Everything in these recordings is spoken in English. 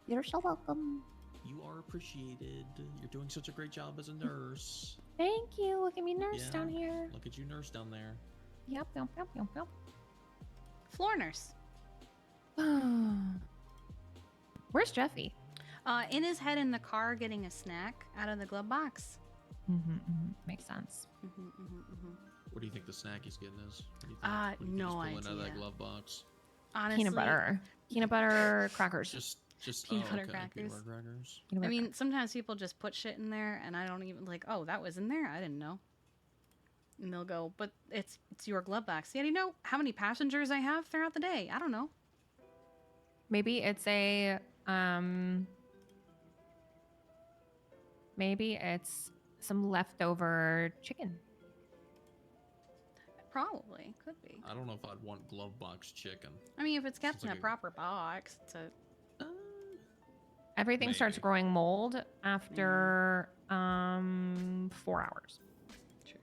You're so welcome. You are appreciated. You're doing such a great job as a nurse. Thank you. Look at me, nurse Yeah, down here. Look at you, nurse down there. Yep, yep, yep, yep, yep. Floor nurse. Where's Jeffy? In his head in the car, getting a snack out of the glove box. Makes sense. What do you think the snack he's getting is? What do you think? What do you think No he's pulling idea. out of that glove box? Honestly, Peanut butter crackers. Just Peanut butter okay. crackers. Peanut butter crackers. I mean, sometimes people just put shit in there, and I don't even like. Oh, that was in there. I didn't know. And they'll go, but it's your glove box. Yeah, do you know how many passengers I have throughout the day? I don't know. Maybe it's a maybe it's some leftover chicken. Probably could be. I don't know if I'd want glove box chicken. I mean, if it's kept Sounds in like a proper box, it's a. Everything starts Maybe. growing mold after 4 hours. True.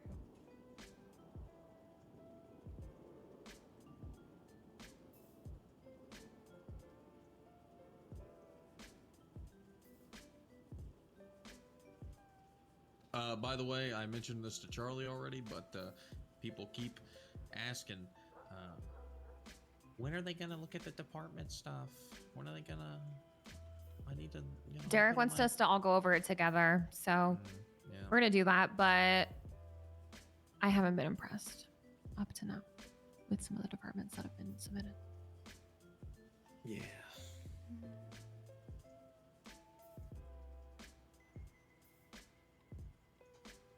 By the way, I mentioned this to Charlie already, but people keep asking, when are they gonna look at the department stuff? When are they gonna? I need to. You know, Derek wants us to all go over it together, so yeah. we're gonna do that. But I haven't been impressed up to now with some of the departments that have been submitted. Yeah.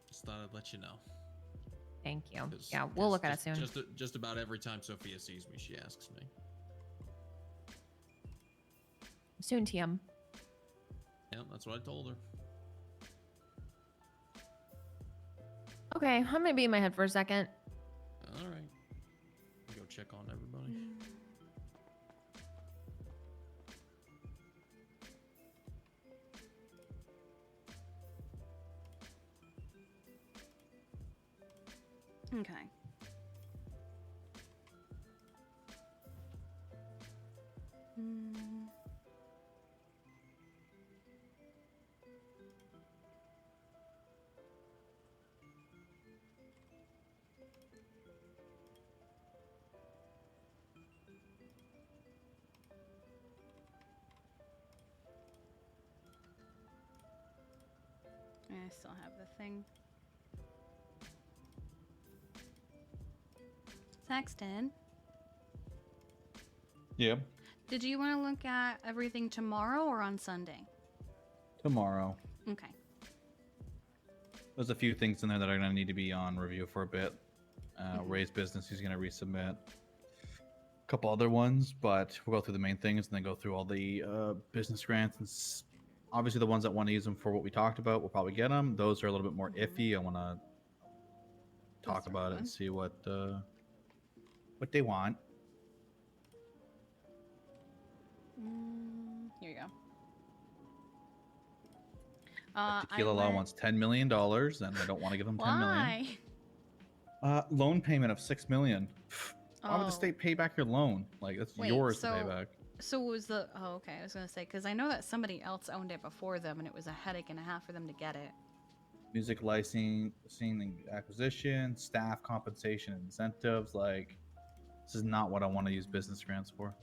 Just thought I'd let you know. Thank you. Yeah, we'll look at it soon. Just about every time Sophia sees me, she asks me. Soon, TM. Yeah, that's what I told her. Okay, I'm gonna be in my head for a second. All right. Go check on everybody. Okay. I still have the thing. Saxton, Yeah. did you want to look at everything tomorrow or on Sunday? Tomorrow. Okay. There's a few things in there that are going to need to be on review for a bit. Ray's business, he's going to resubmit. A couple other ones, but we'll go through the main things and then go through all the business grants. And obviously, the ones that want to use them for what we talked about, we'll probably get them. Those are a little bit more iffy. I want to talk about it and see what they want. Here you go. Tequila Law wants $10 million, and I don't want to give them $10 million. Why? Loan payment of $6 million. Why would the state pay back your loan? Like, that's yours to pay back. So was the... Oh, okay. I was going to say, because I know that somebody else owned it before them, and it was a headache and a half for them to get it. Music licensing and acquisition, staff compensation and incentives. Like, this is not what I want to use business grants for.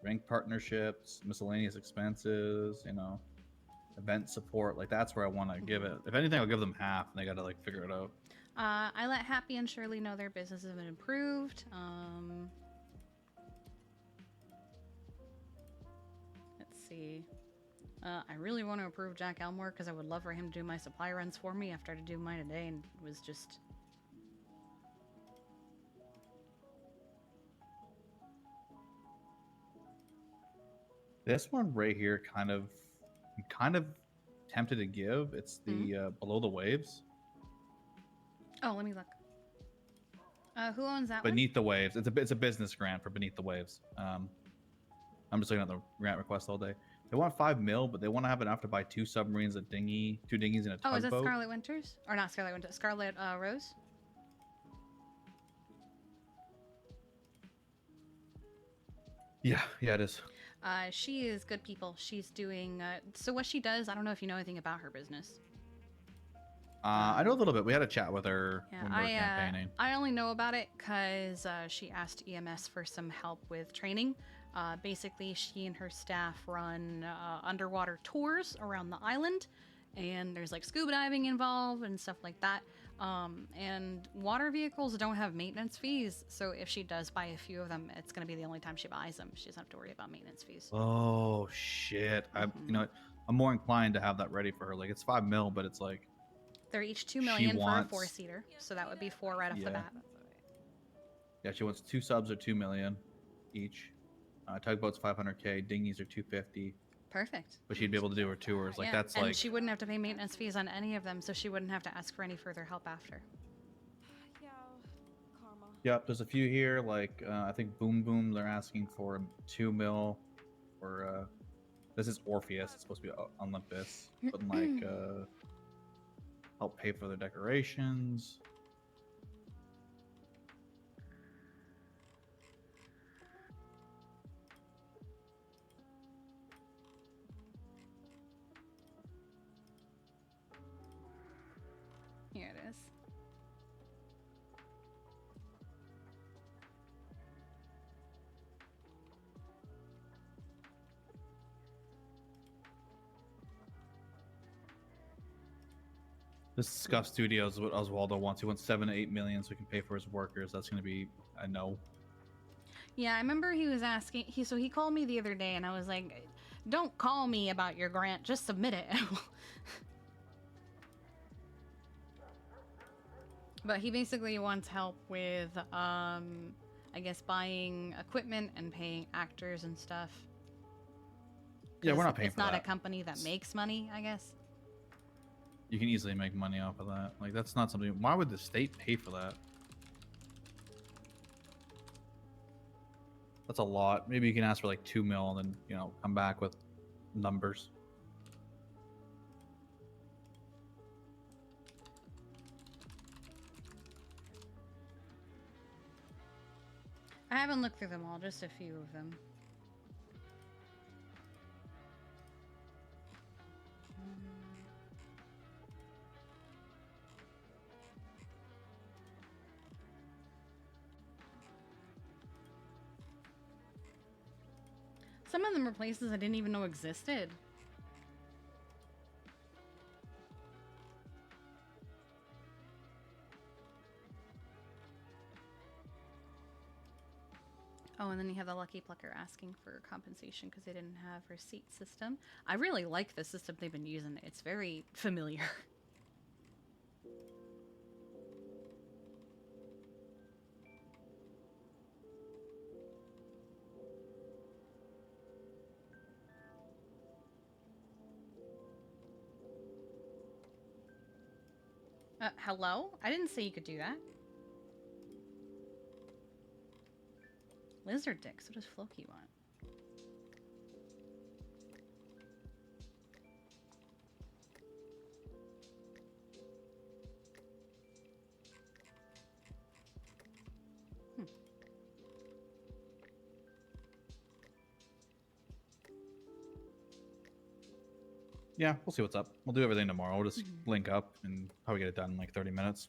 Rank partnerships, miscellaneous expenses, event support. Like, that's where I want to give it. If anything, I'll give them half, and they got to, like, figure it out. I let Happy and Shirley know their business has been improved. Let's see. I really want to approve Jack Elmore because I would love for him to do my supply runs for me after I had to do mine today and it was just... This one right here, I'm kind of tempted to give. It's the Below the Waves. Oh, let me look. Who owns that Beneath the Waves. It's a business grant for Beneath the Waves. I'm just looking at the grant request all day. They want $5 million, but they want to have enough to buy 2 submarines, two dinghies, and a tugboat. Oh, is that Scarlet Winters? Or not Scarlet Winters, Scarlet Rose? Yeah, it is. She is good people. She's doing. So what she does, I don't know if you know anything about her business. I know a little bit. We had a chat with her Yeah, when we were campaigning. I only know about it because she asked EMS for some help with training. Basically, she and her staff run underwater tours around the island, and there's like scuba diving involved and stuff like that. And water vehicles don't have maintenance fees, so if she does buy a few of them, it's going to be the only time she buys them. She doesn't have to worry about maintenance fees. Oh shit! I'm more inclined to have that ready for her. Like it's 5 mil, but it's like They're each 2 million for a wants- 4-seater, so that would be 4 right off the Yeah. bat. yeah, she wants 2 subs or 2 million each. Tugboats 500k, dinghies are 250, Perfect. but she'd be able to do her tours. Like Yeah, that's and like she wouldn't have to pay maintenance fees on any of them, so she wouldn't have to ask for any further help after. Yeah, karma. Yep, there's a few here. Like I think Boom Boom, they're asking for 2 mil for this is Orpheus. It's supposed to be Olympus, but like help pay for their decorations. Here it is. This Scuff Studios is what Oswaldo wants. He wants 7 to 8 million so he can pay for his workers. That's going to be a no. Yeah, I remember he was asking. He called me the other day, and I was like, "Don't call me about your grant. Just submit it." But he basically wants help with, I guess, buying equipment and paying actors and stuff. Yeah, we're 'Cause not paying It's for not that. a company that makes money, I guess. You can easily make money off of that. Like that's not something. Why would the state pay for that? That's a lot. Maybe you can ask for like 2 mil and then come back with numbers. I haven't looked through them all, just a few of them. Some of them are places I didn't even know existed. Oh, and then you have the Lucky Plucker asking for compensation because they didn't have receipt system. I really like the system they've been using. It's very familiar. Hello? I didn't say you could do that. Lizard dicks. What does Floki want? Yeah, we'll see what's up. We'll do everything tomorrow. We'll just link up and probably get it done in like 30 minutes.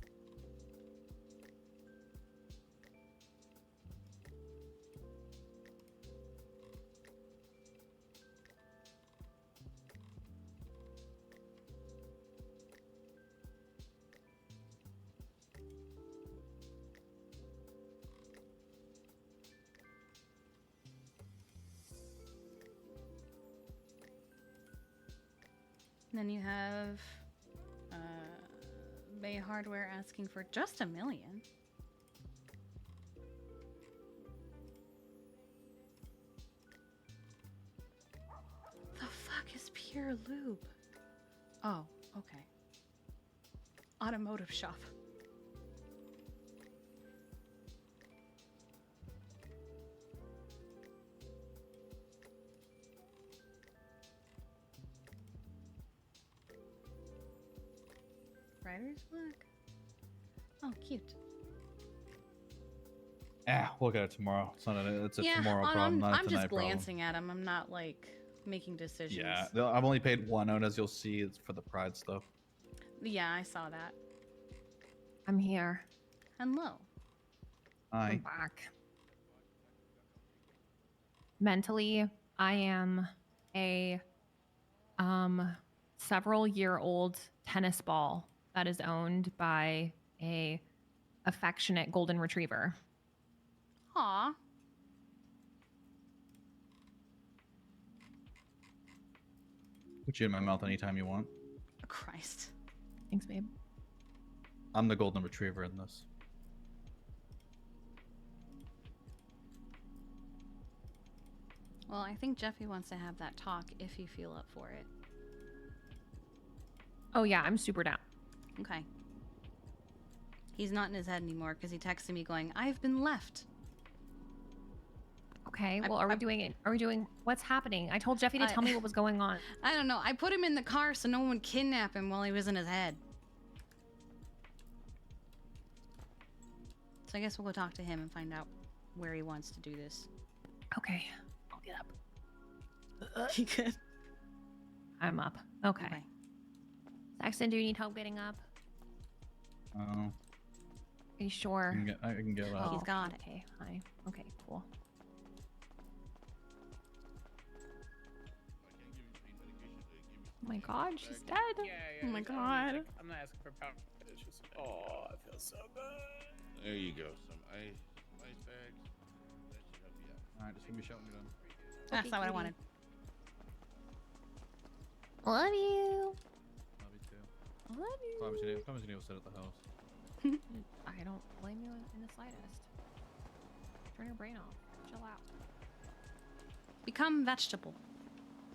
And then you have Bay Hardware asking for just $1 million. The fuck is Pure Lube? Oh, okay. Automotive shop. Writer's block? Oh, cute. We'll get it tomorrow. It's not it's a Yeah, tomorrow I'm, problem, not a I'm tonight just problem. glancing at him. I'm not like making decisions. Yeah, I've only paid one out, as you'll see. It's for the pride stuff. Yeah, I saw that. I'm here. Hello. Hi. I'm back. Mentally, I am a several-year-old tennis ball that is owned by a affectionate golden retriever. Aw. Put you in my mouth anytime you want. Christ. Thanks, babe. I'm the golden retriever in this. Well, I think Jeffy wants to have that talk if you feel up for it. Oh yeah, I'm super down. Okay. He's not in his head anymore because he texted me going, "I've been left." Okay, well, are we doing it? Are we doing what's happening? I told Jeffy to tell me what was going on. I don't know. I put him in the car so no one would kidnap him while he was in his head. So I guess we'll go talk to him and find out where he wants to do this. Okay, I'll get up. He could. I'm up. Okay. Saxon, do you need help getting up? Oh, Are you sure? I can get up. He's got it. Okay, hi. Okay, cool. Oh my god, she's dead. Oh my god. I'm not asking for power. It's just, oh, I feel so good. There you go. Some ice bags. That should help you out. Alright, just give me a shout when you're done. That's not what I wanted. Love you. Love you too. Love you. Promise you will sit at the house. I don't blame you in the slightest. Turn your brain off. Chill out. Become vegetable.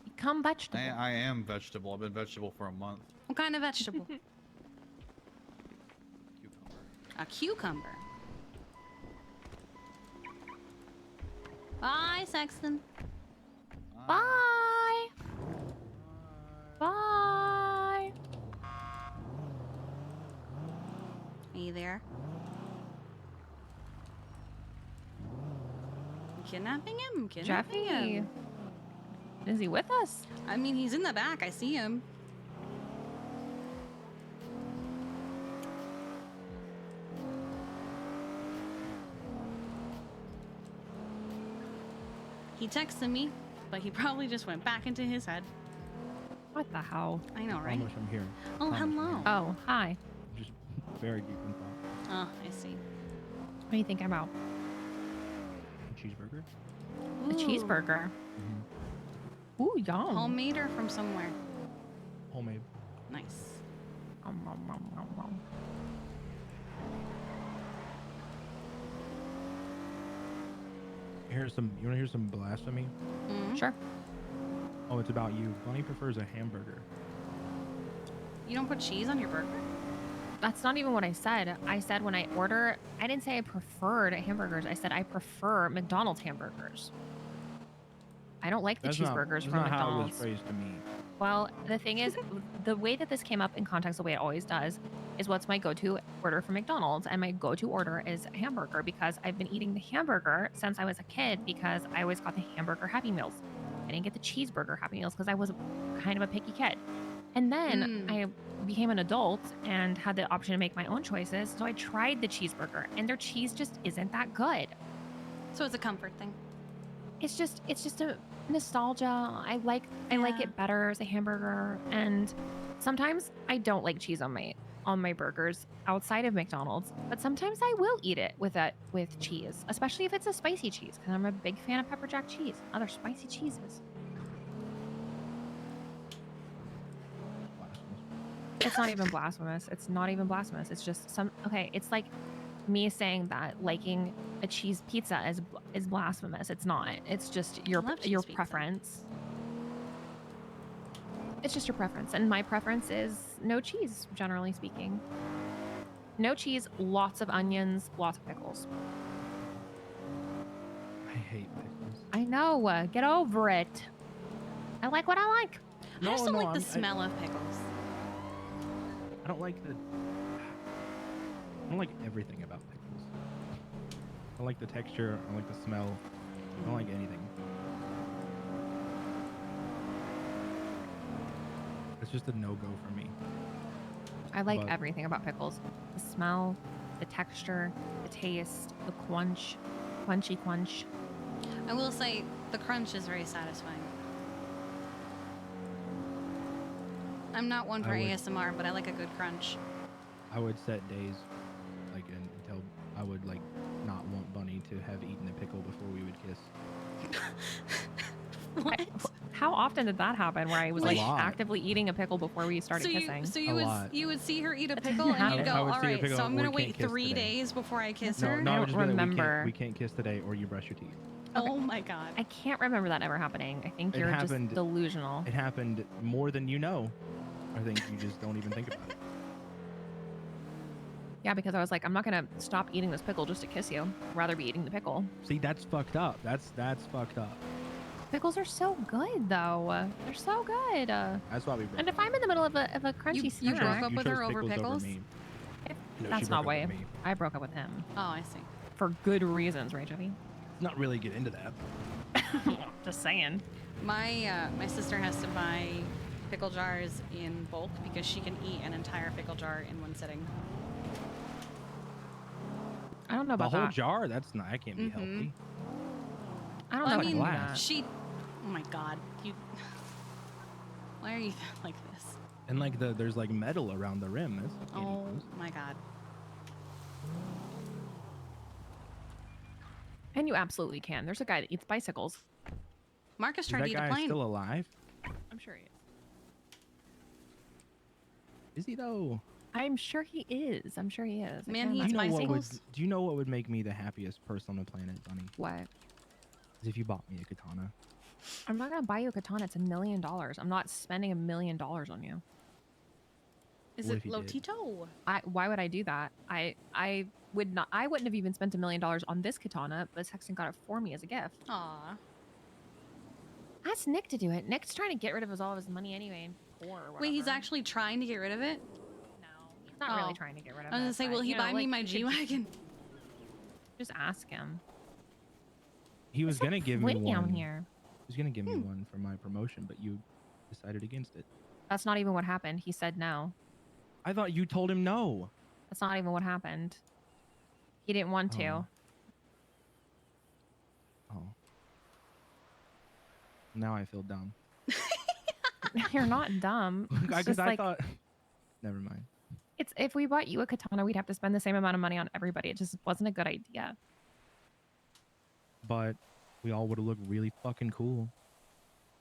Become vegetable. I am vegetable. I've been vegetable for a month. What kind of vegetable? Cucumber. A cucumber. Bye, Sexton. Bye. Bye. Are you there? Kidnapping him? Kidnapping Jeffy. him? Is he with us? I mean, he's in the back. I see him. He texted me, but he probably just went back into his head. What the hell? I know, right? Promise I'm here. Oh, Promise I'm hello. here. Oh, hi. Just very deep in thought. Oh, I see. What are you thinking about? A cheeseburger? A Ooh. cheeseburger. Mm-hmm. Ooh, yum. Homemade or from somewhere? Homemade. Nice. Nom, nom, nom, nom, nom. You want to hear some blasphemy? Mhm. Sure. Oh, it's about you. Bunny prefers a hamburger. You don't put cheese on your burger? That's not even what I said. I said when I order, I didn't say I preferred hamburgers. I said I prefer McDonald's hamburgers. I don't like the cheeseburgers that's from not how it was McDonald's. phrased to me. Well, the thing is, the way that this came up in context, the way it always does, is what's my go-to order from McDonald's, and my go-to order is a hamburger because I've been eating the hamburger since I was a kid because I always got the hamburger Happy Meals. I didn't get the cheeseburger Happy Meals because I was kind of a picky kid. And then I became an adult and had the option to make my own choices, so I tried the cheeseburger, and their cheese just isn't that good. So it's a comfort thing. It's just a nostalgia. I like it better as a hamburger, and sometimes I don't like cheese on my burgers outside of McDonald's, but sometimes I will eat it with cheese, especially if it's a spicy cheese, because I'm a big fan of pepper jack cheese, other spicy cheeses. Blasphemous. It's not even blasphemous. It's not even blasphemous. It's just it's like me saying that liking a cheese pizza is blasphemous. It's not. It's just your love cheese pizza. preference. It's just your preference, and my preference is no cheese, generally speaking. No cheese, lots of onions, lots of pickles. I hate pickles. I know. Get over it. I like what I like. I just don't like the I'm- smell of pickles. I don't like everything about pickles. don't like the texture. I don't like the smell. I don't like anything. It's just a no-go for me. I like But- everything about pickles. The smell, the texture, the taste, the quench, quenchy quench. I will say the crunch is very satisfying. I'm not one for I would- ASMR, but I like a good crunch. I would set days, like until I would like not want Bunny to have eaten a pickle before we would kiss. What? How often did that happen where I was A like lot. actively eating a pickle before we started so kissing? you A would lot. you would see her eat a That didn't pickle and happen. you'd go, I would all see her right, pickle, so I'm we gonna can't wait kiss 3 today." days before I kiss No, her. no, I I would don't just be like, remember. we can't kiss today, or you brush your teeth. Oh my god. I can't remember that ever happening. I think It you're happened- just delusional. It happened more than you know. I think you just don't even think about it. Yeah, because I was like, I'm not gonna stop eating this pickle just to kiss you. I'd rather be eating the pickle. See, that's fucked up. That's fucked up. Pickles are so good, though. They're so good. That's why we broke And if I'm in the middle of a crunchy You snack, broke up You with chose her over pickles? me. If- No, she that's broke not up why with me. I broke up with him. Oh, I see. For good reasons, right, Jeffy? Let's not really get into that. Just saying. My sister has to buy pickle jars in bulk because she can eat an entire pickle jar in one sitting. I don't know The about whole that. jar, that can't be Mhm. healthy. I don't Well, know. I if mean, do glass. that. she. Oh my god, you. Why are you like this? And like there's like metal around the rim. That's you can't eat Oh those. my god. And you absolutely can. There's a guy that eats bicycles. Marcus Is tried that to eat a guy plane. still alive? I'm sure he is. Is he though? I'm sure he is. I'm sure he is. I Man, can't he Do eats you know imagine- what would? bicycles? Do you know what would make me the happiest person on the planet, Bunny? What? Is if you bought me a katana. I'm not gonna buy you a katana. It's $1 million. I'm not spending $1 million on you. Is What it if he did? Lotito? Why would I do that? I would not. I wouldn't have even spent $1 million on this katana, but Sexton got it for me as a gift. Aw. Ask Nick to do it. Nick's trying to get rid of all of his money anyway. Or Wait, he's whatever. actually trying to get rid of it? No, he's not really Oh. trying to get rid of I was it. gonna say, but, will he you know, buy me like, my you G could wagon? Just ask him. He was It's so gonna give me pretty one. down here. He was gonna give me one for my promotion, but you decided against it. That's not even what happened. He said no. I thought you told him no. That's not even what happened. He didn't want to. Oh. Oh. Now I feel dumb. You're not dumb. It's Because just I like, thought. Never mind. it's if we bought you a katana, we'd have to spend the same amount of money on everybody. It just wasn't a good idea. But we all would have looked really fucking cool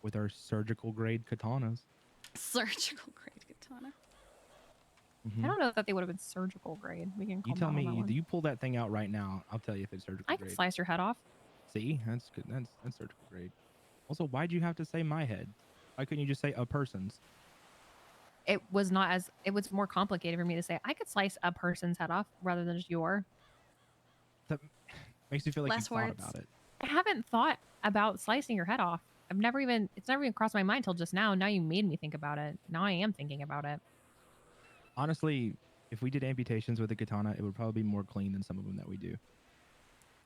with our surgical grade katanas. Surgical grade katana. Mhm. I don't know that they would have been surgical grade. We can. You calm tell down on that me, one. do you pull that thing out right now? I'll tell you if it's surgical I could grade. slice your head off. See, that's good. That's surgical grade. Also, why'd you have to say my head? Why couldn't you just say a person's? It was not as. It was more complicated for me to say. I could slice a person's head off rather than just your. That makes me feel like Less you thought words. about it. I haven't thought about slicing your head off. I've never even. It's never even crossed my mind till just now. Now you made me think about it. Now I am thinking about it. Honestly, if we did amputations with a katana, it would probably be more clean than some of them that we do.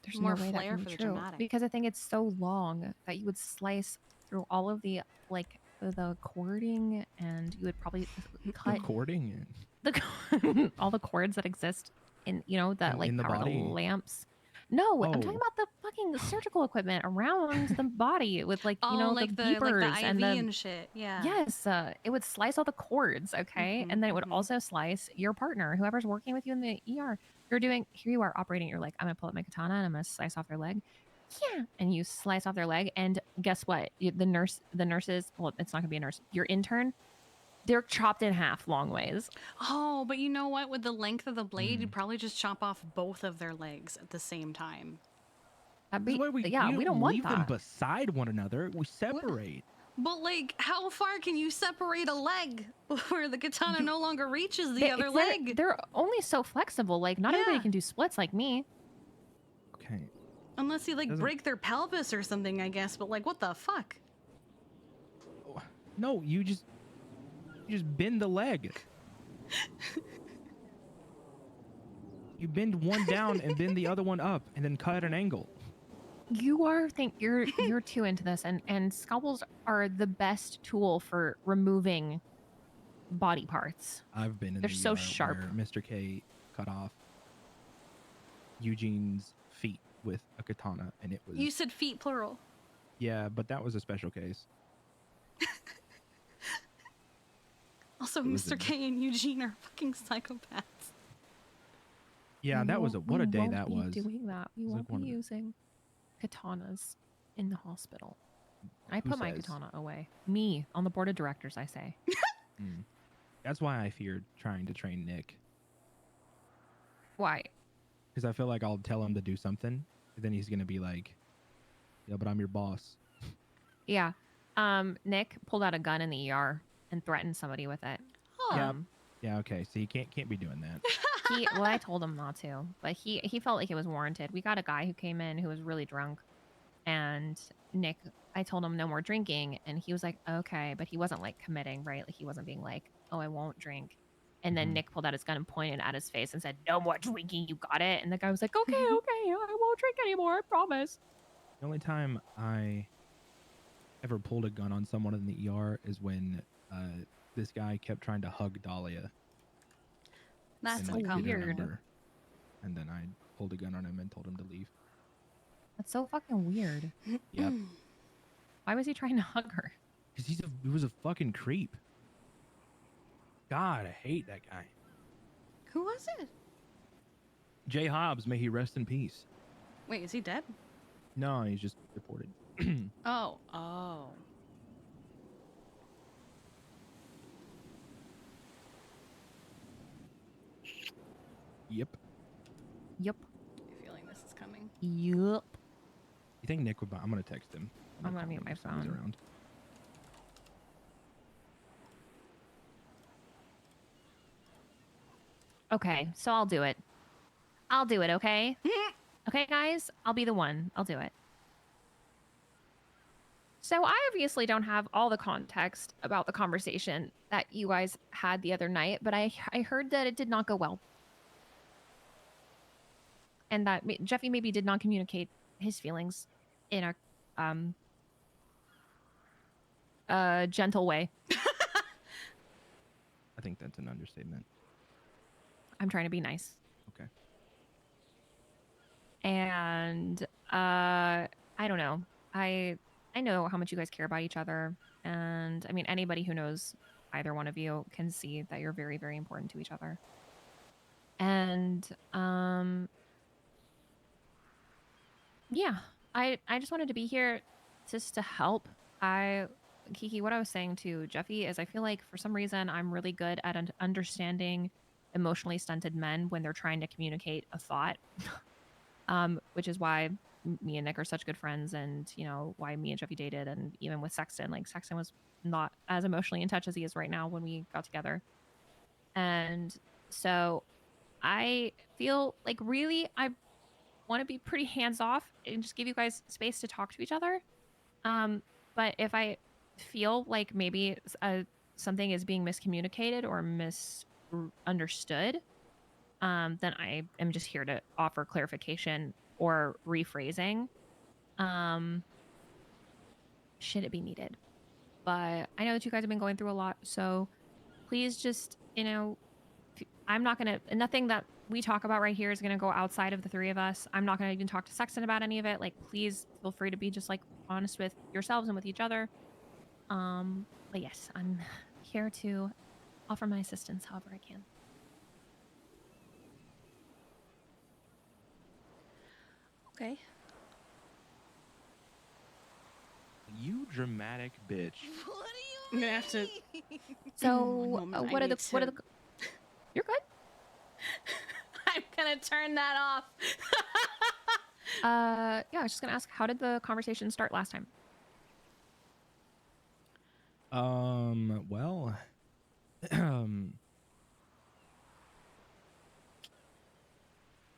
There's More no way that flair can for be the true dramatic. because I think it's so long that you would slice through all of the like the cording, and you would probably cut Recording. the all the cords that exist in the In- like in the power body? the lamps. No, I'm talking Oh. about the fucking surgical equipment around the body with like Oh, the like the beepers like the IV and the and shit. Yeah. yes, it would slice all the cords, okay, Mhm, and then it would mhm. also slice your partner, whoever's working with you in the ER. Here you are operating. You're like, I'm gonna pull up my katana and I'm gonna slice off their leg. Yeah, and you slice off their leg, and guess what? The nurses. Well, it's not gonna be a nurse. Your intern. They're chopped in half long ways. Oh, but you know what? With the length of the blade, Mm. you'd probably just chop off both of their legs at the same time. That'd That's be, why we we don't want leave them that. beside one another. We separate. But like, how far can you separate a leg where the katana no longer reaches the They- other they're- leg? They're only so flexible. Like, not everybody Yeah. can do splits like me. Okay. Unless you like Doesn't- break their pelvis or something, I guess. But like, what the fuck? No, you just bend the leg. You bend one down and bend the other one up, and then cut at an angle. You're too into this, and scalpels are the best tool for removing body parts. I've been in They're the so ER sharp. where Mr. K cut off Eugene's feet with a katana, and it was You said feet plural. yeah, but that was a special case. Also, It was Mr. a- K and Eugene are fucking psychopaths. Yeah, that was what a day that was. Doing that. We It was won't like be one of the- using katanas in the hospital. I Who put my says? katana away. Me on the board of directors, I say. Mm. That's why I feared trying to train Nick, Why? because I feel like I'll tell him to do something, and then he's gonna be like, "Yeah, but I'm your boss." Yeah. Nick pulled out a gun in the ER and threatened somebody with it. Oh. Yeah. Um, Yeah, okay. So you can't be doing that. I told him not to, but he felt like it was warranted. We got a guy who came in who was really drunk, and I told him no more drinking, and he was like, okay, but he wasn't like committing, right? Like he wasn't being like, oh, I won't drink. And then Mhm. Nick pulled out his gun and pointed at his face and said, no more drinking, you got it? And the guy was like, okay, I won't drink anymore, I promise. The only time I ever pulled a gun on someone in the ER is when this guy kept trying to hug Dahlia. That's and, so like, didn't uncomfortable. weird. remember. And then I pulled a gun on him and told him to leave. That's so fucking weird. Yep. Why was he trying to hug her? Because he was a fucking creep. God, I hate that guy. Who was it? Jay Hobbs, may he rest in peace. Wait, is he dead? No, he's just reported. Oh. Oh. Yep. Yup. I have a feeling this is coming. Yup. You think Nick would buy? I'm gonna text him. I'm gonna call mute him my if he's phone. around. Okay, so I'll do it. I'll do it, okay? Okay, guys? I'll be the one. I'll do it. So I obviously don't have all the context about the conversation that you guys had the other night, but I heard that it did not go well. And that Jeffy maybe did not communicate his feelings in a gentle way. I think that's an understatement. I'm trying to be nice. Okay. And I don't know. I know how much you guys care about each other, and I mean anybody who knows either one of you can see that you're very, very important to each other. And yeah, I just wanted to be here just to help. Kiki, what I was saying to Jeffy is I feel like for some reason I'm really good at understanding emotionally stunted men when they're trying to communicate a thought. Which is why me and Nick are such good friends, and you know why me and Jeffy dated, and even with Sexton, like Sexton was not as emotionally in touch as he is right now when we got together. And so I feel like really I want to be pretty hands off and just give you guys space to talk to each other. But if I feel like maybe something is being miscommunicated or misunderstood, then I am just here to offer clarification or rephrasing, should it be needed. But I know that you guys have been going through a lot, so please just, I'm not going to, nothing that we talk about right here is going to go outside of the three of us. I'm not going to even talk to Sexton about any of it. Like, please feel free to be just like honest with yourselves and with each other. But yes, I'm here to offer my assistance however I can. Okay. You dramatic bitch. What I'm do you gonna have to. So, One moment, I what are need the to- You're good. I'm gonna turn that off. Yeah, I was just gonna ask, how did the conversation start last time? Well,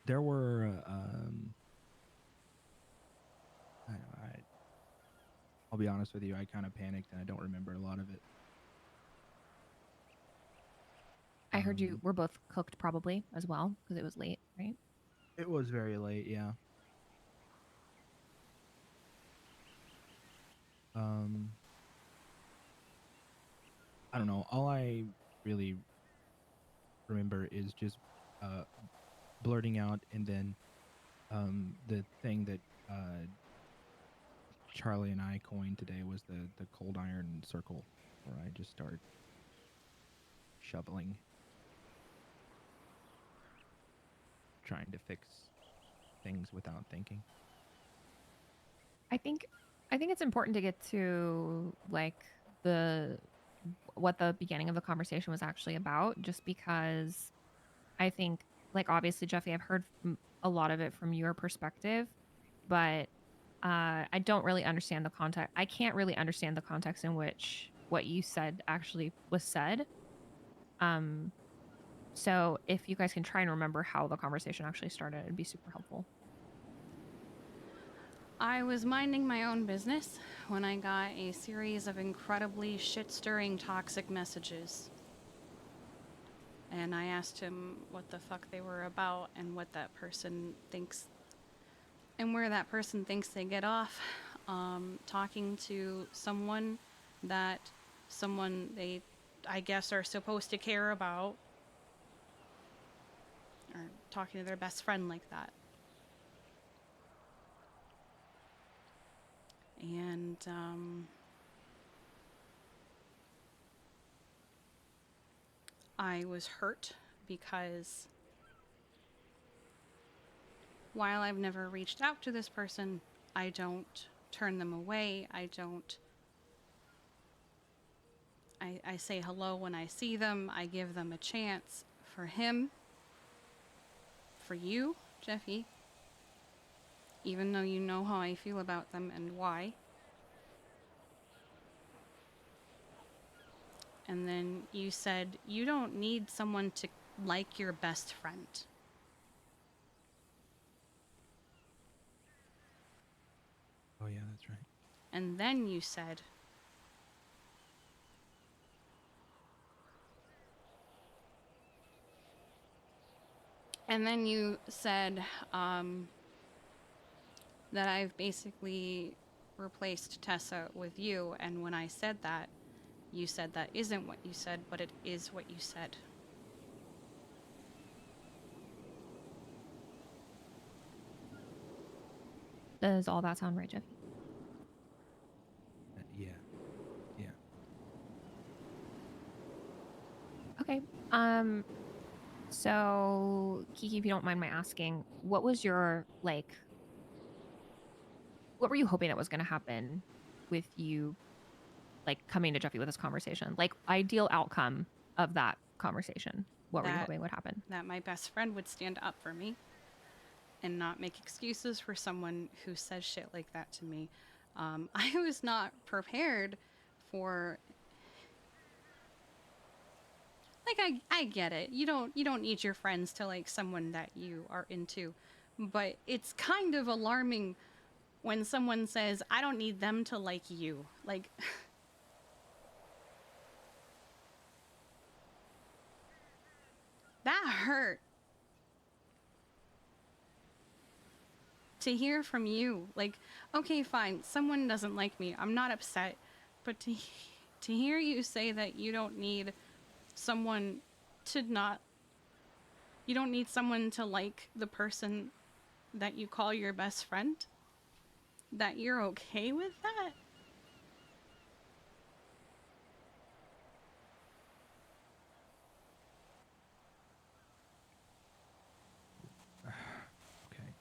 there were, I'll be honest with you, I kind of panicked and I don't remember a lot of it. I heard you were both cooked probably as well because it was late, right? It was very late, yeah. Um, I don't know. All I really remember is just uh blurting out, and then the thing that Charlie and I coined today was the cold iron circle, where I just start shoveling, trying to fix things without thinking. I think it's important to get to like the what the beginning of the conversation was actually about, just because I think, like, obviously, Jeffy, I've heard a lot of it from your perspective, but I don't really understand the context. I can't really understand the context in which what you said actually was said. Um, so if you guys can try and remember how the conversation actually started, it'd be super helpful. I was minding my own business when I got a series of incredibly shit-stirring toxic messages. And I asked him what the fuck they were about and what that person thinks and where that person thinks they get off talking to someone that someone they, I guess, are supposed to care about, or talking to their best friend like that. And I was hurt because while I've never reached out to this person, I don't turn them away. I say hello when I see them. I give them a chance. For him, for you, Jeffy, even though you know how I feel about them and why. And then you said you don't need someone to like your best friend. Oh yeah, that's right. And then you said, that I've basically replaced Tessa with you. And when I said that, you said that isn't what you said, but it is what you said. Does all that sound right, Jeffy? Yeah, yeah. Okay. So Kiki, if you don't mind my asking, what was your like? What were you hoping that was going to happen with you, like coming to Jeffy with this conversation? Like, ideal outcome of that conversation. What were you hoping would happen? That my best friend would stand up for me and not make excuses for someone who says shit like that to me. I was not prepared for. Like, I get it. You don't need your friends to like someone that you are into, but it's kind of alarming when someone says, "I don't need them to like you." Like, that hurt. To hear from you, like, okay, fine, someone doesn't like me. I'm not upset, but to hear you say that you don't need someone to not you don't need someone to like the person that you call your best friend, that you're okay with that. Okay.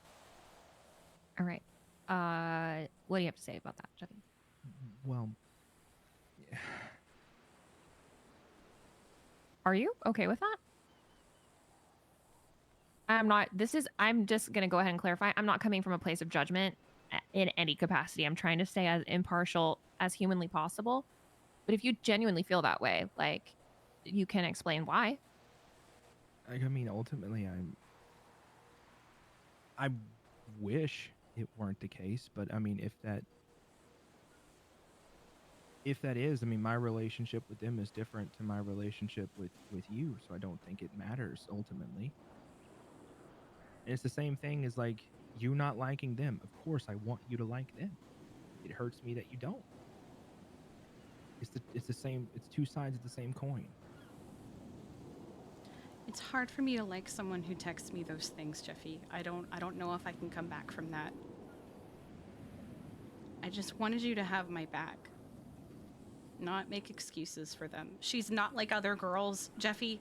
All right. What do you have to say about that, Jeffy? Well, Are you okay with that? I'm not. I'm just going to go ahead and clarify. I'm not coming from a place of judgment in any capacity. I'm trying to stay as impartial as humanly possible. But if you genuinely feel that way, like, you can explain why. I mean, ultimately, I wish it weren't the case, but I mean, if that is, I mean, my relationship with them is different to my relationship with you, so I don't think it matters ultimately. And it's the same thing as like you not liking them. Of course, I want you to like them. It hurts me that you don't. It's the same. It's two sides of the same coin. It's hard for me to like someone who texts me those things, Jeffy. I don't know if I can come back from that. I just wanted you to have my back. Not make excuses for them. She's not like other girls, Jeffy.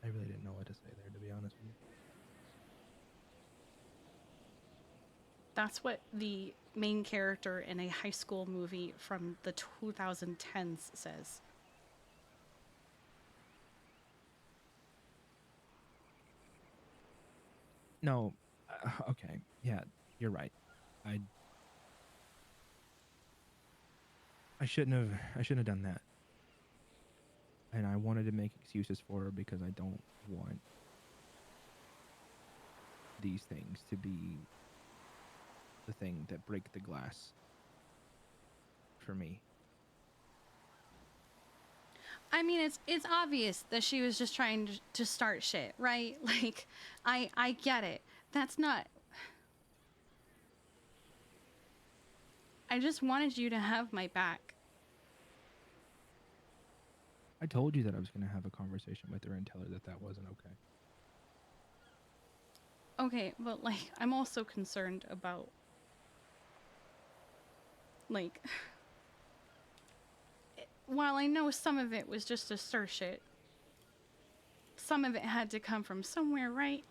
I really didn't know what to say there, to be honest with you. That's what the main character in a high school movie from the 2010s says. No, okay, yeah, you're right. I I shouldn't have done that. And I wanted to make excuses for her because I don't want these things to be the thing that break the glass for me. I mean, it's obvious that she was just trying to start shit, right? Like, I get it. That's not. I just wanted you to have my back. I told you that I was going to have a conversation with her and tell her that that wasn't okay. Okay, but like, I'm also concerned about, like, while I know some of it was just to stir shit, some of it had to come from somewhere, right?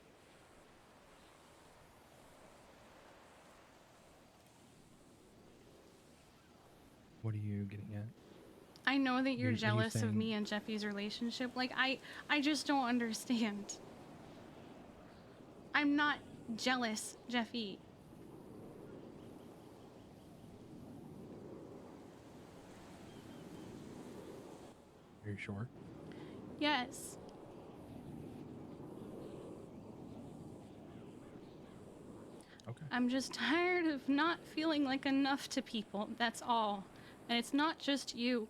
What are you getting at? I know that you're Are you jealous of saying me and Jeffy's relationship. Like, I just don't understand. I'm not jealous, Jeffy. are you sure? Yes. Okay. I'm just tired of not feeling like enough to people. That's all. And it's not just you.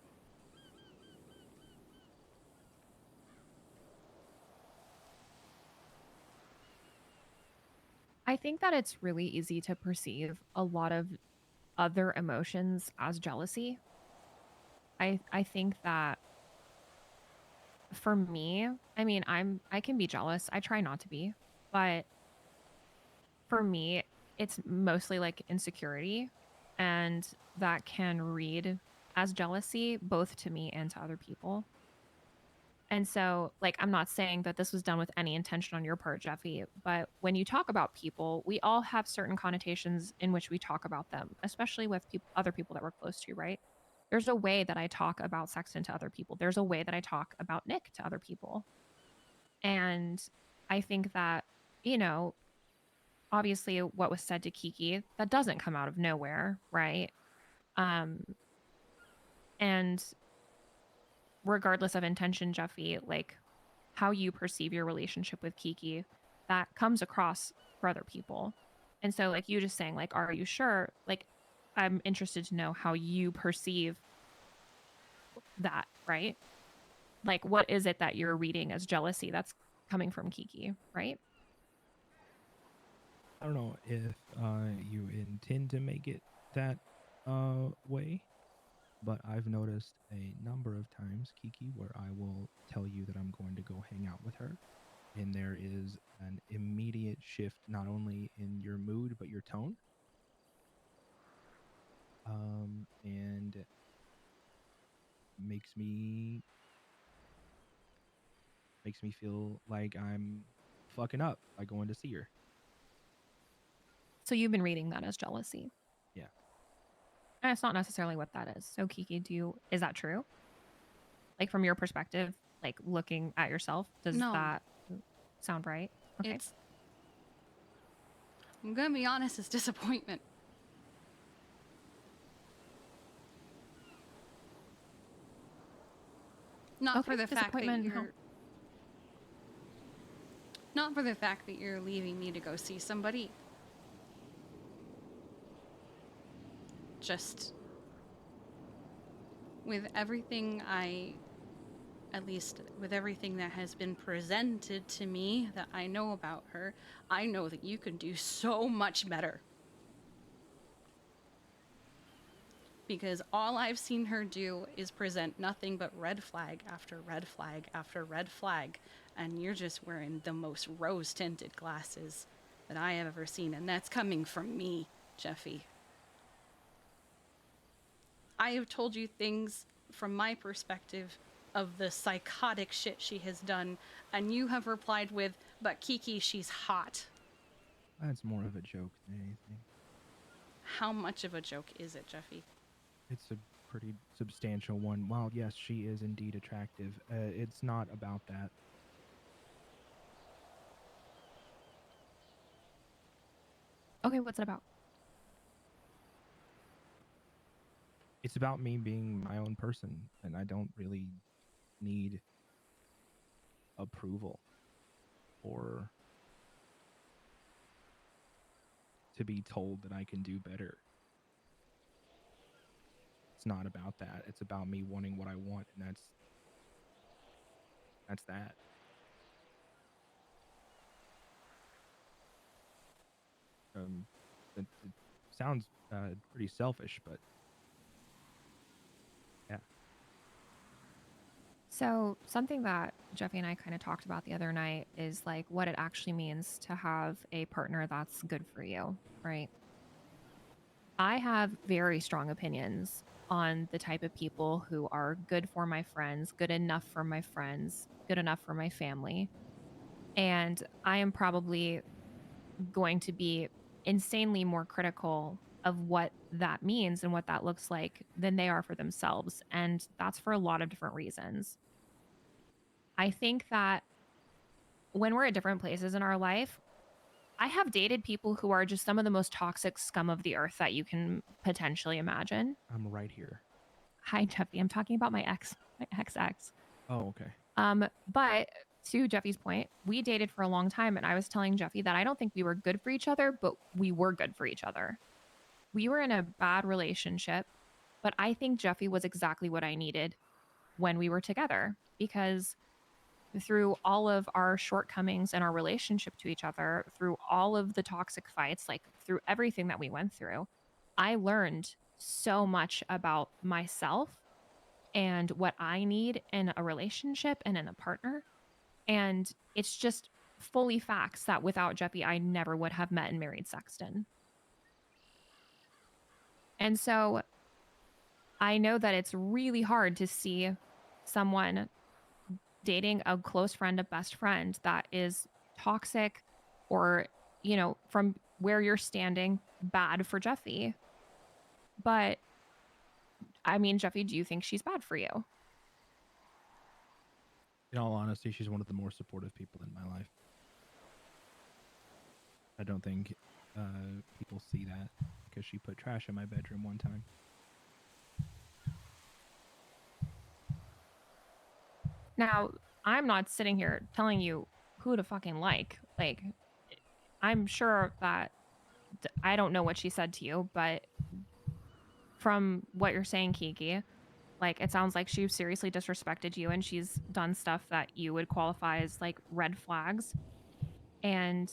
I think that it's really easy to perceive a lot of other emotions as jealousy. I think that for me, I mean, I can be jealous. I try not to be, but for me, it's mostly like insecurity, and that can read as jealousy both to me and to other people. And so, like, I'm not saying that this was done with any intention on your part, Jeffy, but when you talk about people, we all have certain connotations in which we talk about them, especially with other people that we're close to, right? There's a way that I talk about Sexton to other people. There's a way that I talk about Nick to other people. And I think that, you know, obviously what was said to Kiki, that doesn't come out of nowhere, right? Um, and regardless of intention, Jeffy, like how you perceive your relationship with Kiki, that comes across for other people. And so, like, you just saying, like, are you sure? Like, I'm interested to know how you perceive that, right? Like, what is it that you're reading as jealousy that's coming from Kiki, right? I don't know if you intend to make it that way, but I've noticed a number of times, Kiki, where I will tell you that I'm going to go hang out with her, and there is an immediate shift not only in your mood but your tone, and makes me feel like I'm fucking up by going to see her. So you've been reading that as jealousy. Yeah. And it's not necessarily what that is. So Kiki, is that true? Like from your perspective, like looking at yourself, does No. that sound right? Okay. I'm gonna be honest, it's disappointment. Not Okay, for the fact that disappointment, you're not for the fact that you're leaving me to go see somebody. Just with everything at least with everything that has been presented to me that I know about her, I know that you can do so much better. Because all I've seen her do is present nothing but red flag after red flag after red flag, and you're just wearing the most rose-tinted glasses that I have ever seen, and that's coming from me, Jeffy. I have told you things from my perspective of the psychotic shit she has done, and you have replied with, but Kiki, she's hot. That's more of a joke than anything. How much of a joke is it, Jeffy? It's a pretty substantial one. While yes, she is indeed attractive, it's not about that. Okay, what's it about? It's about me being my own person, and I don't really need approval or to be told that I can do better. It's not about that. It's about me wanting what I want, and that's that. It sounds pretty selfish, but yeah. So, something that Jeffy and I kind of talked about the other night is like what it actually means to have a partner that's good for you, right? I have very strong opinions on the type of people who are good for my friends, good enough for my friends, good enough for my family. And I am probably going to be insanely more critical of what that means and what that looks like than they are for themselves. And that's for a lot of different reasons. I think that when we're at different places in our life, I have dated people who are just some of the most toxic scum of the earth that you can potentially imagine. I'm right here. Hi, Jeffy. I'm talking about my ex. Oh, okay. But to Jeffy's point, we dated for a long time, and I was telling Jeffy that I don't think we were good for each other, but we were good for each other. We were in a bad relationship, but I think Jeffy was exactly what I needed when we were together, because through all of our shortcomings in our relationship to each other, through all of the toxic fights, like through everything that we went through, I learned so much about myself and what I need in a relationship and in a partner. And it's just fully facts that without Jeffy, I never would have met and married Sexton. And so I know that it's really hard to see someone dating a close friend, a best friend that is toxic or, you know, from where you're standing, bad for Jeffy. But I mean, Jeffy, do you think she's bad for you? In all honesty, she's one of the more supportive people in my life. I don't think people see that because she put trash in my bedroom one time. Now, I'm not sitting here telling you who to fucking like. Like, I'm sure that I don't know what she said to you, but from what you're saying, Kiki, like it sounds like she seriously disrespected you and she's done stuff that you would qualify as like red flags. And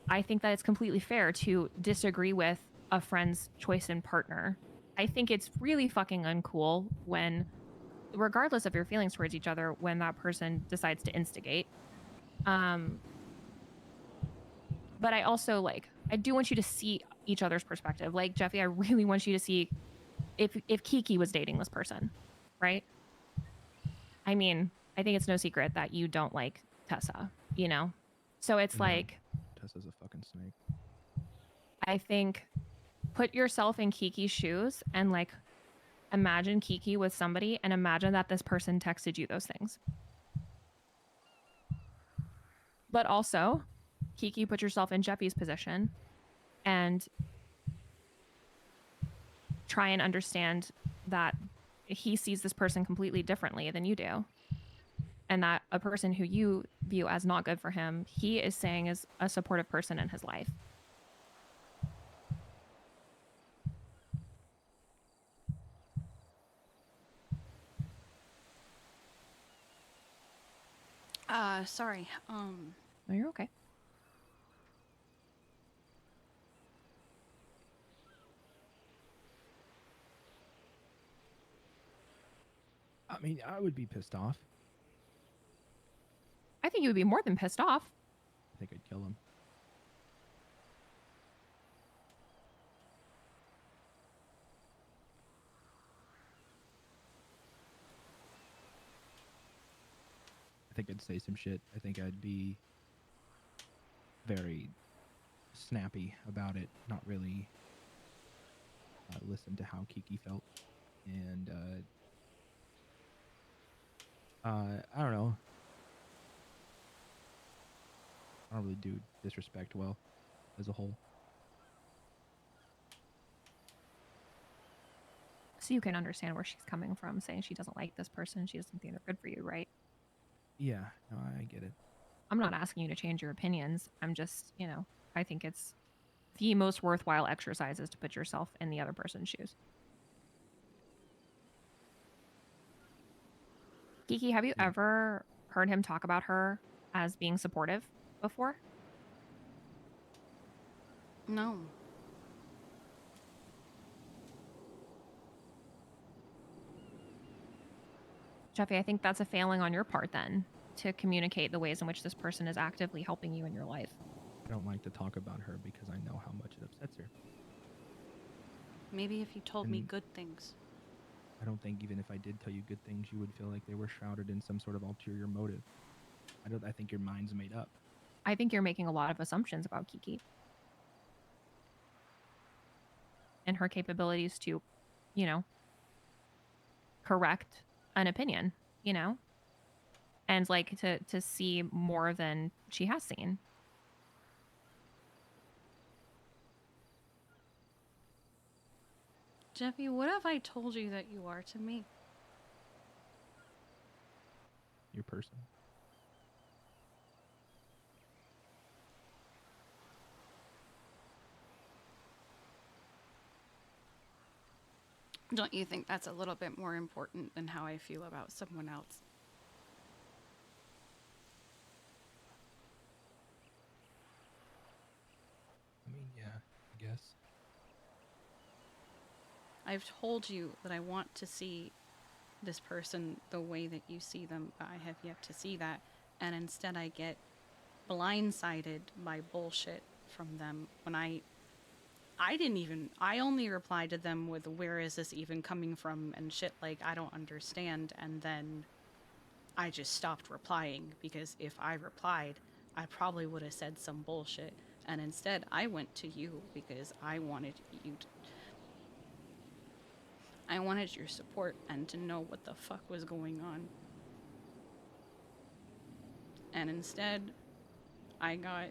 I think that it's completely fair to disagree with a friend's choice in partner. I think it's really fucking uncool when, regardless of your feelings towards each other, when that person decides to instigate. But I also I do want you to see each other's perspective. Like Jeffy, I really want you to see if Kiki was dating this person, right? I mean, I think it's no secret that you don't like Tessa, you know? So it's No, like, Tessa's a fucking snake. I think put yourself in Kiki's shoes and imagine Kiki with somebody and imagine that this person texted you those things. But also, Kiki, put yourself in Jeffy's position and try and understand that he sees this person completely differently than you do. And that a person who you view as not good for him, he is saying is a supportive person in his life. Sorry. No, you're okay. I mean, I would be pissed off. I think you would be more than pissed off. I think I'd kill him. I think I'd say some shit. I think I'd be very snappy about it, not really listen to how Kiki felt. And I don't know. I don't really do disrespect well as a whole. So you can understand where she's coming from, saying she doesn't like this person. She doesn't think they're good for you, right? Yeah, no, I get it. I'm not asking you to change your opinions. I'm just, I think it's the most worthwhile exercise is to put yourself in the other person's shoes. Kiki, have you Yeah. ever heard him talk about her as being supportive before? No. Jeffy, I think that's a failing on your part then to communicate the ways in which this person is actively helping you in your life. I don't like to talk about her because I know how much it upsets her. Maybe if you told me And- good things. I don't think even if I did tell you good things, you would feel like they were shrouded in some sort of ulterior motive. I think your mind's made up. I think you're making a lot of assumptions about Kiki and her capabilities to, correct an opinion, and like to see more than she has seen. Jeffy, what have I told you that you are to me? Your person. Don't you think that's a little bit more important than how I feel about someone else? I mean, yeah, I guess. I've told you that I want to see this person the way that you see them, but I have yet to see that. And instead I get blindsided by bullshit from them when I only replied to them with where is this even coming from and shit like I don't understand, and then I just stopped replying because if I replied, I probably would have said some bullshit. And instead I went to you because I wanted your support and to know what the fuck was going on. And instead, I got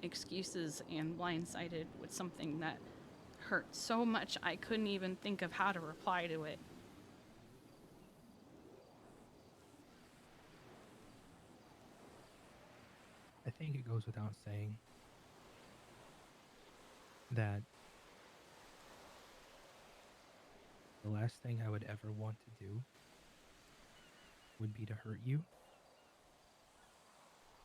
excuses and blindsided with something that hurt so much I couldn't even think of how to reply to it. I think it goes without saying that the last thing I would ever want to do would be to hurt you.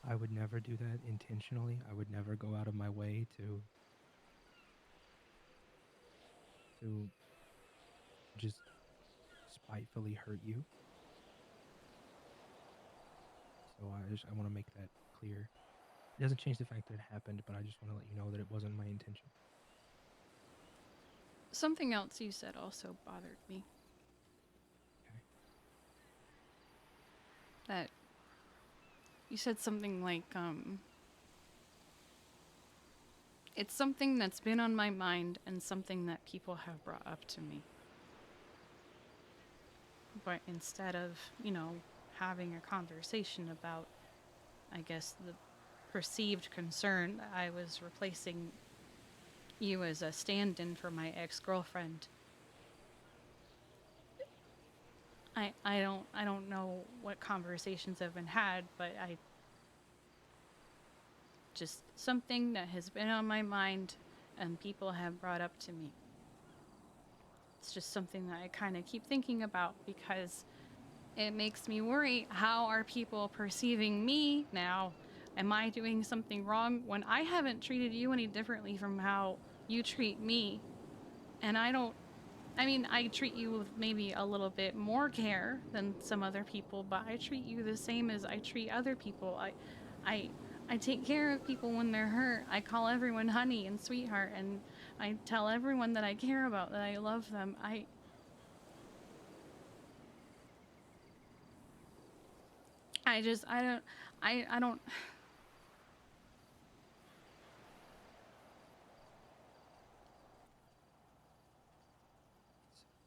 I would never do that intentionally. I would never go out of my way to just spitefully hurt you. So I want to make that clear. It doesn't change the fact that it happened, but I just want to let you know that it wasn't my intention. Something else you said also bothered me. Okay. That you said something like, it's something that's been on my mind and something that people have brought up to me. But instead of, having a conversation about, I guess, the perceived concern, I was replacing you as a stand-in for my ex-girlfriend. I don't know what conversations have been had, but just something that has been on my mind and people have brought up to me. It's just something that I kind of keep thinking about because it makes me worry. How are people perceiving me now? Am I doing something wrong when I haven't treated you any differently from how you treat me? And I mean, I treat you with maybe a little bit more care than some other people, but I treat you the same as I treat other people. I, I take care of people when they're hurt. I call everyone honey and sweetheart, and I tell everyone that I care about, that I love them. I just, I don't.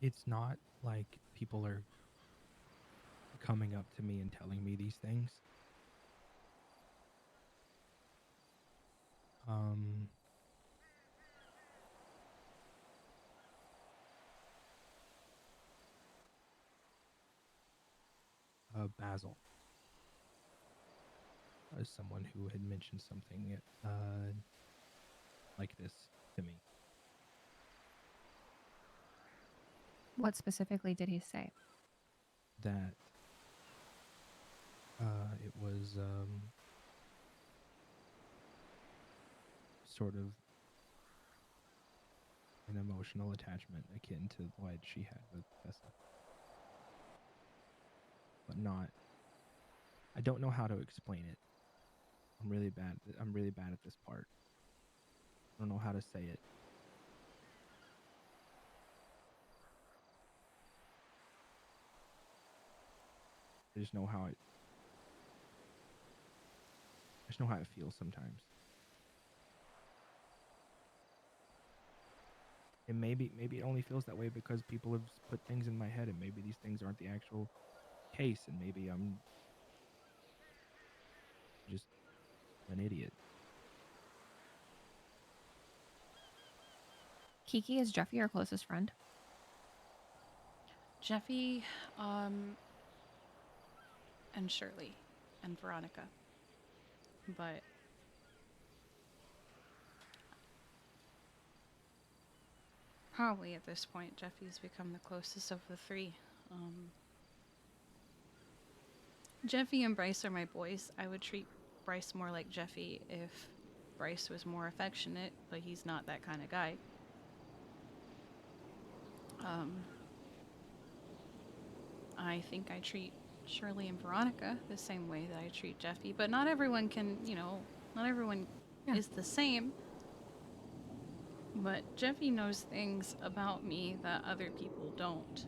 It's not like people are coming up to me and telling me these things. Um, Basil, as someone who had mentioned something like this to me. What specifically did he say? That it was sort of an emotional attachment akin to what she had with Tessa. But not, I don't know how to explain it. I'm really bad at this part. I don't know how to say it. I just know how it feels sometimes. And maybe it only feels that way because people have put things in my head, and maybe these things aren't the actual case, and maybe I'm just an idiot. Kiki, is Jeffy your closest friend? Jeffy, and Shirley, and Veronica. But probably at this point, Jeffy's become the closest of the three. Jeffy and Bryce are my boys. I would treat Bryce more like Jeffy if Bryce was more affectionate, but he's not that kind of guy. I think I treat Shirley and Veronica the same way that I treat Jeffy, but not everyone can, not everyone is the same. But Jeffy knows things about me that other people don't.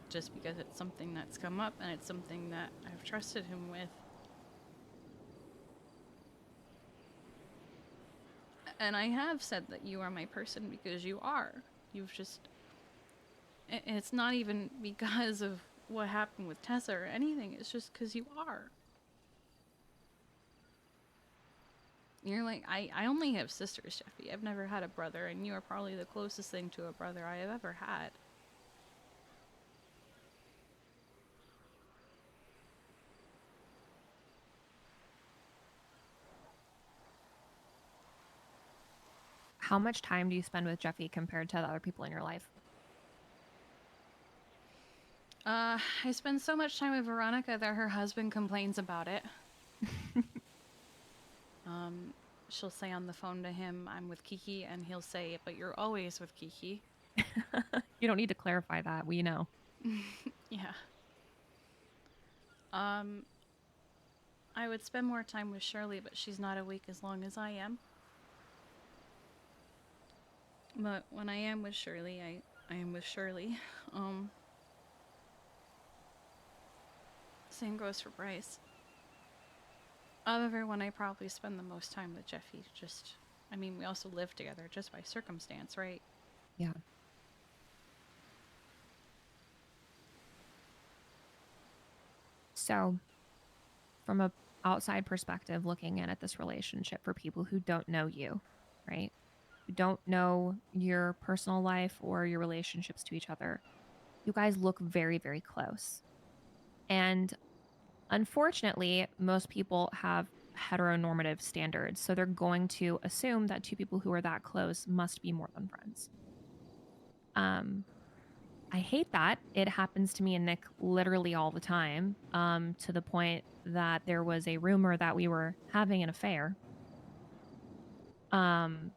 Just because it's something that's come up and it's something that I've trusted him with. And I have said that you are my person because you are. You've just... It's not even because of what happened with Tessa or anything. It's just because you are. You're like, I only have sisters, Jeffy. I've never had a brother, and you are probably the closest thing to a brother I have ever had. How much time do you spend with Jeffy compared to the other people in your life? I spend so much time with Veronica that her husband complains about it. She'll say on the phone to him, I'm with Kiki, and he'll say, but you're always with Kiki. You don't need to clarify that. We know. Yeah. I would spend more time with Shirley, but she's not awake as long as I am. But when I am with Shirley, I am with Shirley. Same goes for Bryce. Of everyone, I probably spend the most time with Jeffy. We also live together just by circumstance, right? Yeah. So, from a outside perspective, looking in at this relationship for people who don't know you, right? Who don't know your personal life or your relationships to each other, you guys look very, very close. And unfortunately, most people have heteronormative standards. So they're going to assume that two people who are that close must be more than friends. I hate that. It happens to me and Nick literally all the time, to the point that there was a rumor that we were having an affair. If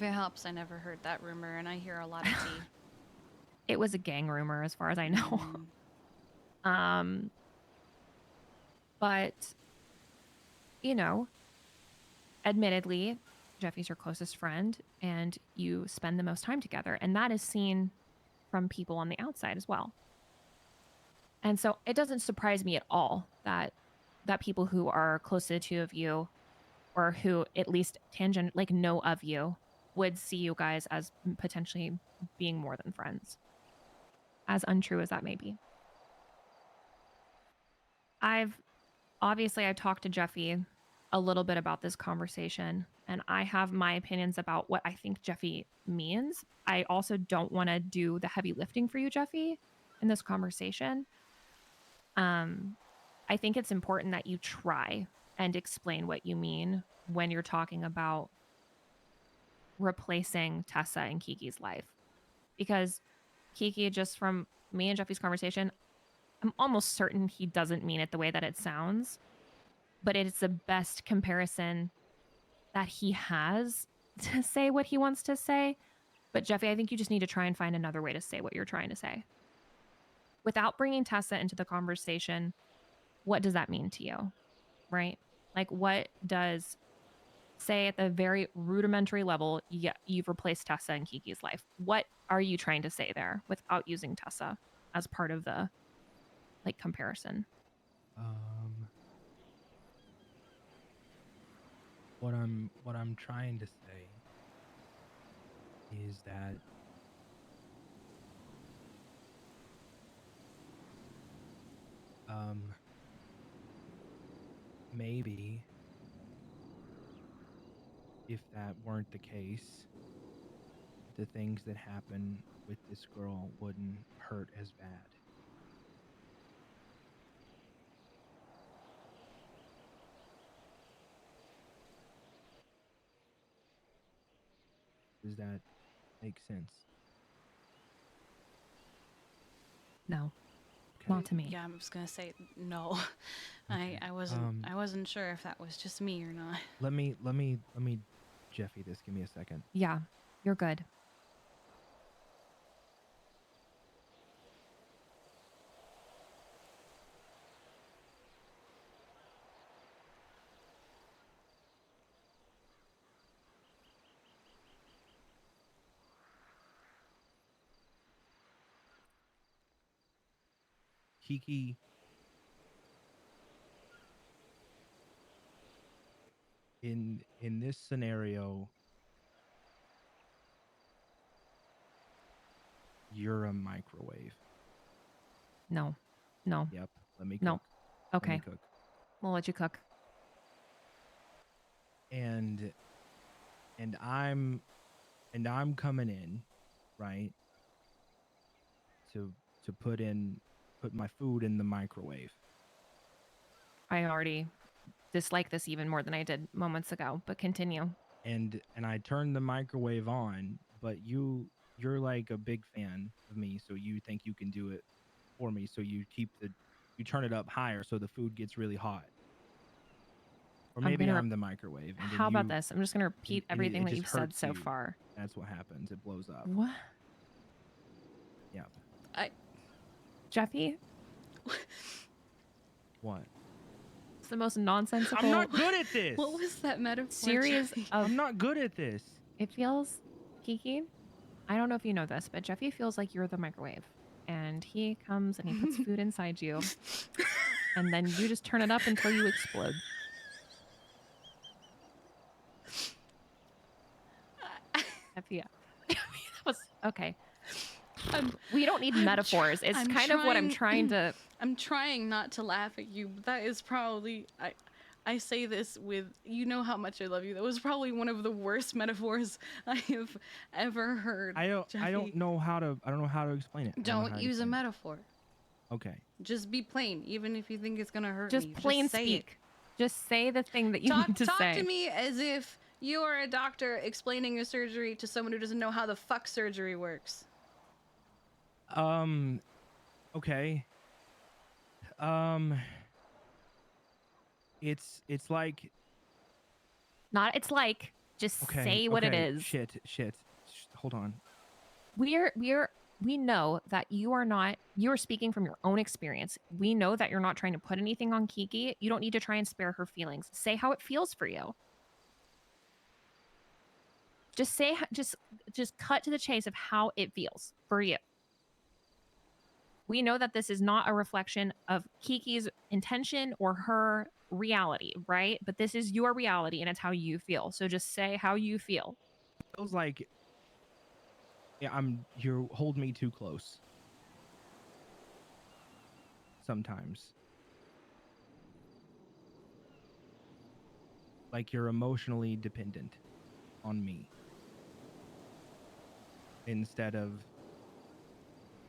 it helps, I never heard that rumor, and I hear a lot of tea. It was a gang rumor as far as I know. Mm. But, you know, admittedly, Jeffy's your closest friend and you spend the most time together. And that is seen from people on the outside as well. And so it doesn't surprise me at all that people who are close to the two of you, or who at least know of you, would see you guys as potentially being more than friends. As untrue as that may be. I've talked to Jeffy a little bit about this conversation, and I have my opinions about what I think Jeffy means. I also don't want to do the heavy lifting for you, Jeffy, in this conversation. I think it's important that you try and explain what you mean when you're talking about replacing Tessa in Kiki's life. Because Kiki, just from me and Jeffy's conversation, I'm almost certain he doesn't mean it the way that it sounds, but it's the best comparison that he has to say what he wants to say. But Jeffy, I think you just need to try and find another way to say what you're trying to say. Without bringing Tessa into the conversation, what does that mean to you? Right? Like, what does, say at the very rudimentary level, yeah, you've replaced Tessa in Kiki's life. What are you trying to say there without using Tessa as part of the comparison? What I'm trying to say is that maybe if that weren't the case, the things that happen with this girl wouldn't hurt as bad. Does that make sense? No, Okay. not to me. Yeah, I'm just gonna say no. Okay. I wasn't sure if that was just me or not. Let me Jeffy this. Give me a second. Yeah, you're good. Kiki, in this scenario, you're a microwave. No. Yep. Let me cook. No. Let me Okay. cook. We'll let you cook. And I'm coming in, right? To put my food in the microwave. I already dislike this even more than I did moments ago, but continue. And I turn the microwave on, but you're like a big fan of me, so you think you can do it for me, so you turn it up higher so the food gets really hot. Or maybe I'm the microwave. And then How about this? I'm just going to repeat everything that just you've said hurts so you. far. That's what happens. It blows up. What? Yeah. Jeffy? What? It's the most nonsensical. I'm not good at this. What was that metaphor? Series Jeffy? of. I'm not good at this. It feels, Kiki, I don't know if you know this, but Jeffy feels like you're the microwave. And he comes and he puts food inside you. And then you just turn it up until you explode. Jeffy, that was okay. We don't need metaphors. It's kind of what I'm trying to. I'm trying not to laugh at you, but that is probably I say this with, you know how much I love you. That was probably one of the worst metaphors I have ever heard. I don't know how to explain it. Don't use a metaphor. Okay. Just be plain, even if you think it's gonna hurt Just me. plain Just say speak. Just say the thing that you Talk, need to talk say. to me as if you are a doctor explaining a surgery to someone who doesn't know how the fuck surgery works. Um, okay. Um, it's like Not it's like, just okay, say what it okay, is. shit, shit. Hold on. We know that you are speaking from your own experience. We know that you're not trying to put anything on Kiki. You don't need to try and spare her feelings. Say how it feels for you. Just say just cut to the chase of how it feels for you. We know that this is not a reflection of Kiki's intention or her reality, right? But this is your reality and it's how you feel. So just say how you feel. Feels like yeah, you hold me too close sometimes. Like you're emotionally dependent on me instead of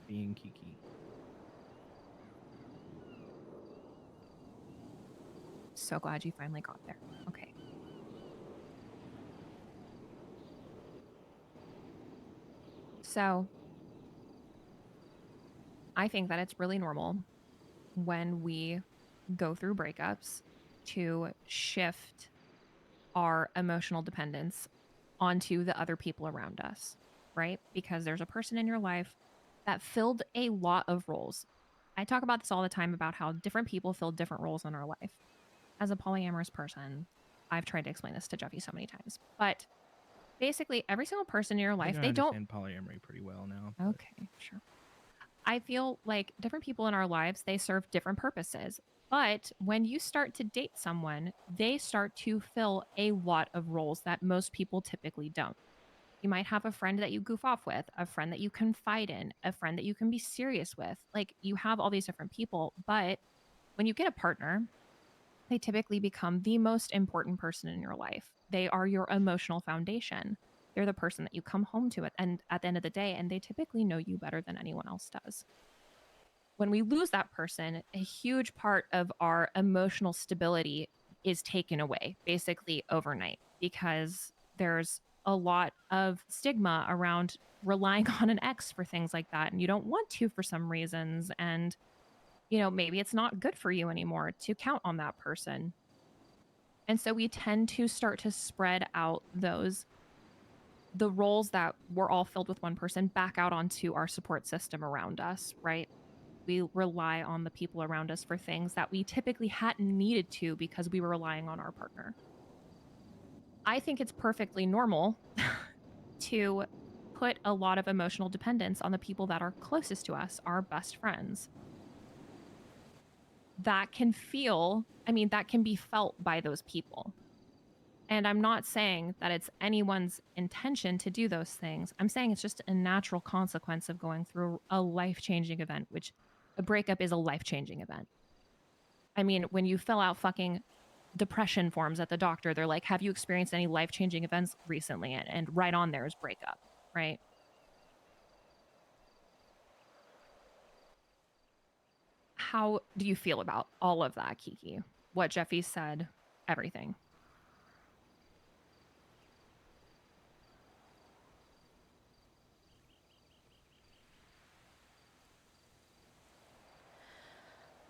being Kiki. So glad you finally got there. Okay. So I think that it's really normal when we go through breakups to shift our emotional dependence onto the other people around us, right? Because there's a person in your life that filled a lot of roles. I talk about this all the time about how different people fill different roles in our life. As a polyamorous person, I've tried to explain this to Jeffy so many times, but basically every single person in your I think life, I they don't. understand polyamory pretty well now. But Okay, sure. I feel like different people in our lives, they serve different purposes. But when you start to date someone, they start to fill a lot of roles that most people typically don't. You might have a friend that you goof off with, a friend that you confide in, a friend that you can be serious with. Like you have all these different people. But when you get a partner, they typically become the most important person in your life. They are your emotional foundation. They're the person that you come home to at the end of the day, and they typically know you better than anyone else does. When we lose that person, a huge part of our emotional stability is taken away basically overnight because there's a lot of stigma around relying on an ex for things like that. And you don't want to for some reasons. And, maybe it's not good for you anymore to count on that person. And so we tend to start to spread out the roles that were all filled with one person back out onto our support system around us, right? We rely on the people around us for things that we typically hadn't needed to because we were relying on our partner. I think it's perfectly normal to put a lot of emotional dependence on the people that are closest to us, our best friends. That can be felt by those people. And I'm not saying that it's anyone's intention to do those things. I'm saying it's just a natural consequence of going through a life-changing event, which a breakup is a life-changing event. I mean, when you fill out fucking depression forms at the doctor, they're like, have you experienced any life-changing events recently? And right on there is breakup, right? How do you feel about all of that, Kiki? What Jeffy said, everything.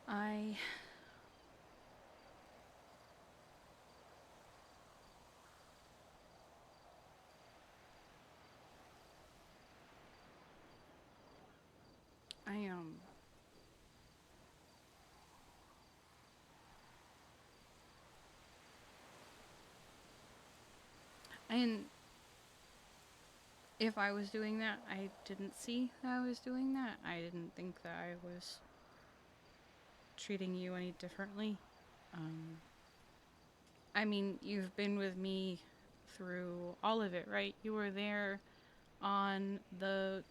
I I and if I was doing that, I didn't see that I was doing that. I didn't think that I was treating you any differently. Um, I mean, you've been with me through all of it, right? You were there on the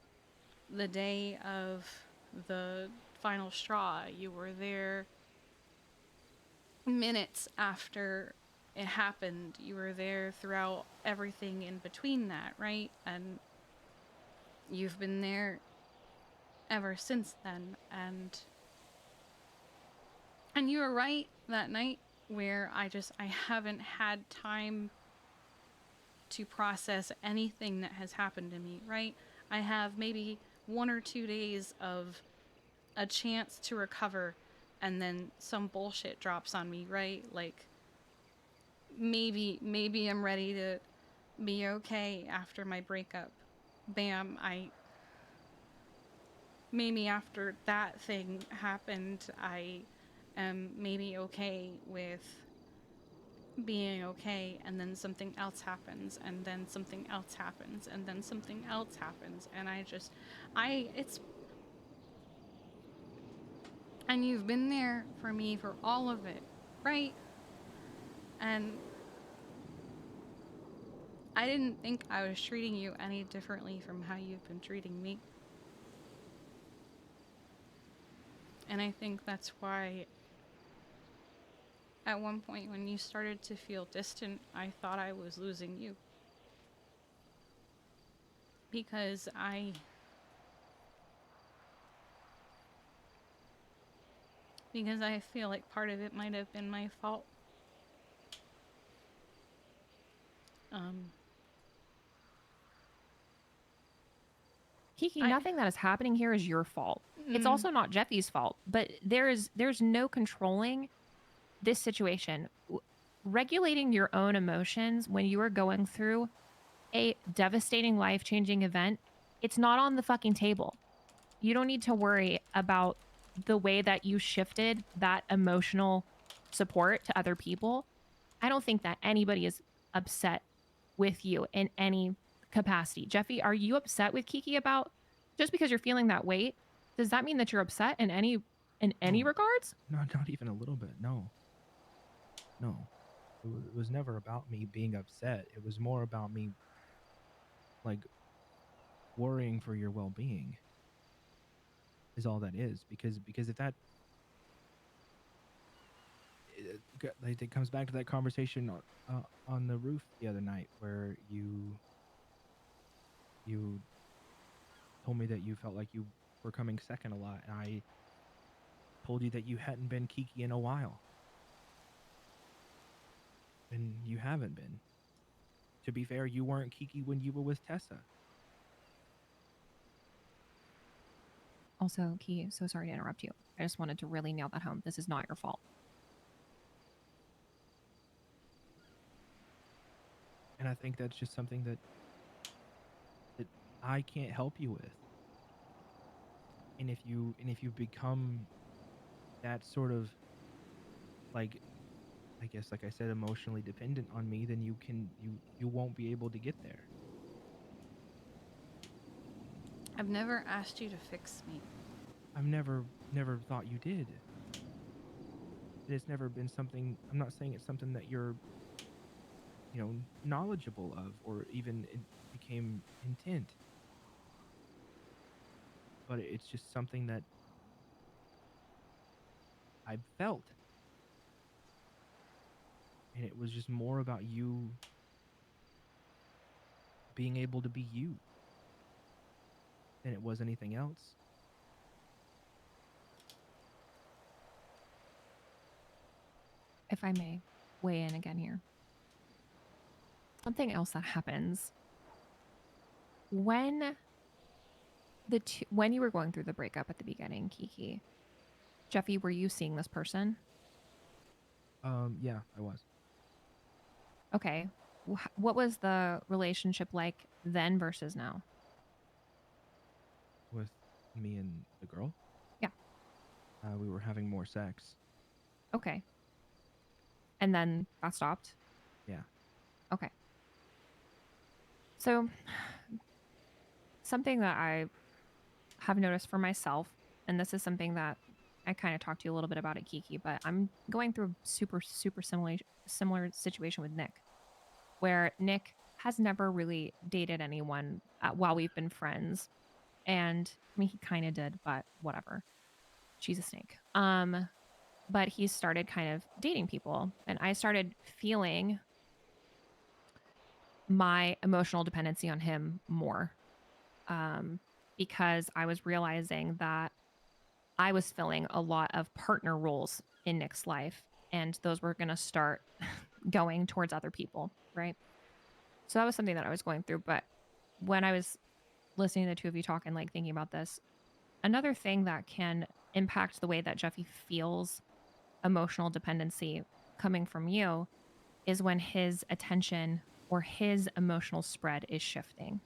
day of the final straw. You were there minutes after it happened. You were there throughout everything in between that, right? And you've been there ever since then. And you were right that night where I haven't had time to process anything that has happened to me, right? I have maybe 1 or 2 days of a chance to recover, and then some bullshit drops on me, right? Like, maybe I'm ready to be okay after my breakup. Bam, maybe after that thing happened, I am maybe okay with being okay, and then something else happens, and then something else happens, and then something else happens, and it's and you've been there for me for all of it, right? And I didn't think I was treating you any differently from how you've been treating me. And I think that's why at one point when you started to feel distant, I thought I was losing you. Because I feel like part of it might have been my fault. Um, Kiki, I nothing that is happening here is your fault. It's mm, also not Jeffy's fault, but there's no controlling this situation. Regulating your own emotions when you are going through a devastating life-changing event, it's not on the fucking table. You don't need to worry about the way that you shifted that emotional support to other people. I don't think that anybody is upset with you in any capacity. Jeffy, are you upset with Kiki about just because you're feeling that weight? Does that mean that you're upset in any No, regards? not even a little bit. No, no. It was never about me being upset. It was more about me like worrying for your well-being is all that is. Because if that like it comes back to that conversation on the roof the other night where you told me that you felt like you were coming second a lot, and I told you that you hadn't been Kiki in a while, and you haven't been. To be fair, you weren't Kiki when you were with Tessa. Also, Key, so sorry to interrupt you. I just wanted to really nail that home. This is not your fault. And I think that's just something that I can't help you with. And if you become that sort of like, I guess like I said, emotionally dependent on me, then you won't be able to get there. I've never asked you to fix me. I've never thought you did. It's never been something. I'm not saying it's something that you're, knowledgeable of or even it became intent. But it's just something that I felt, and it was just more about you being able to be you than it was anything else. If I may weigh in again here. Something else that happens when when you were going through the breakup at the beginning, Kiki, Jeffy, were you seeing this person? Yeah, I was. Okay. What was the relationship like then versus now? With me and the girl. Yeah. We were having more sex. Okay. And then that stopped? Yeah. Okay. So, something that I have noticed for myself, and this is something that I kind of talked to you a little bit about at Kiki, but I'm going through a super similar situation with Nick, where Nick has never really dated anyone while we've been friends. And I mean, he kind of did, but whatever. She's a snake. But he started kind of dating people, and I started feeling my emotional dependency on him more, because I was realizing that I was filling a lot of partner roles in Nick's life, and those were going to start going towards other people, right? So that was something that I was going through. But when I was listening to the two of you talk and like thinking about this, another thing that can impact the way that Jeffy feels emotional dependency coming from you is when his attention or his emotional spread is shifting.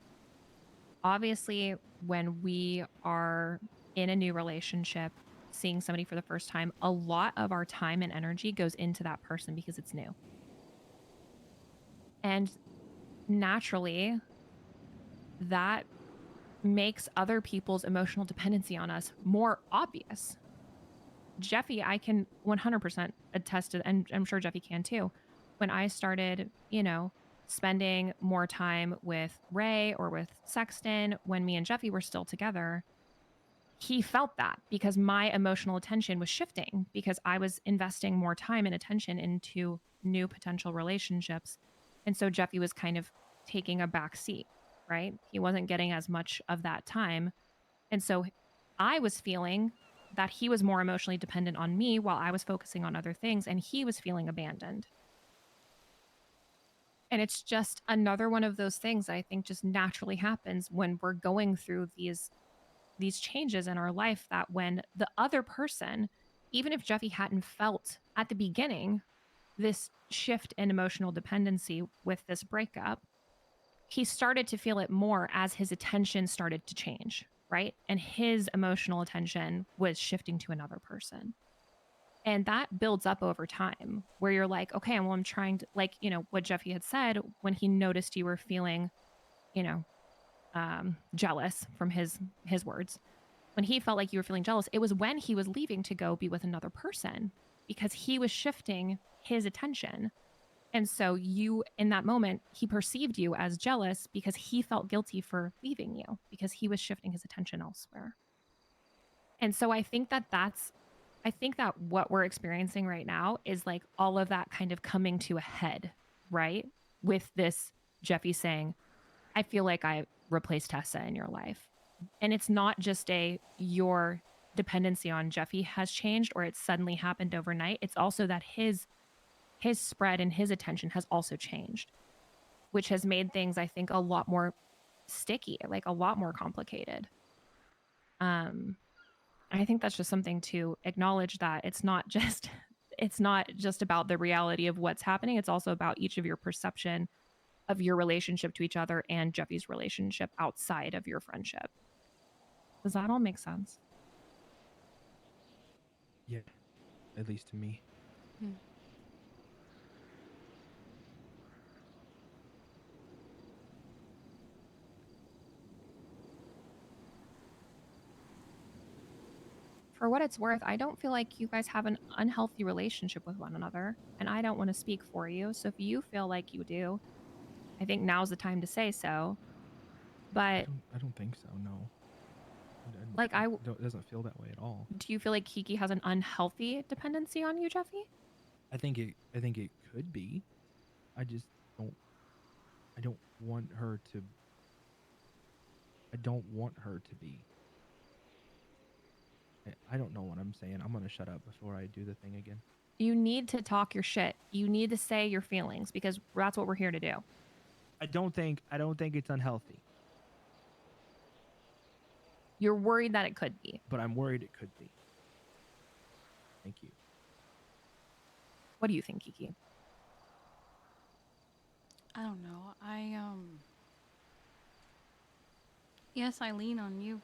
Obviously, when we are in a new relationship, seeing somebody for the first time, a lot of our time and energy goes into that person because it's new. And naturally, that makes other people's emotional dependency on us more obvious. Jeffy, I can 100% attest to, and I'm sure Jeffy can too. When I started, spending more time with Ray or with Sexton, when me and Jeffy were still together, he felt that because my emotional attention was shifting because I was investing more time and attention into new potential relationships. And so Jeffy was kind of taking a back seat, right? He wasn't getting as much of that time. And so I was feeling that he was more emotionally dependent on me while I was focusing on other things and he was feeling abandoned. And it's just another one of those things that I think just naturally happens when we're going through these changes in our life, that when the other person, even if Jeffy hadn't felt at the beginning this shift in emotional dependency with this breakup, he started to feel it more as his attention started to change, right? And his emotional attention was shifting to another person. And that builds up over time where you're like, okay, well, I'm trying to, like, what Jeffy had said when he noticed you were feeling, jealous from his words. When he felt like you were feeling jealous, it was when he was leaving to go be with another person because he was shifting his attention. And so you, in that moment, he perceived you as jealous because he felt guilty for leaving you because he was shifting his attention elsewhere. And so I think that what we're experiencing right now is like all of that kind of coming to a head, right? With this Jeffy saying, I feel like I replaced Tessa in your life. And it's not just your dependency on Jeffy has changed or it suddenly happened overnight. It's also that his spread and his attention has also changed, which has made things, I think, a lot more sticky, like a lot more complicated. I think that's just something to acknowledge, that it's not just about the reality of what's happening. It's also about each of your perception of your relationship to each other and Jeffy's relationship outside of your friendship. Does that all make sense? Yeah, at least to me. Hmm. For what it's worth, I don't feel like you guys have an unhealthy relationship with one another, and I don't want to speak for you. So if you feel like you do, I think now's the time to say so. But I don't think so. No. like, it doesn't feel that way at all. do you feel like Kiki has an unhealthy dependency on you, Jeffy? I think it could be. I just don't. I don't want her to. I don't want her to be. I don't know what I'm saying. I'm gonna shut up before I do the thing again. You need to talk your shit. You need to say your feelings because that's what we're here to do. I don't think it's unhealthy, You're worried that it could be. but I'm worried it could be. Thank you. What do you think, Kiki? I don't know. Yes, I lean on you.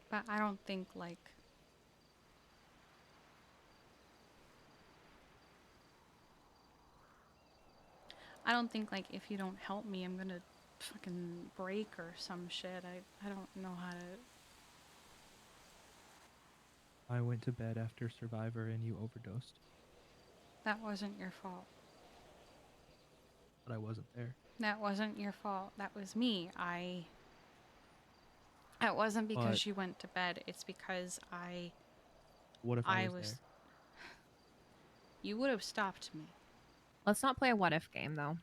But I don't think like if you don't help me, I'm gonna fucking break or some shit. I don't know how to. I went to bed after Survivor and you overdosed, That wasn't your fault. but I wasn't there. That wasn't your fault. That was me. It wasn't because But you went to bed. It's because what if I was was. there? You would have stopped me, Let's not play a what if game, though.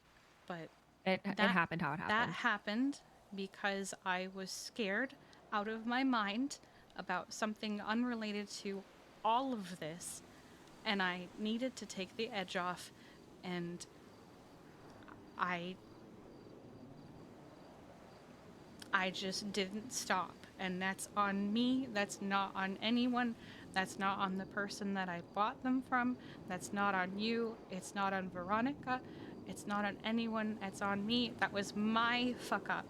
but It happened how it that happened. happened because I was scared out of my mind about something unrelated to all of this, and I needed to take the edge off, and I just didn't stop. And that's on me. That's not on anyone. That's not on the person that I bought them from. That's not on you. It's not on Veronica. It's not on anyone. It's on me. That was my fuck up.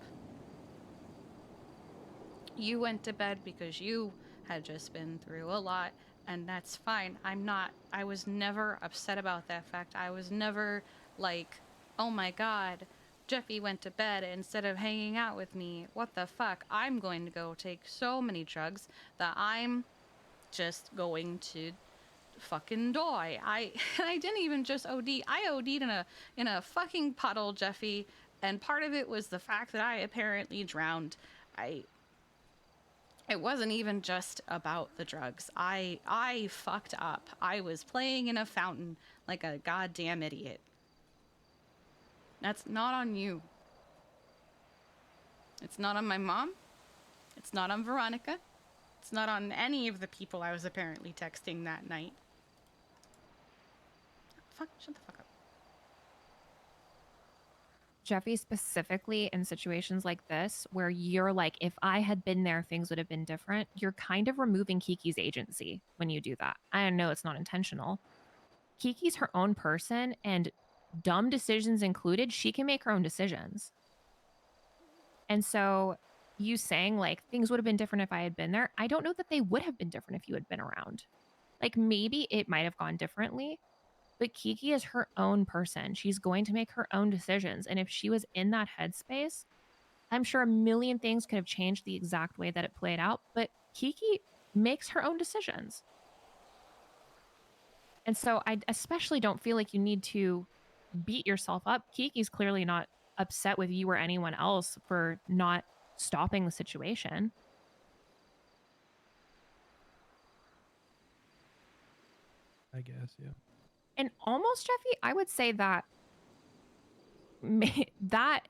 You went to bed because you had just been through a lot, and that's fine. I was never upset about that fact. I was never like, oh my god, Jeffy went to bed instead of hanging out with me. What the fuck? I'm going to go take so many drugs that I'm just going to fucking die. I didn't even just OD. I OD'd in a fucking puddle, Jeffy, and part of it was the fact that I apparently drowned. It wasn't even just about the drugs. I fucked up. I was playing in a fountain like a goddamn idiot. That's not on you. It's not on my mom. It's not on Veronica. It's not on any of the people I was apparently texting that night. Fuck, shut the fuck up. Jeffy, specifically in situations like this, where you're like, if I had been there, things would have been different, you're kind of removing Kiki's agency when you do that. I know it's not intentional. Kiki's her own person, and dumb decisions included, she can make her own decisions. And so you saying like things would have been different if I had been there, I don't know that they would have been different if you had been around. Like maybe it might have gone differently, but Kiki is her own person. She's going to make her own decisions. And if she was in that headspace, I'm sure a million things could have changed the exact way that it played out. But Kiki makes her own decisions. And so I especially don't feel like you need to beat yourself up. Kiki's clearly not upset with you or anyone else for not stopping the situation. I guess, yeah. And almost, Jeffy, I would say that that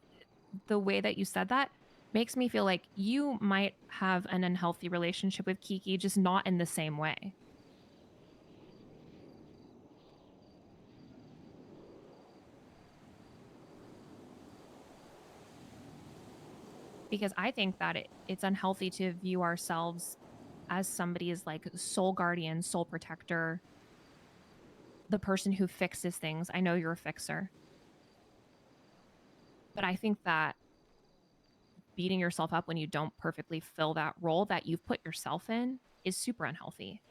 the way that you said that makes me feel like you might have an unhealthy relationship with Kiki, just not in the same way. Because I think that it's unhealthy to view ourselves as somebody's like soul guardian, soul protector, the person who fixes things. I know you're a fixer. But I think that beating yourself up when you don't perfectly fill that role that you've put yourself in is super unhealthy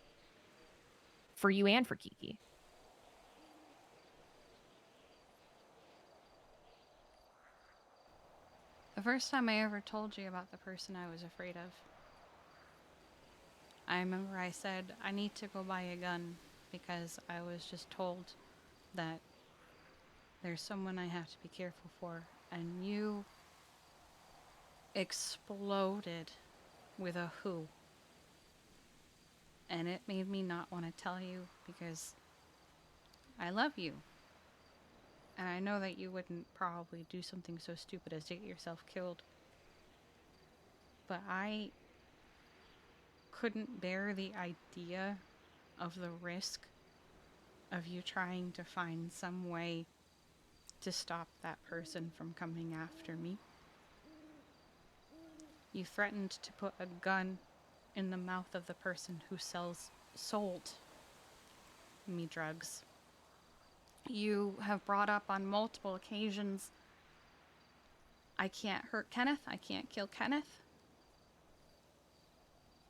for you and for Kiki. The first time I ever told you about the person I was afraid of, I remember I said, I need to go buy a gun because I was just told that there's someone I have to be careful for. And you exploded with a who. And it made me not want to tell you because I love you. And I know that you wouldn't probably do something so stupid as to get yourself killed. But I couldn't bear the idea of the risk of you trying to find some way to stop that person from coming after me. You threatened to put a gun in the mouth of the person who sold me drugs. You have brought up on multiple occasions, I can't hurt Kenneth, I can't kill Kenneth.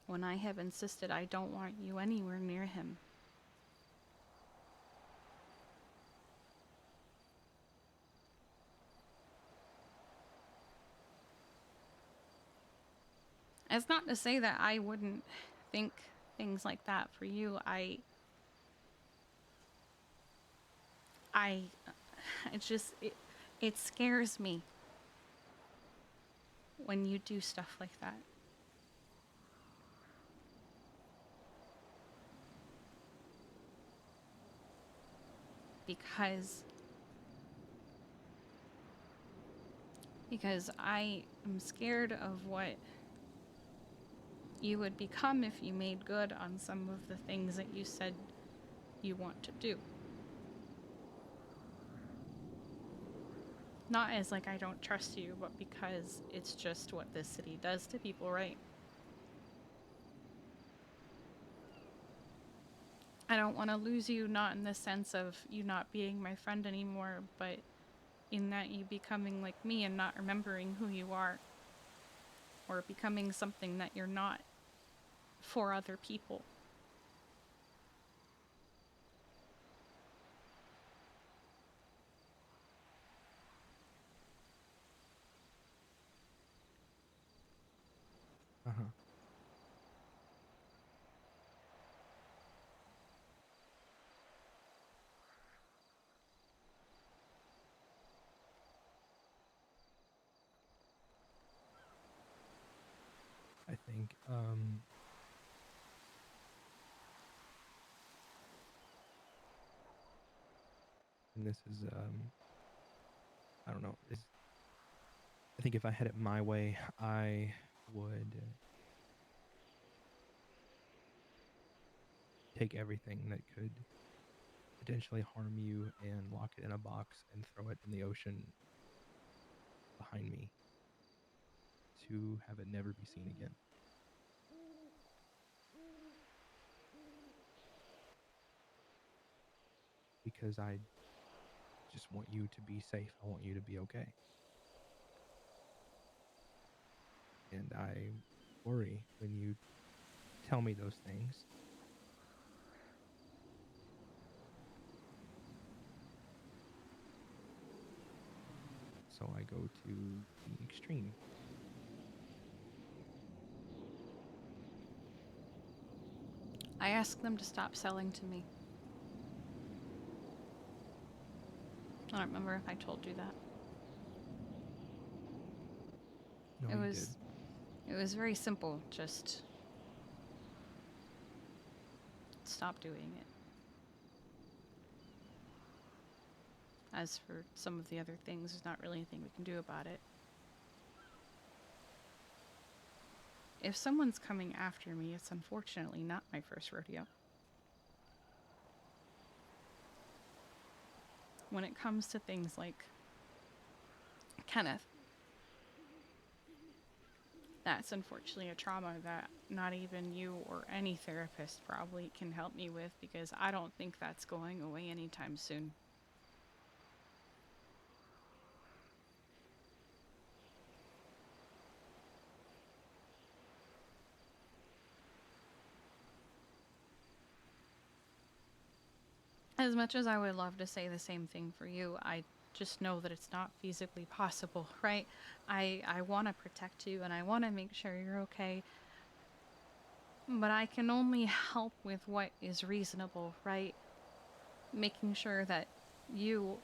When I have insisted I don't want you anywhere near him. It's not to say that I wouldn't think things like that for you. It scares me when you do stuff like that. Because I am scared of what you would become if you made good on some of the things that you said you want to do. Not as like I don't trust you, but because it's just what this city does to people, right? I don't want to lose you, not in the sense of you not being my friend anymore, but in that you becoming like me and not remembering who you are, or becoming something that you're not for other people. Uh-huh. I think and this is I don't know, is I think if I had it my way, I would take everything that could potentially harm you and lock it in a box and throw it in the ocean behind me to have it never be seen again. Because I just want you to be safe. I want you to be okay. And I worry when you tell me those things. So I go to the extreme. I ask them to stop selling to me. I don't remember if I told you that. No, It you did. was very simple, just stop doing it. As for some of the other things, there's not really anything we can do about it. If someone's coming after me, it's unfortunately not my first rodeo. When it comes to things like Kenneth, that's unfortunately a trauma that not even you or any therapist probably can help me with, because I don't think that's going away anytime soon. As much as I would love to say the same thing for you, I just know that it's not feasibly possible, right? I want to protect you and I want to make sure you're okay, but I can only help with what is reasonable, right? Making sure that you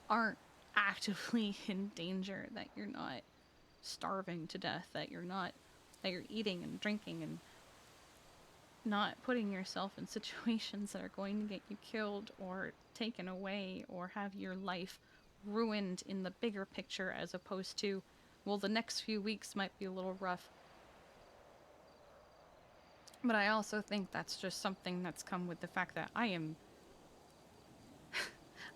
aren't actively in danger, that you're not starving to death, that you're eating and drinking and not putting yourself in situations that are going to get you killed or taken away or have your life ruined in the bigger picture, as opposed to, well, the next few weeks might be a little rough. But I also think that's just something that's come with the fact that I'm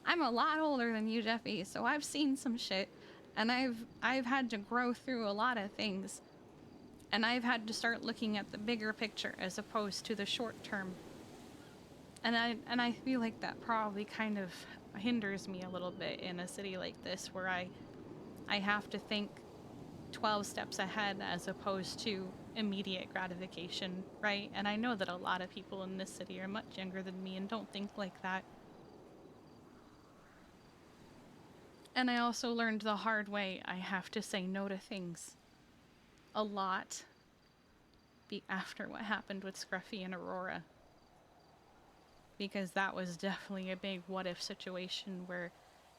a lot older than you, Jeffy, so I've seen some shit, and I've had to grow through a lot of things, and I've had to start looking at the bigger picture as opposed to the short term. And I feel like that probably kind of hinders me a little bit in a city like this, where I have to think 12 steps ahead as opposed to immediate gratification, right? And I know that a lot of people in this city are much younger than me and don't think like that. And I also learned the hard way I have to say no to things a lot after what happened with Scruffy and Aurora. Because that was definitely a big what if situation where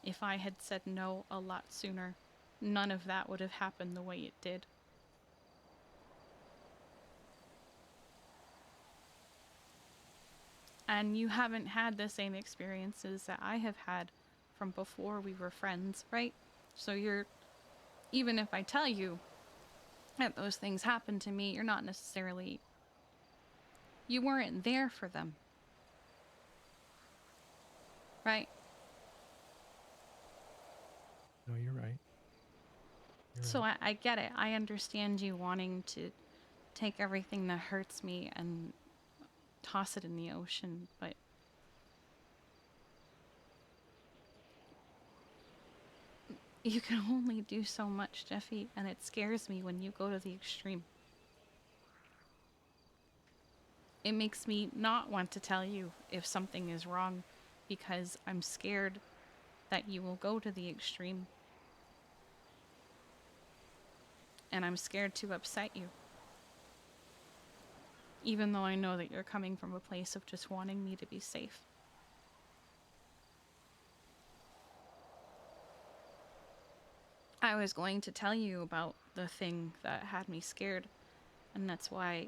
if I had said no a lot sooner, none of that would have happened the way it did. And you haven't had the same experiences that I have had from before we were friends, right? So even if I tell you that those things happened to me, you're not necessarily, you weren't there for them, right? No, you're right. You're So right. I get it. I understand you wanting to take everything that hurts me and toss it in the ocean, but you can only do so much, Jeffy, and it scares me when you go to the extreme. It makes me not want to tell you if something is wrong because I'm scared that you will go to the extreme. And I'm scared to upset you. Even though I know that you're coming from a place of just wanting me to be safe. I was going to tell you about the thing that had me scared, and that's why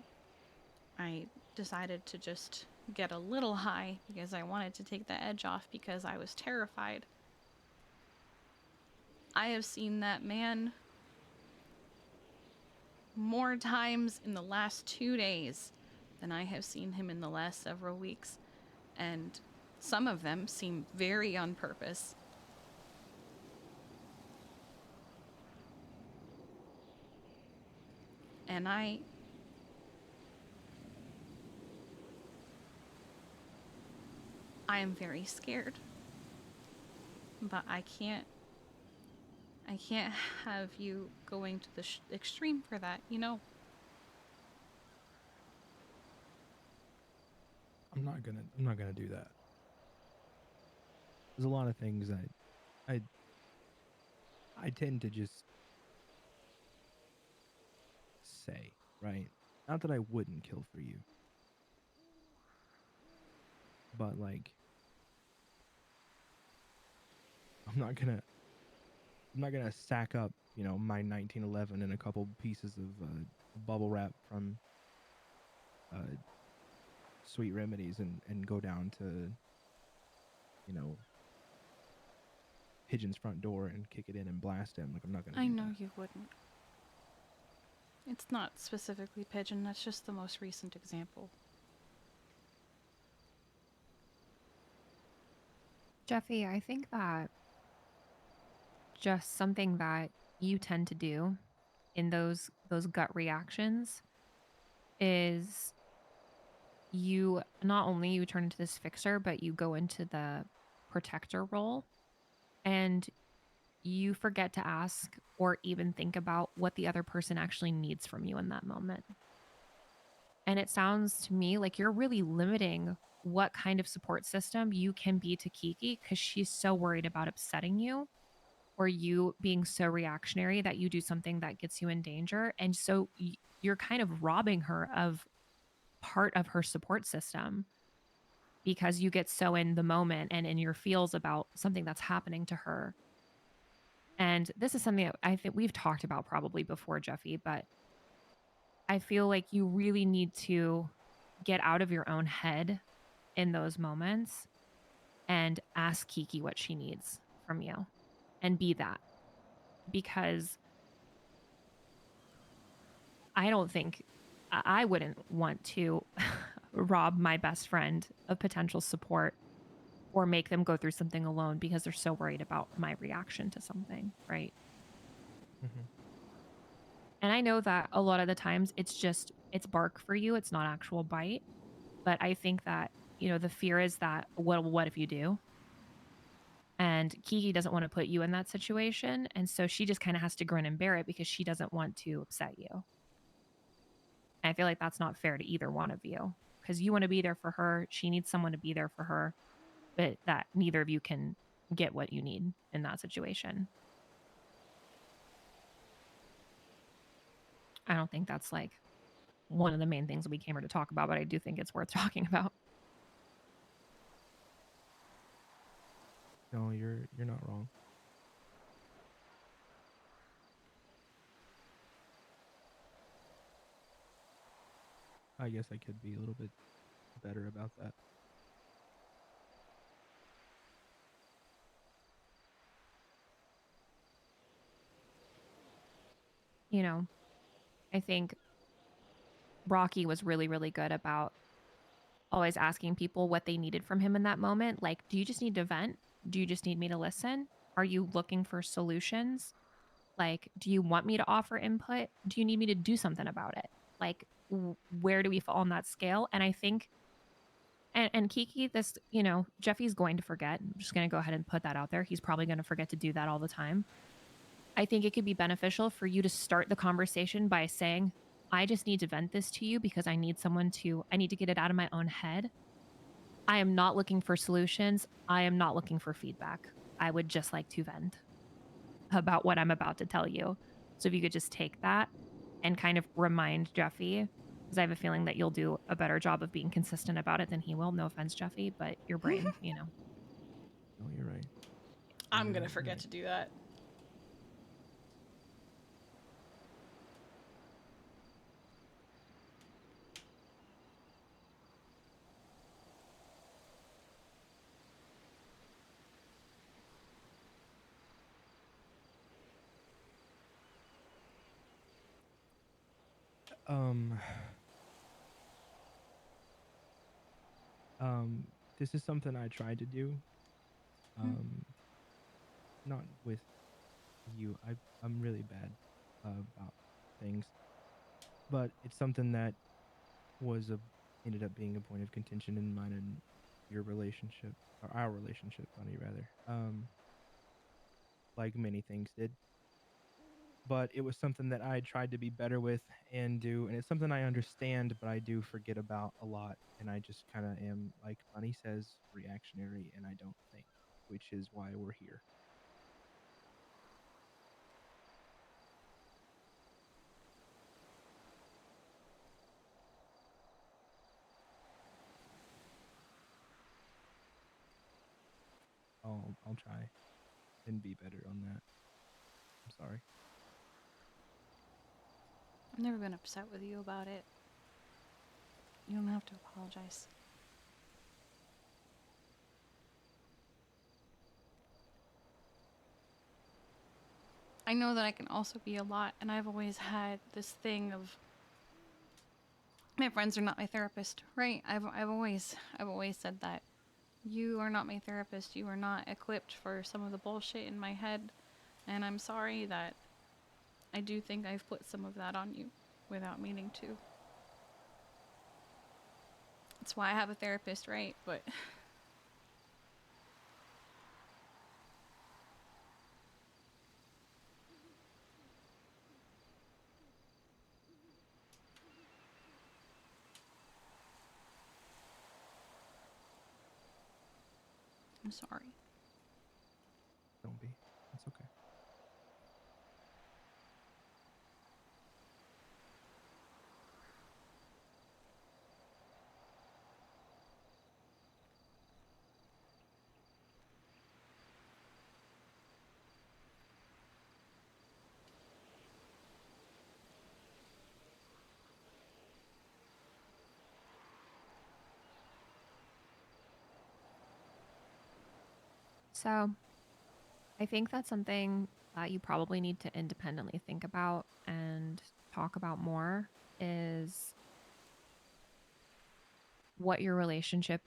I decided to just get a little high because I wanted to take the edge off because I was terrified. I have seen that man more times in the last 2 days than I have seen him in the last several weeks, and some of them seem very on purpose. And I am very scared. But I can't have you going to the extreme for that, you know? I'm not gonna do that. There's a lot of things I I tend to just say, right? Not that I wouldn't kill for you, but like I'm not gonna I'm not gonna sack up, my 1911 and a couple pieces of bubble wrap from uh, Sweet Remedies and go down to, you know, Pigeon's front door and kick it in and blast him. Like I'm not gonna I do know that. you wouldn't. It's not specifically Pigeon, that's just the most recent example. Jeffy, I think that just something that you tend to do in those gut reactions is you not only you turn into this fixer, but you go into the protector role and you forget to ask or even think about what the other person actually needs from you in that moment. And it sounds to me like you're really limiting what kind of support system you can be to Kiki because she's so worried about upsetting you or you being so reactionary that you do something that gets you in danger. And so you're kind of robbing her of part of her support system because you get so in the moment and in your feels about something that's happening to her. And this is something that I think we've talked about probably before, Jeffy, but I feel like you really need to get out of your own head in those moments and ask Kiki what she needs from you and be that. Because I don't think I wouldn't want to rob my best friend of potential support or make them go through something alone because they're so worried about my reaction to something, right? Mm-hmm. And I know that a lot of the times it's bark for you, it's not actual bite. But I think that, the fear is that what if you do? And Kiki doesn't want to put you in that situation. And so she just kind of has to grin and bear it because she doesn't want to upset you. And I feel like that's not fair to either one of you because you want to be there for her. She needs someone to be there for her, but that neither of you can get what you need in that situation. I don't think that's like one of the main things we came here to talk about, but I do think it's worth talking about. No, you're not wrong. I guess I could be a little bit better about that. I think Rocky was really, really good about always asking people what they needed from him in that moment. Like, do you just need to vent? Do you just need me to listen? are you looking for solutions? Like, do you want me to offer input? Do you need me to do something about it? Like, where do we fall on that scale? And I think, and Kiki, this, Jeffy's going to forget. I'm just going to go ahead and put that out there. He's probably going to forget to do that all the time. I think it could be beneficial for you to start the conversation by saying, I just need to vent this to you because I need to get it out of my own head. I am not looking for solutions. I am not looking for feedback. I would just like to vent about what I'm about to tell you. So if you could just take that and kind of remind Jeffy, because I have a feeling that you'll do a better job of being consistent about it than he will. No offense, Jeffy, but your brain, No, you're right. I'm gonna You're forget right. to do that. Um, this is something I tried to do. Um, not with you. I'm really bad about things, but it's something that was a ended up being a point of contention in mine and your relationship, or our relationship, funny rather. Like many things did. But it was something that I tried to be better with and do, and it's something I understand, but I do forget about a lot, and I just kind of am, like Bunny says, reactionary, and I don't think, which is why we're here. I'll try and be better on that. I'm sorry. I've never been upset with you about it. You don't have to apologize. I know that I can also be a lot, and I've always had this thing of my friends are not my therapist, right? I've always said that. You are not my therapist. You are not equipped for some of the bullshit in my head, and I'm sorry that I do think I've put some of that on you without meaning to. That's why I have a therapist, right? But I'm sorry. Don't be. It's okay. So I think that's something that you probably need to independently think about and talk about more is what your relationship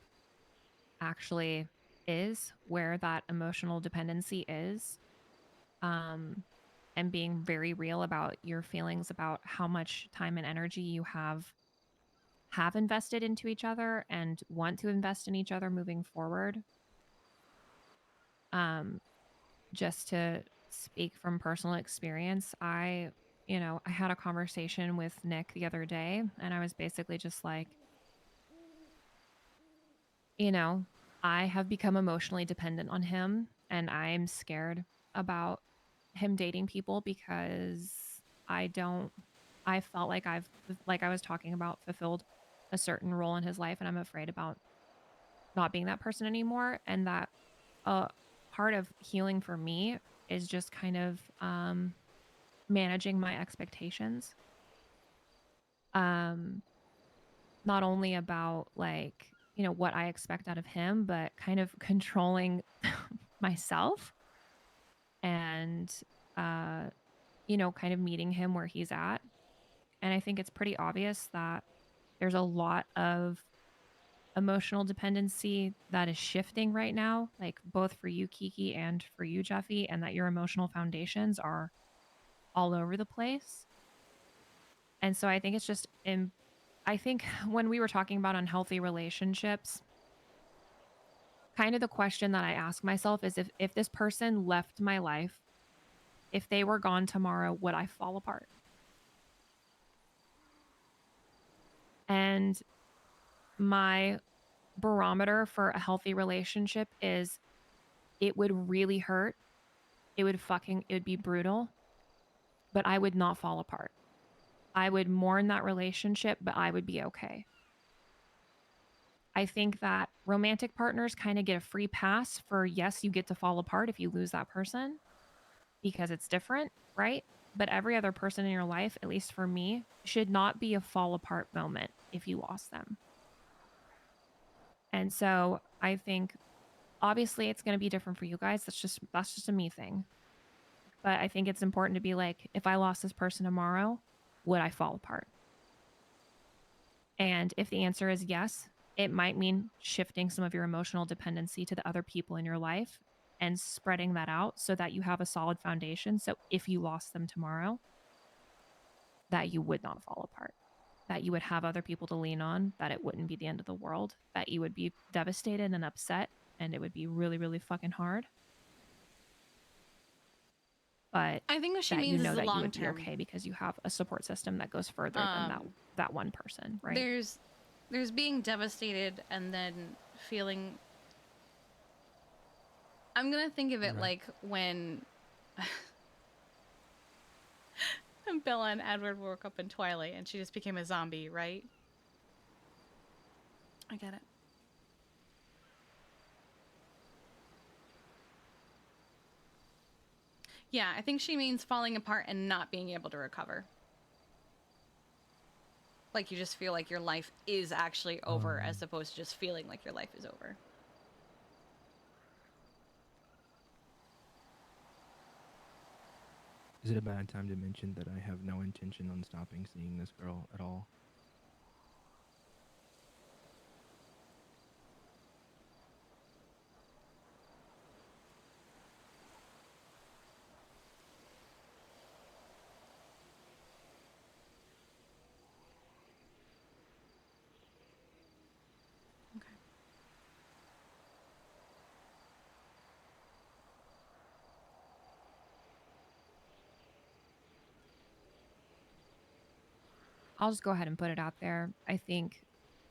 actually is, where that emotional dependency is, um, and being very real about your feelings about how much time and energy you have invested into each other and want to invest in each other moving forward. Um, just to speak from personal experience, I had a conversation with Nick the other day, and I was basically just like, you know, I have become emotionally dependent on him, and I'm scared about him dating people because I don't I felt like like I was talking about, fulfilled a certain role in his life, and I'm afraid about not being that person anymore, and that part of healing for me is just kind of managing my expectations. Um not only about, like, what I expect out of him, but kind of controlling myself and uh kind of meeting him where he's at. And I think it's pretty obvious that there's a lot of emotional dependency that is shifting right now, like both for you, Kiki, and for you, Jeffy, and that your emotional foundations are all over the place. And so I think it's just I think when we were talking about unhealthy relationships, kind of the question that I ask myself is if this person left my life, if they were gone tomorrow, would I fall apart? And my barometer for a healthy relationship is it would really hurt. It would be brutal, but I would not fall apart. I would mourn that relationship, but I would be okay. I think that romantic partners kind of get a free pass for, yes, you get to fall apart if you lose that person because it's different, right? But every other person in your life, at least for me, should not be a fall apart moment if you lost them. And so I think obviously it's going to be different for you guys. That's just a me thing. But I think it's important to be like, if I lost this person tomorrow, would I fall apart? And if the answer is yes, it might mean shifting some of your emotional dependency to the other people in your life and spreading that out so that you have a solid foundation. So if you lost them tomorrow, that you would not fall apart, that you would have other people to lean on, that it wouldn't be the end of the world, that you would be devastated and upset, and it would be really, really fucking hard. But I think what she that you means is know the that you long would be term. okay because you have a support system that goes further than that one person, right? There's being devastated and then feeling. I'm gonna think of it like when Bella and Edward woke up in Twilight and she just became a zombie, right? I get it. Yeah, I think she means falling apart and not being able to recover. Like you just feel like your life is actually over as opposed to just feeling like your life is over. Is it a bad time to mention that I have no intention on stopping seeing this girl at all? Okay. I'll just go ahead and put it out there. I think,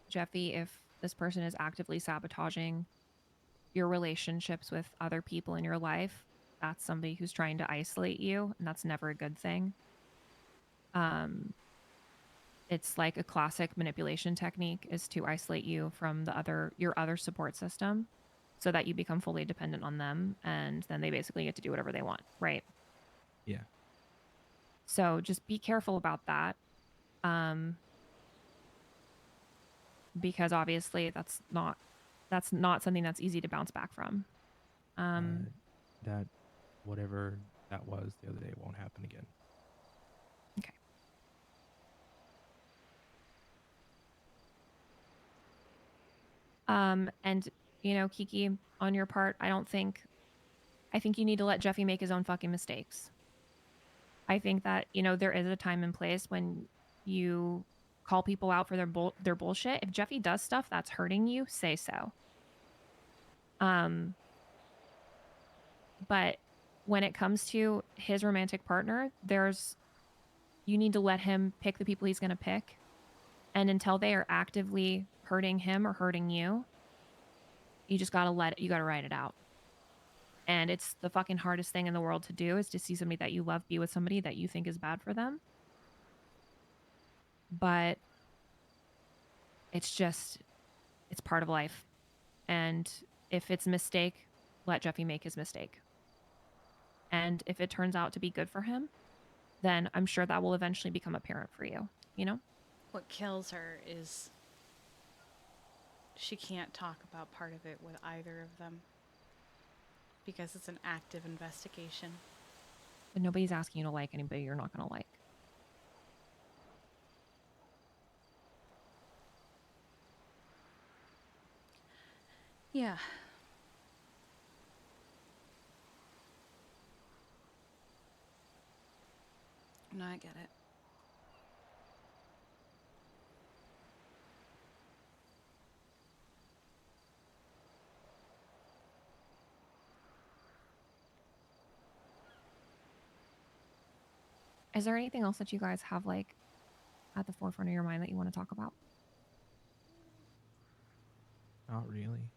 Jeffy, if this person is actively sabotaging your relationships with other people in your life, that's somebody who's trying to isolate you, and that's never a good thing. It's like a classic manipulation technique is to isolate you from your other support system so that you become fully dependent on them, and then they basically get to do whatever they want, right? Yeah. So just be careful about that. Because obviously that's not something that's easy to bounce back from. That whatever that was the other day won't happen again. Okay. And you know, Kiki, on your part, I think you need to let Jeffy make his own fucking mistakes. I think that, you know, there is a time and place when you call people out for their bullshit. If Jeffy does stuff that's hurting you, say so. But when it comes to his romantic partner, you need to let him pick the people he's going to pick. And until they are actively hurting him or hurting you, you just got to write it out. And it's the fucking hardest thing in the world to do is to see somebody that you love be with somebody that you think is bad for them. But it's part of life. And if it's a mistake, let Jeffy make his mistake. And if it turns out to be good for him, then I'm sure that will eventually become apparent for you, you know? What kills her is she can't talk about part of it with either of them because it's an active investigation. But nobody's asking you to like anybody you're not going to like. Yeah. No, I get it. Is there anything else that you guys have like at the forefront of your mind that you want to talk about? Not really.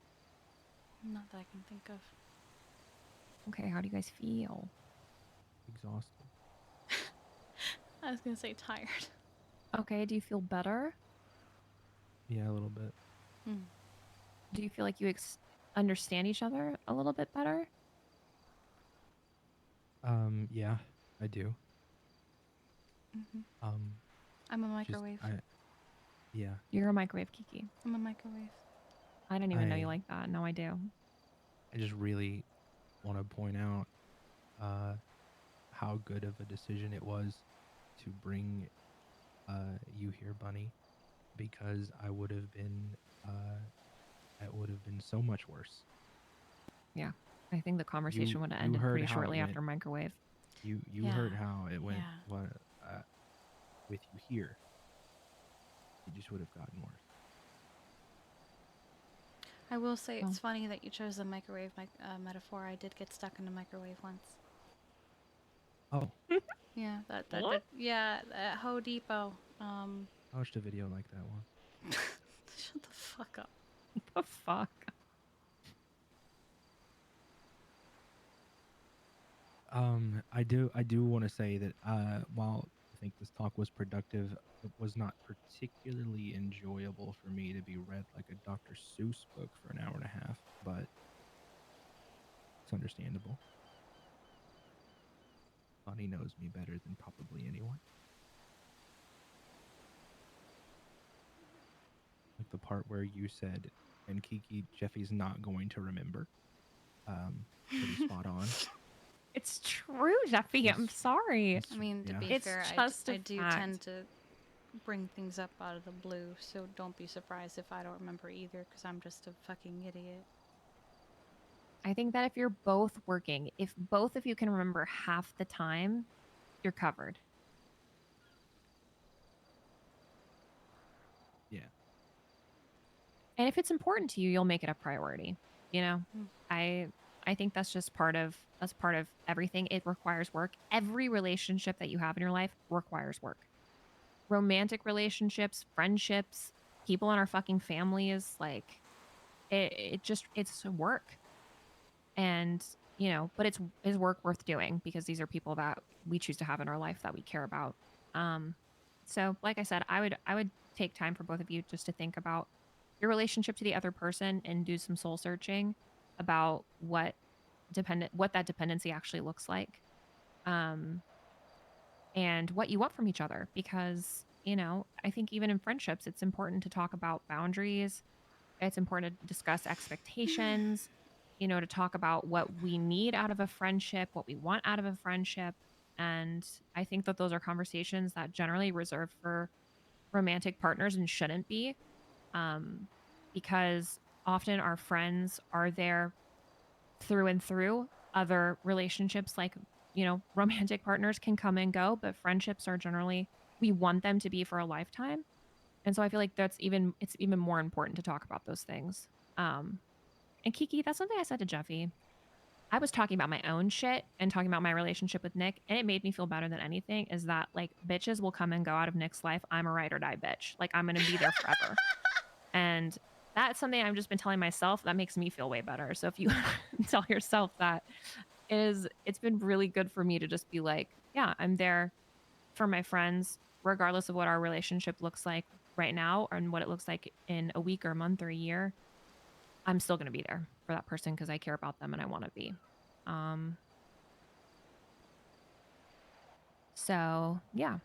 Not that I can think of. Okay, how do you guys feel? Exhausted. I was gonna say tired. Okay, do you feel better? Yeah, a little bit. Mm. Do you feel like you understand each other a little bit better? Yeah, I do. Hmm. Um, I'm a just microwave. yeah, You're a microwave, Kiki. I'm a microwave. I didn't even know you I like that. Now I do. I just really want to point out uh how good of a decision it was to bring you here, Bunny, because it would have been so much worse. Yeah. I think the conversation would have You ended heard pretty how it shortly went. after microwave. You Yeah. heard how it went. Yeah. What with you here, it just would have gotten worse. I will say Oh. it's funny that you chose the microwave metaphor. I did get stuck in a microwave once. Oh, Yeah, What? yeah, at Ho Depot. I watched a video like that once. Shut the fuck up. The fuck? I do want to say that while I think this talk was productive, it was not particularly enjoyable for me to be read like a Dr. Seuss book for an hour and a half, but it's understandable. Bonnie knows me better than probably anyone. Like the part where you said, and Kiki, Jeffy's not going to remember. Pretty spot on. It's true, Jeffy. I'm It's- sorry. it's- I mean, to yeah. be It's fair, just I a do fact. tend to bring things up out of the blue, so don't be surprised if I don't remember either, because I'm just a fucking idiot. I think that if you're both working, if both of you can remember half the time, you're covered. Yeah. And if it's important to you, you'll make it a priority. You know, Mm. I think that's just part of everything. It requires work. Every relationship that you have in your life requires work. Romantic relationships, friendships, people in our fucking families, like it's work. And, you know, but it's work worth doing because these are people that we choose to have in our life that we care about. Um so like I said, I would take time for both of you just to think about your relationship to the other person and do some soul searching about what that dependency actually looks like. Um and what you want from each other because, you know, I think even in friendships it's important to talk about boundaries. It's important to discuss expectations, you know, to talk about what we need out of a friendship, what we want out of a friendship. And I think that those are conversations that generally reserved for romantic partners and shouldn't be, um, because often our friends are there through and through. Other relationships, like, you know, romantic partners can come and go, but friendships are generally, we want them to be for a lifetime. And so I feel like it's even more important to talk about those things. And Kiki, that's something I said to Jeffy. I was talking about my own shit and talking about my relationship with Nick, and it made me feel better than anything is that like bitches will come and go out of Nick's life. I'm a ride or die bitch. Like I'm gonna be there forever. And that's something I've just been telling myself that makes me feel way better. So if you tell yourself that it's been really good for me to just be like, yeah, I'm there for my friends, regardless of what our relationship looks like right now and what it looks like in a week or a month or a year. I'm still going to be there for that person because I care about them and I want to be. Um, so yeah.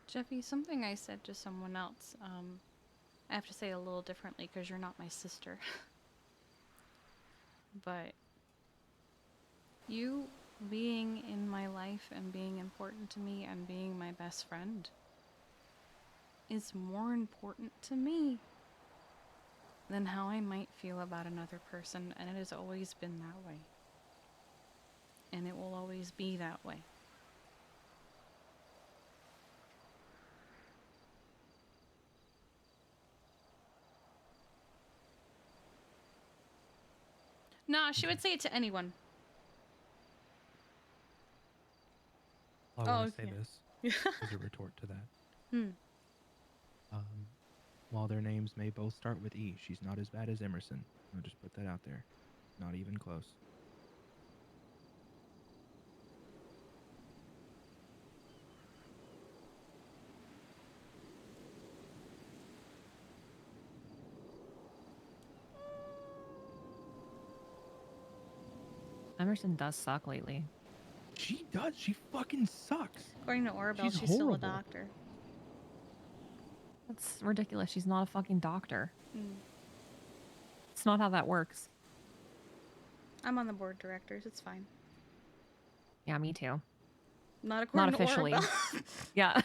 Jeffy, something I said to someone else, I have to say it a little differently because you're not my sister. But you being in my life and being important to me and being my best friend is more important to me than how I might feel about another person, and it has always been that way. And it will always be that way. Nah, she would say it to anyone. I Oh, want to say okay. this as a retort to that. Hmm. While their names may both start with E, she's not as bad as Emerson. I'll just put that out there. Not even close. Emerson does suck lately. She does. She fucking sucks. According to Orabel, She's she's still a horrible. doctor. That's ridiculous. She's not a fucking doctor. Hmm. It's not how that works. I'm on the board of directors. It's fine. Yeah, me too. Not according Not to officially. Orabel. Yeah.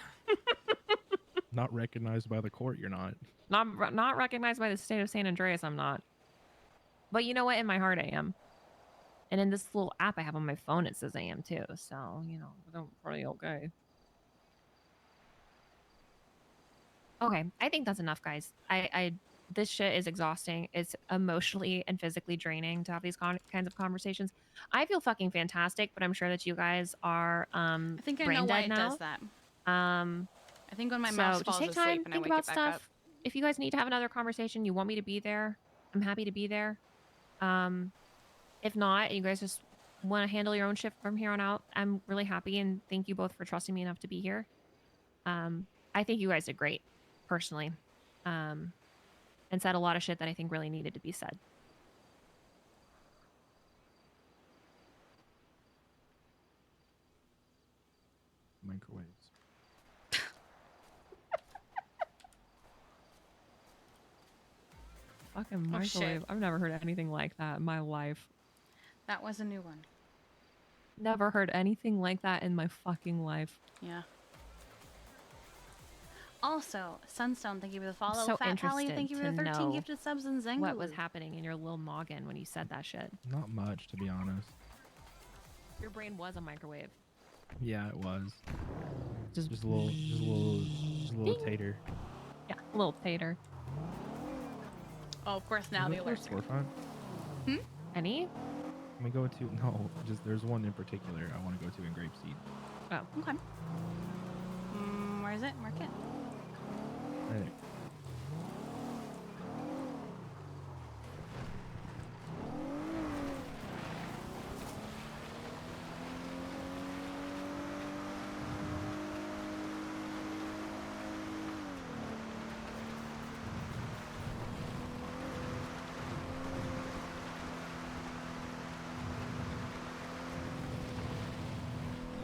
Not recognized by the court, you're not. Not recognized by the state of San Andreas, I'm not. But you know what? In my heart, I am. And in this little app I have on my phone, it says I am too. So, you know, I'm pretty okay. Okay, I think that's enough, guys. This shit is exhausting. It's emotionally and physically draining to have these kinds of conversations. I feel fucking fantastic, but I'm sure that you guys are I think I brain know why dead it now. does that. Um, I think when my so mouse just falls take asleep time, and I think wake it about back up. stuff. If you guys need to have another conversation, you want me to be there, I'm happy to be there. If not, you guys just want to handle your own shit from here on out, I'm really happy and thank you both for trusting me enough to be here. I think you guys did great, personally. And said a lot of shit that I think really needed to be said. Microwaves. Fucking Oh, shit. microwave. I've never heard anything like that in my life. That was a new one. Never heard anything like that in my fucking life. Yeah. Also, Sunstone, thank you for the follow. so Fat Pally, interested thank you for to the 13 know gifted subs and Zengu. What was happening in your little noggin when you said that shit? Not much, to be honest. Your brain was a microwave. Yeah, it was. Just Just a little tater. Yeah, a little tater. Oh, of course, now Is the it for alerts are. storefront? Any? Can we go to no? Just there's one in particular I want to go to in Grapeseed. Oh. Okay. Where is it? Mark it. Right there.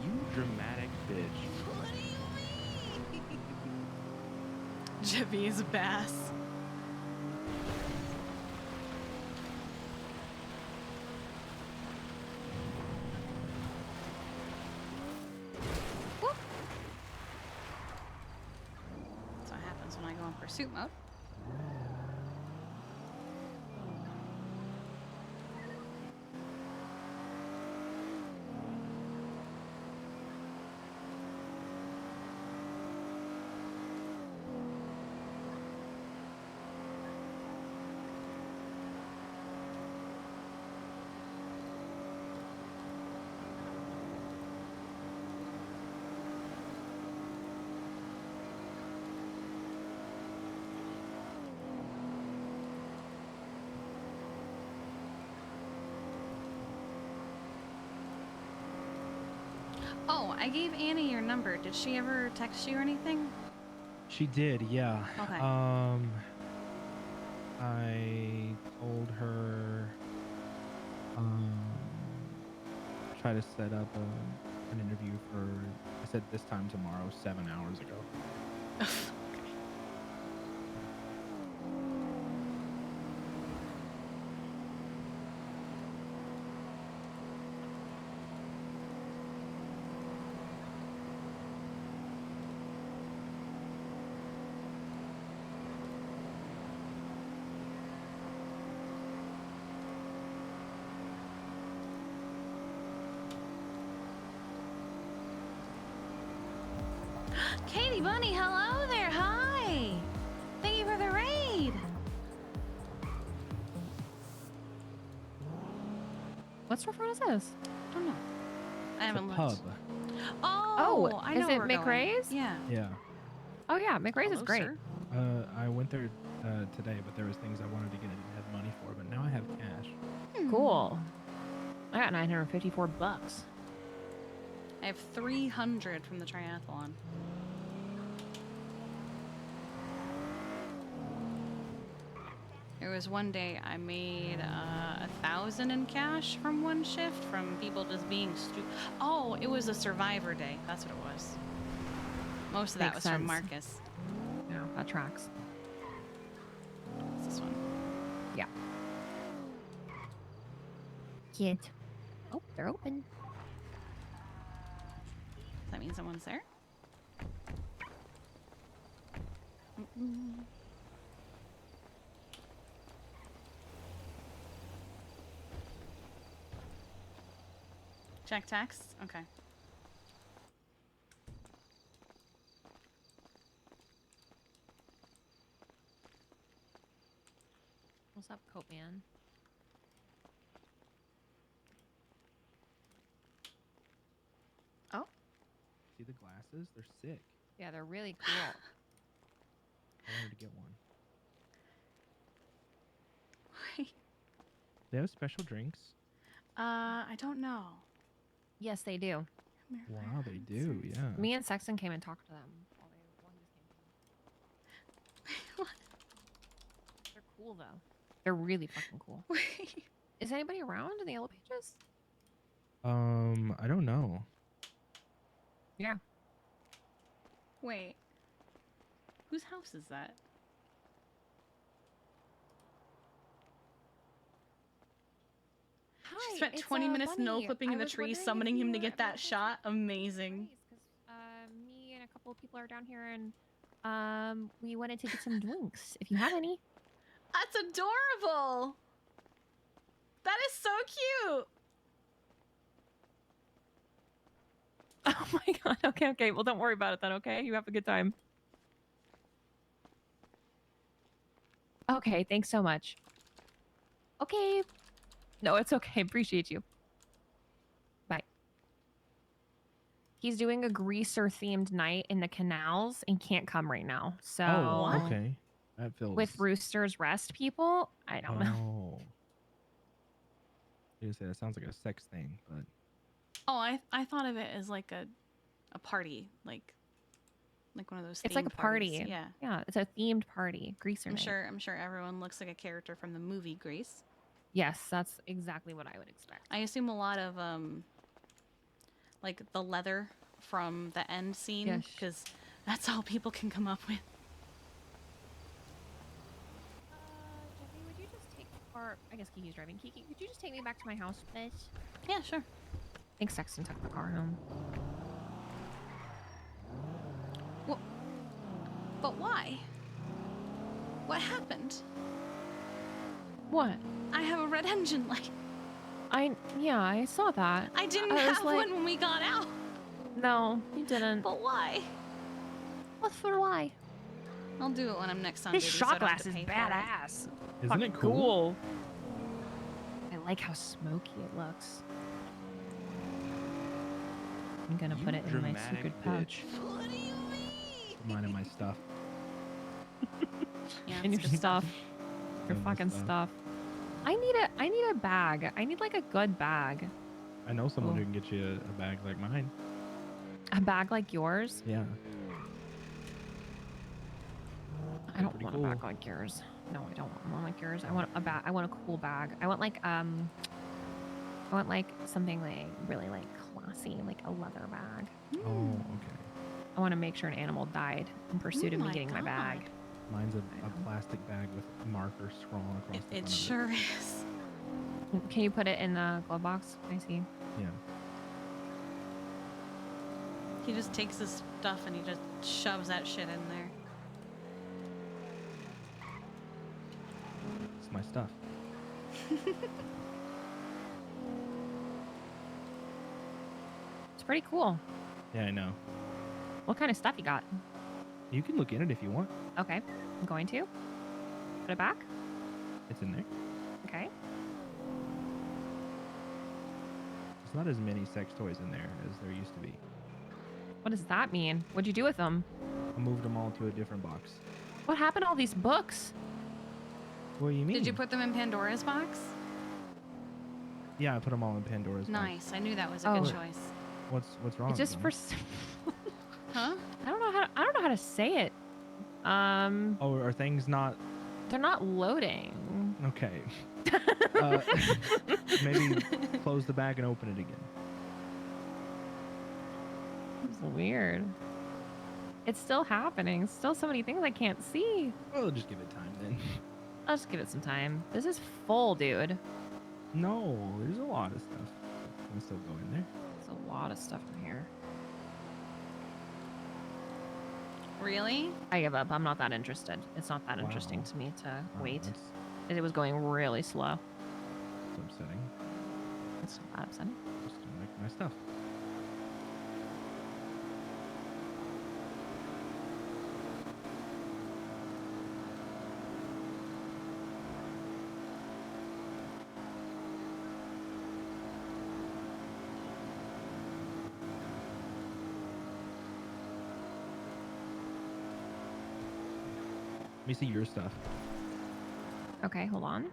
You dramatic bitch. Javi's bass. Whoop. That's what happens when I go in pursuit mode. Oh, I gave Annie your number. Did she ever text you or anything? She did, yeah. Okay. I told her try to set up an interview for I said this time tomorrow 7 hours ago. Okay. Katie Bunny, hello there. Hi. Thank you for the raid. What storefront is this? I don't know. I It's a haven't looked. pub. Oh, I is know it where we're going. McRae's? Yeah. Yeah. Oh yeah, McRae's is Hello, great. sir. I went there today, but there was things I wanted to get I didn't have money for, but now I have cash. Cool. I got 954 bucks. I have 300 from the triathlon. There was one day I made 1,000 in cash from one shift from people just being stupid. Oh, it was a survivor day. That's what it was. Most of that Makes was from sense. Marcus. Yeah, that tracks. What's this one? Yeah. Kid. Oh, they're open. Does that mean someone's there? Mm-mm. Check text? Okay. What's up, Coat Man? Oh. See the glasses? They're sick. Yeah, they're really cool. I wanted to get one. They have special drinks. I don't know. Yes, they do. Wow, they do. Yeah. Me and Sexton came and talked to them while he just came to me. They're cool though. They're really fucking cool. Is anybody around in the Yellow Pages? I don't know. Yeah. Wait. Whose house is that? She spent 20 minutes no clipping in the tree, summoning him to get that shot. Amazing. Me and a couple of people are down here, and we wanted to get some drinks. If you have any. That's adorable. That is so cute. Oh my god. Okay. Well, don't worry about it then. Okay, you have a good time. Okay. Thanks so much. Okay. No, it's okay. Appreciate you. Bye. He's doing a greaser-themed night in the canals and can't come right now. So. Oh, okay. That feels. With Rooster's Rest people, I don't know. Oh. You say that sounds like a sex thing, but. Oh, I thought of it as like a party, like one of those. It's like a themed parties. party. Yeah. Yeah, it's a themed party. Greaser I'm night. I'm sure everyone looks like a character from the movie Grease. Yes, that's exactly what I would expect. I assume a lot of like the leather from the end scene, Yes. because that's all people can come up with. Jeffy, would you just take, or I guess Kiki's driving. Kiki, could you just take me back to my house, please? Yeah, sure. I think Sexton took the car home. Well, but why? What happened? What? I have a red engine light. Yeah, I saw that. I didn't I was have like- one when we got out. No, you didn't. But why? What for? Why? I'll do it when I'm next on This duty. shot so I don't have glass to is pay for it. badass. Isn't Fucking it cool? I like how smoky it looks. I'm gonna put it in my secret pouch. What do you mean? Mine and my stuff. Yeah, And it's your good stuff. Your And my fucking stuff. stuff. I need a bag. I need like a good bag. I know someone Cool. who can get you a bag like mine. A bag like yours? Yeah. I don't pretty want a bag like yours. No, I don't want one like yours. I want a bag. I want a cool bag. I want like something like really like classy, like a leather bag. Oh, okay. I want to make sure an animal died in pursuit Oh of me my getting my bag. God. Mine's I a know. plastic bag with markers scrawled across the It front sure is. Can you put it in the glove box? I see. of it. Yeah. He just takes his stuff and he just shoves that shit in there. It's my stuff. It's pretty cool. Yeah, I know. What kind of stuff you got? You can look in it if you want. Okay, I'm going to. Put it back. It's in there. Okay. There's not as many sex toys in there as there used to be. What does that mean? What'd you do with them? I moved them all to a different box. What happened to all these books? What do you mean? Did you put them in Pandora's box? Yeah, I put them all in Pandora's box. Nice. I knew that was a Oh. good choice. What's wrong? It's just Donna? for. s- Huh? I don't know how to say it. Oh, are things not They're not loading. okay? Maybe close the bag and open it again. It's weird. It's still happening. Still so many things I can't see. Well, just give it time then. I'll just give it some time. This is full, dude. No, there's a lot of stuff that can still go in there. There's a lot of stuff in here. Really? I give up. I'm not that interested. It's not that interesting Wow. to me to Wow, wait. That's It was going really slow. upsetting. It's not that upsetting. Just don't like my stuff. Let me see your stuff. Okay, hold on.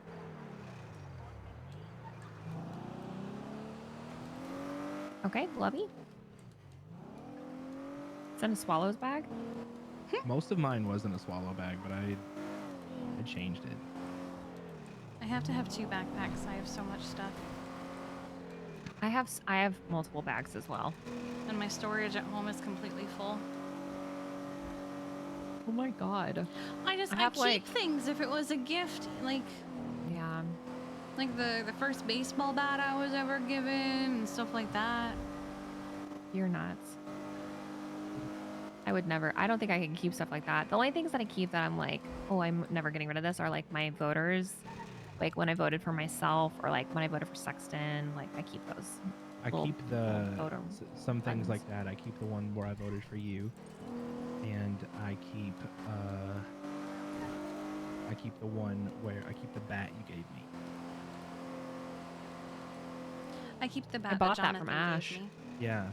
Okay, Lovey. Is that a swallow's bag? Most of mine wasn't a swallow bag, but I changed it. I have to have 2 backpacks. I have so much stuff. I have multiple bags as well. And my storage at home is completely full. Oh my god. I I have, keep like- things if it was a gift. Yeah. Like the first baseball bat I was ever given and stuff like that. You're nuts. I would never. I don't think I can keep stuff like that. The only things that I keep that I'm like, oh, I'm never getting rid of this are like my voters. Like when I voted for myself or like when I voted for Sexton. Like I keep those. I Little keep the photo some things buttons. like that. I keep the one where I voted for you, and I keep the one where I keep the bat you gave me. I keep the bat bought that that from Jonathan Ash. gave me. Yeah. Do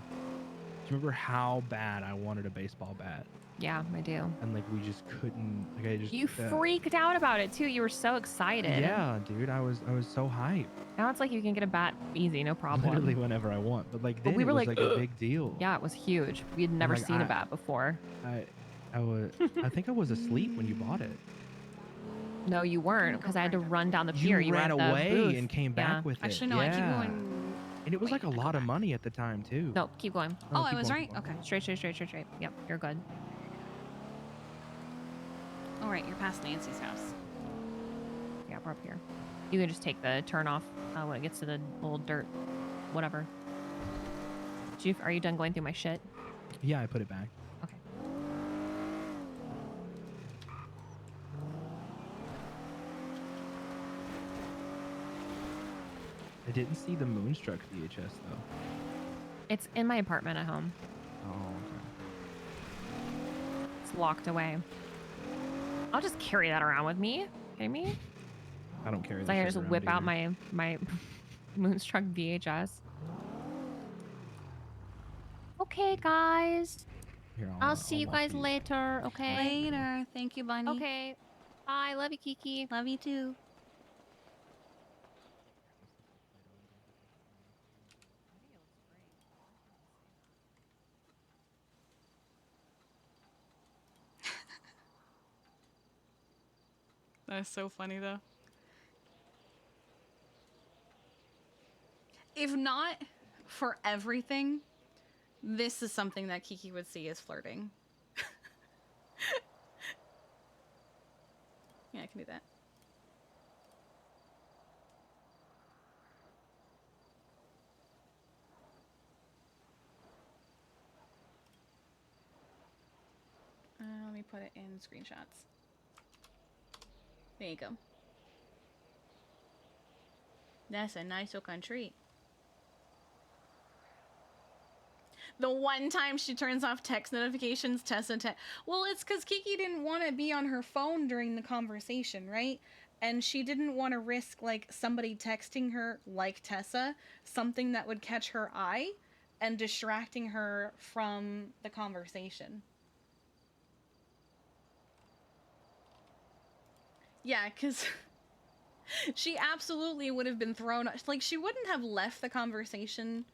you remember how bad I wanted a baseball bat? Yeah, I do. And like we just couldn't. Like I just. You freaked out about it too. You were so excited. Yeah, dude. I was so hyped. Now it's like you can get a bat easy, no problem. Literally whenever I want. But like But then we it were was like, like a big deal. Yeah, it was huge. We had never like, seen a I- bat before. I was. I think I was asleep when you bought it. No, you weren't, Go because I had to find it. run down the You pier. You ran were at the away booth. and came Yeah. back with it. Actually, no, I keep Yeah. going. And it was like a Wait, I go lot of back. money at the time too. No, keep going. Oh, I keep was going, right? keep going. Okay. Straight. Yep, you're good. All right, you're past Nancy's house. Yeah, we're up here. You can just take the turn off when it gets to the little dirt, whatever. Are you done going through my shit? Yeah, I put it back. Okay. I didn't see the Moonstruck VHS though. It's in my apartment at home. Oh, okay. It's locked away. I'll just carry that around with me. Kidding me? I don't carry So that I can shit just around whip out either. my Moonstruck VHS. Okay, guys. Here, I'll see you watch guys these. later. Okay. Later. Thank you, Bunny. Okay. Bye. Love you, Kiki. Love you too. That is so funny, though. If not for everything, this is something that Kiki would see as flirting. Yeah, I can do that. Let me put it in screenshots. There you go. That's a nice looking treat. The one time she turns off text notifications, well, it's because Kiki didn't want to be on her phone during the conversation, right? And she didn't want to risk, like, somebody texting her, like Tessa, something that would catch her eye and distracting her from the conversation. Yeah, because she absolutely would have been thrown... Like, she wouldn't have left the conversation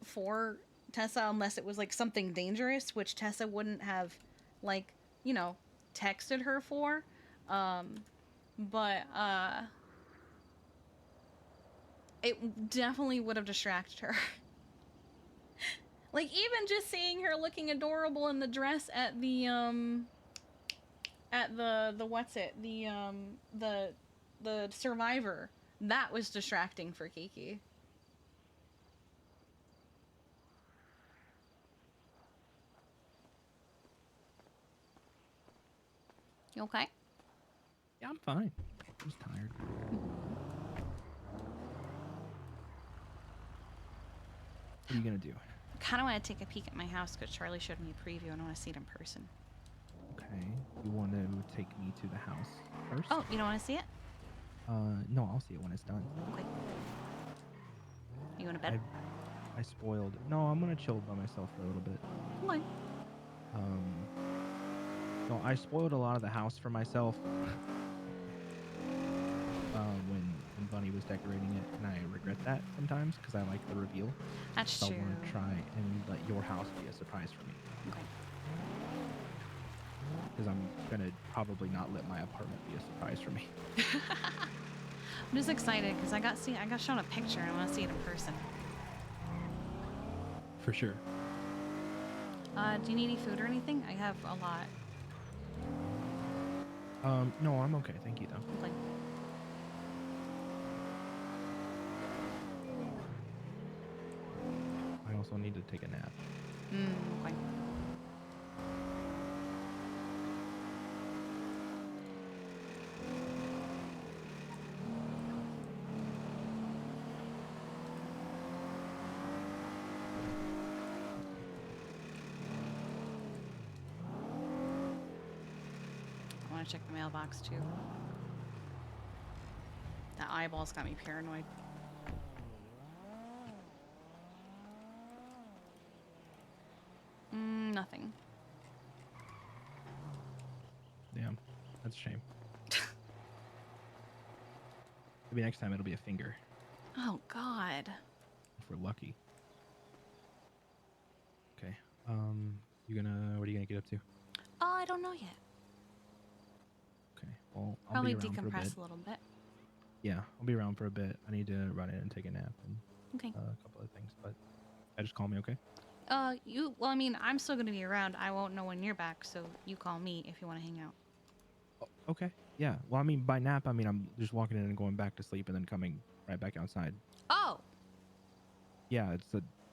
for Tessa unless it was, like, something dangerous, which Tessa wouldn't have, like, you know, texted her for. But it definitely would have distracted her. Like, even just seeing her looking adorable in the dress at the what's it? The Survivor. That was distracting for Kiki. You okay? Yeah, I'm fine. I'm just tired. What are you gonna do? I kind of want to take a peek at my house because Charlie showed me a preview and I want to see it in person. Okay. You want to take me to the house first? Oh, you don't want to see it? No, I'll see it when it's done. Okay. You going to bed? I spoiled. No, I'm gonna chill by myself for a little bit. What? No, I spoiled a lot of the house for myself. When Bunny was decorating it, and I regret that sometimes because I like the reveal. That's so true. I want to try and let your house be a surprise for me. Okay. Because I'm gonna probably not let my apartment be a surprise for me. I'm just excited because I got shown a picture and I want to see it in person. For sure. Do you need any food or anything? I have a lot. No, I'm okay. Thank you, though. Okay. I also need to take a nap. Okay. I want to check the mailbox too. That eyeball's got me paranoid. Nothing. Damn, that's a shame. Maybe next time it'll be a finger. Oh God. If we're lucky. Okay. What are you gonna get up to? Oh, I don't know yet. Okay. Well, I'll Probably be around for a decompress bit. a little bit. Yeah, I'll be around for a bit. I need to run in and take a nap and Okay. a couple of things, but just call me, okay? Well, I mean, I'm still gonna be around. I won't know when you're back, so you call me if you want to hang out. Oh, okay. Yeah. Well, I mean, by nap, I mean I'm just walking in and going back to sleep and then coming right back outside. Oh! Yeah,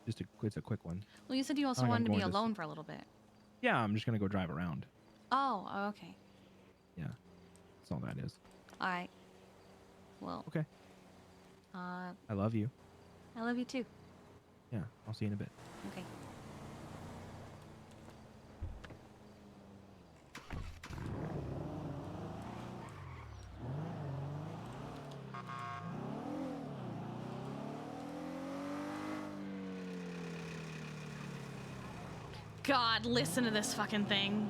it's a quick one. Well, you said you also Like I'm wanted to be going to alone for a little bit. Yeah, I'm just gonna go drive around. Oh, okay. Yeah, that's all that is. Alright. Well. Okay. I love you. I love you too. Yeah, I'll see you in a bit. Okay. God, listen to this fucking thing.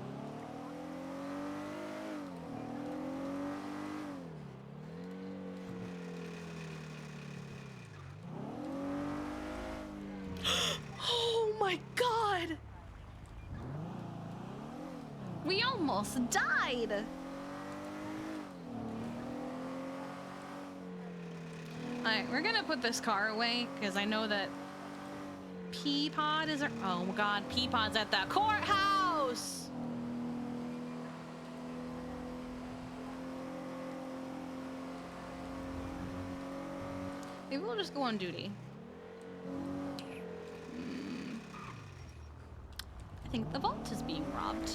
Oh my God! We almost died! Alright, we're gonna put this car away, because I know that Peapod is... Oh my God, Peapod's at the courthouse! Maybe we'll just go on duty. I think the vault is being robbed.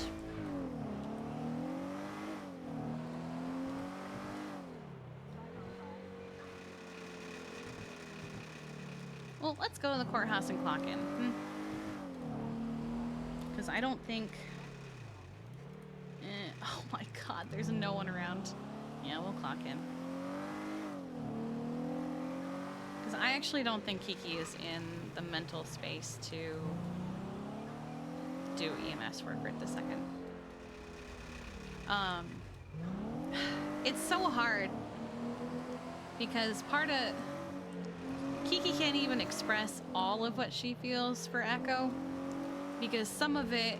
Well, let's go to the courthouse and clock in. Because I don't think... oh my god, there's no one around. Yeah, we'll clock in. Because I actually don't think Kiki is in the mental space to do EMS work right this second. It's so hard because part of Kiki can't even express all of what she feels for Echo because some of it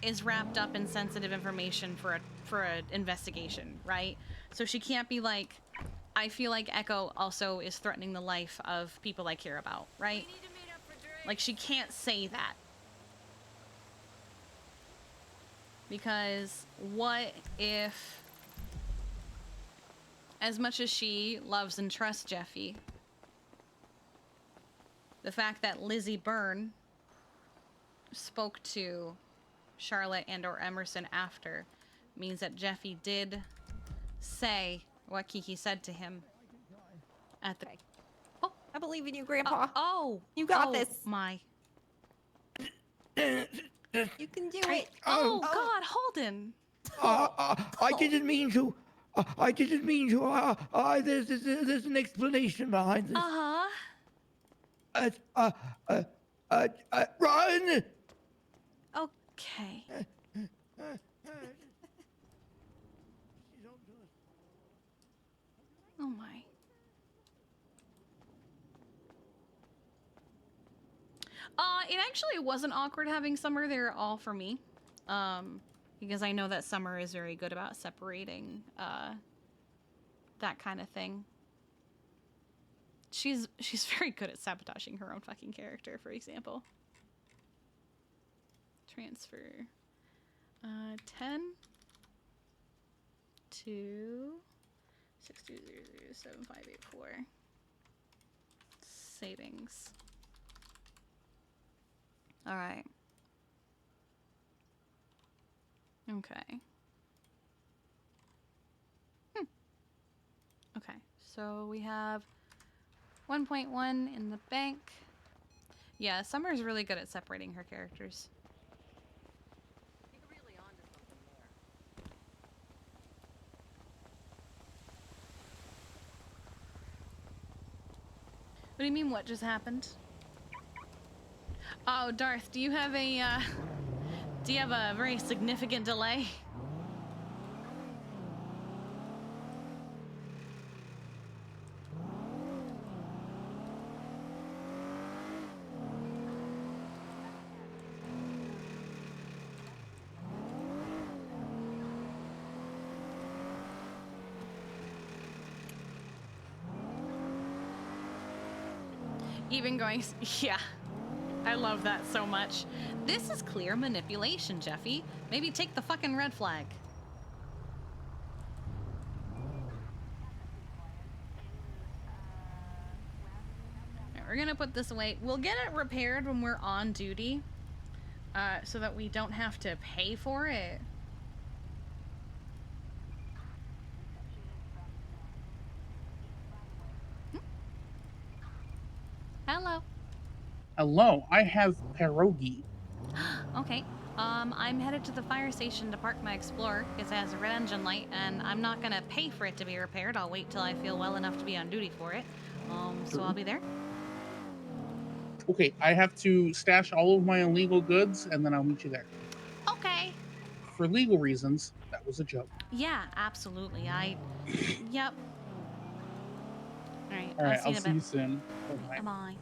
is wrapped up in sensitive information for a investigation, right? So she can't be like, I feel like Echo also is threatening the life of people I care about, right? Like she can't say that. Because what if, as much as she loves and trusts Jeffy, the fact that Lizzie Byrne spoke to Charlotte and or Emerson after means that Jeffy did say what Kiki said to him at the... Oh, I believe in you, Grandpa. Oh! You got oh, this. My... You can do it. Oh, God, Holden! I didn't mean to. I didn't mean to. There's an explanation behind this. Run! Okay. Oh my. It actually wasn't awkward having Summer there at all for me. Because I know that Summer is very good about separating, that kind of thing. She's very good at sabotaging her own fucking character, for example. Transfer. 10 to 62007584. Savings. All right. Okay. Okay, so we have 1.1 in the bank. Yeah, Summer's really good at separating her characters. What do you mean, what just happened? Oh, Darth, do you have a very significant delay? Even going, yeah. I love that so much. This is clear manipulation, Jeffy. Maybe take the fucking red flag. Right, we're gonna put this away. We'll get it repaired when we're on duty, so that we don't have to pay for it. Hello. Hello, I have pierogi. Okay. I'm headed to the fire station to park my Explorer because it has a red engine light, and I'm not gonna pay for it to be repaired. I'll wait till I feel well enough to be on duty for it. So I'll be there. Okay, I have to stash all of my illegal goods, and then I'll meet you there. Okay. For legal reasons, that was a joke. Yeah, absolutely. Yep. All right. All right, I'll see you soon. Bye-bye. Bye.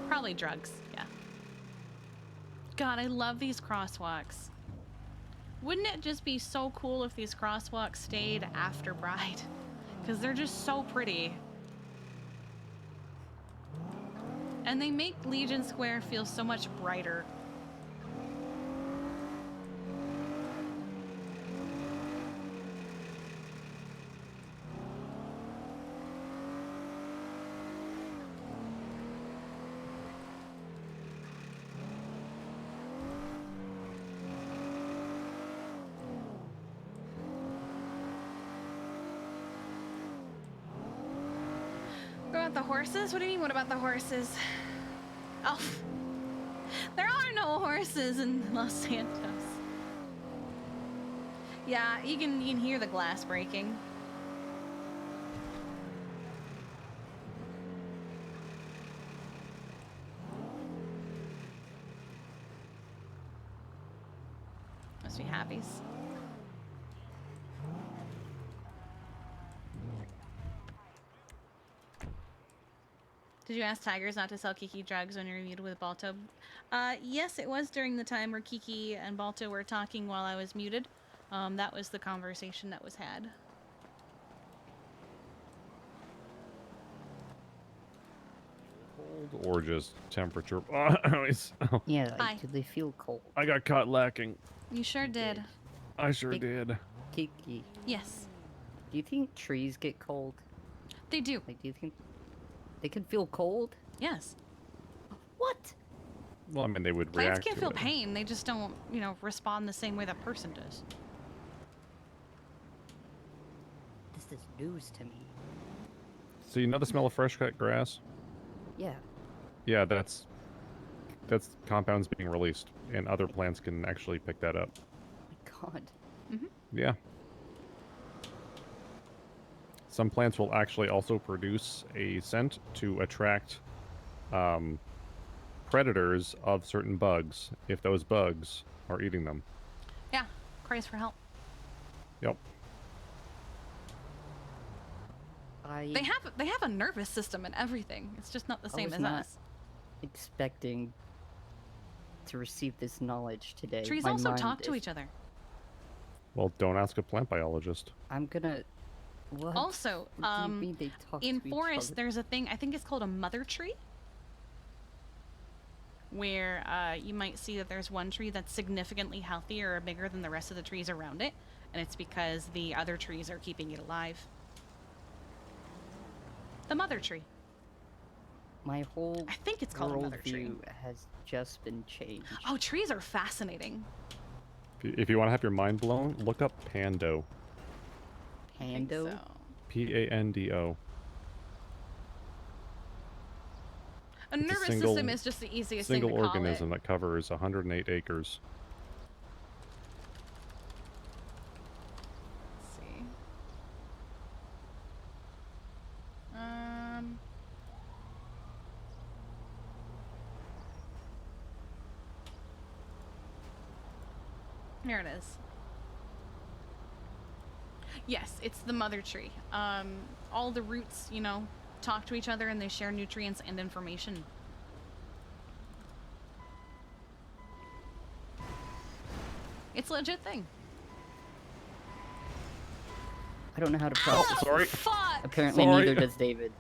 Probably drugs, yeah. God, I love these crosswalks. Wouldn't it just be so cool if these crosswalks stayed after Bride? Because they're just so pretty. And they make Legion Square feel so much brighter. What about the horses? What do you mean, what about the horses? Oh, there are no horses in Los Santos. Yeah, you can hear the glass breaking. Must be happies. Did you ask Tigers not to sell Kiki drugs when you reviewed with Balto? Yes, it was during the time where Kiki and Balto were talking while I was muted. That was the conversation that was had. Cold or just temperature? Yeah, Hi. do they feel cold? I got caught lacking. You sure did. I sure did. Kiki, Yes, do you think trees get cold? they do. Like, do you think they can feel cold? Yes. What? Well, I mean, they would Plants react can't to feel it. pain. They just don't, respond the same way that person does. This is news to me. So you know the smell of fresh cut grass? Yeah. Yeah, that's compounds being released, and other plants can actually pick that up. Oh my god. Yeah. Some plants will actually also produce a scent to attract predators of certain bugs if those bugs are eating them. Yeah, cries for help. Yep. They have a nervous system and everything. It's just not the I same was as not us. expecting to receive this knowledge today. Trees My also mind talk to is- each other. Well, don't ask a plant biologist. I'm gonna. What? Also, What do you mean they talk in to each forests, other? there's a thing, I think it's called a mother tree, where you might see that there's one tree that's significantly healthier or bigger than the rest of the trees around it, and it's because the other trees are keeping it alive. The mother tree. My whole I think it's called a mother tree. worldview has just been changed. Oh, trees are fascinating. If you want to have your mind blown, look up Pando. Pando? Pando. A nervous system is just the easiest thing single to call organism it. that covers 108 acres. Let's see. Here it is. Yes, it's the mother tree. All the roots, talk to each other and they share nutrients and information. It's a legit thing. I don't know how to process. Sorry. this. Fuck! Apparently, Sorry. neither does David.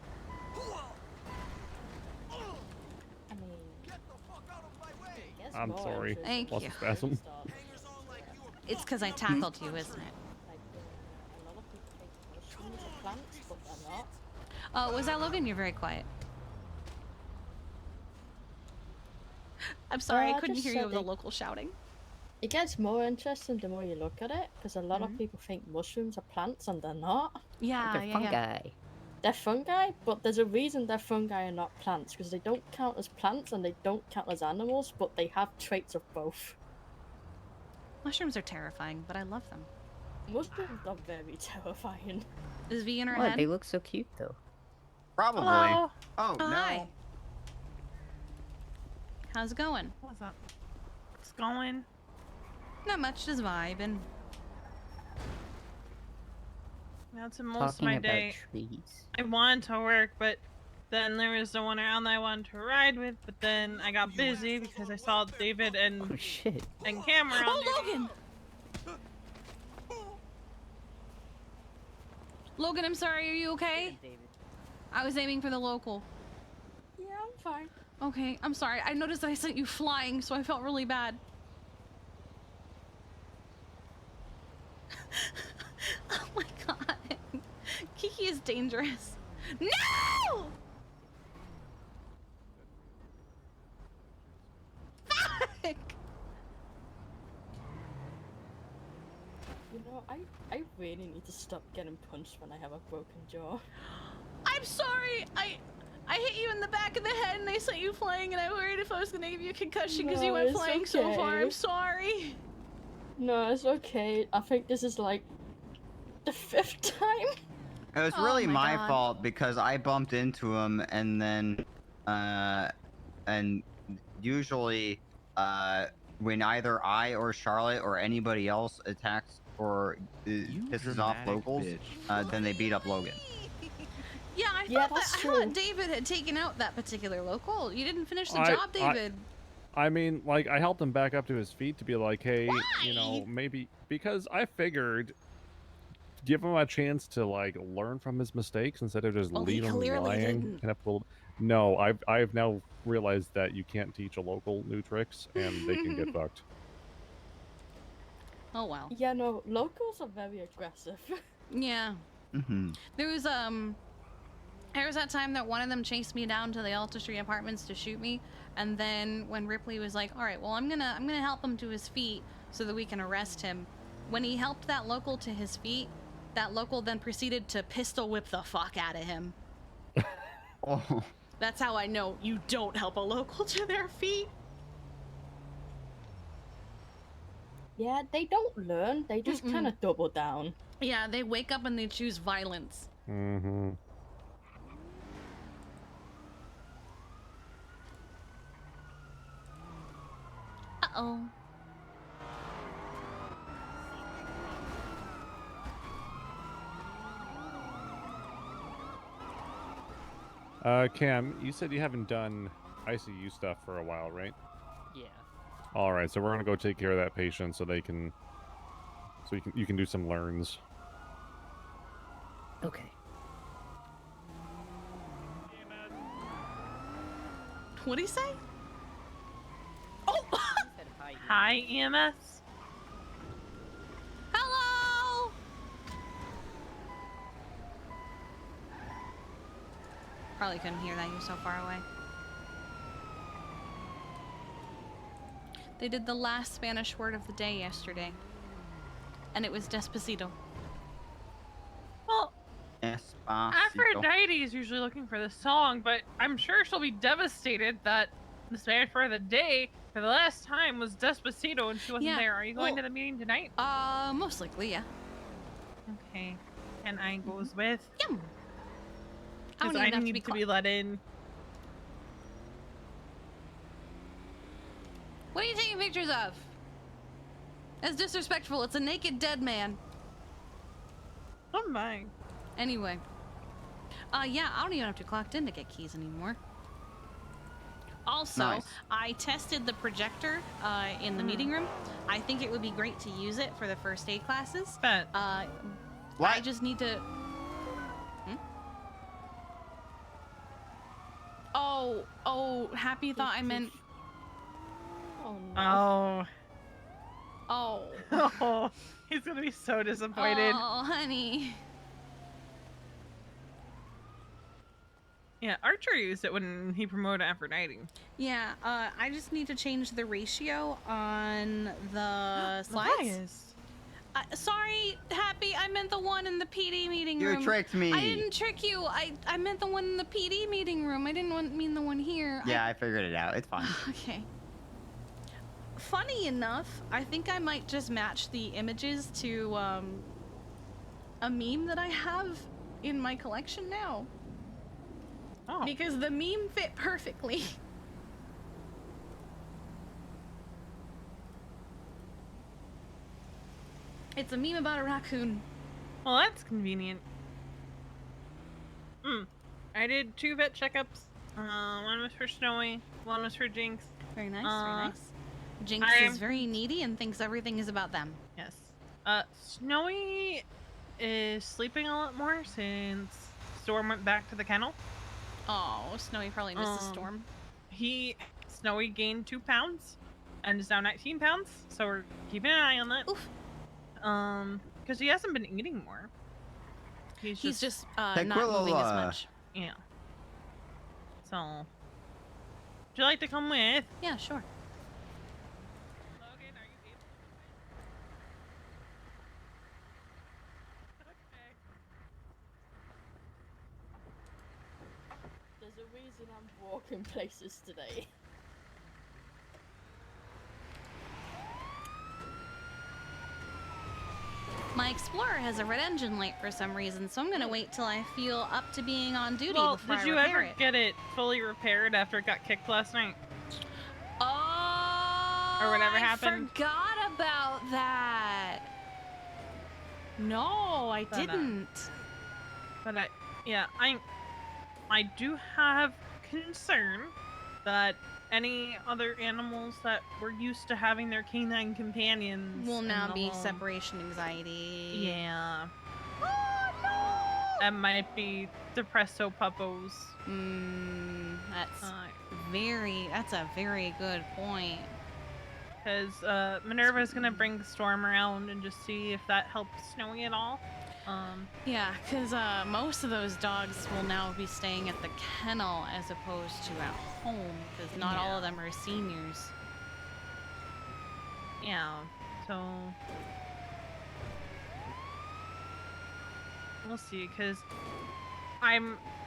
I'm sorry. Thank Lost you. a spasm. It's because I tackled you, isn't it? Oh, was that Logan? You're very quiet. I'm sorry, I couldn't just hear you said over the it. local shouting. It gets more interesting the more you look at it, because a lot of people think mushrooms are plants and they're not. Yeah, They're fungi. They're fungi, but there's a reason they're fungi and not plants, because they don't count as plants and they don't count as animals, but they have traits of both. Mushrooms are terrifying, but I love them. Mushrooms are very terrifying. Is V in her What? head? They look so cute, though. Probably. Hello. Oh, no. Hi. How's it going? What's up? What's going? Not much, just vibing. That's most of Talking my about day. trees. I wanted to work, but then there was no one around that I wanted to ride with. But then I got busy because I saw David and Oh shit! and Cameron. Oh, Logan! Logan, I'm sorry. Are you okay? I was aiming for the local. Yeah, I'm fine. Okay, I'm sorry. I noticed that I sent you flying, so I felt really bad. Oh my god. Kiki is dangerous. No! Fuck! You know, I really need to stop getting punched when I have a broken jaw. I'm I'm sorry. I hit you in the back of the head and I sent you flying, and I worried if I was gonna give you a concussion because you No, went it's flying so far. okay. I'm sorry. No, it's okay. I think this is like the 5th time. It was Oh really my my God. fault because I bumped into him, and then, and usually, when either I or Charlotte or anybody else attacks or pisses off dramatic locals, bitch. then they beat up Logan. Yeah, I Yeah, thought that's I true. thought David had taken out that particular local. You didn't finish the I- job, David. I mean, like, I helped him back up to his feet to be like, hey, Why? you know, maybe because I figured give him a chance to like learn from his mistakes instead of just Well, he leaving him clearly lying. didn't. And have to, no, I've now realized that you can't teach a local new tricks and they can get fucked. Oh wow. Yeah, no, locals are very aggressive. Yeah. Mm-hmm. There was that time that one of them chased me down to the Alta Street apartments to shoot me, and then when Ripley was like, "All right, well, I'm gonna help him to his feet so that we can arrest him." When he helped that local to his feet, that local then proceeded to pistol whip the fuck out of him. Oh. That's how I know you don't help a local to their feet. Yeah, they don't learn. They just kind of double down. Yeah, they wake up and they choose violence. Mm-hmm. Uh-oh. Cam, you said you haven't done ICU stuff for a while, right? Yeah. All right, so we're gonna go take care of that patient so they can, so you can do some learns. Okay. What'd he say? Oh! Hi, EMS. Hello! Probably couldn't hear that, you're so far away. They did the last Spanish word of the day yesterday. And it was Despacito. Well, Despacito. Aphrodite is usually looking for this song, but I'm sure she'll be devastated that the Spanish word of the day for the last time was Despacito and she wasn't Yeah, there. Are you going well, to the meeting tonight? Most likely, yeah. Okay. And I goes with? Yum. I Because don't I even have need to be let in. What are you taking pictures of? That's disrespectful. It's a naked dead man. Oh my. Anyway. Yeah, I don't even have to clocked in to get keys anymore. Also, Nice. I tested the projector in the meeting room. I think it would be great to use it for the first aid classes. Bet. I just need to... Hmm? Oh, Happy thought I meant... Oh no. Oh. Oh. Oh. He's gonna be so disappointed. Oh, honey. Yeah, Archer used it when he promoted Aphrodite. Yeah, I just need to change the ratio on the slides. Matthias. Sorry, Happy, I meant the one in the PD meeting room. You tricked me. I didn't trick you. I meant the one in the PD meeting room. I didn't mean the one here. Yeah, I figured it out. It's fine. Okay. Funny enough, I think I might just match the images to a meme that I have in my collection now. Oh. Because the meme fit perfectly. It's a meme about a raccoon. Well, that's convenient. I did 2 vet checkups. One was for Snowy, one was for Jinx. Very nice, very nice. Jinx is very needy and thinks everything is about them. Yes. Snowy is sleeping a lot more since Storm went back to the kennel. Oh, Snowy probably missed the storm. Snowy gained 2 pounds and is now 19 pounds, so we're keeping an eye on that. Oof. Because he hasn't been eating more. He's just not moving as much. Yeah. So, would you like to come with? Yeah, sure. Logan, are you able to? Okay. reason I'm walking places today. My Explorer has a red engine light for some reason, so I'm gonna wait till I feel up to being on duty Well, before did I you repair ever it. get it fully repaired after it got kicked last night? Oh, Or whatever I happened? forgot about that. No, I But, didn't. But I do have concern that any other animals that were used to having their canine companions Will in now the be home- separation anxiety. Yeah. Oh no! That might be depresso puppos. That's that's a very good point. Because Minerva's gonna bring Storm around and just see if that helps Snowy at all. Yeah, because most of those dogs will now be staying at the kennel as opposed to at home, because not all of them are seniors. Yeah, so we'll see. Because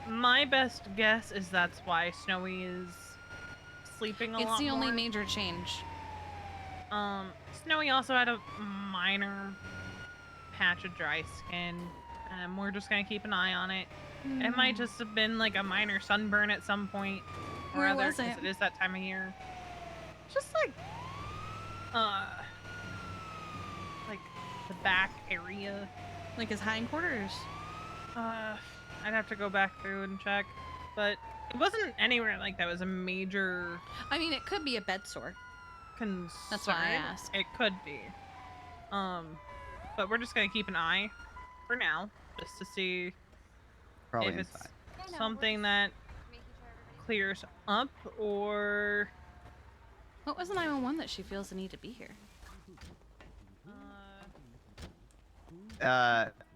my best guess is that's why Snowy is sleeping a lot It's the only more. major change. Snowy also had a minor patch of dry skin. We're just gonna keep an eye on it. It might just have been like a minor sunburn at some point or Where other, was it? because it is that time of year. Just like the back area, like his hindquarters. I'd have to go back through and check, but it wasn't anywhere like that was a major. I mean, it could be a bed sore. Concern. That's why I asked. It could be. But we're just gonna keep an eye for now, just to see Probably if it's inside. something that clears up or. What was the 911 that she feels the need to be here?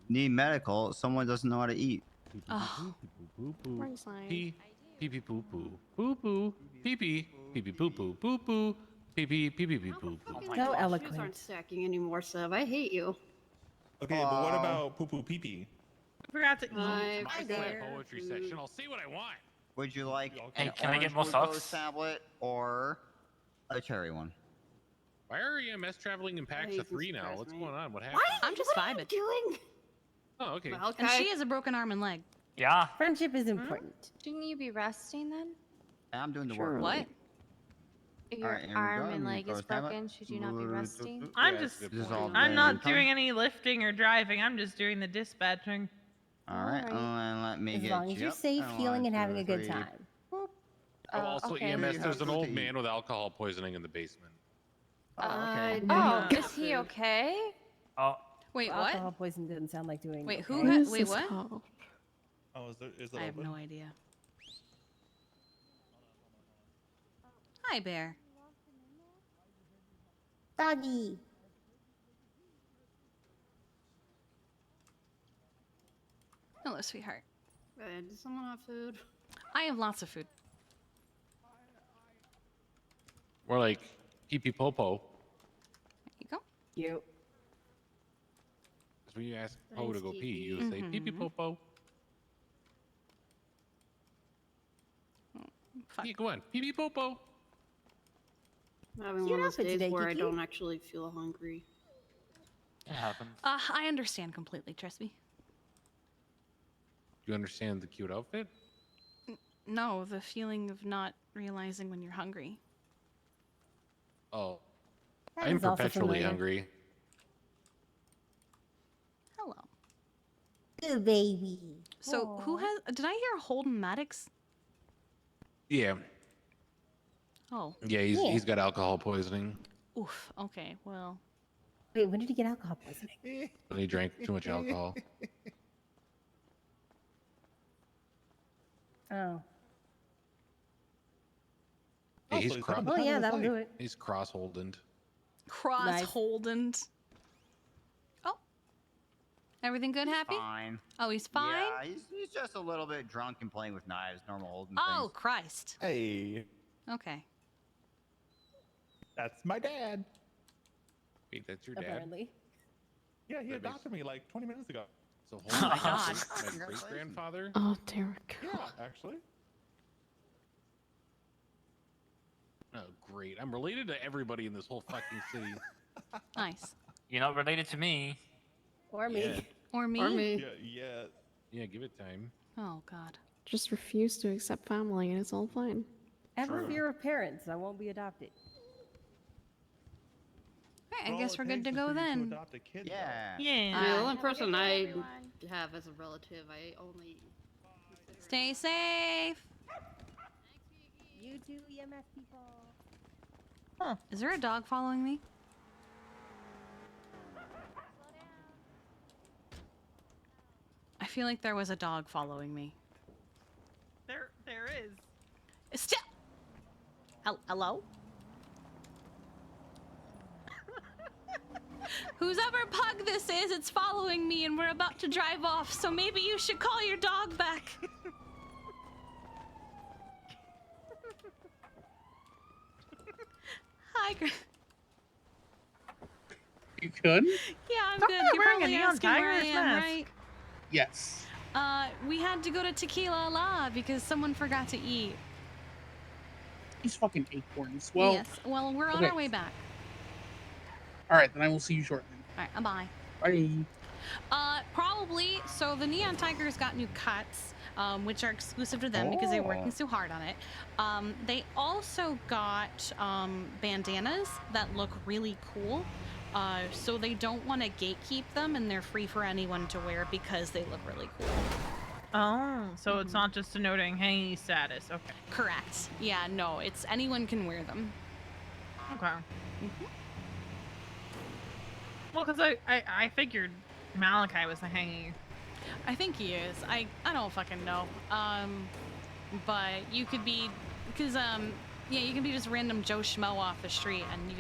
Need medical. Someone doesn't know how to eat. Oh. Wrong side. Pee pee poo poo poo poo pee pee pee pee poo poo poo poo pee pee pee pee pee poo poo. So eloquent. Shoes aren't stacking anymore, Seb. I hate you. Okay, but what about poo poo pee pee? I forgot to eat. Hi there. Poetry section. I'll see what I want. Would you like Hey, an can I get orange more glucose socks? tablet or a cherry one? Why are EMS traveling in packs you of can 3 now? surprise What's me. going on? What happened? I'm just vibing. Doing? Oh, okay. Well, okay. And she has a broken arm and leg. Yeah. Friendship is important. Shouldn't you be resting then? I'm doing the work. What? If your Alright, here we arm go. and You leg go is tablet. broken, should you not be resting? I'm Yeah, just. that's a good This is point. all I'm very not income. doing any lifting or driving. I'm just doing the dispatching. Alright, and let me As get long as you you're up. safe, And healing, 1, and having 2, a good 3. time. Oh, also okay. EMS, there's an old Food to man eat. with alcohol poisoning in the basement. Oh, okay. Oh, is he okay? Oh. Wait, Well, what? alcohol poison doesn't sound like doing. Wait, okay. who? Wait, what? Oh, is it I have open? no idea. Hi, Bear. Doggy. Hello, sweetheart. Does someone have food? I have lots of food. More like pee pee popo. There you go. You. Because when you ask Po to Thanks, go pee, Kiki. you say pee pee popo. Fuck. Yeah, go on. Pee pee popo. I'm having Cute one of those outfit days today, where Kiki. I don't actually feel hungry. It happens. I understand completely. Trust me. You understand the cute outfit? No, the feeling of not realizing when you're hungry. Oh. That I'm is also perpetually familiar. hungry. Hello. Good baby. So, who has? Did I hear Holden Maddox? Yeah. Oh. Yeah, he's got alcohol poisoning. Oof. Okay. Well. Wait, when did he get alcohol poisoning? When he drank too much alcohol. Oh. Yeah, he's Also, he's having the Oh time yeah, of his that'll do life. it. He's cross-holdened. Cross Nice. Holden. Oh. Everything good? Happy? Fine. Oh, he's fine. Yeah, he's just a little bit drunk and playing with knives. Normal Holden Oh things. Christ. Hey, Okay. that's my dad. Wait, that's your dad? Apparently. Yeah, he That makes- adopted me like 20 minutes ago. So Oh my God. my great-grandfather? Oh, Derek. Yeah, actually. Oh, great. I'm related to everybody in this whole fucking city. Nice. You're not related to me. Or me. Yeah. Or me? Or me. Yeah, yeah. Yeah, give it time. Oh, God. Just refuse to accept family and it's all fine. I have a True. fear of parents. I won't be adopted. All right, I All guess it we're good takes to is go for you to then. adopt a kid, though. Yeah. Yeah. The Alright. only person I have as a relative, I only consider. Stay safe. You too, EMS people. Huh. Is there a dog following me? I feel like there was a dog following me. There is. Still. Hello? Whose ever pug this is, it's following me and we're about to drive off, so maybe you should call your dog back. Hi, You could? Yeah, I'm Stop good. not You're wearing a probably neon asking where I tiger's am, mask. right? Yes. We had to go to Tequila La because someone forgot to eat. These fucking acorns. Well, Yes. Well, we're on okay. our way back. All right, then I will see you shortly. All right. Bye. Bye. Probably. So the Neon Tigers got new cuts, which are exclusive to them because they're working so hard on it. They also got bandanas that look really cool. So they don't want to gatekeep them, and they're free for anyone to wear because they look really cool. Oh, so it's not just denoting hanging status. Okay. Correct. Yeah, no, it's anyone can wear them. Okay. Well, because I figured Malachi was the hanging. I think he is. I don't fucking know. But you could be, because yeah, you can be just random Joe Schmo off the street, and you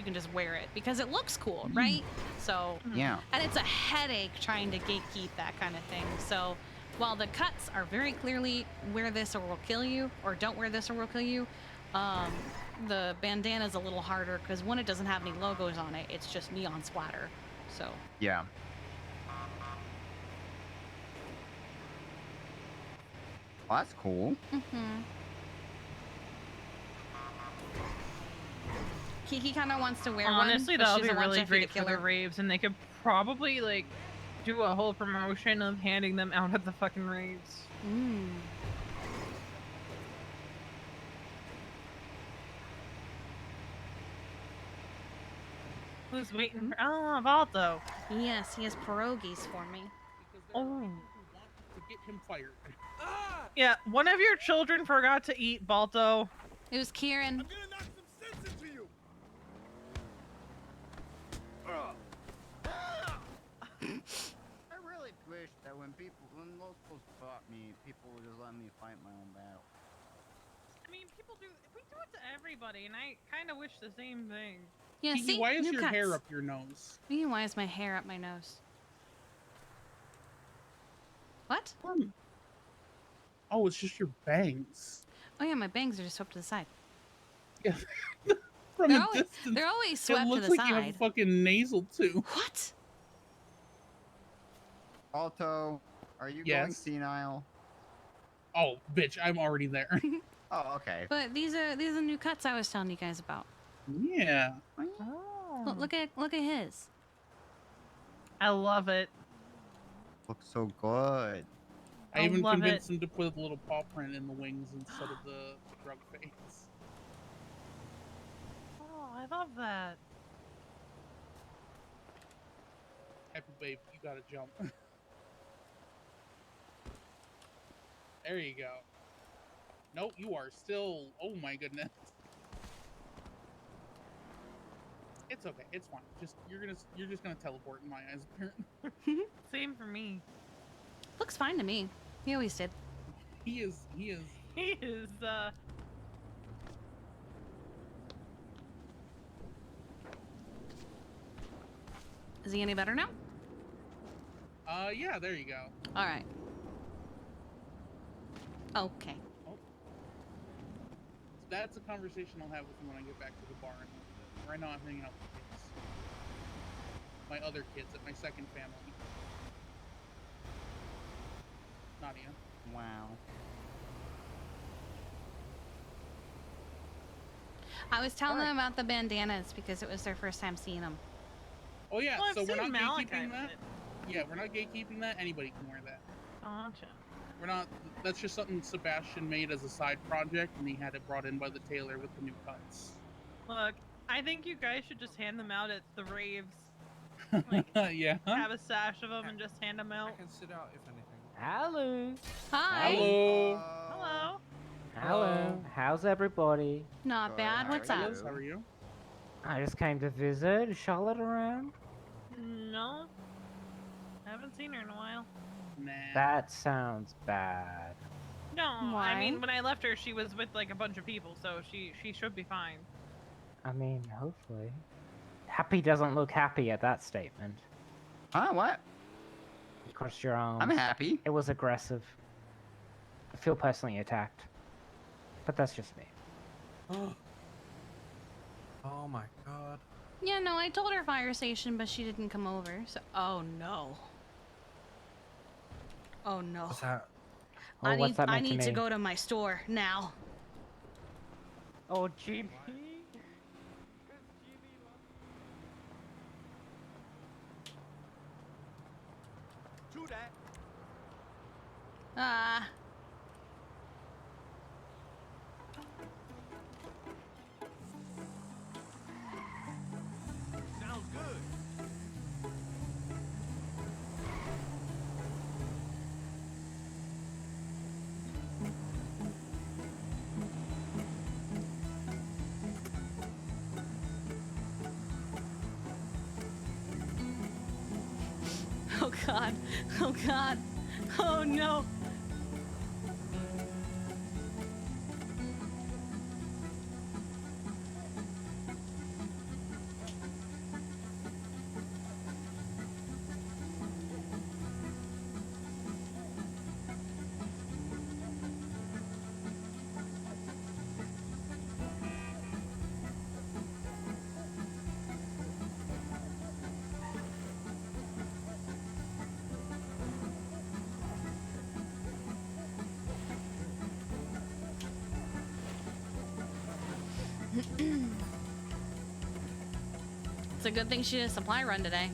can just wear it because it looks cool, right? So Yeah. and it's a headache trying to gatekeep that kind of thing. So while the cuts are very clearly wear this or we'll kill you, or don't wear this or we'll kill you, the bandana is a little harder because one, it doesn't have any logos on it. It's just neon splatter. So Yeah. Well, that's cool. Kiki kind of wants to wear Honestly, one. that but would she be doesn't want really Jeffrey to great for kill the her. raves, and they could probably like do a whole promotion of handing them out at the fucking raves. Who's waiting for? Oh, Valdo. Yes, he has pierogies for me. Oh. To get him fired. Yeah, one of your children forgot to eat, Balto. It was Kieran. I really wish that when locals fought me, people would just let me fight my own battle. I mean, people do. We do it to everybody, and I kind of wish the same thing. Yeah, Kiki, see? why is New your cuts. hair up your nose? What do you mean, why is my hair up my nose? What? Oh, it's just your bangs. Oh yeah, my bangs are just swept to the side. Yeah. From They're a always- distance, they're always it swept to looks the like you have a side. fucking nasal too. What? Alto, are you going Yes. senile? Oh, bitch, I'm already there. Oh, okay. But these are the new cuts I was telling you guys about. Yeah. Look, look at his. I love it. Looks so good. I I even love convinced him to put a little paw print in the wings instead of the drug face. Oh, I love that. Happy babe, you gotta jump. There you go. No, you are still. Oh my goodness. It's okay. It's fine. You're just gonna teleport in my eyes, apparently. Same for me. Looks fine to me. He always did. He is. He is. Is he any better now? Yeah. There you go. All right. Okay. That's a conversation I'll have with you when I get back to the bar. Right now, I'm hanging out with kids. My other kids at my second family. Nadia. Wow. I was telling them about the bandanas because it was their first time seeing them. Oh yeah, Well, I've so we're seen not Malachi gatekeeping with that. it. Yeah, we're not gatekeeping that. Anybody can wear that. Gotcha. We're not. That's just something Sebastian made as a side project, and he had it brought in by the tailor with the new cuts. Look, I think you guys should just hand them out at the raves. Yeah. Have a stash of them and just hand them out. I can sit out if anything. Hello. Hi. Hello. Hello. Hello. How's everybody? Not bad. What's up? How are you? I just came to visit. Is Charlotte around? No. I haven't seen her in a while. Nah. That sounds bad. No, Why? I mean when I left her, she was with like a bunch of people, so she should be fine. I mean, hopefully. Happy doesn't look happy at that statement. Huh? What? Across your arms. I'm happy. It was aggressive. I feel personally attacked. But that's just me. Oh my god. Yeah, no, I told her fire station, but she didn't come over. So, oh no. Oh no. What's that? Oh, what's that I meant need to to me? go to my store now. Oh, GP. Do that. Ah. Sounds good. Oh god. Oh god. Oh no. It's a good thing she did a supply run today.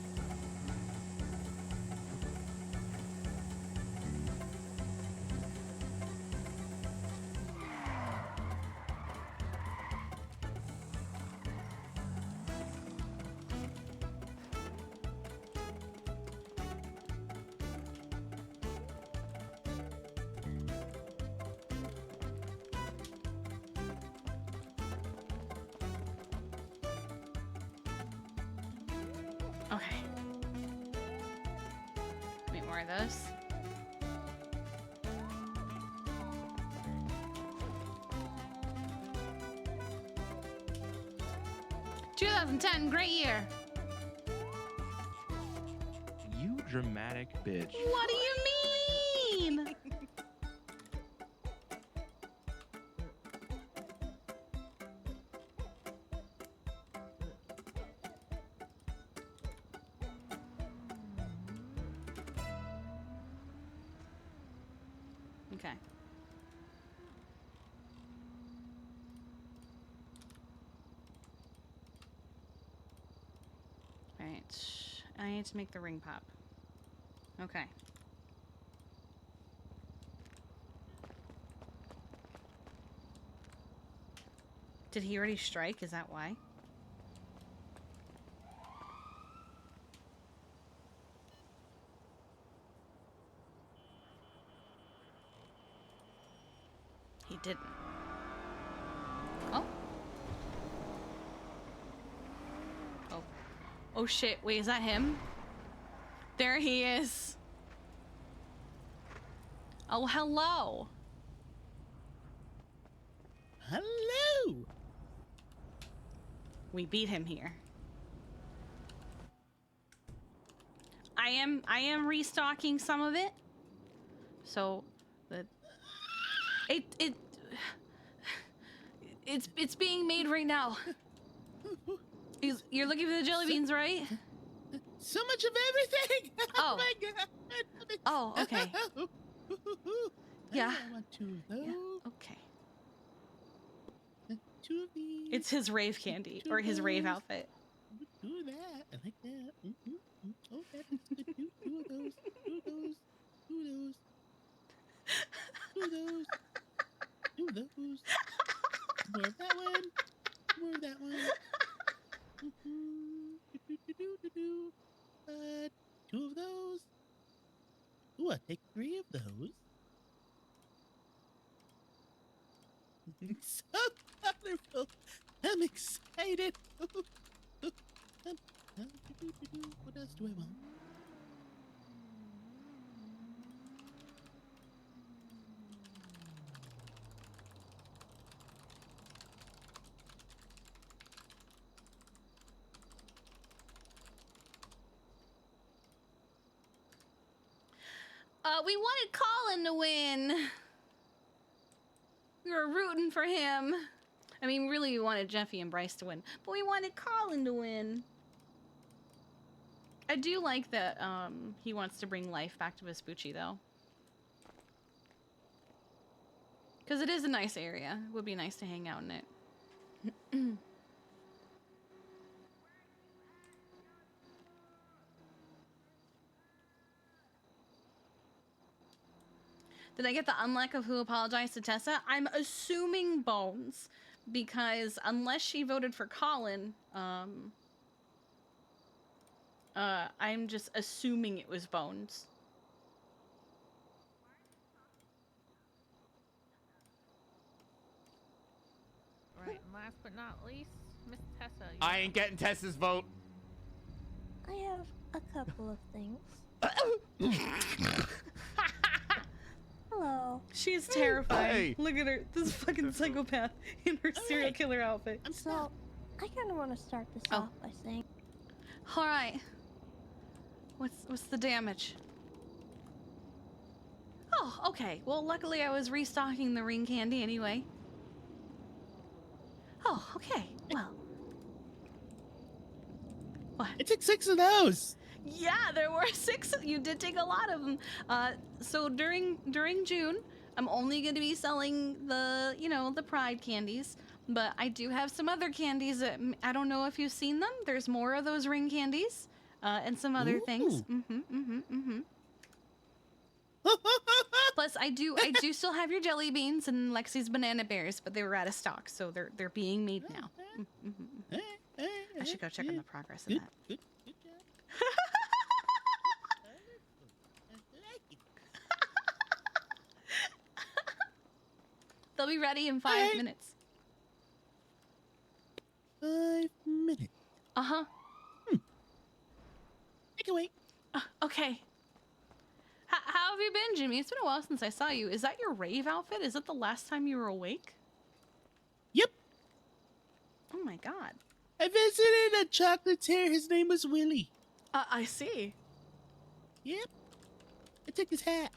Okay. Wait, more of those. "2010, great year." You dramatic bitch. What do you mean? Okay. Alright. I need to make the ring pop. Okay. Did he already strike? Is that why? He didn't. Oh. Oh. Oh shit. Wait, is that him? There he is. Oh, hello. Hello. We beat him here. I am restocking some of it. So it's being made right now. You're looking for the jelly beans, right? So much of everything. Oh. my god. Oh, okay. Yeah. I want two of those. Okay. 2 of these. It's his rave candy or his rave outfit. 2 of that. I like that. Oh, that's good. 2 of those. 2 of those. 2 of those. 2 of those. 2 of those. More of that one. More of that one. 2 of those. Ooh, I'll take 3 of those. So colorful. I'm excited. What else do I want? We wanted Colin to win. We were rooting for him. I mean, really, we wanted Jeffy and Bryce to win, but we wanted Colin to win. I do like that he wants to bring life back to Vespucci, though. Because it is a nice area. It would be nice to hang out in it. Did I get the unluck of who apologized to Tessa? I'm assuming Bones, because unless she voted for Colin, I'm just assuming it was Bones. Right, and last but not least, Miss Tessa. I ain't getting Tessa's vote. I have a couple of things. Hello. She's terrifying. Hey. Look at her, this fucking psychopath in her serial killer outfit. So, I kind of want to start this off by saying, all right. What's the damage? Oh, okay. Well, luckily I was restocking the ring candy anyway. Oh, okay. Well. What? I took 6 of those. Yeah, there were 6. You did take a lot of them. So during June, I'm only going to be selling the, the Pride candies. But I do have some other candies that I don't know if you've seen them. There's more of those ring candies and some other things. Plus, I do still have your jelly beans and Lexi's banana bears, but they were out of stock, so they're being made now. I should go check on the progress of that. Good. They'll be ready in 5 minutes. 5 minutes. Uh-huh. I can wait. Okay. How have you been, Jimmy? It's been a while since I saw you. Is that your rave outfit? Is it the last time you were awake? Yep. Oh my god. I visited a chocolatier. His name was Willie. I see. Yep. I took his hat.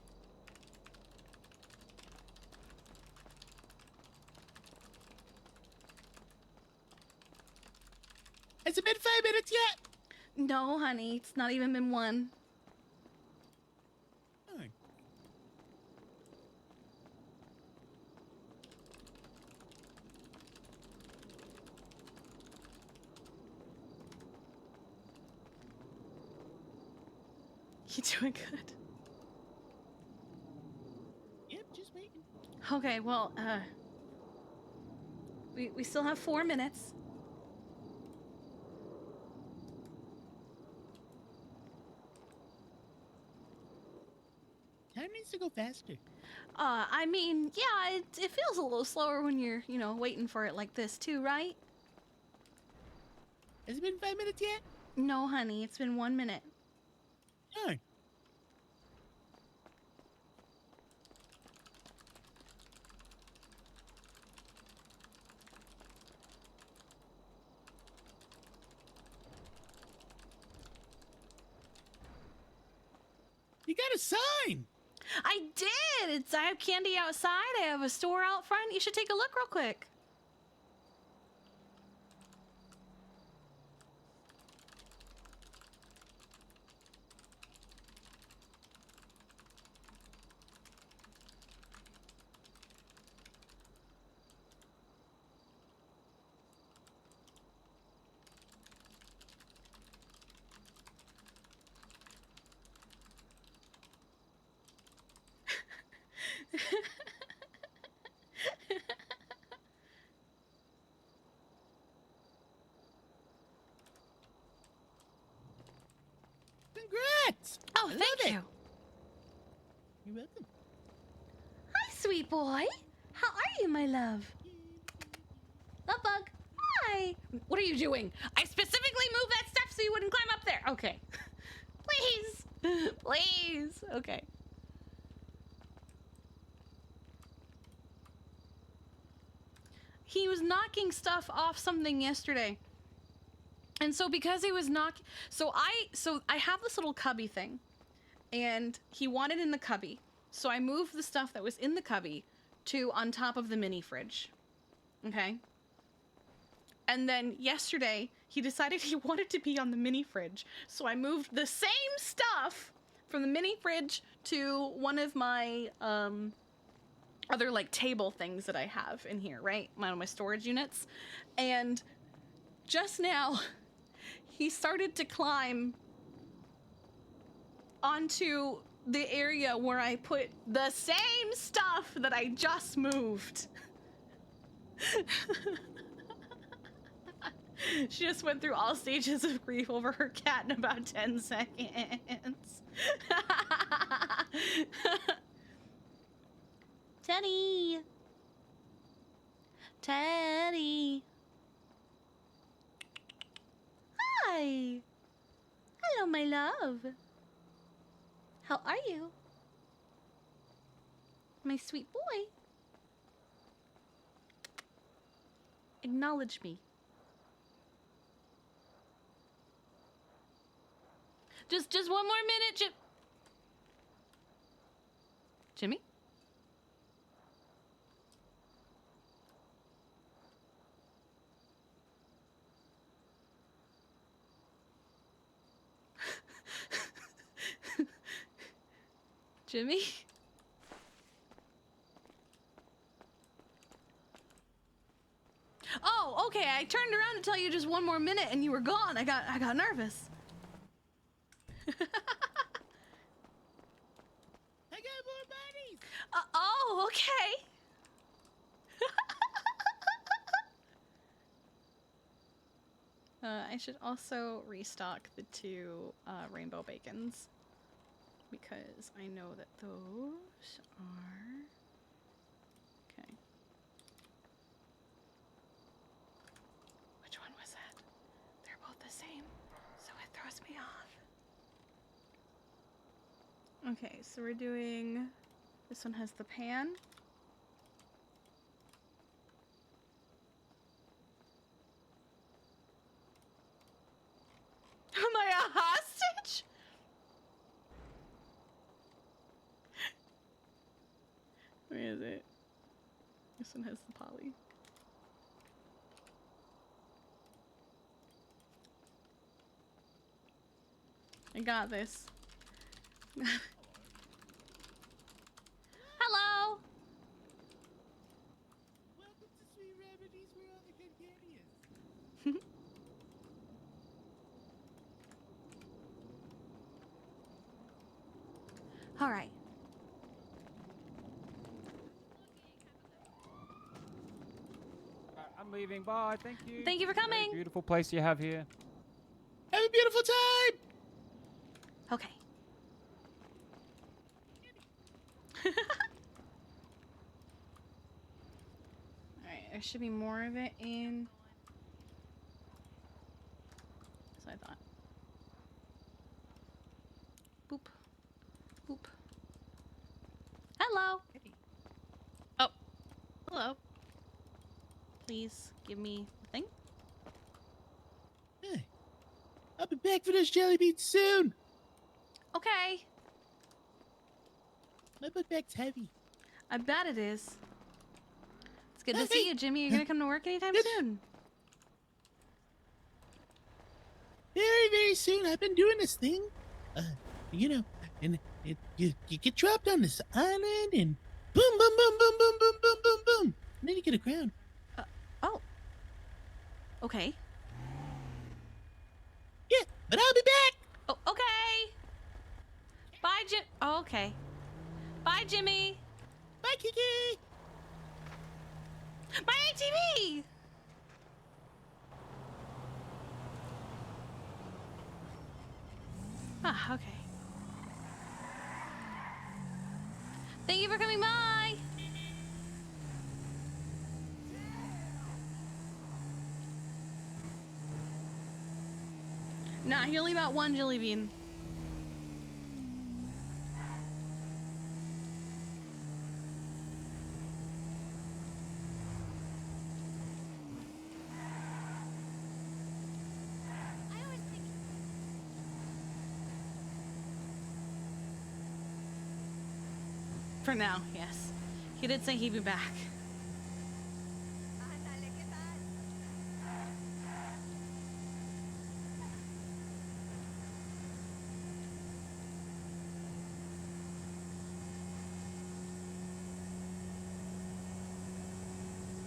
Has it been 5 minutes yet? No, honey. It's not even been 1. Darn. You doing good? Yep, just waiting. Okay, well, we still have 4 minutes. Time needs to go faster. I mean, yeah, it feels a little slower when you're, waiting for it like this too, right? Has it been 5 minutes yet? No, honey, it's been 1 minute. Darn. You got a sign. I did! I have candy outside. I have a store out front. You should take a look real quick. Congrats! Oh, thank you. You're welcome. Hi, sweet boy. How are you, my love? Love bug. Hi. What are you doing? I specifically moved that stuff so you wouldn't climb up there. Okay. Please. Please. Okay. He was knocking stuff off something yesterday. And so because he was so I have this little cubby thing, and he wanted in the cubby. So I moved the stuff that was in the cubby to on top of the mini fridge. Okay? And then yesterday, he decided he wanted to be on the mini fridge. So I moved the same stuff from the mini fridge to one of my other like table things that I have in here, right? One of my storage units. And just now, he started to climb onto the area where I put the same stuff that I just moved. She just went through all stages of grief over her cat in about 10 seconds. Teddy. Teddy. Hi. Hello, my love. How are you? My sweet boy. Acknowledge me. Just one more minute, Jimmy? Jimmy? Oh, okay. I turned around to tell you just one more minute and you were gone. I got nervous. I got more buddies. Oh, okay. I should also restock the 2 rainbow bacons because I know that those are okay. Which one was that? They're both the same, so it throws me off. Okay, so we're doing, this one has the pan. Am I a hostage? Where is it? This one has the poly. I got this. Hello. Welcome to Sweet Remedies, where all the good candy is. All right. I'm leaving. Bye. Thank you. Thank you for Very coming. beautiful place you have here. Have a beautiful time. Okay. Alright, there should be more of it in. So I thought. Boop. Boop. Hello. Oh. Hello. Please give me the thing. Hey, I'll be back for those jelly beans soon. Okay. My book bag's heavy. I bet it is. It's good to Hey. see you, Jimmy. You're gonna come to work anytime soon. Very, very soon. I've been doing this thing. You know, and you get dropped on this island and boom, boom, boom, boom, boom, boom, boom, boom, boom. And then you get a crown. Oh. Okay. Yeah, but I'll be back. Oh, okay. Bye, Jim. Oh, okay. Bye, Jimmy. Bye, Kiki. My ATV! Ah, okay. Thank you for coming by. Nah, he only bought one jelly bean. For now, yes. He did say he'd be back.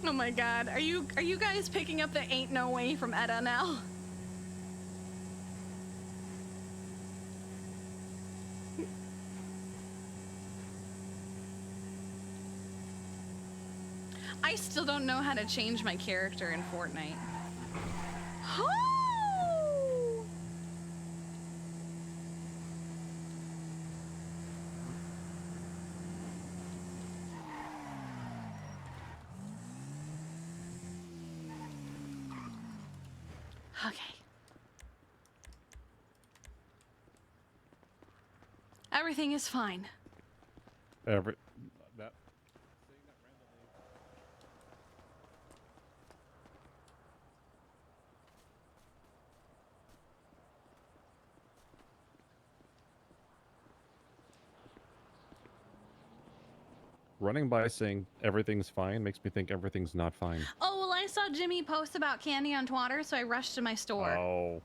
Oh my god, are you guys picking up the Ain't No Way from Edda now? I still don't know how to change my character in Fortnite. Oh! Okay. Everything is fine. Every that running by saying everything's fine makes me think everything's not fine. Oh, well, I saw Jimmy post about candy on Twitter, so I rushed to my store. Oh,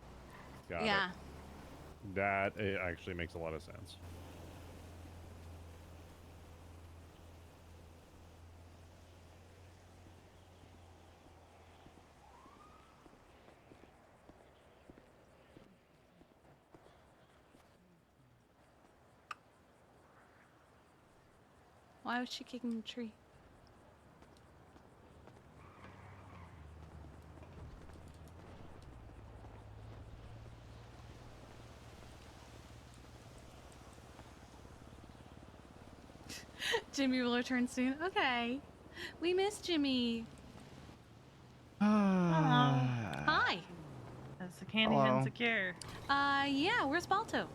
got Yeah. it. That it actually makes a lot of sense. Why was she kicking the tree? Jimmy will return soon. Okay. We miss Jimmy. Hi. Has the candy Hello. been secure? Yeah, where's Balto?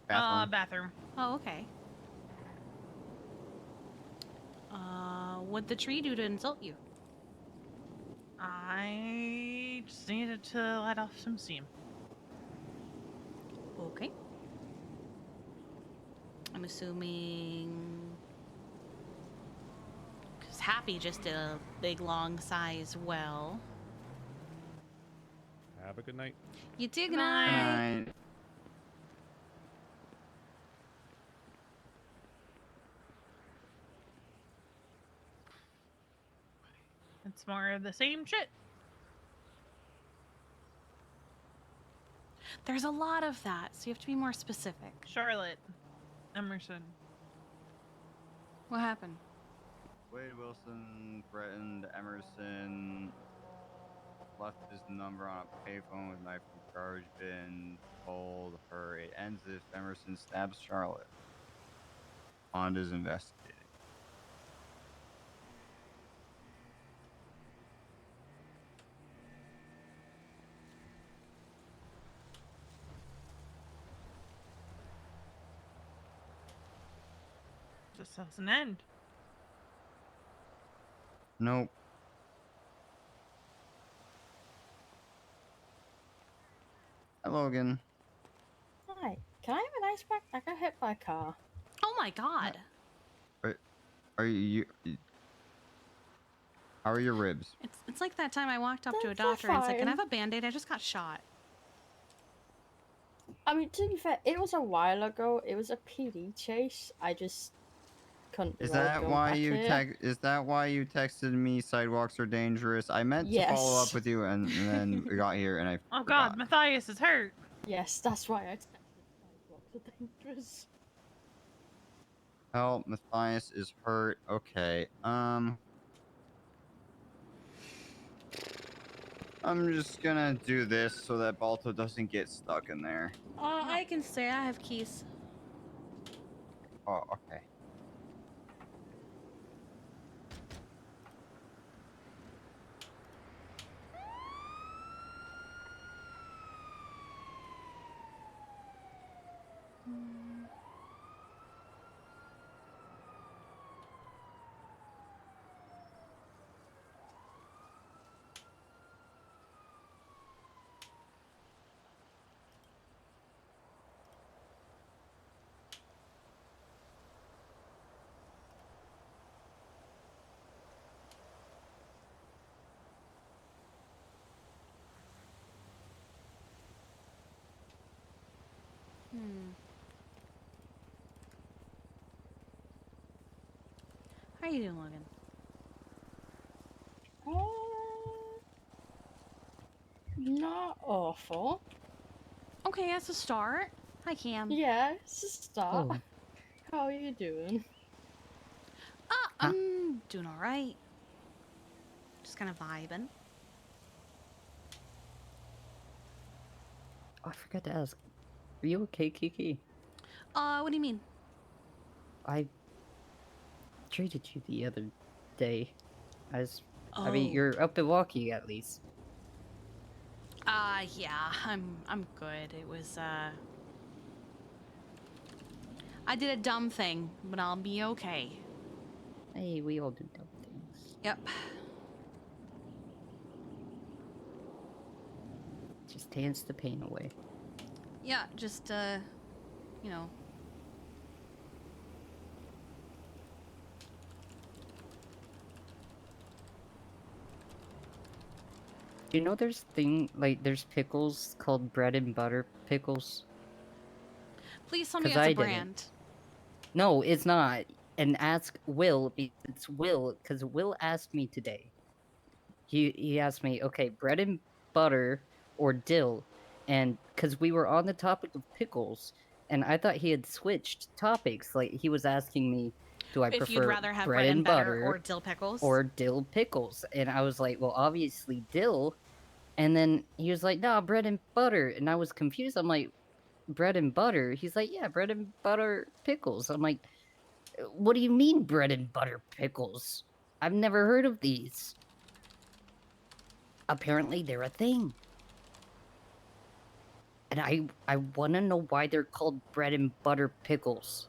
Bathroom. Oh, okay. What'd the tree do to insult you? I just needed to let off some steam. Okay. I'm assuming... Because Happy just did a big long sigh as well. Have a good night. You too, good Good night. night. It's more of the same shit. There's a lot of that, so you have to be more specific. Charlotte. Emerson. What happened? Wade Wilson threatened Emerson, left his number on a payphone with knife and garbage bin, told her it ends if Emerson stabs Charlotte. Bond is investigating. Just doesn't end. Nope. Hi, Logan. Hi. Can I have an ice pack? I got hit by a car. Oh my god. Are you? How are your ribs? It's like that time I walked up to a They're doctor and said, "Can I have fine. a Band-Aid? I just got shot." I mean, to be fair, it was a while ago. It was a PD chase. I just couldn't. Is be bothered that going why back you here. Is that why you texted me? Sidewalks are dangerous. I meant to follow up Yes. with you, and then we got here, and I Oh forgot. god, Matthias is hurt. Yes, that's why I texted sidewalks are dangerous. Help, Matthias is hurt. Okay. I'm just gonna do this so that Balto doesn't get stuck in there. I can say I have keys. Oh, okay. How you doing, Logan? Not awful. Okay, that's a start. Hi, Cam. Yeah, it's a start. Oh. How are you doing? I'm doing all right. Just kind of vibing. Oh, I forgot to ask. Are you okay, Kiki? What do you mean? I treated you the other day. I Oh. mean, you're up and walking at least. Yeah, I'm good. It was, I did a dumb thing, but I'll be okay. Hey, we all do dumb things. Yep. Just dance the pain away. Yeah, just, you know. Do you know there's there's pickles called bread and butter pickles? Please tell me 'Cause that's I a didn't. brand. No, it's not. And ask Will, it's Will, because Will asked me today. He asked me, okay, bread and butter or dill, and because we were on the topic of pickles, and I thought he had switched topics. Like he was asking me, do I If you'd prefer rather have bread and butter or dill pickles. or dill pickles? And I was like, well, obviously dill. And then he was like, no, bread and butter. And I was confused. I'm like, bread and butter? He's like, yeah, bread and butter pickles. I'm like, what do you mean bread and butter pickles? I've never heard of these. Apparently they're a thing. And I want to know why they're called bread and butter pickles.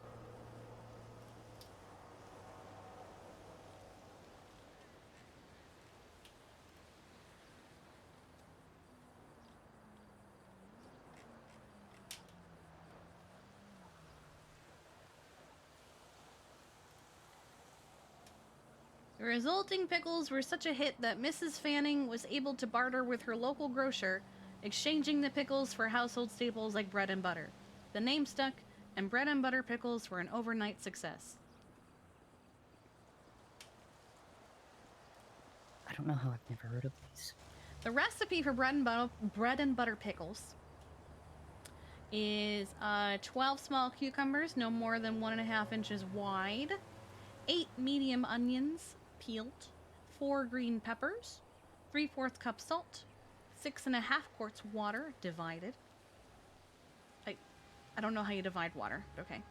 The resulting pickles were such a hit that Mrs. Fanning was able to barter with her local grocer, exchanging the pickles for household staples like bread and butter. The name stuck, and bread and butter pickles were an overnight success. I don't know how I've never heard of these. The recipe for bread and butter pickles is 12 small cucumbers, no more than 1.5 inches wide, 8 medium onions peeled, 4 green peppers, 3/4 cup salt, 6.5 quarts water divided. I don't know how you divide water, but okay.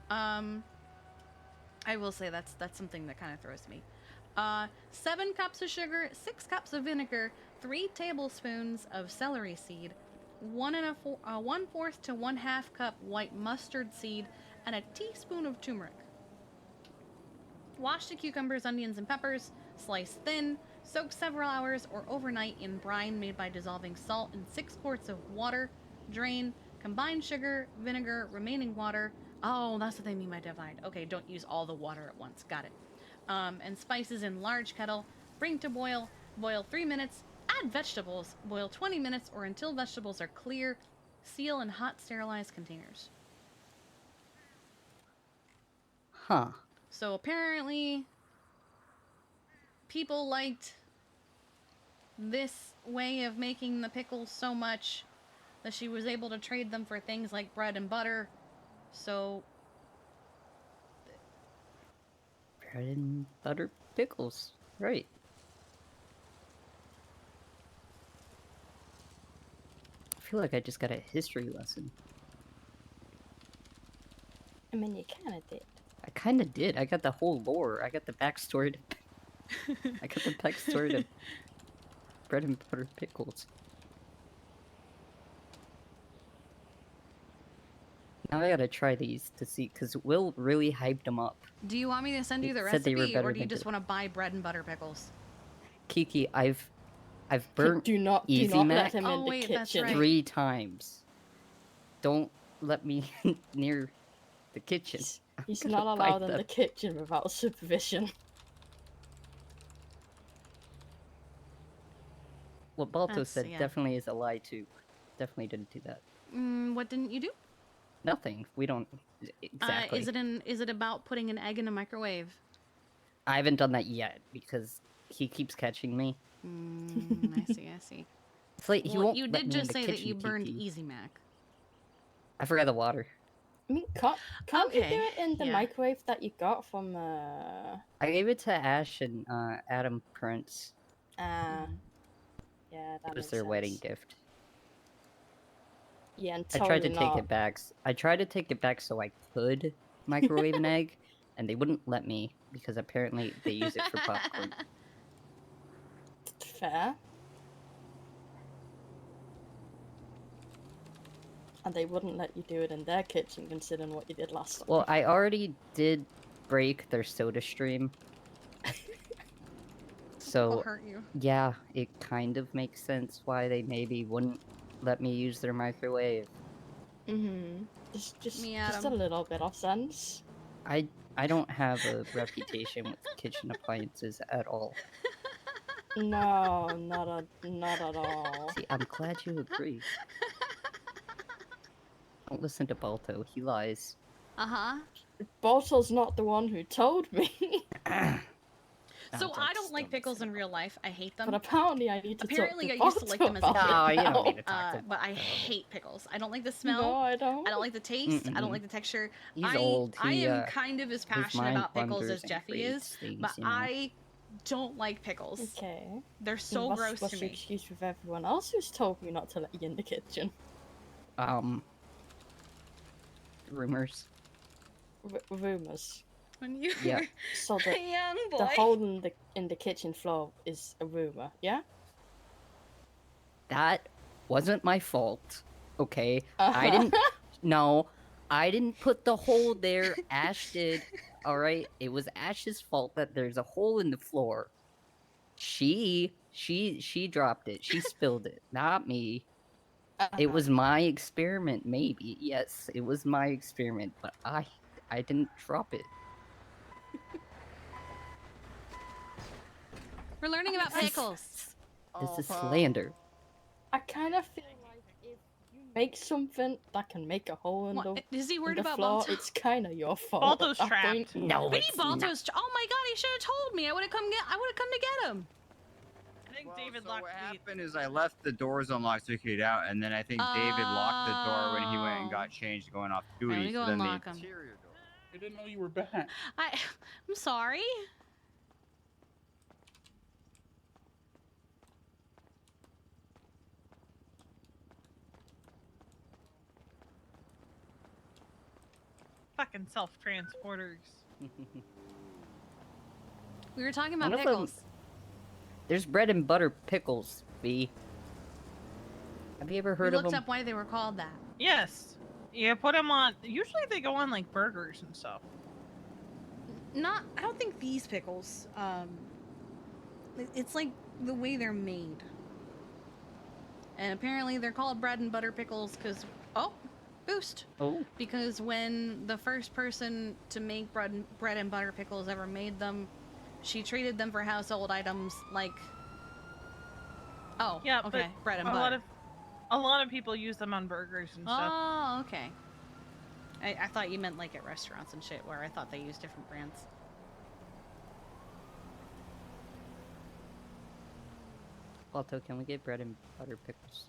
I will say that's something that kind of throws me. 7 cups of sugar, 6 cups of vinegar, 3 tablespoons of celery seed, 1/4 to 1/2 cup white mustard seed, and a teaspoon of turmeric. Wash the cucumbers, onions, and peppers, slice thin, soak several hours or overnight in brine made by dissolving salt in 6 quarts of water, drain, combine sugar, vinegar, remaining water. Oh, that's what they mean by divide. Okay, don't use all the water at once. Got it. And spices in large kettle, bring to boil, boil 3 minutes, add vegetables, boil 20 minutes or until vegetables are clear, seal in hot sterilized containers. Huh. So apparently people liked this way of making the pickles so much that she was able to trade them for things like bread and butter. So Bread and butter pickles. Right. I feel like I just got a history lesson. I mean, you kind of did. I kind of did. I got the whole lore. I got the backstory to... I got the backstory to bread and butter pickles. Now I gotta try these to see, because Will really hyped them up. Do you want me to send you the Said they were recipe, better or do you than just good. want to buy bread and butter pickles? Kiki, I've burnt do not Easy Mac let him in the wait, that's kitchen. right. 3 times. Don't let me near the kitchen. He's I'm not gonna allowed bite in the them. kitchen without supervision. What Balto That's- said yeah. definitely is a lie too. Definitely didn't do that. What didn't you do? Nothing. We don't exactly. Is it about putting an egg in a microwave? I haven't done that yet because he keeps catching me. I see. I see. It's like he Well, won't you let did me in just the say that kitchen, you burned Kiki. Easy Mac. I forgot the water. I mean, can't you do Okay, it in the yeah. microwave that you got from I gave it to Ash and Adam Prince. yeah, that It was makes their wedding sense. gift. Yeah, and I tried to totally take not. it back. I tried to take it back so I could microwave an egg, and they wouldn't let me because apparently they use it for popcorn. Fair. And they wouldn't let you do it in their kitchen, considering what you did last time. Well, I already did break their soda stream. So, hurt you. yeah, it kind of makes sense why they maybe wouldn't let me use their microwave. Mm-hmm. Just Me, a Adam. little bit of sense. I don't have a reputation with kitchen appliances at all. No, not at all. See, I'm glad you agree. Don't listen to Balto, he lies. Uh-huh. Bottle's not the one who told me. So I don't like pickles in real life. I hate them. But apparently I need to Apparently talk I used to like them as a kid. No, you don't need to talk to But I hate pickles. I don't like the smell. No, I don't. I don't like the taste. I don't Mm-mm. like the texture. He's old. I He, am kind of as his passionate mind about pickles wanders as and Jeffy is, creates things, but you know? I don't like pickles. Okay. They're so What's gross to your me. excuse with everyone else who's told me not to let you in the kitchen? Rumors. Rumors. When you Yeah. were So a young boy. the hole in the kitchen floor is a rumor, yeah? That wasn't my fault. Okay? I didn't no, I didn't put the hole there. Ash did. Alright? It was Ash's fault that there's a hole in the floor. She dropped it. She spilled it, not me. It was my experiment, maybe. Yes, it was my experiment, but I didn't drop it. We're learning about pickles. This is slander. I kind of feel like if you make something that can make a hole in What? Is he in worried the about floor, Balto? it's kind of your fault. Balto's at that trapped. point. No, Maybe it's not. Balto's. Oh my god, he should have told me. I would have come to get him. I think David So locked what the happened is I left the doors unlocked so he could get out, and then I think David locked the door when he went and got changed going off Alright, duty. we go So then the unlock 'em. interior door. I didn't know you were back. I'm sorry. fucking self-transporters. We were talking about One of them- pickles. There's bread and butter pickles, B. Have you ever We heard of looked them? up why they were called that. Yes. You put them on. Usually they go on like burgers and stuff. I don't think these pickles. It's like the way they're made. And apparently they're called bread and butter pickles because, boost. Oh. Because when the first person to make bread and butter pickles ever made them, she treated them for household items like. Oh, Yeah, okay, but bread and a butter. lot of people use them on burgers and stuff. Oh, okay. I thought you meant like at restaurants and shit, where I thought they used different brands. Balto, can we get bread and butter pickles?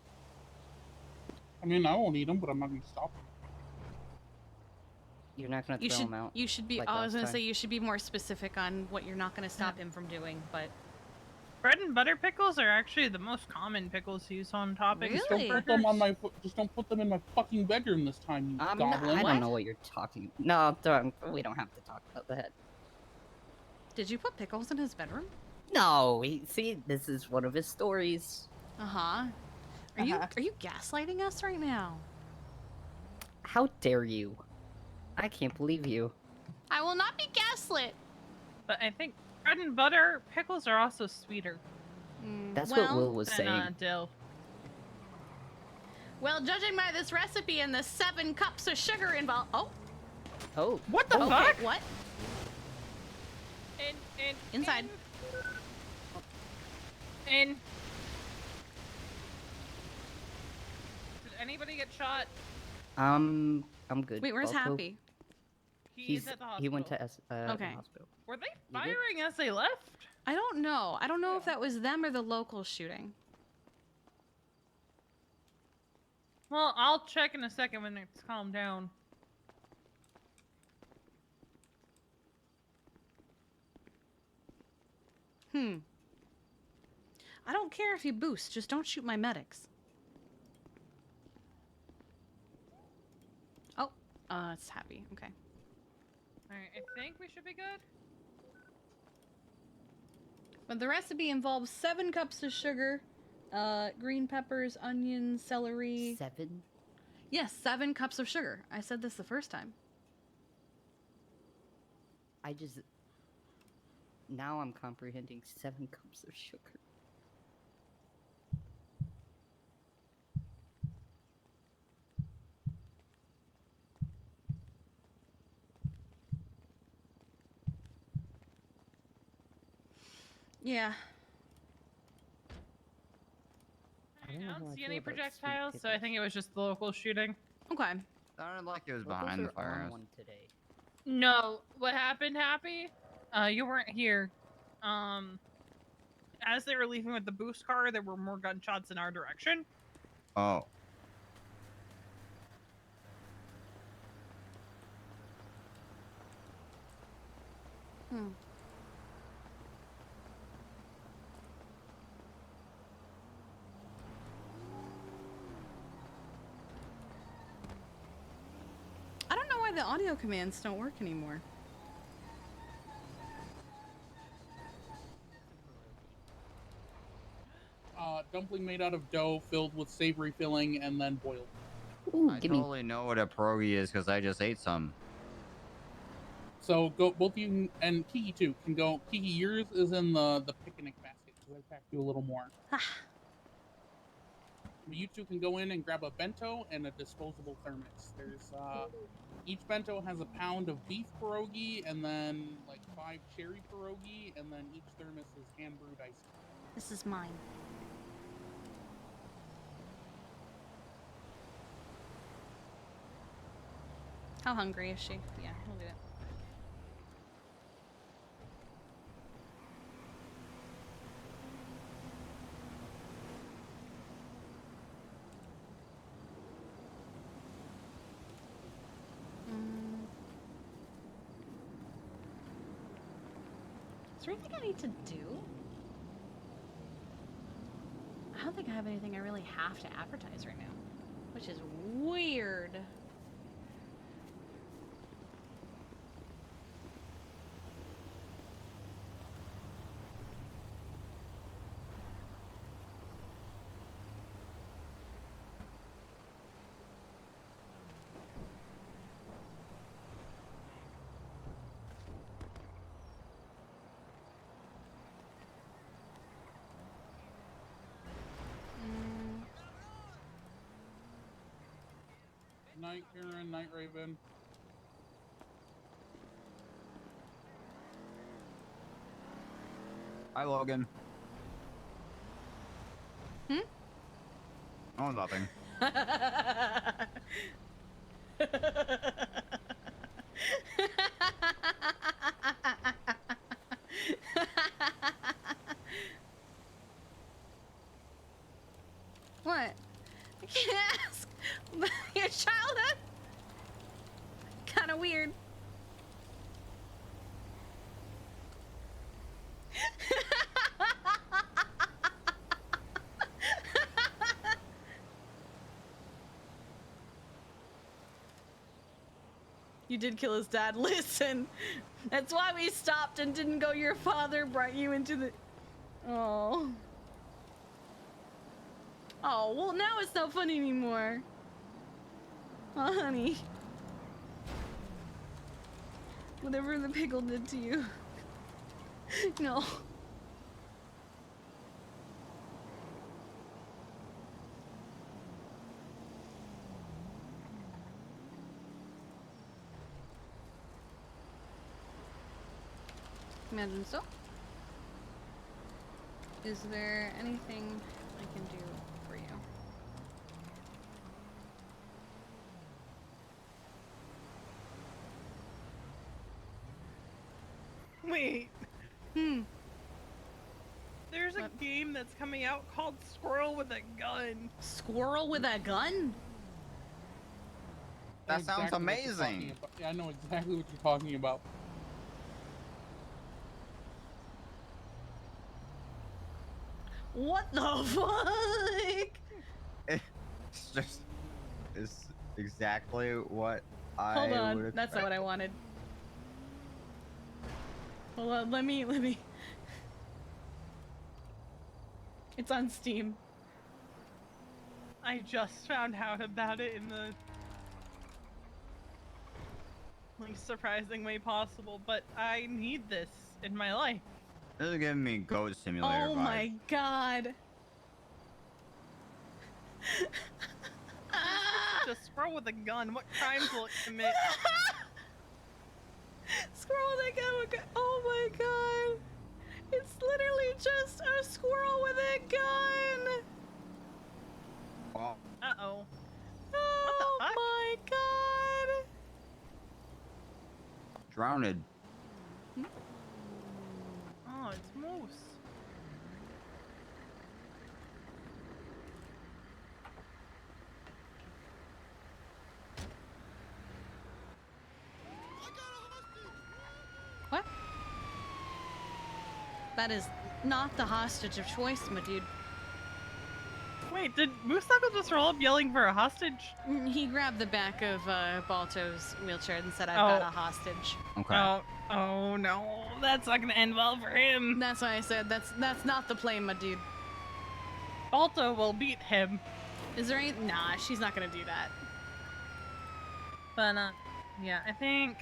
I mean, I won't eat them, but I'm not gonna stop them. You're not gonna You throw should. him out. You should be. like I was last gonna time? say you should be more specific on what you're not gonna stop him from doing. But Bread and butter pickles are actually the most common pickles used on toppings. Really? Just don't put them on my. Just don't put them in my fucking bedroom this time, you goblin. I don't know what you're talking. No, we don't have to talk about that. did you put pickles in his bedroom? No, see, this is one of his stories. Uh huh. Are you gaslighting us right now? How dare you? I can't believe you. I will not be gaslit. But I think bread and butter pickles are also sweeter. That's what Will was than, saying. dill. Well, judging by this recipe and the 7 cups of sugar involved. Oh. What the okay, fuck? What? Inside. In. Did anybody get shot? I'm good. Wait, where's Balto. Happy? He's at the hospital. He went to the Okay. hospital. Were they firing as they left? I don't know. I don't know if that was them or the locals shooting. Well, I'll check in a second when it's calmed down. I don't care if you boost, just don't shoot my medics. Oh, it's Happy. Okay. Alright, I think we should be good. But the recipe involves 7 cups of sugar, green peppers, onions, celery. 7? Yes, 7 cups of sugar. I said this the first time. Now I'm comprehending 7 cups of sugar. Yeah. I don't know I how don't I see feel any about sweet projectiles, so I think it was just the local shooting. Okay. Sounded like it was Locals behind the are on firehouse. one today. No, what happened, Happy? You weren't here. As they were leaving with the boost car, there were more gunshots in our direction. Oh. I don't know why the audio commands don't work anymore. Dumpling made out of dough filled with savory filling and then boiled. I totally know what a pierogi is because I just ate some. So go, both you and Kiki too can go. Kiki, yours is in the picnic basket because I packed you a little more. You two can go in and grab a bento and a disposable thermos. There's each bento has a pound of beef pierogi and then like 5 cherry pierogi, and then each thermos is hand brewed ice cream. This is mine. How hungry is she? Yeah, we'll do it. Is there anything I need to do? I don't think I have anything I really have to advertise right now, which is weird. Night Karen, Night Raven. Hi, Logan. Hmm? Oh, nothing. What? I can't ask about your childhood. Kind of weird. You did kill his dad. Listen, that's why we stopped and didn't go. Your father brought you into the. Oh. Oh, well, now it's not funny anymore. Oh, honey. Whatever the pickle did to you. No. Imagine so. Is there anything I can do for you? Wait. Hmm. There's a game that's coming out called Squirrel with a Gun. Squirrel with a gun? That Exactly sounds what you're talking amazing. about. Yeah, I know exactly what you're talking about. What the fuck? It's just, it's exactly what I Hold on, would that's not what I wanted. Hold on, let me. It's on Steam. I just found out about it in the least surprising way possible, but I need this in my life. This is giving me Goat Simulator Oh vibes. my god. Just squirrel with a gun. What crimes will it commit? Squirrel with a gun. Oh my god. It's literally just a squirrel with a gun. Well, Uh-oh. Oh my god. drowned. Oh, it's Moose. What? That is not the hostage of choice, my dude. Wait, did Moose Knuckle just roll up yelling for a hostage? He grabbed the back of Balto's wheelchair and said, "I've got a hostage." Okay. Oh no, that's not gonna end well for him. That's why I said that's not the play, my dude. Balto will beat him. Is there any? Nah, she's not gonna do that. But yeah, I think.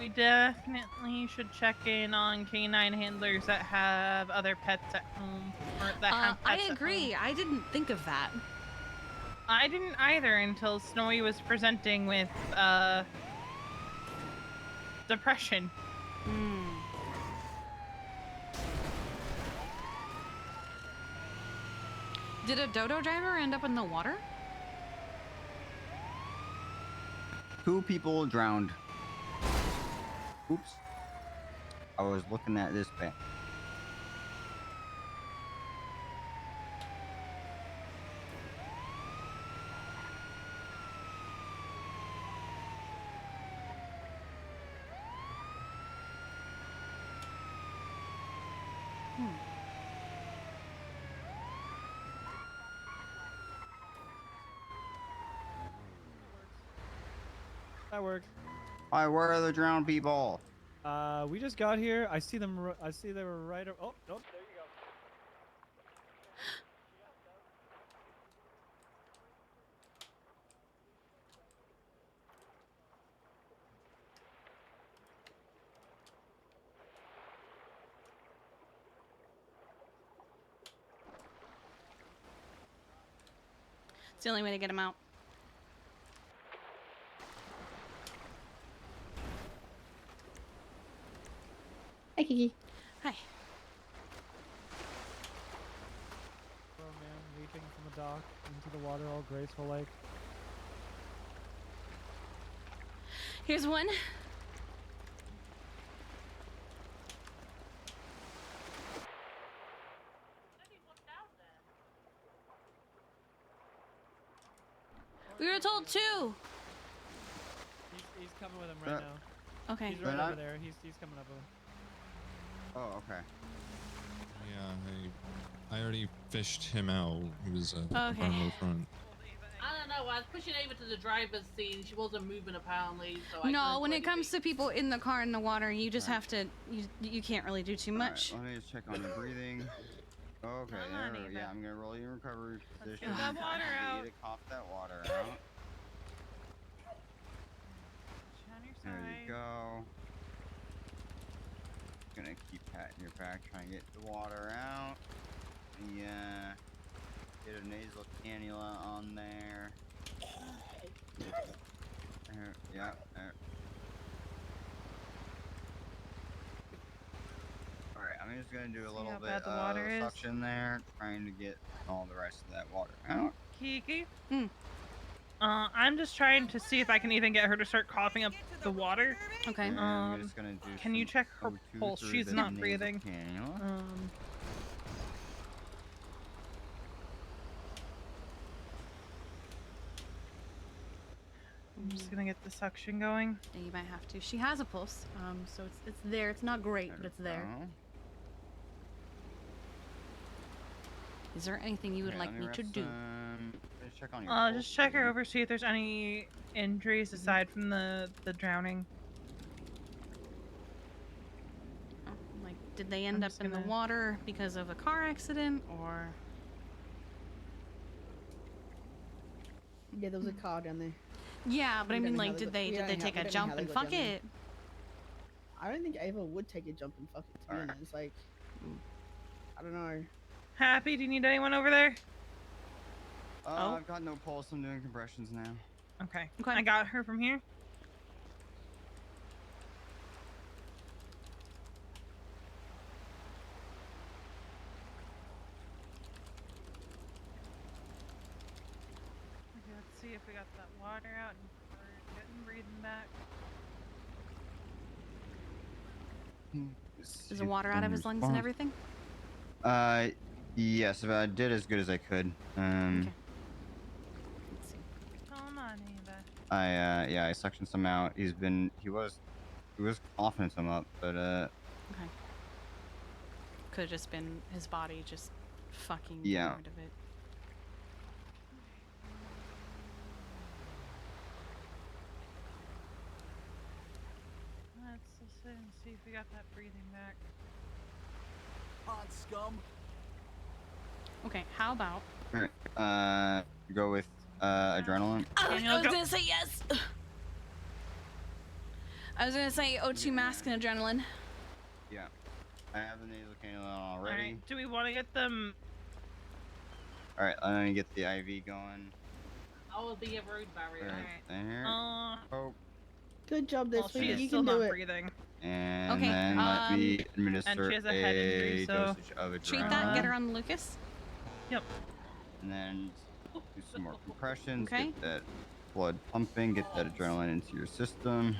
We definitely should check in on canine handlers that have other pets at home. Or that have I pets at agree. home. I didn't think of that. I didn't either until Snowy was presenting with depression. Did a dodo driver end up in the water? 2 people drowned. Oops. I was looking at this back. That worked. Hi, where are the drowned people? We just got here. I see them. I see they were right. Oh, nope. There you go. It's the only way to get him out. Hi, Kiki. Hi. Oh man, leaping from the dock into the water, all graceful like. Here's one. told too. He's coming with him right now. Okay. He's right over there. He's coming up with him. Oh, okay. Yeah, I already fished him out. He was Okay. running to the front. I don't know. I was pushing Ava to the driver's seat, and she wasn't moving apparently. So I No, couldn't when do it comes to people in the car in the water, you just have to. You can't really do too much. Let me just check on your breathing. Okay, yeah, I'm gonna roll you in recovery position. get that water I out. need to cough that water out. On your There side. you go. Gonna keep patting your back, trying to get the water out. Yeah. Get a nasal cannula on there. Yeah. Alright, I'm just gonna do a little how bit bad the water of is? suction there, trying to get all the rest of that water out. Kiki? I'm just trying to see if I can even get her to start coughing up the water. Okay. And I'm just gonna do Can you some check her O2 pulse? through She's the not nasal breathing. cannula. I'm just gonna get the suction going. Yeah, you might have to. She has a pulse, so it's there. It's not great, but it's there. Is there anything you would like me to do? Check on your Just check her over, see if there's any injuries aside from the drowning. Like, did they end up in the water because of a car accident, or? Yeah, there was a car down there. Yeah, but I We mean, don't know how like, they did got- we they don't know take how- a we don't know jump how they and got fuck down there. it? I don't think Ava would take a jump and fuck it, to be honest. Like, I don't know. Happy? Do you need anyone over there? I've got no pulse. I'm doing compressions now. Okay. I got her from here. Okay, let's see if we got that water out and we're getting breathing back. Is the water out of his lungs and everything? Yes, but I did as good as I could. Come on, Ava. I suctioned some out. He was coughing some up, but Okay. Could have just been his body just fucking Yeah. getting rid of it. Let's listen and see if we got that breathing back. Hot scum. Okay, how about? go with adrenaline. I was gonna say yes. I was gonna say O2 mask and adrenaline. Yeah, I have the nasal cannula already. Alright, do we want to get them? All right, I'm gonna get the IV going. I will be a road barrier. There. Oh, Good job this Well, week. she is You still can do not it. breathing. and Okay, then let me and administer she has a head injury, so dosage of adrenaline. Treat that. Get her on the Lucas. Yep. And then do some more compressions. Okay. Get that blood pumping. Get that adrenaline into your system.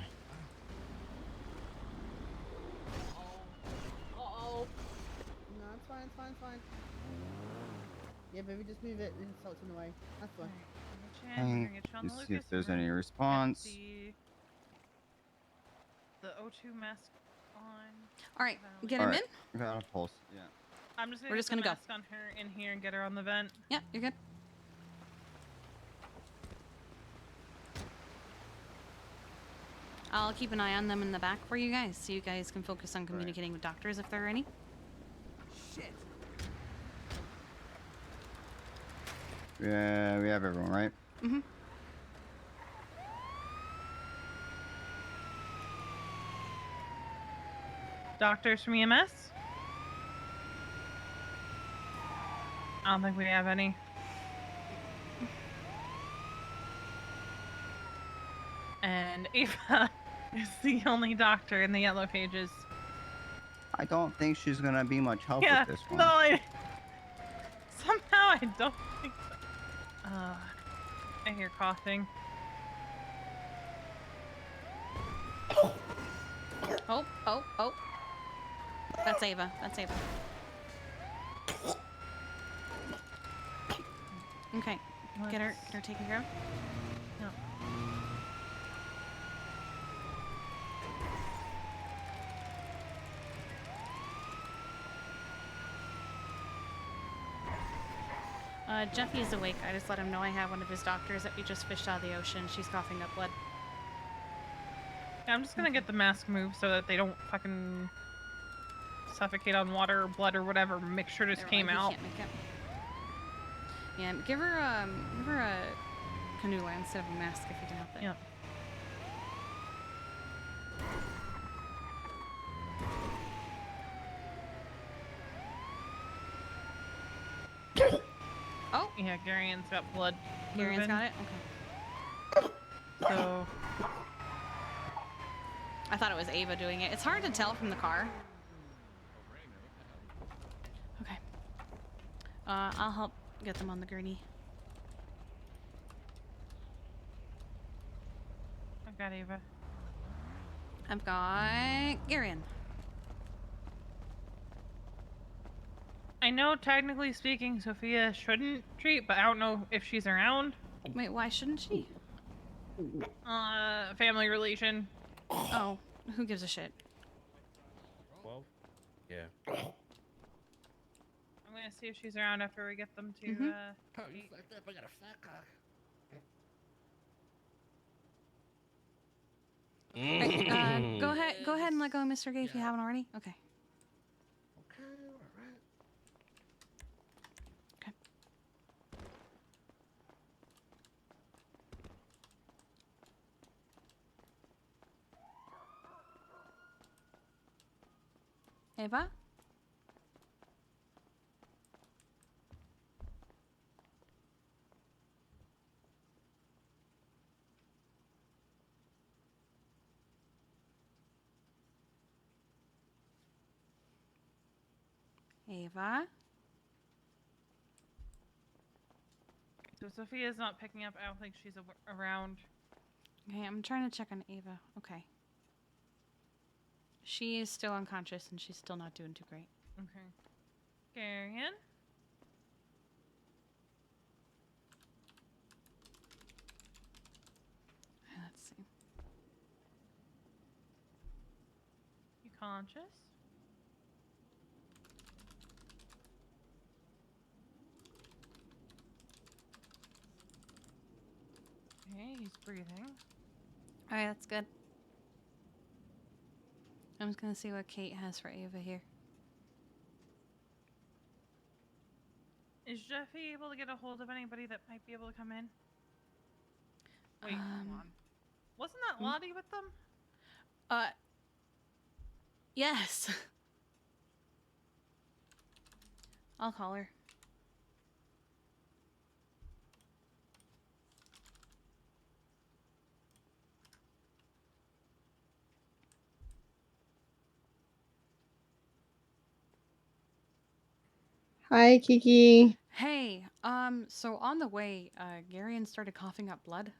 No, it's fine, it's fine, it's fine. Yeah, baby, just move it. It's in the way. That's fine. Okay. Just see if there's any response. The O2 mask on. All right, get him Alright, in. got a pulse. Yeah. I'm just gonna We're get just the gonna go. mask on her in here and get her on the vent. Yeah, you're good. I'll keep an eye on them in the back for you guys, so you guys can focus on communicating with doctors if there are any. Shit. Yeah, we have everyone, right? Mm-hmm. Doctors from EMS? I don't think we have any. And Ava is the only doctor in the yellow pages. I don't think she's gonna be much help Yeah, with this one. no, somehow I don't think so. I hear coughing. Oh, oh, oh. That's Ava. That's Ava. Okay, get her taken care of. Jeffy is awake. I just let him know I have one of his doctors that we just fished out of the ocean. She's coughing up blood. Yeah, I'm just gonna get the mask moved so that they don't fucking suffocate on water or blood or whatever mixture just Never came mind, he out. can't make it. Yeah, give her a cannula instead of a mask if you can help it. Yep. Oh! Yeah, Garian's got blood. Garian's moving. got it? Okay. So I thought it was Ava doing it. It's hard to tell from the car. Okay. I'll help get them on the gurney. I've got Ava. I've got Garion. I know technically speaking Sophia shouldn't treat, but I don't know if she's around. Wait, why shouldn't she? Family relation. Oh, who gives a shit? 12? Yeah. I'm gonna see if she's around after we get them to Mhm. Oh, you fucked up. I got a fat cock. Right, go ahead and let go of Mr. Gay if you haven't already. Okay. Okay, alright. Ava? Ava? So Sophia's not picking up. I don't think she's around. Okay, I'm trying to check on Ava. Okay. She is still unconscious and she's still not doing too great. Okay. Garion? Let's see. You conscious? Okay, he's breathing. Alright, that's good. I'm just gonna see what Kate has for Ava here. Is Jeffy able to get a hold of anybody that might be able to come in? Wait, hold on. Wasn't that Lottie with them? Yes. I'll call her. Hi, Kiki. Hey, so on the way, Garion started coughing up blood.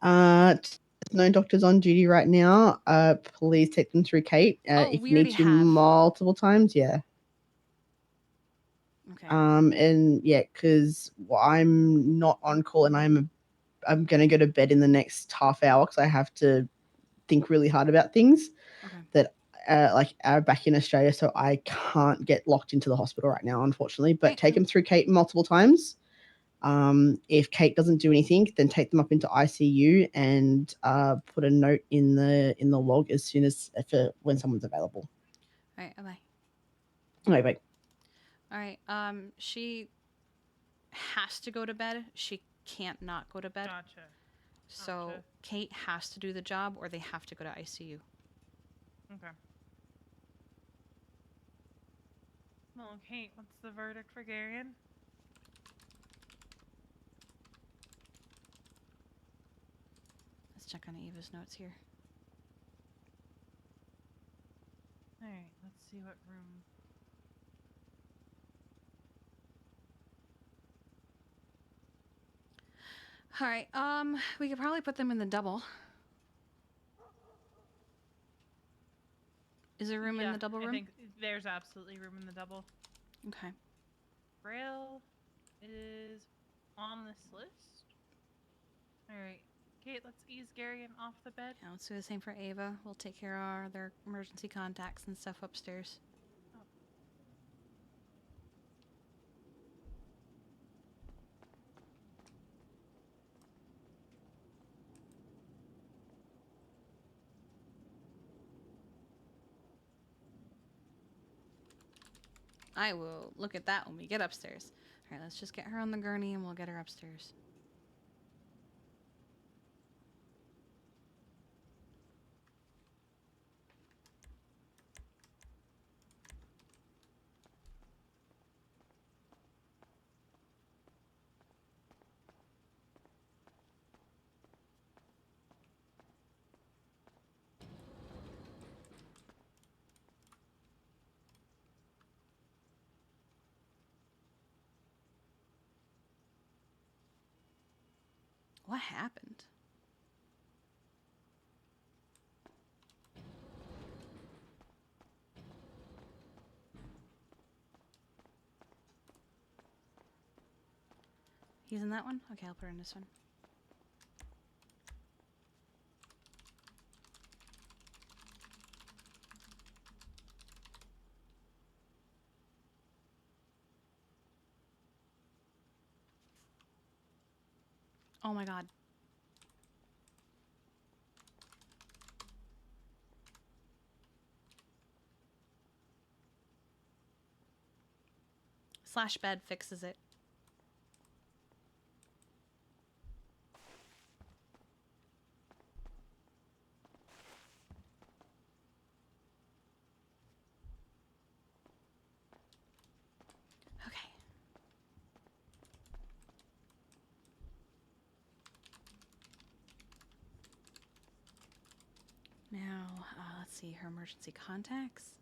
No doctors on duty right now. Please take them through Kate. If we you need already to have. multiple times, yeah. Okay. And yeah, because I'm not on call and I'm gonna go to bed in the next half hour because I have to think really hard about things Okay. that are back in Australia, so I can't get locked into the hospital right now, unfortunately. But take them through Kate multiple times. If Kate doesn't do anything, then take them up into ICU and put a note in the log as soon as when someone's available. All right, bye. Okay, bye. All right. She has to go to bed. She can't not go to bed. Gotcha. So Gotcha. Kate has to do the job, or they have to go to ICU. Okay. Well, Kate, what's the verdict for Garion? Let's check on Ava's notes here. Alright, let's see what room. All right. We could probably put them in the double. Is there room in the double room? I think there's absolutely room in the double. Okay. Braille is on this list. Alright. Kate, let's ease Garion off the bed. Yeah, let's do the same for Ava. We'll take care of our other emergency contacts and stuff upstairs. I will look at that when we get upstairs. All right, let's just get her on the gurney and we'll get her upstairs. What happened? He's in that one? Okay, I'll put her in this one. Oh my god. Slash bed fixes it. Okay. Now, let's see her emergency contacts.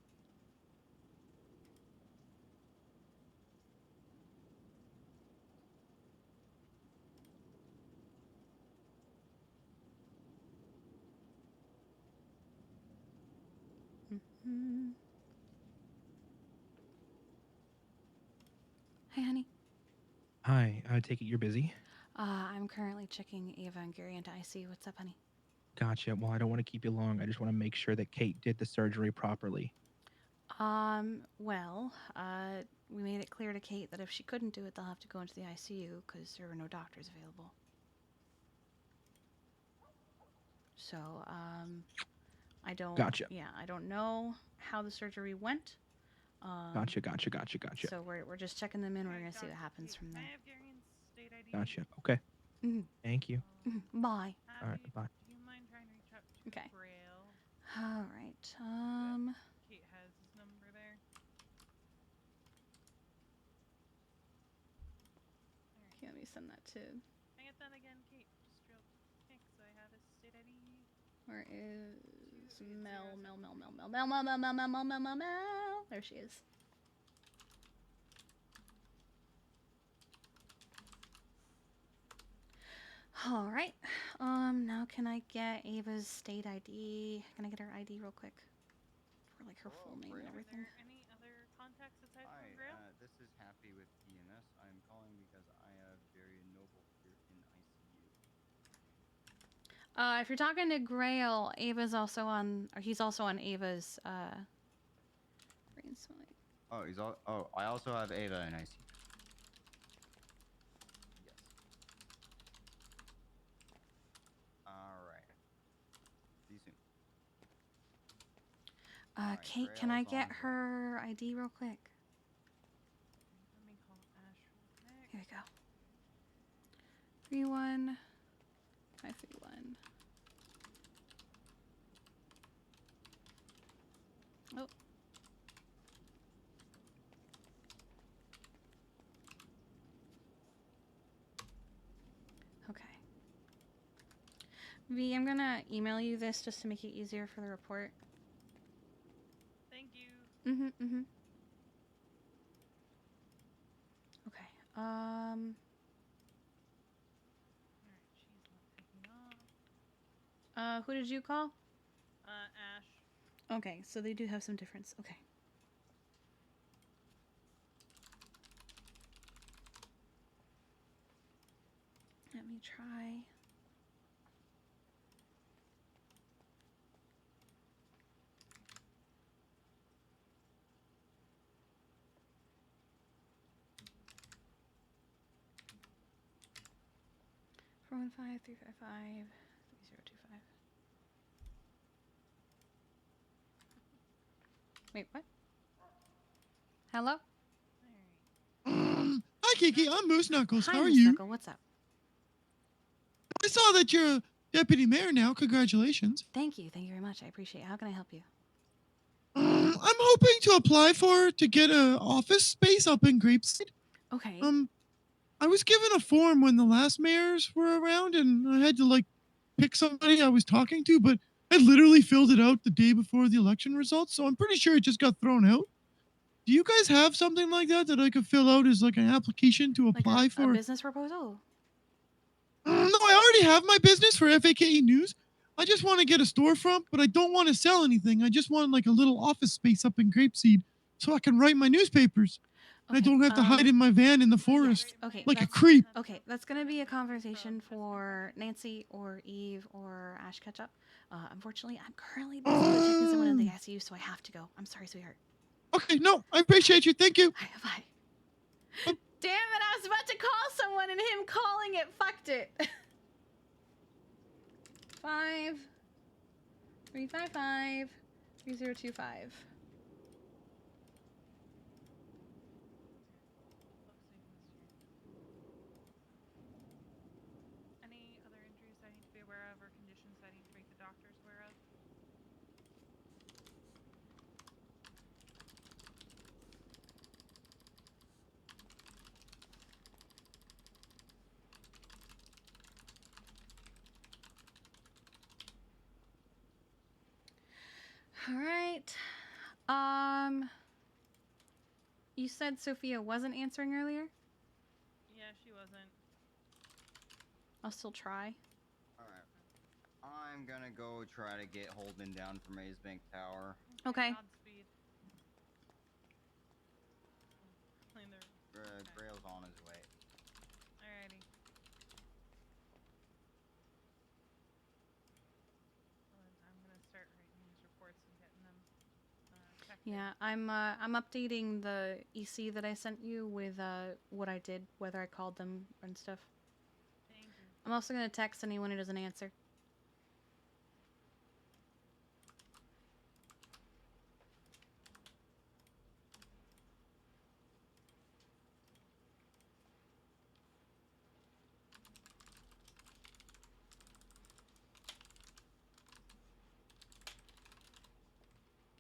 Mm-hmm. Hey, honey. Hi, I take it you're busy? I'm currently checking Ava and Gary into ICU. What's up, honey? Gotcha. Well, I don't want to keep you long. I just want to make sure that Kate did the surgery properly. Well, we made it clear to Kate that if she couldn't do it, they'll have to go into the ICU because there were no doctors available. So, I don't... Gotcha. Yeah, I don't know how the surgery went. Gotcha. So we're just checking them in. We're gonna see what happens from there. Gotcha. Okay. Mhm. Thank you. Bye. All right. Bye. Do you mind trying to reach out to Okay. Grail? All right. Kate has his number there. Okay, let me send that to... Can I get that again, Kate? Just real quick, so I have his state ID. Where is Mel? There she is. All right. Now can I get Ava's state ID? Can I get her ID real quick? For like her full name and everything. Any other contacts aside Hi, from Grail? this is Happy with EMS. I'm calling because I have very noble here in ICU. If you're talking to Grail, Ava's also on, or he's also on Ava's, brain swelling. Oh, I also have Ava in ICU. Yes. All right. See you soon. Alright, Kate, can I Grail's get on her ID real quick? Let me call Ash real quick. Here we go. 31531. Oh. Okay. V, I'm gonna email you this just to make it easier for the report. Thank you. Okay. Alright, she's not picking up. Who did you call? Ash. Okay, so they do have some difference. Okay. Let me try. Four 1 5 3 5 5 3 0 2 5. Wait, what? Hello? Kiki. I'm Moose Knuckles. Hi, How are Moose you? Knuckle, what's up? I saw that you're a deputy mayor now. Congratulations. Thank you very much. I appreciate it. How can I help you? I'm hoping to apply to get a office space up in Grapeside. Okay. I was given a form when the last mayors were around, and I had to like pick somebody I was talking to, but I literally filled it out the day before the election results, so I'm pretty sure it just got thrown out. Do you guys have something like that I could fill out as like an application to Like apply a for? business proposal? No, I already have my business for FAKE News. I just want to get a storefront, but I don't want to sell anything. I just want like a little office space up in Grapeseed so I can write my newspapers. I don't have to hide in my van in the forest Okay, like a that's, creep. Okay, that's gonna be a conversation for Nancy or Eve or Ash Ketchup. Unfortunately, I'm currently busy protecting someone in the ICU, so I have to go. I'm sorry, sweetheart. Okay, no, I appreciate you. Thank you. Bye. Damn it, I was about to call someone and him calling it fucked it. 5-355-3025. Any other injuries I need to be aware of or conditions I need to make the doctors aware of? All right. You said Sophia wasn't answering earlier? Yeah, she wasn't. I'll still try. Alright. I'm gonna go try to get Holden down from Maze Bank Tower. Okay. Godspeed. Grail's on his way. Alrighty. I'm gonna start writing these reports and getting them checked. Yeah, I'm updating the EC that I sent you with what I did, whether I called them and stuff. Thank you. I'm also gonna text anyone who doesn't answer.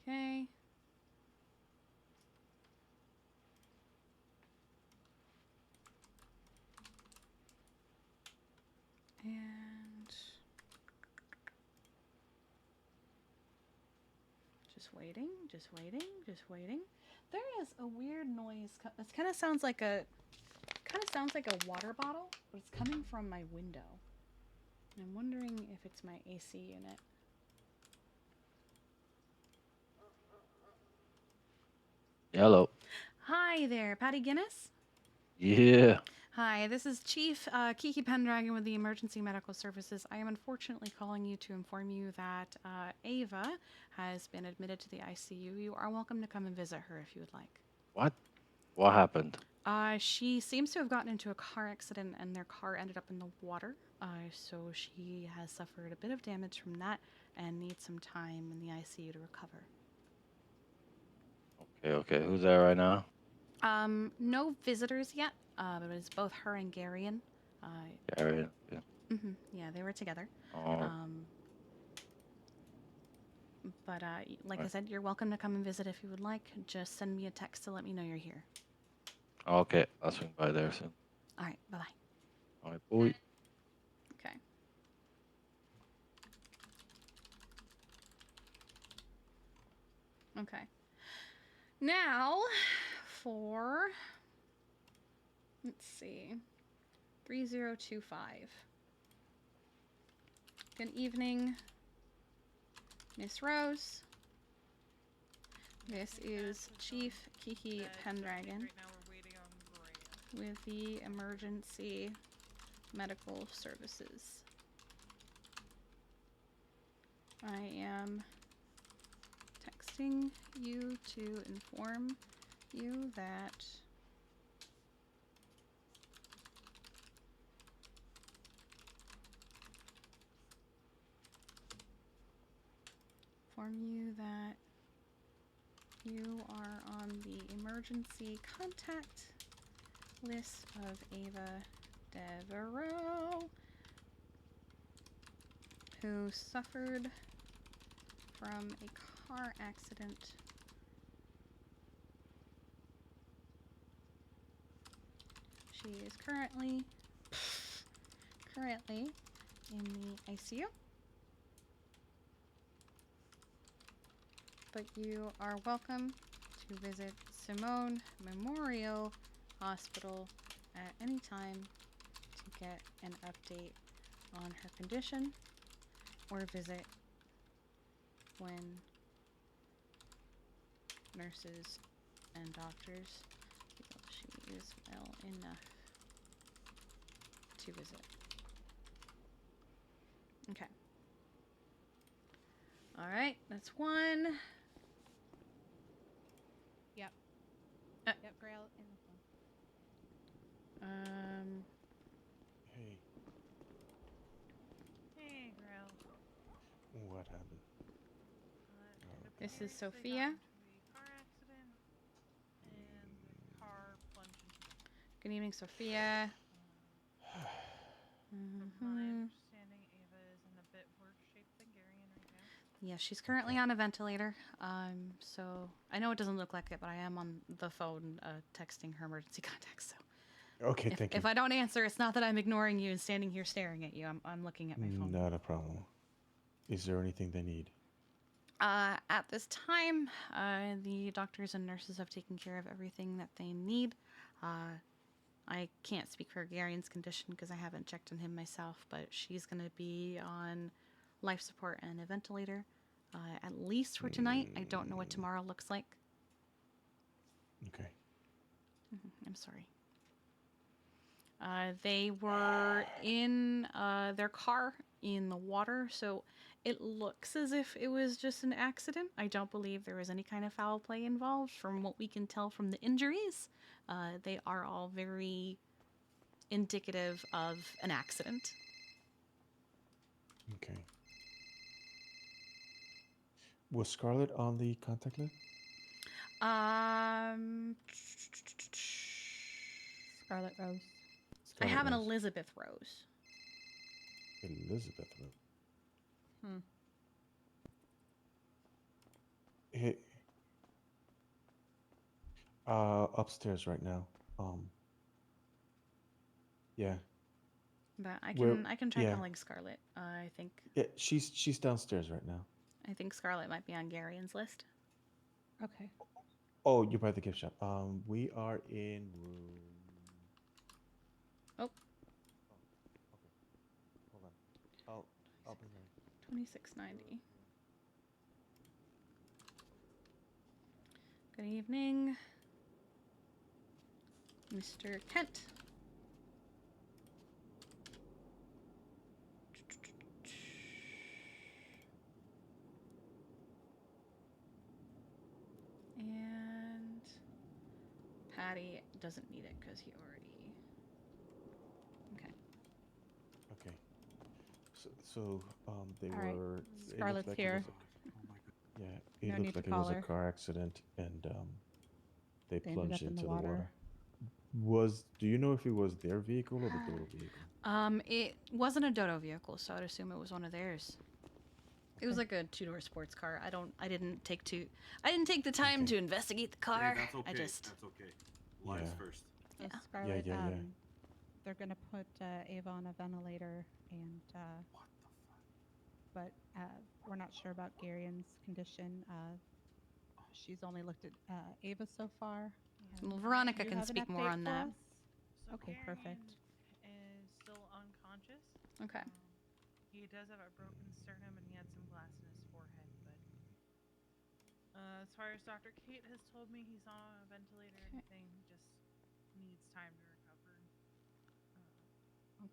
Okay. And just waiting, just waiting, just waiting. There is a weird noise. It kind of sounds like a water bottle, but it's coming from my window. And I'm wondering if it's my AC unit. Hello. Hi there, Patty Guinness. Yeah. Hi, this is Chief Kiki Pendragon with the Emergency Medical Services. I am unfortunately calling you to inform you that Ava has been admitted to the ICU. You are welcome to come and visit her if you would like. What? What happened? She seems to have gotten into a car accident and their car ended up in the water. So she has suffered a bit of damage from that and needs some time in the ICU to recover. Okay. Who's there right now? No visitors yet, but it was both her and Garion. Gary. Yeah. Yeah, they were together. Oh. But like I said, you're welcome to come and visit if you would like. Just send me a text to let me know you're here. Okay. I'll swing by there soon. All right, bye-bye. All right, boy. Okay. Okay. Now, for, let's see, 3025. Good evening, Miss Rose. This is Chief Kiki Pendragon with the Emergency Medical Services. I am texting you to inform you that you are on the emergency contact List of Ava Devereaux, who suffered from a car accident She is currently in the ICU. But you are welcome to visit Simone Memorial Hospital at any time to get an update on her condition or visit when nurses and doctors feel she is well enough to visit. Okay. All right, that's one. Yep. Uh, Yep, Grail in the phone. Hey, Hey, Grail. what happened? This is They Sophia. got into a car accident, and the car plunged into the Good evening, Sophia. From my understanding, Ava is in a bit worse shape than Garion right now. Yeah, she's currently on a ventilator. So I know it doesn't look like it, but I am on the phone texting her emergency contacts. So Okay, thank you. If I don't answer, it's not that I'm ignoring you and standing here staring at you. I'm looking at my phone. Not a problem. Is there anything they need? At this time, the doctors and nurses have taken care of everything that they need. I can't speak for Garion's condition because I haven't checked on him myself, but she's going to be on life support and a ventilator, at least for tonight. I don't know what tomorrow looks like. Okay. I'm sorry. They were in their car in the water, so it looks as if it was just an accident. I don't believe there was any kind of foul play involved from what we can tell from the injuries. They are all very indicative of an accident. Okay. Was Scarlett on the contact list? Scarlet Rose. I have an Rose. Elizabeth Rose. Elizabeth Rose. Hmm. Hey. Upstairs right now. Yeah. But I Where- can try yeah. calling Scarlett. I think Yeah, she's downstairs right now. Scarlett might be on Garion's list. Okay. Oh, you're by the gift shop. We are in room. Oh. Okay. Hold on. I'll bring her. 2690. Good evening, Mr. Kent. And Patty doesn't need it because he already. Okay. Okay. So they All right. were. It looked Scarlett's like here. It was a, yeah, it No looked need to like it call was a her. car accident, and they They ended plunged up in into the the water. water. Do you know if it was their vehicle or the Dodo vehicle? It wasn't a Dodo vehicle, so I'd assume it was one of theirs. It was like a two-door sports car. I didn't take the time to investigate the car. Hey, that's okay. I just. That's okay. Lives first. So Yeah. Scarlett, yeah. they're gonna put Ava on a ventilator, and What the fuck? but we're not sure about Garion's condition. She's only looked at Ava so far. Well, and Veronica you can have an speak more update on for that. us? So Okay, Garion perfect. is still unconscious. Okay. He does have a broken sternum and he had some glass in his forehead, but as far as Dr. Kate has told me, he's on a ventilator and everything. He just needs time to recover.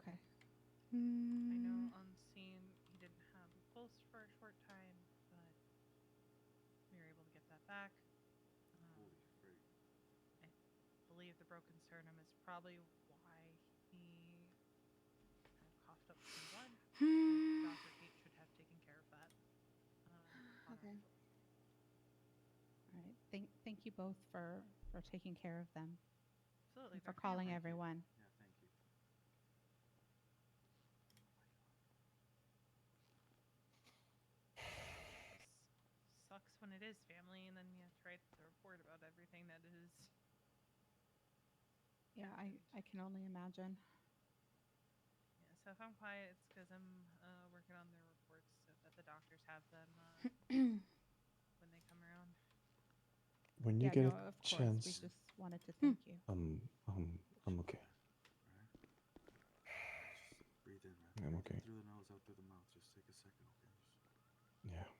Okay. I know on scene he didn't have a pulse for a short time, but we were able to get that back. Holy freak. I believe the broken sternum is probably why he kind of coughed up some blood. Dr. Kate should have taken care of that. Okay. All right. Thank you both for taking care of them. Absolutely. and for Dr. calling Neal. everyone. Yeah, thank you. Sucks when it is family, and then you have to write the report about everything that is. Yeah, I can only imagine. Yeah, so if I'm quiet, it's because I'm working on their reports so that the doctors have them when they come around. When you Yeah, get no, a of course. We chance, just wanted to thank you. I'm okay. Just breathe in, man. I'm Breathe okay. in through the nose, out through the mouth. Just take a second, okay? Just Yeah. calm.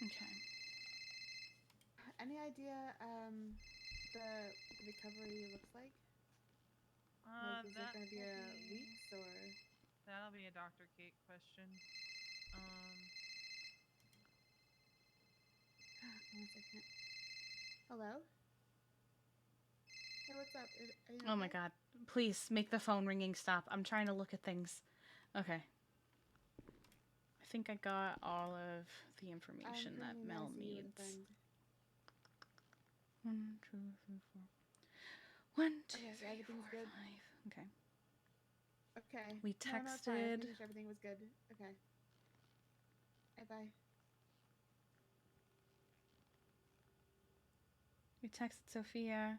Okay. Any idea the recovery looks like? Like, is it going to be a weeks or? That'll be a Dr. Kate question. One second. Hello? Hey, what's up? Are you Oh my okay? god. Please make the phone ringing stop. I'm trying to look at things. Okay. I think I got all of the information that currently in the Mel ICU with a needs. friend. 1, 2, 3, 4. 1, 2, Okay, so 3, everything's 4, good. 5. Okay. Okay. We No, it's fine. I was texted. making sure everything was good. Okay. Bye. We texted Sophia.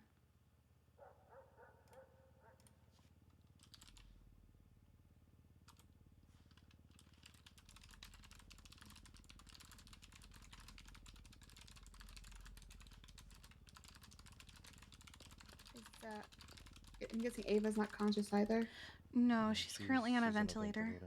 I'm guessing Ava's not conscious either. No, she's currently on a she's ventilator.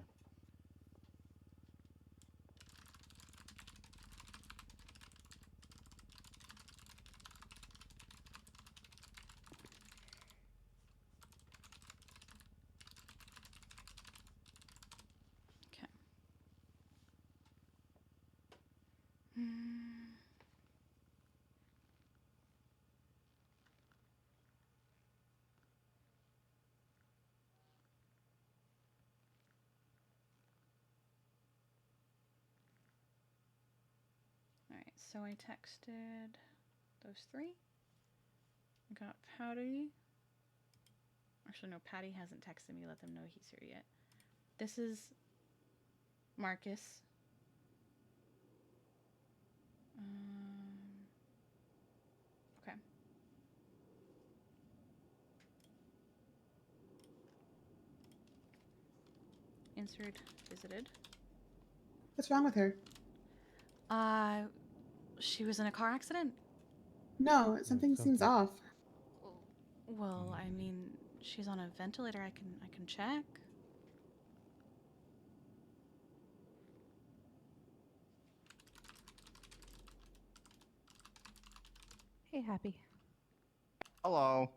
Okay. Alright, so I texted those 3. I got Patty. Actually, no, Patty hasn't texted me. Let them know he's here yet. This is Marcus. Okay. Answered, visited. What's wrong with her? She was in a car accident? No, something seems off. Well, I mean, she's on a ventilator. I can check. Hey, Happy. Hello.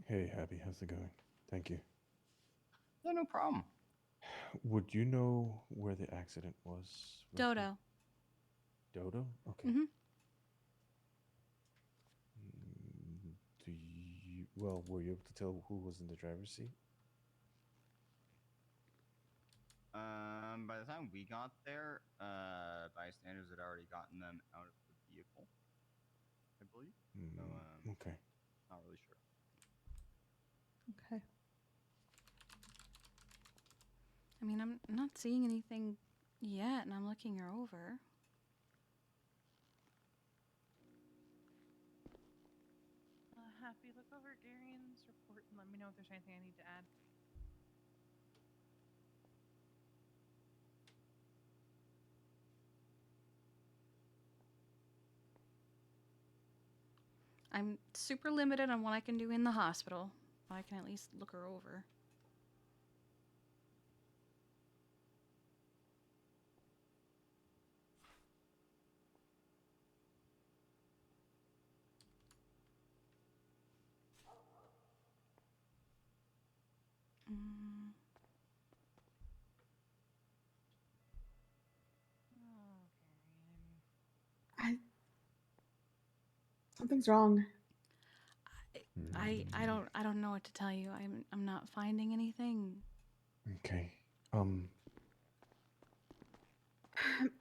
Hey, Happy, how's it going? Thank you. Yeah, no problem. Would you know where the accident was? Dodo. Dodo? Okay. Mm-hmm. Were you able to tell who was in the driver's seat? By the time we got there, bystanders had already gotten them out of the vehicle, I believe. So, Okay. not really sure. Okay. I mean, I'm not seeing anything yet, and I'm looking her over. Happy, look over Darian's report and let me know if there's anything I need to add. I'm super limited on what I can do in the hospital. But I can at least look her over. Mm. Something's wrong. I don't know what to tell you. I'm not finding anything. Okay. I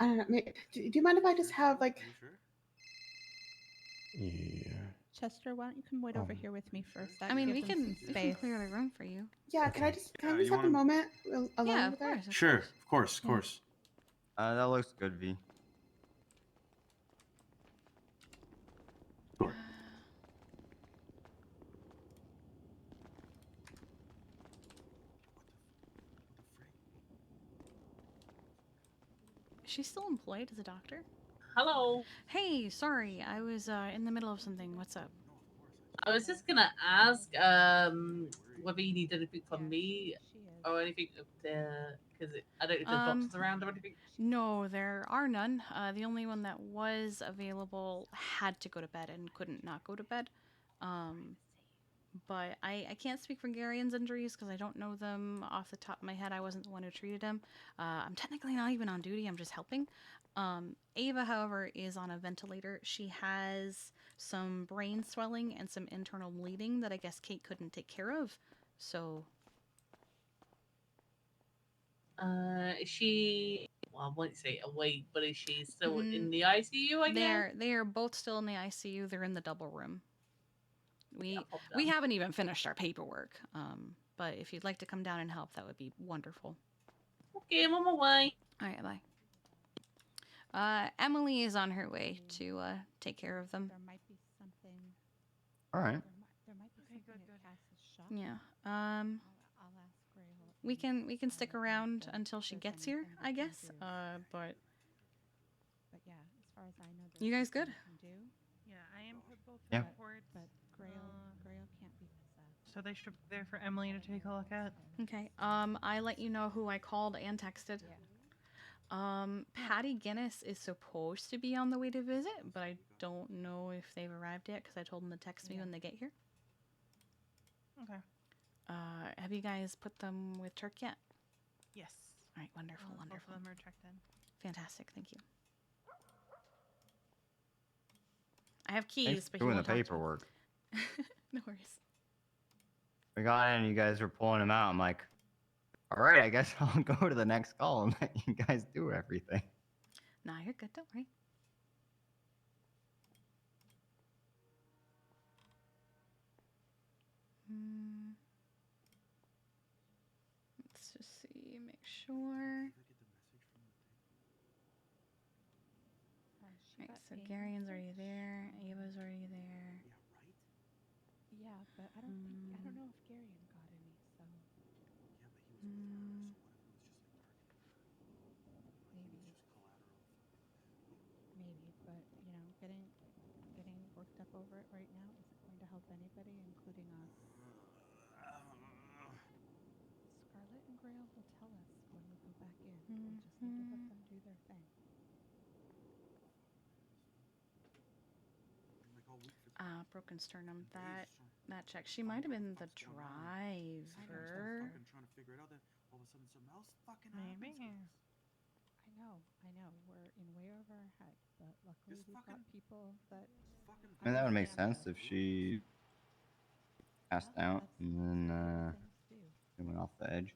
don't know. Do you mind if I just have like? Yeah. Chester, why don't you come wait over here with me for a sec? I mean, Give we them can some space. clear the room for you. Yeah. Can I just Yeah, you have a wanna- moment alone Yeah, over of there? course. Sure, of course, of Yeah. course. That looks good, V. Sure. Is she still employed as a doctor? Hello. Hey, sorry, I was in the middle of something. What's up? I was just gonna ask whether you need anything from me or anything, because I don't know if there's doctors around or anything. No, there are none. The only one that was available had to go to bed and couldn't not go to bed. But I can't speak for Garion's injuries because I don't know them off the top of my head. I wasn't the one who treated him. I'm technically not even on duty. I'm just helping. Ava, however, is on a ventilator. She has some brain swelling and some internal bleeding that I guess Kate couldn't take care of. So... Is she? Well, I won't say awake, but is she still in the ICU? I guess. They are both still in the ICU. They're in the double room. We pop we down. haven't even finished our paperwork. But if you'd like to come down and help, that would be wonderful. Okay, I'm on my way. All right, bye. Emily is on her way to take care of them. There might be something. All right. There might be something at Cass's shop. Yeah. I'll ask Grail. We can stick around until she gets here, I guess. But yeah, as far as I know, you guys good? Yeah, I input both Yeah. reports. But Grail can't be possessed. So they should be there for Emily to take a look at. Okay. I let you know who I called and texted. Patty Guinness is supposed to be on the way to visit, but I don't know if they've arrived yet because I told them to text me when they get here. Okay. Have you guys put them with Turk yet? Yes. All right, wonderful, wonderful. Both of them are checked in. Fantastic, thank you. I have keys, Thanks for but doing he the won't talk to me. paperwork. No worries. We got in, you guys were pulling him out. I'm like, all right, I guess I'll go to the next call and let you guys do everything. Nah, you're good. Don't worry. Let's just see, make sure. Right, so Garion's already there. Ava's already there. Yeah, but I don't know if Garion got any, so. Maybe, but getting worked up over it right now isn't going to help anybody, including us. Scarlet and Grail will tell us when we go back in. We just need to let them do their thing. Broken sternum. That check. She might have been the driver. Trying to figure it out. Then all of a sudden something else fucking happens. I know. We're in way over our head, but luckily we've got people that. I mean, that would make sense if she passed out and then it went off the edge.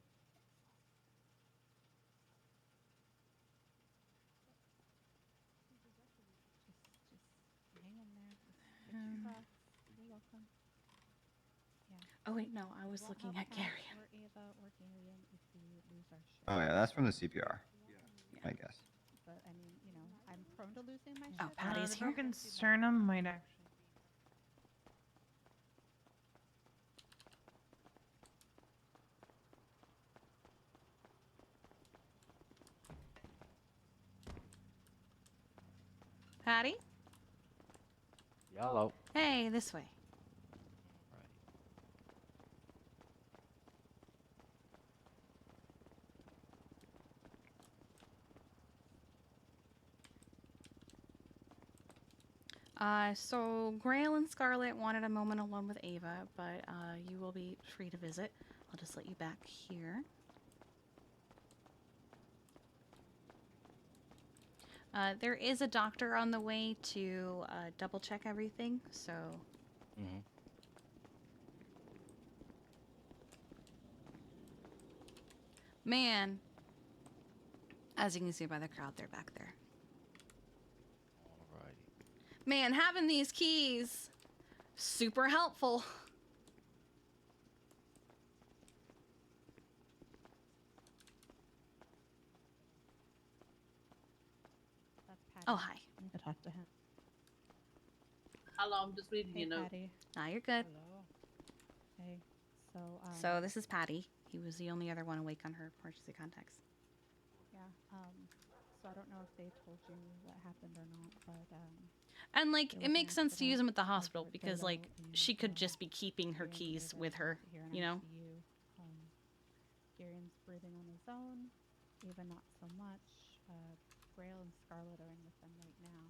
Just hang in there. Fingers crossed. You're welcome. Yeah. Oh wait, no, I was looking at Garion. Or Ava or Garion if we lose our ship. Oh yeah, that's from the CPR. I guess. But I mean, I'm prone to losing my ship. Oh, Patty's the here. broken sternum might actually. Patty? Hello. Hey, this way. So Grail and Scarlet wanted a moment alone with Ava, but you will be free to visit. I'll just let you back here. There is a doctor on the way to double check everything, so. Mm-hmm. Man, as you can see by the crowd, they're back there. Alrighty. Man, having these keys, super helpful. That's Patty. Oh, hi. I need to talk to him. Hello, I'm just reading Hey, your note. Patty. Nah, you're good. Hello. Hey, so So this is Patty. He was the only other one awake on her emergency contacts. yeah, so I don't know if they told you what happened or not, but And like, there it was makes an sense to use them at the accident hospital over at because Dolo, like she could just be keeping her Garian's keys later with her, here in you know. ICU. Garian's breathing on his own. Ava not so much. Grail and Scarlet are in with them right now.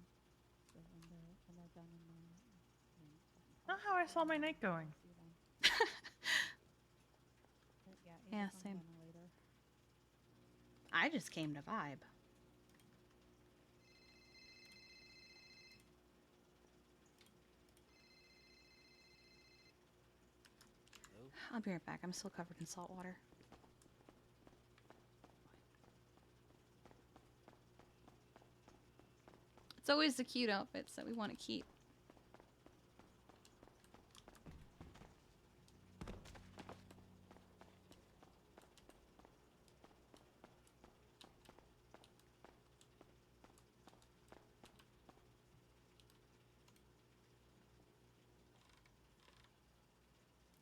So when they're done in there, I mean, Not how I saw my night going. see them. But yeah, Yeah, Ava's on same. ventilator. I just came to vibe. I'll be right back. I'm still covered in salt water. It's always the cute outfits that we want to keep.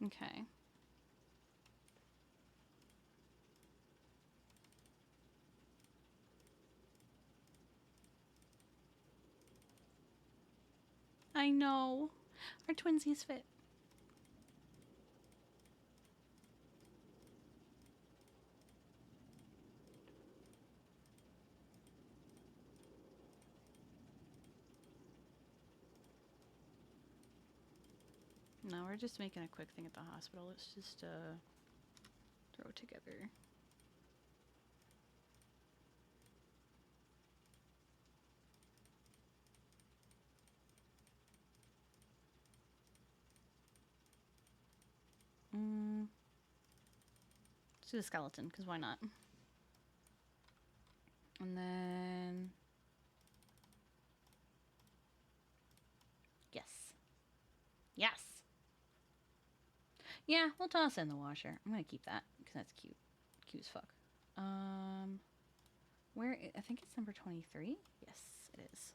Okay. I know. Our twinsies fit. No, we're just making a quick thing at the hospital. Let's just throw together. Let's do the skeleton, because why not? And then... Yes. Yes! Yeah, we'll toss it in the washer. I'm gonna keep that, because that's cute. Cute as fuck. I think it's number 23? Yes, it is.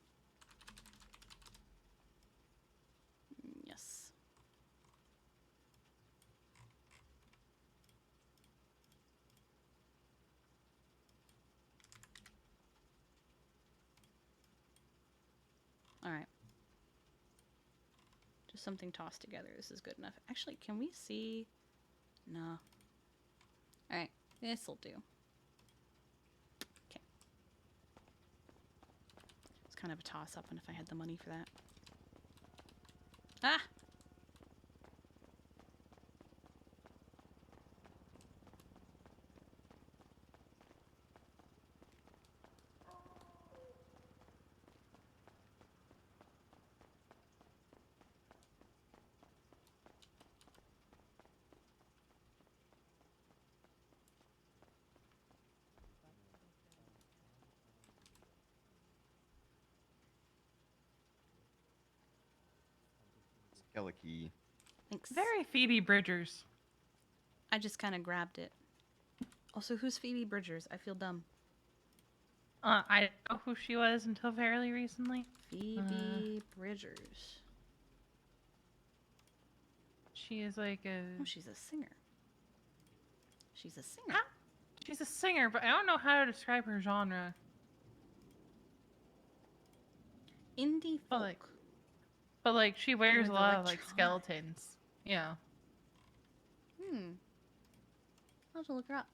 Yes. Alright. Just something tossed together. This is good enough. Actually, can we see? No. Alright, this'll do. Okay. It's kind of a toss-up, and if I had the money for that. Ah! Skeleton. Thanks. Very Phoebe Bridgers. I just kind of grabbed it. Also, who's Phoebe Bridgers? I feel dumb. I didn't know who she was until fairly recently. Phoebe Bridgers. She is like a... Oh, she's a singer. She's a singer. Ah, she's a singer, but I don't know how to describe her genre. Indie folk. Like, But like she wears a with lot of like skeletons. Yeah. I'll have to look her up.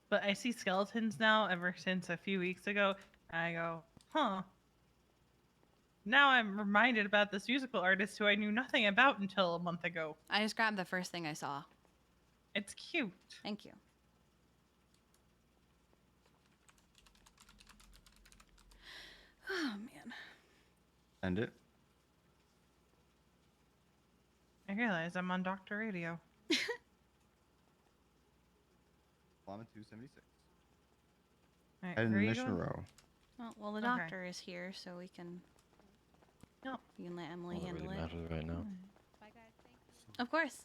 But I see skeletons now ever since a few weeks ago. And I go, huh. Now I'm reminded about this musical artist who I knew nothing about until a month ago. I just grabbed the first thing I saw. It's cute. Thank you. Oh, man. End it. I realize I'm on Dr. Radio. Llama 276. Alright, Head in where the are you mission going? row. Oh, well, the Okay. doctor is here, so we can. Yep. We can let Emily All that handle really it. matters right now. Bye, guys. Thank you. Of course.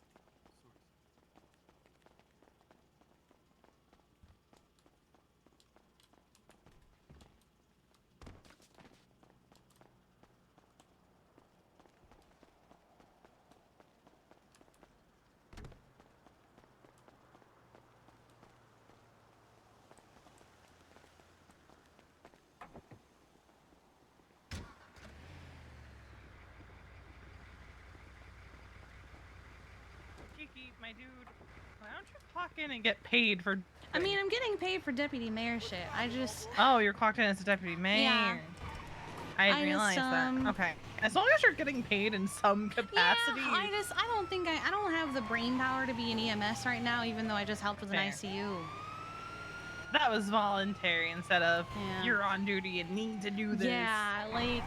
Kiki, my dude, why don't you clock in and get paid for... I mean, I'm getting paid for deputy mayor shit. I just. Oh, you're clocked in as a deputy mayor. Yeah. I I didn't realize just, that. Okay. As long as you're getting paid in some capacity. Yeah, I don't think I don't have the brain power to be an EMS right now, even though I just helped with an Fair. ICU. That was voluntary instead of Yeah. you're on duty and need to do this. Yeah, like.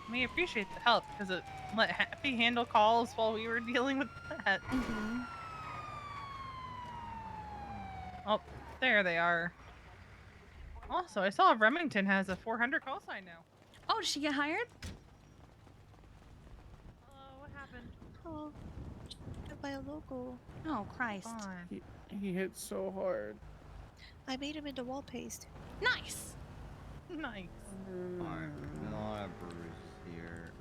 We appreciate the help because it let Happy handle calls while we were dealing with that. Mm-hmm. Oh, there they are. Also, I saw Remington has a 400 call sign now. Oh, did she get hired? Hello, what happened? Oh, hit by a local. Oh, Christ. He hit so hard. I made him into wall paste. Nice. Nice. Alright, a lot of bruises here.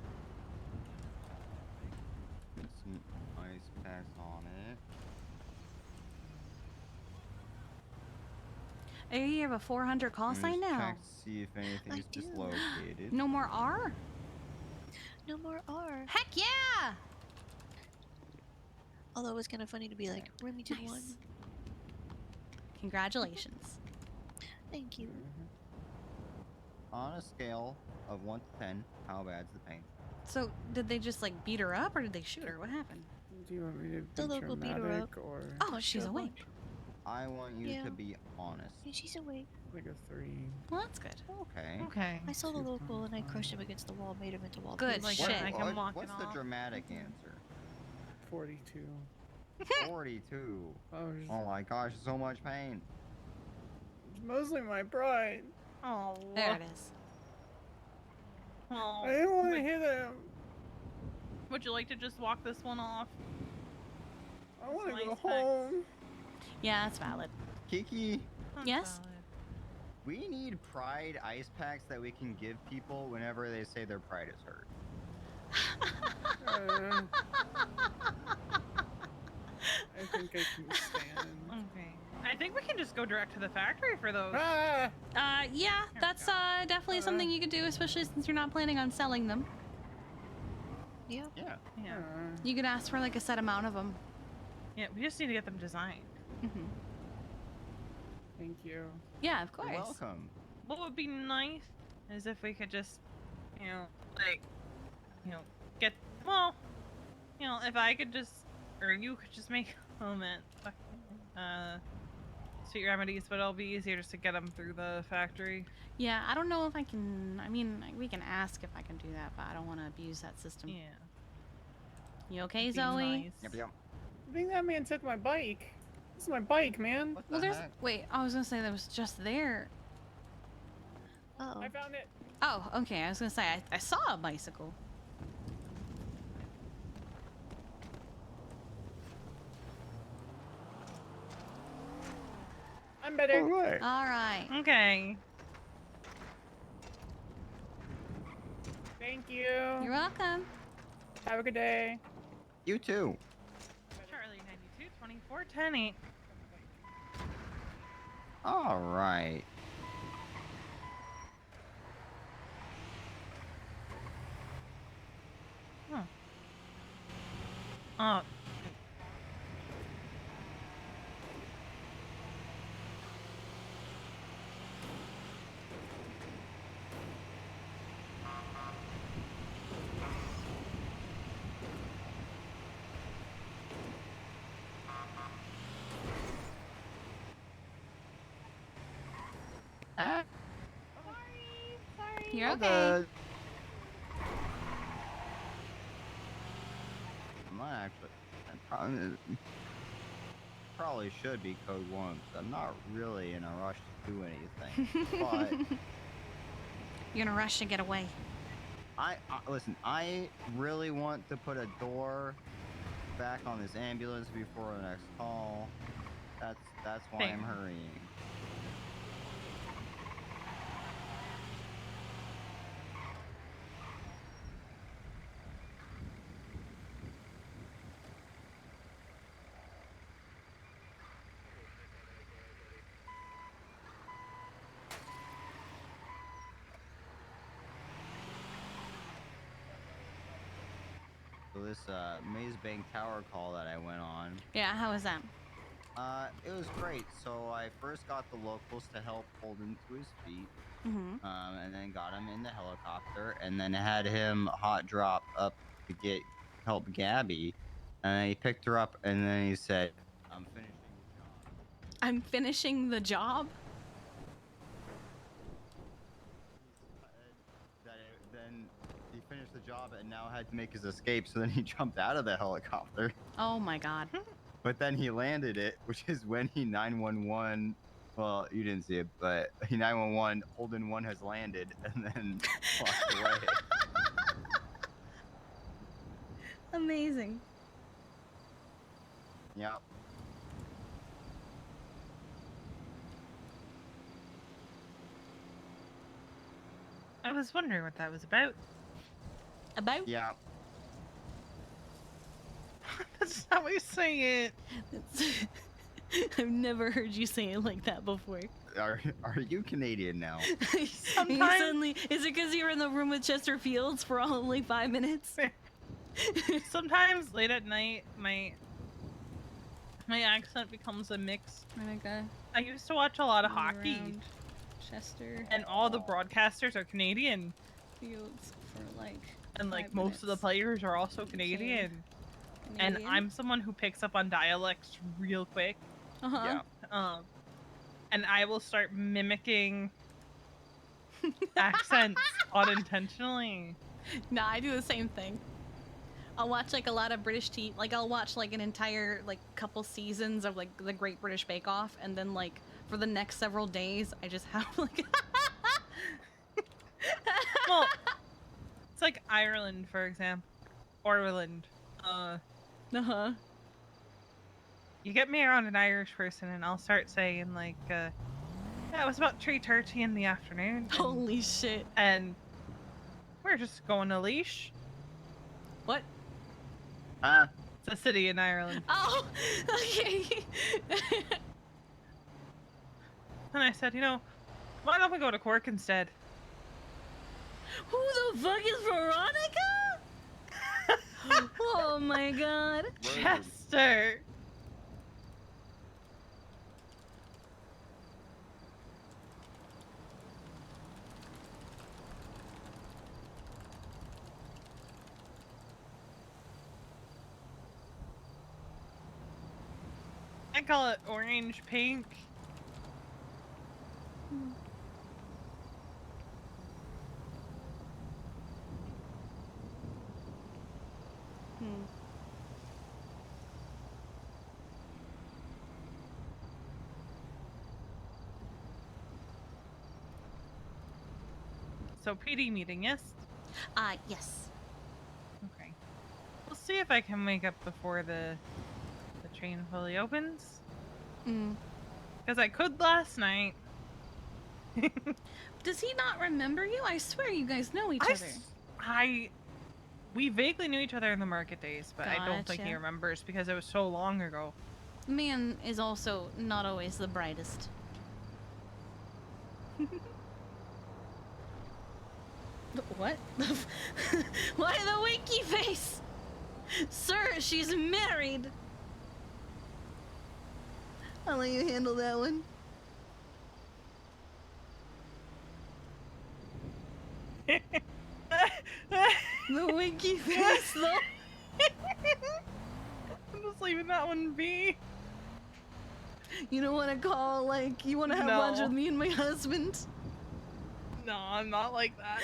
Get some ice packs on it. You have a 400 call Let me sign just now. check to see if anything's dislocated. No more R? No more R. Heck yeah! Although it was kind of funny to be like, Remington Nice. won. Congratulations. Thank you. On a scale of 1 to 10, how bad's the pain? So, did they just like beat her up or did they shoot her? What happened? Do you want me to The be local beat her dramatic up. or Oh, she's awake. I want you Yeah. to be honest. Yeah, she's awake. like a 3? Well, that's good. Okay. Okay. I saw the local and I crushed him against the wall, made him into wall Good paste. shit. I can walk What's it the off. dramatic answer? 42. 42. Oh, Oh my gosh, so much pain. it's mostly my pride. Oh. There it is. Oh. I didn't want to hit him. Would you like to just walk this one off? I want to Some go ice packs. home. Yeah, that's valid. Kiki, That's Yes? valid. we need pride ice packs that we can give people whenever they say their pride is hurt. I think I can stand. Okay. I think we can just go direct to the factory for those. Ah! Yeah, that's definitely something you could do, especially since you're not planning on selling them. Yeah. Yeah. Yeah. You could ask for like a set amount of them. Yeah, we just need to get them designed. Mm-hmm. Thank you. Yeah, of course. You're welcome. What would be nice is if we could just, like, get, well, if I could just, or you could just make a moment, Sweet Remedies, but it'll be easier just to get them through the factory. Yeah, I don't know if I can. I mean, we can ask if I can do that, but I don't want to abuse that system. Yeah. You okay, That'd be Zoe? nice. Yep. I think that man took my bike. This is my bike, man. What Well, the there's. heck? Wait, I was gonna say that was just there. Uh-oh. I found it. Oh, okay. I was gonna say I saw a bicycle. I'm better. Alright. All right. Okay. Thank you. You're welcome. Have a good day. You too. Charlie 92 24 10 8. All right. Huh. Oh. You're All okay. good. I'm not actually. Probably should be code 1 because I'm not really in a rush to do anything. But You're in a rush to get away. listen. I really want to put a door back on this ambulance before the next call. That's why I'm hurrying. So this Maze Bank Tower call that I went on. Yeah, how was that? It was great. So I first got the locals to help hold him to his feet. Mm-hmm. And then got him in the helicopter, and then had him hot drop up to help Gabby. And he picked her up, and then he said, "I'm finishing the job." I'm finishing the job? Then he finished the job and now had to make his escape, so then he jumped out of the helicopter. Oh my god. But then he landed it, which is when he 911. Well, you didn't see it, but he 911. Holden 1 has landed and then walked away. Amazing. Yep. I was wondering what that was about. About? Yeah. That's not what you say it. I've never heard you say it like that before. Are you Canadian now? Sometimes. Suddenly, is it because you were in the room with Chester Fields for only 5 minutes? Sometimes late at night, my accent becomes a mix. Okay. I used to watch a lot of hockey. Chester. And all the broadcasters are Canadian. Fields for like. And like most of the players are also Canadian. And I'm someone who picks up on dialects real quick. Uh-huh. Yeah. And I will start mimicking accents unintentionally. Nah, I do the same thing. I'll watch like a lot of British TV. Like I'll watch like an entire like couple seasons of like the Great British Bake Off, and then like for the next several days, I just have like. Well, it's like Ireland, for example, Ireland. Uh-huh. You get me around an Irish person, and I'll start saying like, "Yeah, it was about 3:30 in the afternoon." And, Holy shit! And we're just going to Leash. What? It's a city in Ireland. Oh, okay. And I said, why don't we go to Cork instead? Who the fuck is Veronica? Oh my god. Chester. I call it orange pink. So PD meeting, yes? Yes. Okay. We'll see if I can wake up before the train fully opens. Because I could last night. Does he not remember you? I swear you guys know each other. We vaguely knew each other in the market days, but I don't think he Gotcha. remembers because it was so long ago. Man is also not always the brightest. What? Why the winky face? Sir, she's married. I'll let you handle that one. The winky face, though. I'm just leaving that one be. You don't want to call, like, you want to have lunch with me and my husband? No, I'm not like that.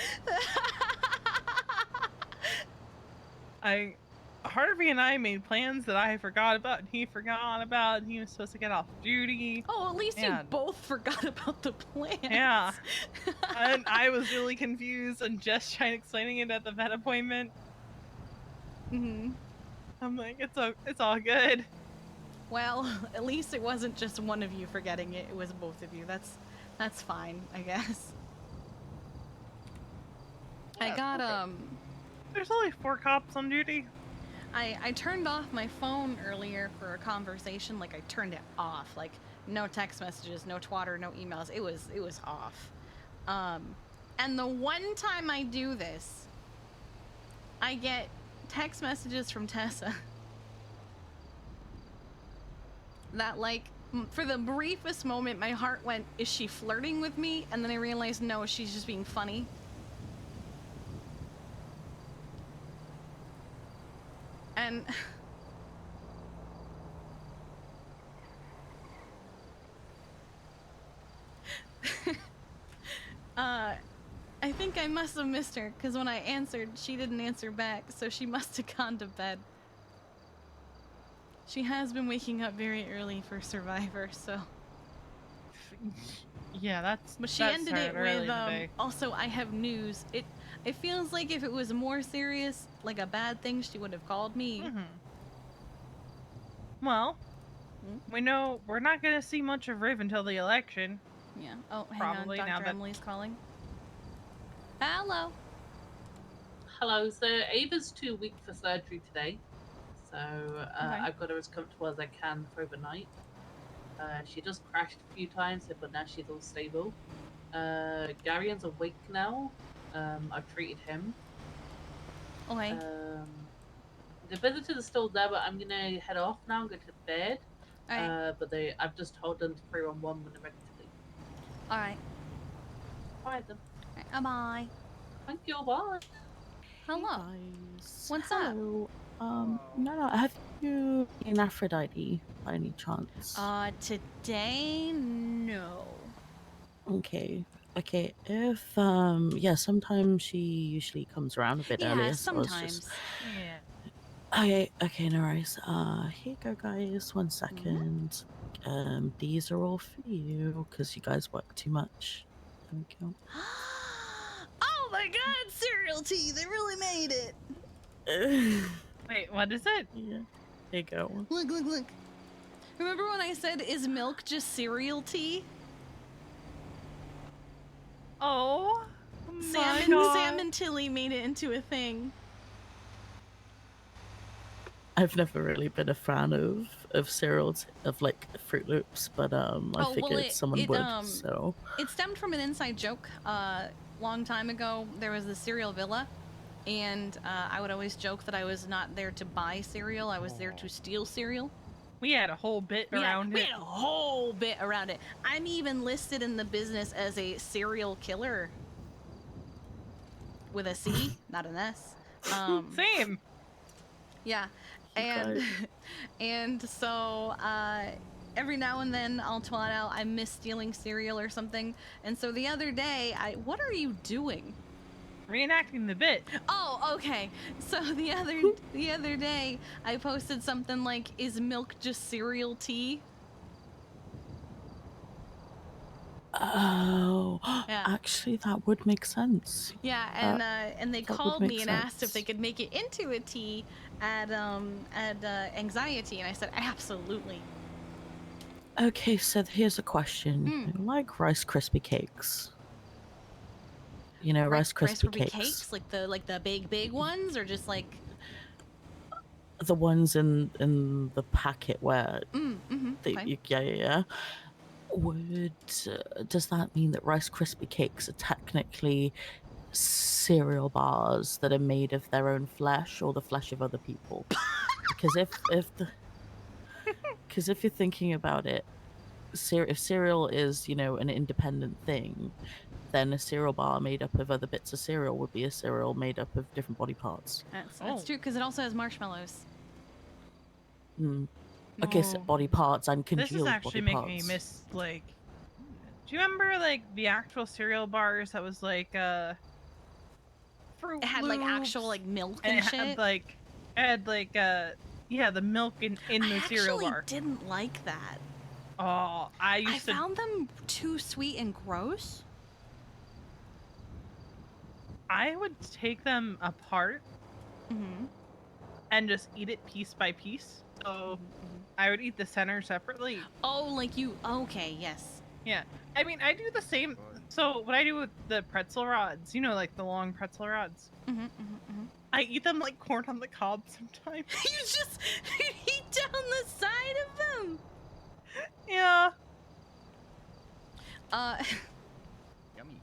Harvey and I made plans that I forgot about and he forgot about, and he was supposed to get off duty. Oh, at least you both forgot about the plans. Yeah. And I was really confused and just trying explaining it at the vet appointment. Mm-hmm. I'm like, it's all good. Well, at least it wasn't just one of you forgetting it. It was both of you. That's fine, I guess. Yeah, I got, There's only 4 cops on duty. I turned off my phone earlier for a conversation. Like, I turned it off. Like, no text messages, no twatter, no emails. It was off. And the one time I do this, I get text messages from Tessa that, like, for the briefest moment, my heart went, is she flirting with me? And then I realized, no, she's just being funny. And I think I must have missed her, because when I answered, she didn't answer back, so she must have gone to bed. She has been waking up very early for Survivor, so... Yeah, that's... But she that ended it started early with, today. also, I have news. It feels like if it was more serious, like a bad thing, she would have called me. Mm-hmm. Well, we know we're not going to see much of Riv until the election. Yeah. Oh, hang Probably on, now Dr. that... Emily's calling. Hello. Hello, so Ava's 2 weeks for surgery today. So Okay. I've got her as comfortable as I can for overnight. She just crashed a few times, but now she's all stable. Garion's awake now. I've treated him. Okay. The visitors are still there, but I'm gonna head off now and go to bed. Alright. But I've just told them to 311 when they're ready to leave. Alright. Alright then. Bye. Thank you, bye. Hello. What's Hello. No, have you been Aphrodite by any chance? Today, no. Okay. Okay. If yeah, sometimes she usually comes around a bit Yeah, earlier. So I was sometimes. just... Yeah. Okay, no worries. Here you go, guys. 1 second. These are all for you because you guys work too much. There we go. Oh my god, cereal tea! They really made it! Wait, what is it? Yeah. There you go. Look. Remember when I said, is milk just cereal tea? Oh my god. Sam and Tilly made it into a thing. I've never really been a fan of cereals, of like Fruit Loops, but I figured someone would, so... It stemmed from an inside joke. Long time ago, there was the cereal villa, and I would always joke that I was not there to buy cereal, I was there to steal cereal. We had a whole bit around We it. had a whole bit around it. I'm even listed in the business as a serial killer. With a C, not an S. Same. Yeah, and so every now and then I'll twat out I miss stealing cereal or something. And so the other day, what are you doing? Reenacting the bit. Oh, okay. So the other day I posted something like, "Is milk just cereal tea?" Oh, Yeah. actually, that would make sense. Yeah, and they that would called make me and asked if sense. they could make it into a tea at anxiety, and I said absolutely. Okay, so here's a question. You like Rice Krispie cakes? You know, Rice Krispie cakes. Like the big ones, or just like The ones in the packet where fine. yeah. Does that mean that Rice Krispie cakes are technically cereal bars that are made of their own flesh or the flesh of other people? Because if you're thinking about it, if cereal is an independent thing, then a cereal bar made up of other bits of cereal would be a cereal made up of different body parts. That's true, because it also has marshmallows. Okay, so body parts and congealed This is actually body making me parts. miss, like... Do you remember, like, the actual cereal bars that was, like, Fruit It had, like, actual, Loops, like, milk and and it had, shit? like... It had, like, yeah, the milk in the cereal bar. I actually didn't like that. Oh, I found them too sweet and gross. I would take them apart and just eat it piece by piece. So I would eat the center separately. Oh, like you... Okay, yes. Yeah. I mean, I do the same. So what I do with the pretzel rods, like the long pretzel rods, I eat them like corn on the cob sometimes. You just eat down the side of them? Yeah. Yummy.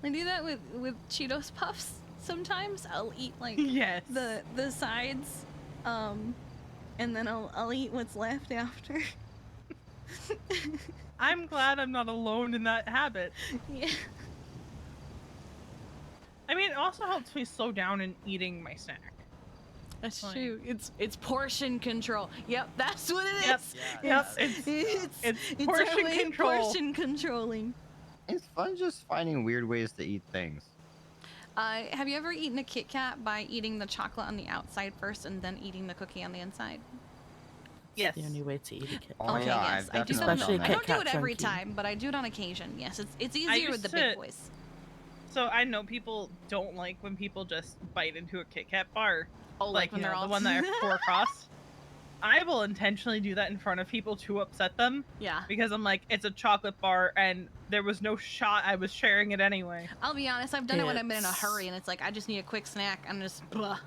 I do that with Cheetos Puffs sometimes. I'll eat like yes. the sides, and then I'll eat what's left after. I'm glad I'm not alone in that habit. Yeah. I mean, it also helps me slow down in eating my snack. That's true. It's portion control. Yep, that's what it is. Yep. It's portion our way of control. portion controlling. It's fun just finding weird ways to eat things. Have you ever eaten a Kit Kat by eating the chocolate on the outside first and then eating the cookie on the inside? Yes. The only way to eat a Kit Kat. Oh, Okay, yeah, yes. I've I do definitely that. done I that. don't do it every chunky. time, but I do it on occasion. Yes, it's easier with the big boys. So I know people don't like when people just bite into a Kit Kat bar. Oh, like when they're all the one that are 4 across. I will intentionally do that in front of people to upset them. Yeah. Because I'm like, it's a chocolate bar and there was no shot I was sharing it anyway. I'll be honest, I've done it when I've been in a hurry and it's like, I just need a quick snack. I'm just, blah.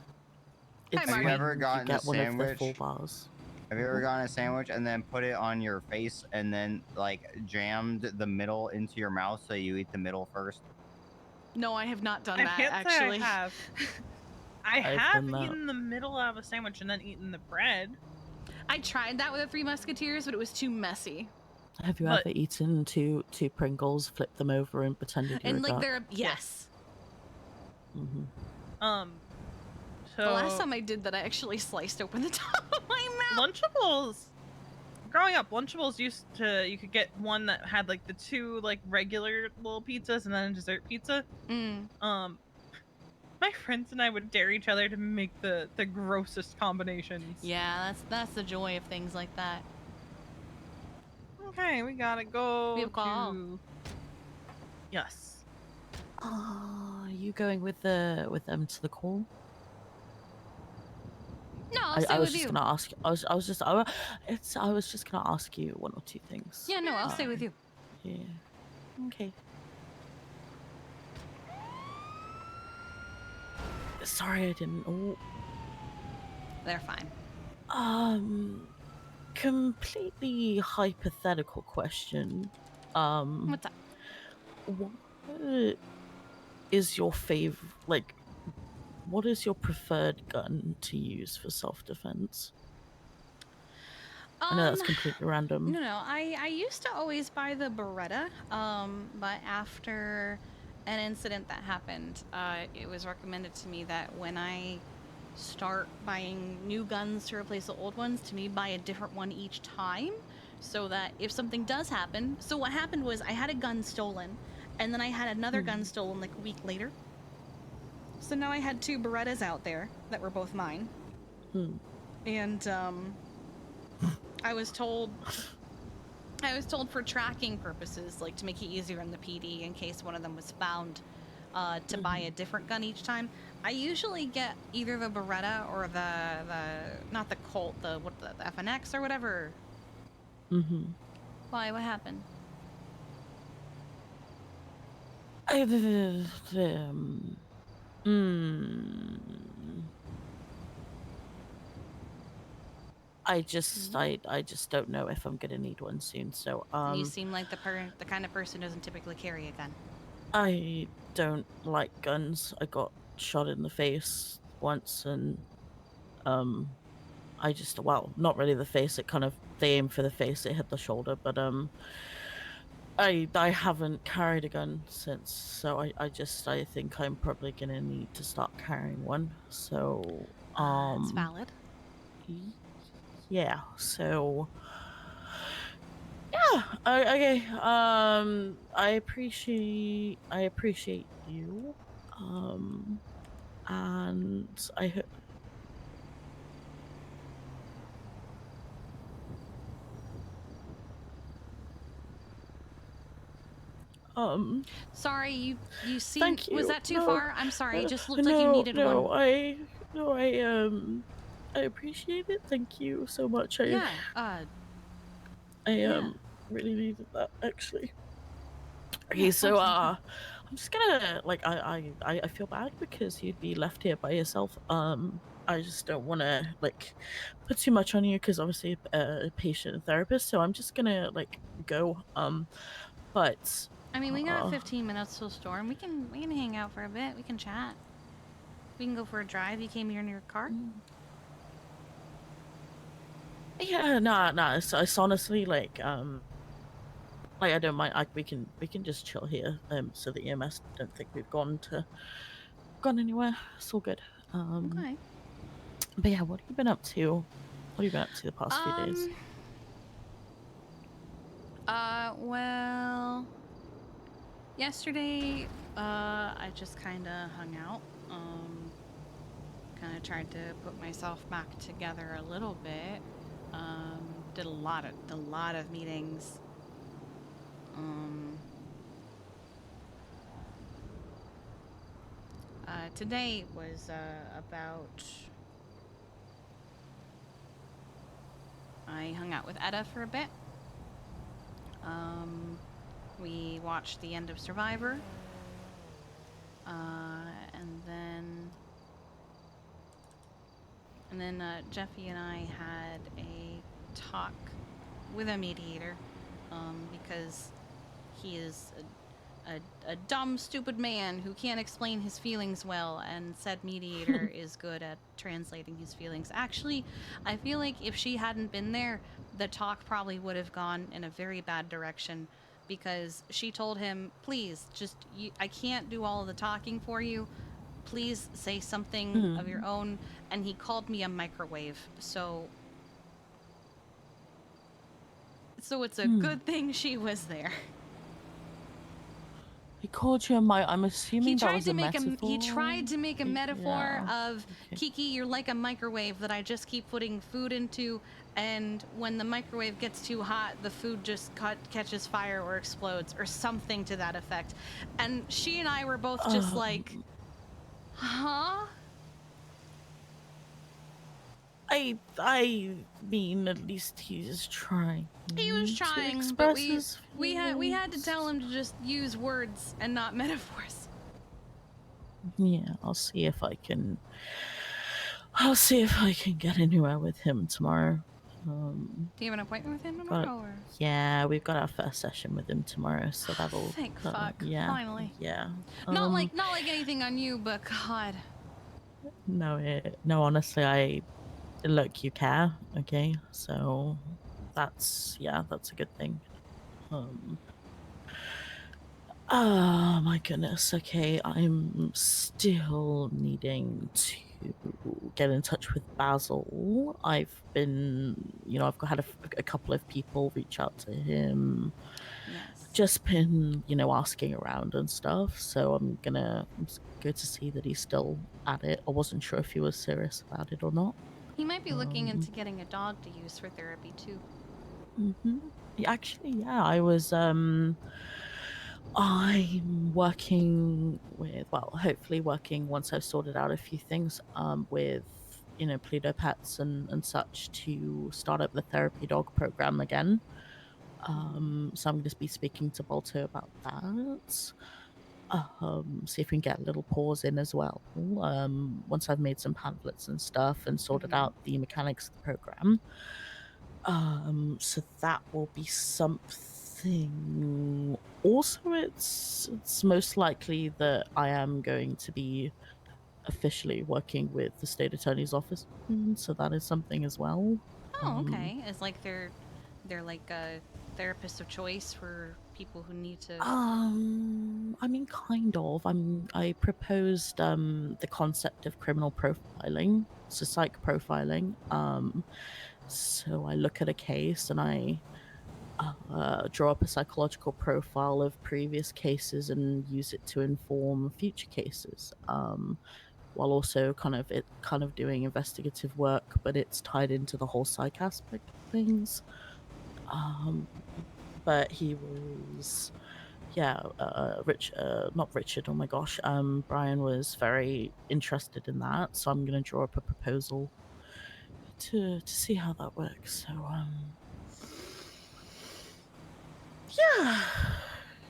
Have you ever gotten a get one of the sandwich? full bars. Have you ever gotten a sandwich and then put it on your face and then like jammed the middle into your mouth so you eat the middle first? No, I have not done I that, can't actually. Say I have. I I've have done that. eaten the middle of a sandwich and then eaten the bread. I tried that with the Three Musketeers, but it was too messy. Have you ever eaten two Pringles, flipped them over, and pretended you were And like duck? they're yes. So The last time I did that, I actually sliced open the top of my mouth. Lunchables. Growing up, Lunchables you could get one that had like the 2 like regular little pizzas and then a dessert pizza. My friends and I would dare each other to make the grossest combinations. Yeah, that's the joy of things like that. Okay, we gotta go. We have a call. Yes. Are you going with them to the call? No, I'll stay I was with just you. gonna ask. I was just gonna ask you 1 or 2 things. Yeah, no, I'll stay with you. Yeah. Okay. Sorry, I didn't. Oh. They're fine. Completely hypothetical question. What's up? What is your what is your preferred gun to use for self-defense? I know that's completely random. No, I used to always buy the Beretta, but after an incident that happened, it was recommended to me that when I start buying new guns to replace the old ones, to me buy a different one each time, so that if something does happen. So what happened was I had a gun stolen, and then I had another gun stolen like a week later. So now I had 2 Berettas out there that were both mine. And I was told for tracking purposes, like to make it easier in the PD in case one of them was found, to buy a different gun each time. I usually get either the Beretta or not the Colt, the FNX or whatever. Why? What happened? I just don't know if I'm gonna need one soon. So And you seem like the kind of person who doesn't typically carry a gun. I don't like guns. I got shot in the face once, and I just not really the face. It kind of they aim for the face. It hit the shoulder, but I haven't carried a gun since. So I think I'm probably gonna need to start carrying one. So It's valid. Yeah. So yeah. Okay. I appreciate you. And I hope. Sorry, you seem. Thank you. Was that too No, far? I'm sorry. It just looked no, like you needed no, one. I appreciate it. Thank you so much. Yeah. I really needed that actually. Okay, so I'm just gonna I feel bad because you'd be left here by yourself. I just don't want to put too much on you because obviously a patient and therapist. So I'm just gonna go. But I mean, we got 15 minutes till storm. We can hang out for a bit. We can chat. We can go for a drive. You came here in your car. Yeah, nah. It's honestly I don't mind. We can just chill here. So the EMS don't think we've gone anywhere. It's all good. Okay. But yeah, what have you been up to? What have you been up to the past few days? Well, yesterday, I just kind of hung out. Kind of tried to put myself back together a little bit. Did a lot of meetings. Today was about. I hung out with Etta for a bit. We watched the end of Survivor. And then Jeffy and I had a talk with a mediator, because he is a dumb, stupid man who can't explain his feelings well, and said mediator is good at translating his feelings. Actually, I feel like if she hadn't been there, the talk probably would have gone in a very bad direction, because she told him, please, I can't do all of the talking for you. Please say something of your own. And he called me a microwave. So it's a good thing she was there. He called you I'm assuming that was a metaphor. He tried to make a metaphor of Kiki, you're like a microwave that I just keep putting food into, and when the microwave gets too hot, the food just catches fire or explodes, or something to that effect. And she and I were both just like, huh? I mean, at least he's trying. He was trying, but we had to tell him to just use words and not metaphors. Yeah, I'll see if I can get anywhere with him tomorrow. Do you have an appointment with him tomorrow? Or? Yeah, we've got our first session with him tomorrow, so that'll. Thank fuck. Yeah. Finally. Yeah. Not like anything on you, but God. No, honestly, look, you care, okay? So that's a good thing. Oh my goodness. Okay, I'm still needing to get in touch with Basil. I've been, I've had a couple of people reach out to him. Yes. Just been, asking around and stuff. So I'm good to see that he's still at it. I wasn't sure if he was serious about it or not. He might be looking into getting a dog to use for therapy too. Actually, yeah, I'm working with, hopefully working once I've sorted out a few things, with, Pluto Pets and such to start up the therapy dog program again. So I'm going to be speaking to Balto about that. see if we can get a little pause in as well. Once I've made some pamphlets and stuff and sorted Mhm. out the mechanics of the program. So that will be something. Also, it's most likely that I am going to be officially working with the state attorney's office, so that is something as well. Oh, okay. It's like they're like a therapist of choice for people who need to. I mean, kind of. I proposed the concept of criminal profiling, so psych profiling. So I look at a case and I draw up a psychological profile of previous cases and use it to inform future cases. While also kind of doing investigative work, but it's tied into the whole psych aspect of things. But he was, yeah, not Richard. Oh my gosh, Brian was very interested in that, so I'm gonna draw up a proposal to see how that works. So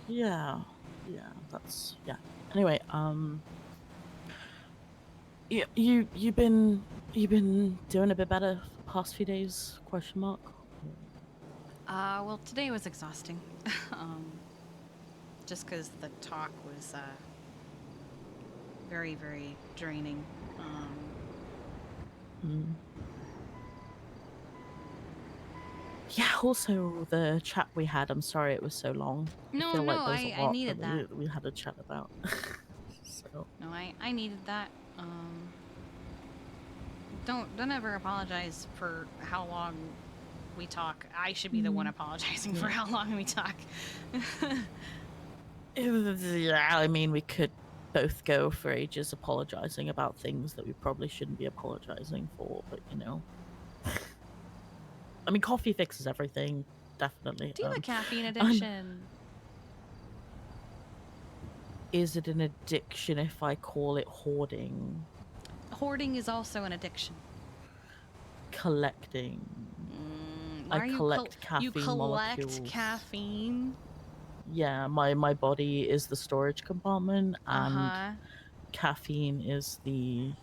yeah, that's yeah. Anyway, you've been doing a bit better the past few days? Question mark. Well, today was exhausting. Just because the talk was very, very draining. Yeah, also the chat we had, I'm sorry it was so long. No, I feel like no, there was a I lot needed that. we had a chat about. So No, I needed that. Don't ever apologize for how long we talk. I should be the one apologizing for how long we talk. yeah, I mean, we could both go for ages apologizing about things that we probably shouldn't be apologizing for, but you know. I mean, coffee fixes everything, definitely. Do you have a caffeine addiction? Is it an addiction if I call it hoarding? Hoarding is also an addiction. Collecting. Why I collect caffeine you collect molecules. caffeine? Yeah, my body is the storage compartment, and Uh-huh. caffeine is the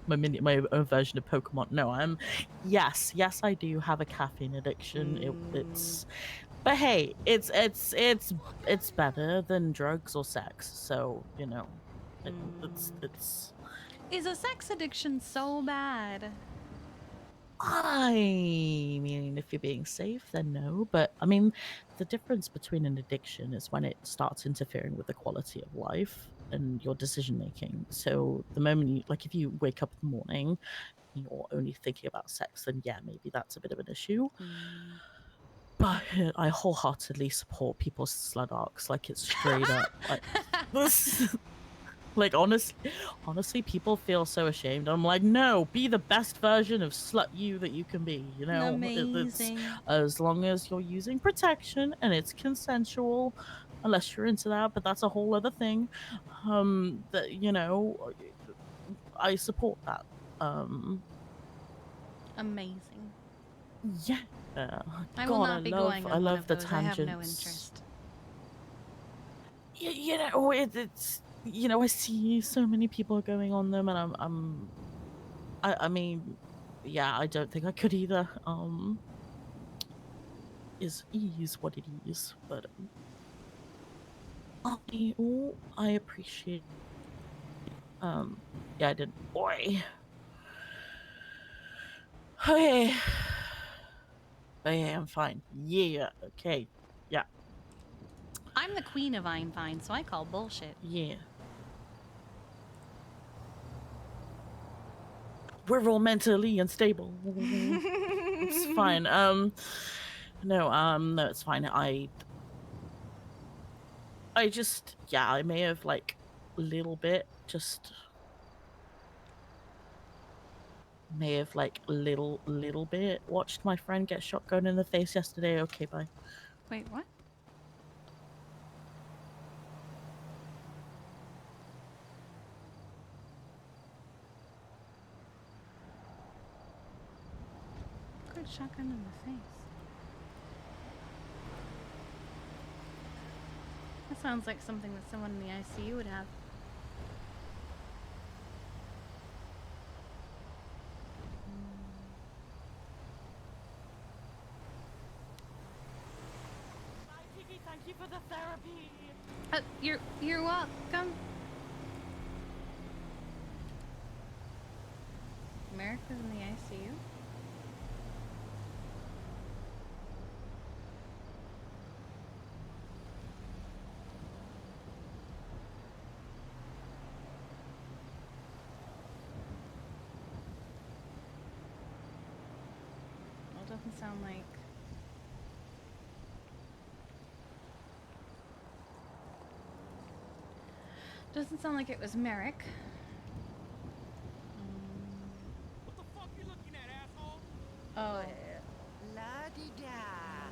my own version of Pokemon. No, yes, I do have a caffeine addiction. It's but hey, it's better than drugs or sex. So, you know, it's Is a sex addiction so bad? I mean, if you're being safe, then no. But I mean, the difference between an addiction is when it starts interfering with the quality of life and your decision making. So the moment you, like, if you wake up in the morning, you're only thinking about sex, then yeah, maybe that's a bit of an issue. But I wholeheartedly support people's slut arcs. Like, it's straight up like this. Like, honestly, people feel so ashamed. I'm like, no, be the best version of slut you that you can be, you know? It's, Amazing. as long as you're using protection and it's consensual, unless you're into that, but that's a whole other thing. That, you know, I support that. Amazing. Yeah. I God, will not be going I on one love of the those. I have no tangents. interest. You know, it's you know, I see so many people going on them, and I mean, yeah, I don't think I could either. Is what it is, but I appreciate. Yeah, I did. Boy. Okay. Okay, I'm fine. Yeah. Okay. Yeah. I'm the queen of I'm fine, so I call bullshit. Yeah. We're all mentally unstable. It's fine. No, it's fine. I just, yeah, I may have, like, a little bit, just may have, like, little bit watched my friend get shotgun in the face yesterday. Okay, bye. Wait, what? Good shotgun in the face. That sounds like something that someone in the ICU would have. Bye, Kiki. Thank you for the therapy. You're welcome. America's in the ICU? Well, it doesn't sound like... Doesn't sound like it was Merrick. What the fuck you looking at, asshole? Oh. La-di-da.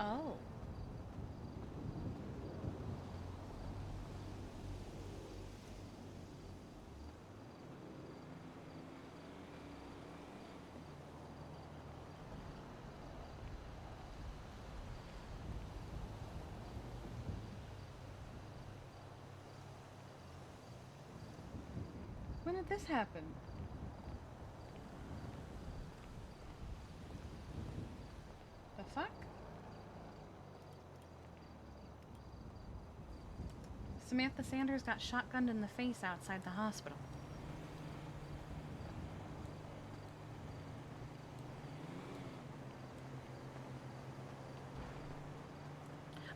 Oh. When did this happen? The fuck? Samantha Sanders got shotgunned in the face outside the hospital.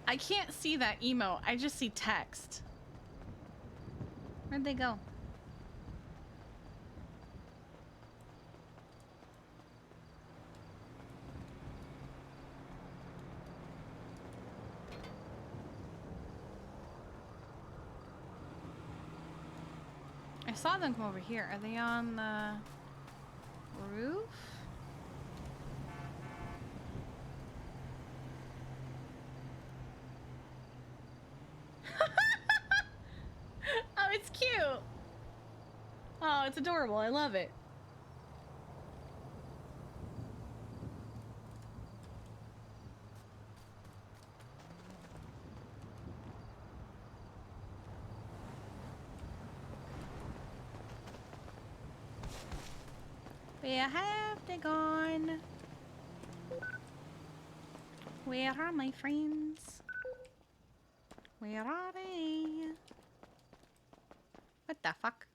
I can't see that emo. I just see text. Where'd they go? I saw them come over here. Are they on the roof? Oh, it's cute. Oh, it's adorable. I love it. Where have they gone? Where are my friends? Where are they? What the fuck?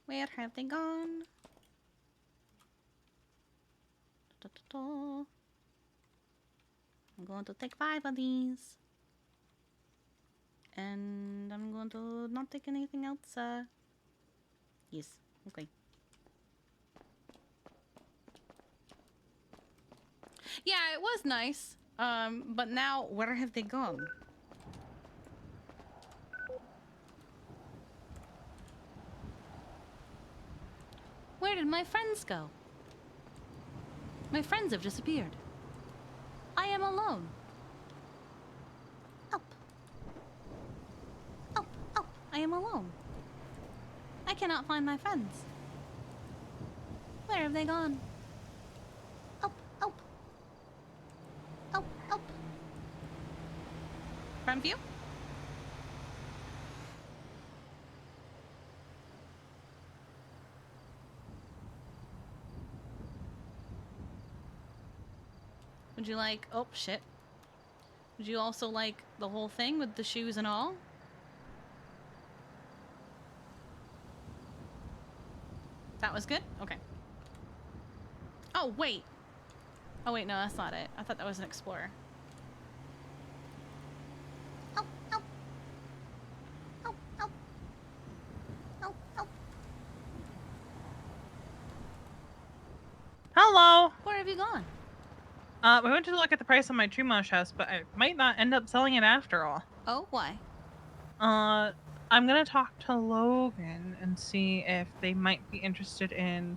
Where have they gone? I'm going to take 5 of these. And I'm going to not take anything else. Yes, okay. Yeah, it was nice. But now, where have they gone? Where did my friends go? My friends have disappeared. I am alone. Up. Up, up. I am alone. I cannot find my friends. Where have they gone? Up, up. Up, up. Front view? Would you like... Oh, shit. Would you also like the whole thing with the shoes and all? That was good? Okay. Oh, wait. Oh, wait, no, that's not it. I thought that was an Explorer. Oh, oh. Oh, oh. Oh, oh. Hello! Where have you gone? We went to look at the price on my tree mosh house, but I might not end up selling it after all. Oh, why? I'm gonna talk to Logan and see if they might be interested in...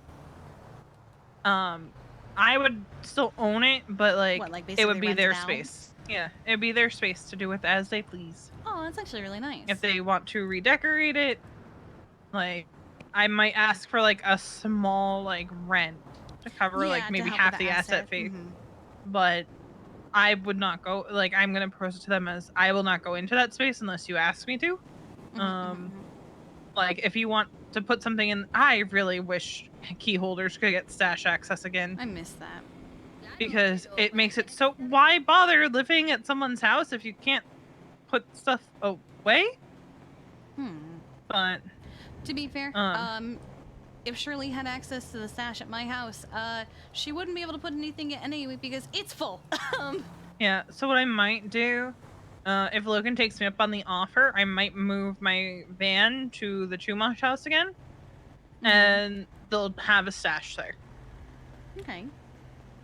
I would still own it, but like, What, like it would basically be rent their it out? space. Yeah, it'd be their space to do with as they please. Oh, that's actually really nice. If they want to redecorate it, like, I might ask for like a small like rent to cover Yeah, like to maybe help half with the the asset asset, fee. mhm. But I would not go. Like, I'm gonna propose it to them as I will not go into that space unless you ask me to. Like if you want to put something in, I really wish key holders could get stash access again. I miss that. Because it makes it so. Why bother living at someone's house if you can't put stuff away? But to be fair, if Shirley had access to the stash at my house, she wouldn't be able to put anything in anyway because it's full. Yeah, so what I might do, if Logan takes me up on the offer, I might move my van to the Chumash house again, and they'll have a stash there. Okay.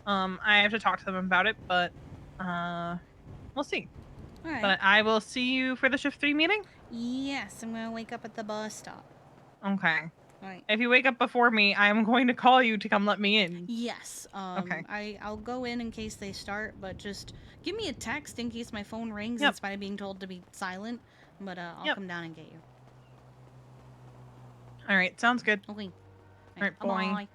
I have to talk to them about it, but we'll see. All right. But I will see you for the shift 3 meeting. Yes, I'm gonna wake up at the bus stop. Okay. All right. If you wake up before me, I'm going to call you to come let me in. Yes. Okay. I'll go in case they start, but just give me a text in case my phone rings Yep. in spite of being told to be silent. But I'll come down and get you. All right, sounds good. Okay. All right, boy. Bye.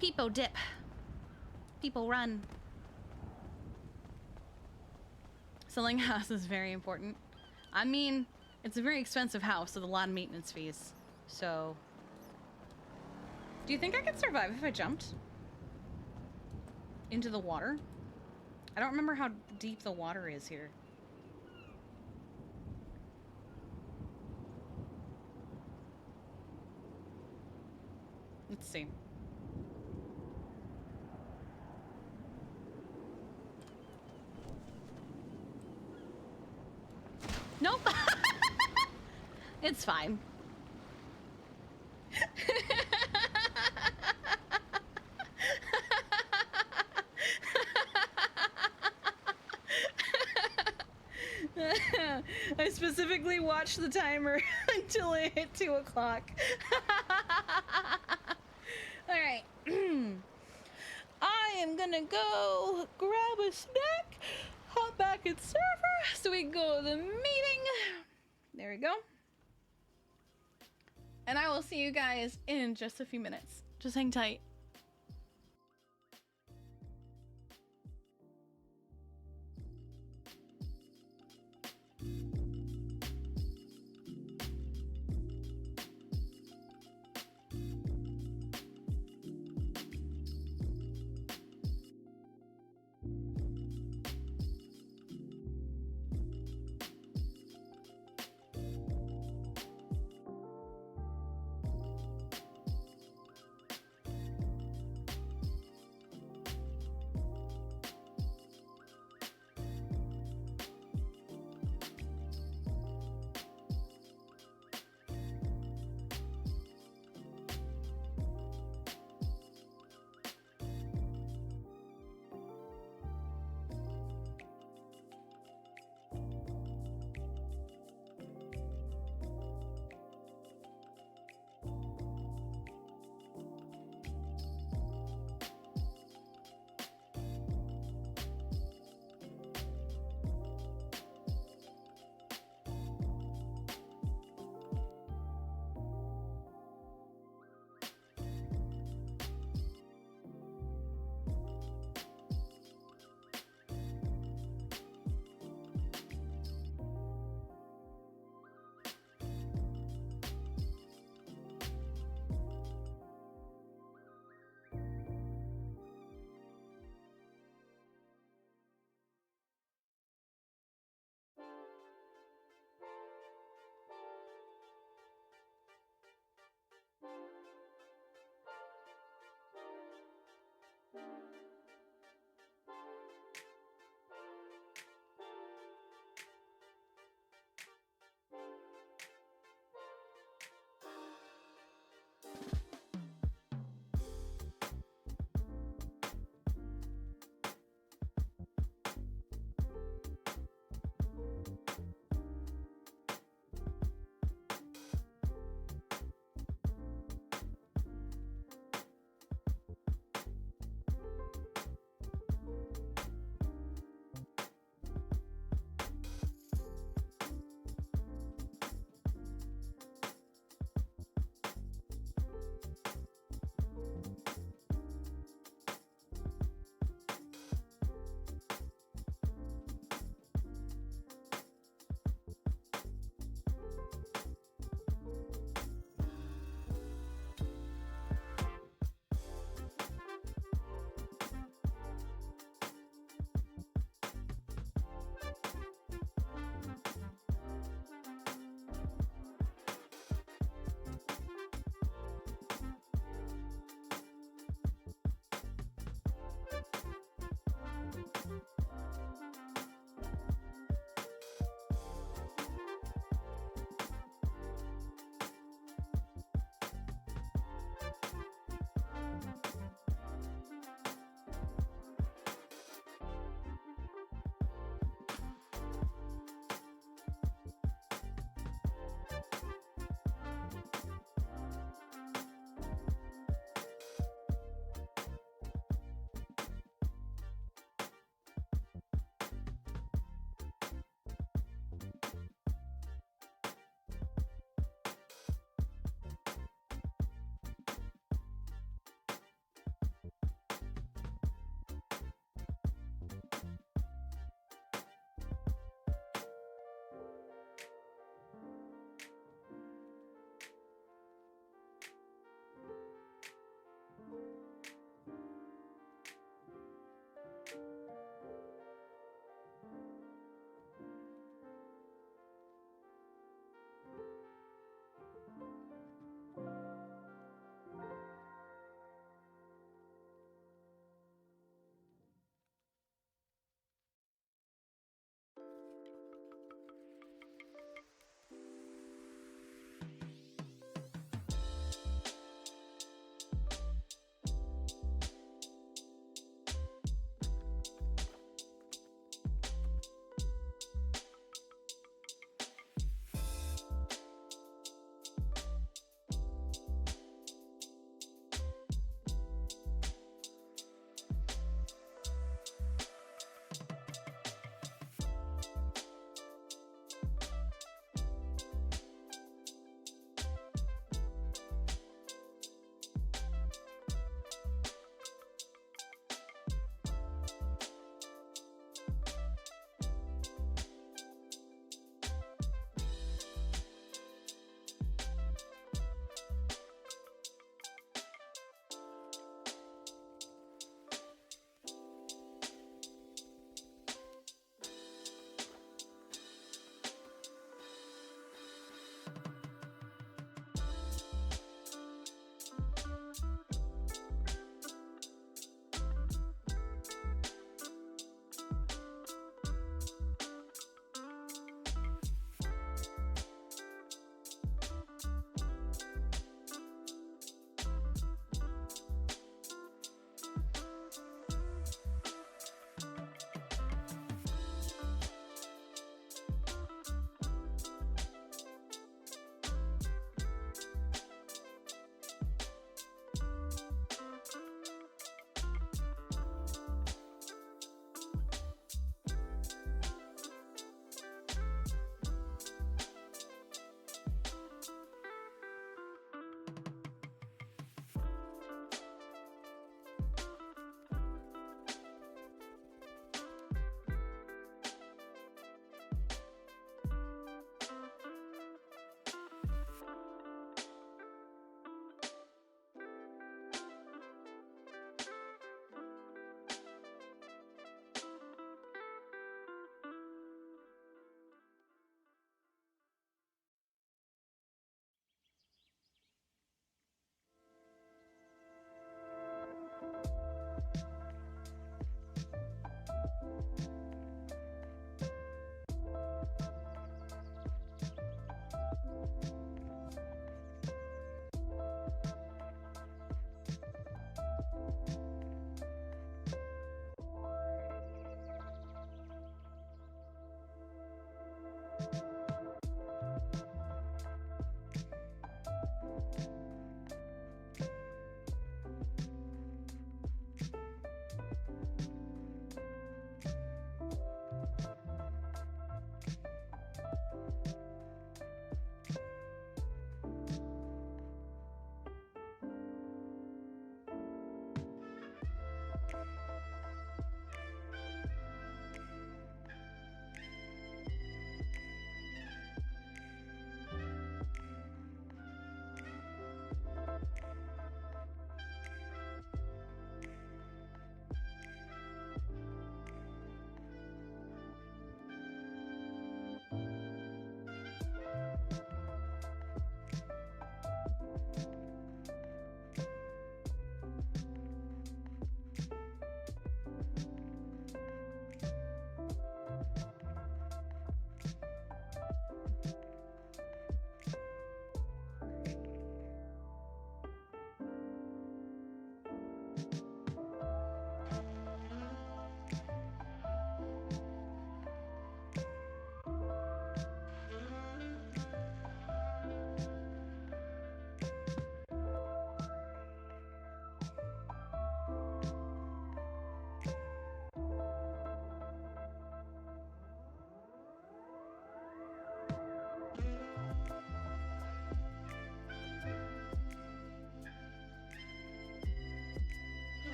People dip. People run. Selling a house is very important. I mean, it's a very expensive house with a lot of maintenance fees. So, do you think I could survive if I jumped into the water? I don't remember how deep the water is here. Let's see. Nope. It's fine. I specifically watched the timer until it hit 2 o'clock. Alright. I am gonna go grab a snack, hop back in server so we can go to the meeting. There we go. And I will see you guys in just a few minutes. Just hang tight.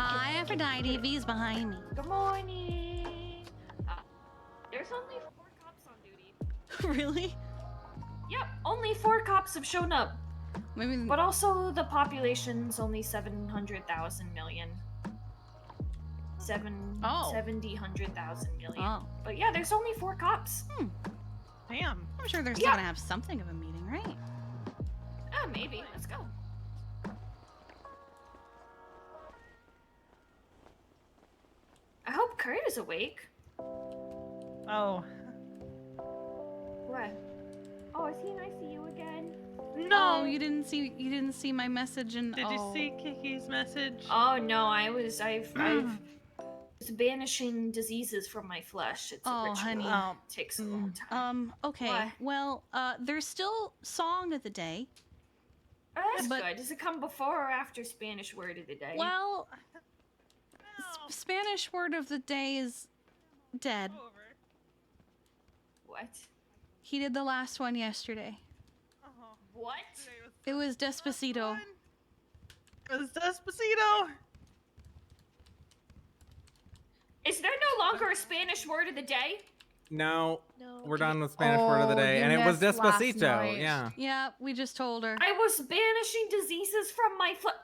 Hi, Aphrodite. V's behind me. Good morning. There's only 4 cops on duty. Really? Yep, only 4 cops have shown up. Maybe. But also, the population's only 700,000 million. 700,000 million. Oh. But yeah, there's only 4 cops. Damn. I'm sure they're still gonna have something of a meeting, right? Maybe. Let's go. I hope Kurt is awake. Oh. What? Oh, is he in ICU again? No, you didn't see my message and Did you see Kiki's message? Oh no, I've banishing diseases from my flesh. It's a ritual. honey. It takes a long time. Okay. What? Well, there's still song of the day. Oh, that's good. Does it come before or after Spanish word of the day? Well, Spanish word of the day is dead. What? He did the last one yesterday. What? It was Despacito. It was Despacito. Is there no longer a Spanish word of the day? No, we're done with Spanish word of the day, and it was Despacito. Yeah. Yeah, we just told her. I was banishing diseases from my flesh.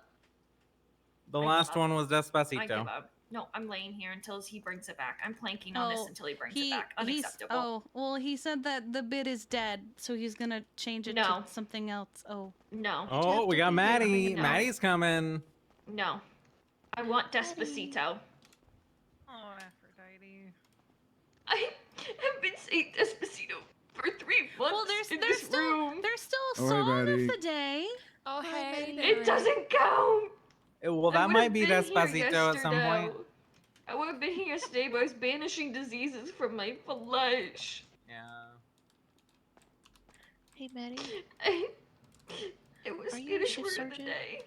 The last one was I give Despacito. up. No, I'm laying here until he brings it back. I'm planking on this until he brings it back. he's- Unacceptable. well, he said that the bit is dead, so he's gonna change it No. to something else. Oh. No. Oh, we got Maddie. No. Maddie's coming. No. I want Despacito. Oh, Aphrodite. I have been saying Despacito for 3 months Well, there's still Oh, hey, song of Maddie. the day. Oh, hey. It doesn't count. Well, that might be Despacito at some point. I would have been here yesterday, but I was banishing diseases from my flesh. Yeah. Hey, Maddie. It was Are you a Spanish shift word of the sergeant? day.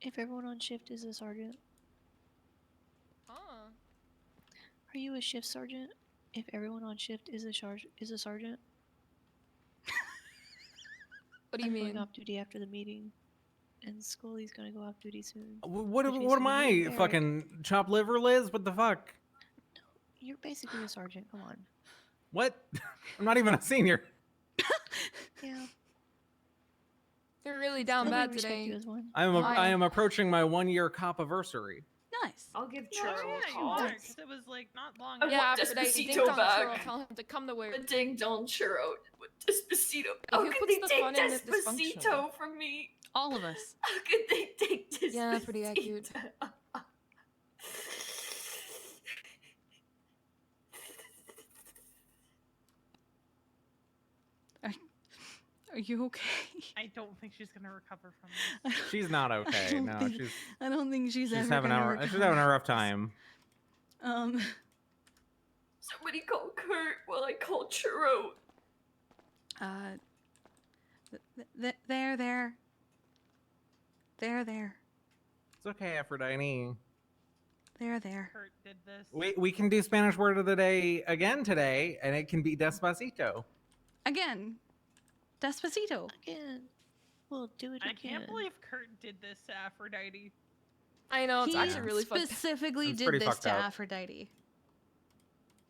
If everyone on shift is a sergeant. Huh. Are you a shift sergeant? If everyone on shift is a sergeant. What do you I'm mean? Going off duty after the meeting, and Scully's gonna go off duty soon. What Which means am we need I? Eric. Fucking chop liver, Liz? What the fuck? You're basically a sergeant. Come on. What? I'm not even a senior. Yeah. You're really down I bad respect today. you as one. I am approaching my 1-year cop-anniversary. Nice. I'll give Oh, Churro yeah, a you call. are, 'cause it was like not long I ago. want Aphrodite, ding Despacito dong back. churro, tell him to come to work. A ding dong churro with Despacito. If How he could puts they the take fun in the Despacito dysfunctional. from me? All of us. How could they take Despacito? Yeah, pretty accurate. Are you okay? I don't think she's gonna recover from this. She's not okay. No, I don't think she's ever having gonna a recover. she's having a rough time. Somebody call Kurt while I call Churro. There. It's okay, Aphrodite. There. Kurt did this. We can do Spanish word of the day again today, and it can be Despacito. Again. Despacito. Again. We'll do it I again. can't believe Kurt did this to Aphrodite. I know, it's He actually really fucked up. specifically It's did pretty this fucked to up. Aphrodite.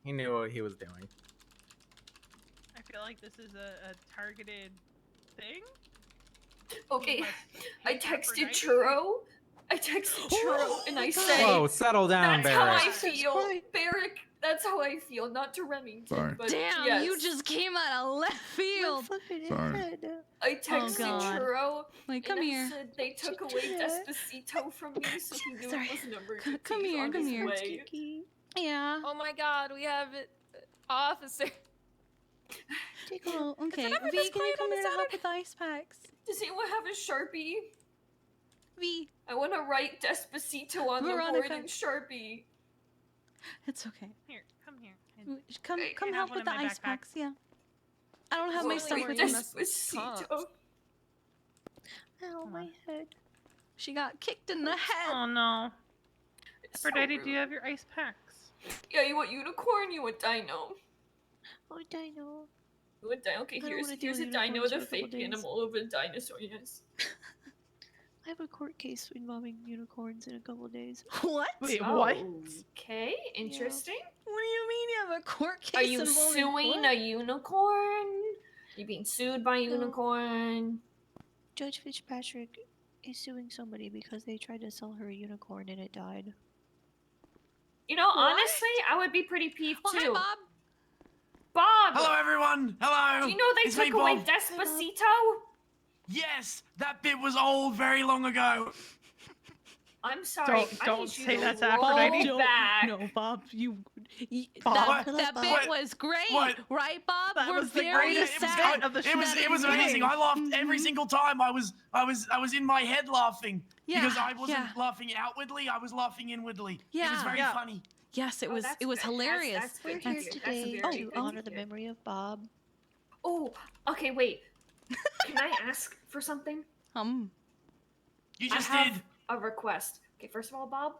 He knew what he was doing. I feel like this is a targeted thing. Okay, I texted Aphrodite? Churro. And I said, Whoa, settle down, that's how I Barrett. feel. Barrick, that's how I feel. Not to Remington, Sorry. but Damn, yes. you just came out of left field. Sorry. I texted God. Churro. Wait, come and here. I said they took away Despacito from me, so he knew Sorry. it was an emergency. Come He's here, on come his here. way. Yeah. Oh my god, we have it. Officer. Oh, okay. never V, this can you quiet come on here the to help with the ice packs? Does anyone have a Sharpie? V. I want to write Despacito on the Veronica. board in Sharpie. It's okay. Here, come here. Come I have help one with the in my ice backpack. packs, yeah. I don't have my Only stuff with me. Despacito. Ow, my head. She got kicked in the head. Oh no. So Aphrodite, do you rude. have your ice packs? Yeah, you want unicorn, you want dino. Oh, Dino. You want dino? Okay, I don't here's wanna do a dino unicorns with for a a couple fake days. animal of a dinosaur, yes. I have a court case involving unicorns in a couple days. What? Wait, what? Okay, interesting. What do you mean you have a court case Are you involving suing what? a unicorn? Are you being sued by a No. unicorn? Judge Fitzpatrick is suing somebody because they tried to sell her a unicorn and it died. You know, honestly, I would be pretty peeved Well, hi, too. Bob. Bob! Hello, everyone. Hello. Do you know they It's me, took away Bob. Despacito? Yes, that bit was old very long ago. I'm sorry. I Don't need you say to that to roll Aphrodite. back. No, Bob, Bob. that bit What? was great, What? right, Bob? That We're was the very greatest sad. bit of the It was shenanigans. amazing. I laughed every single time. I was in my head laughing because I wasn't laughing outwardly. I was laughing inwardly. It was very funny. Yes, it was. that's It was good. hilarious. That's We're good here to hear. today That's to very honor good the to hear. memory of Bob. Oh, okay, wait. Can I ask for something? You just I have did. a request. Okay, first of all, Bob,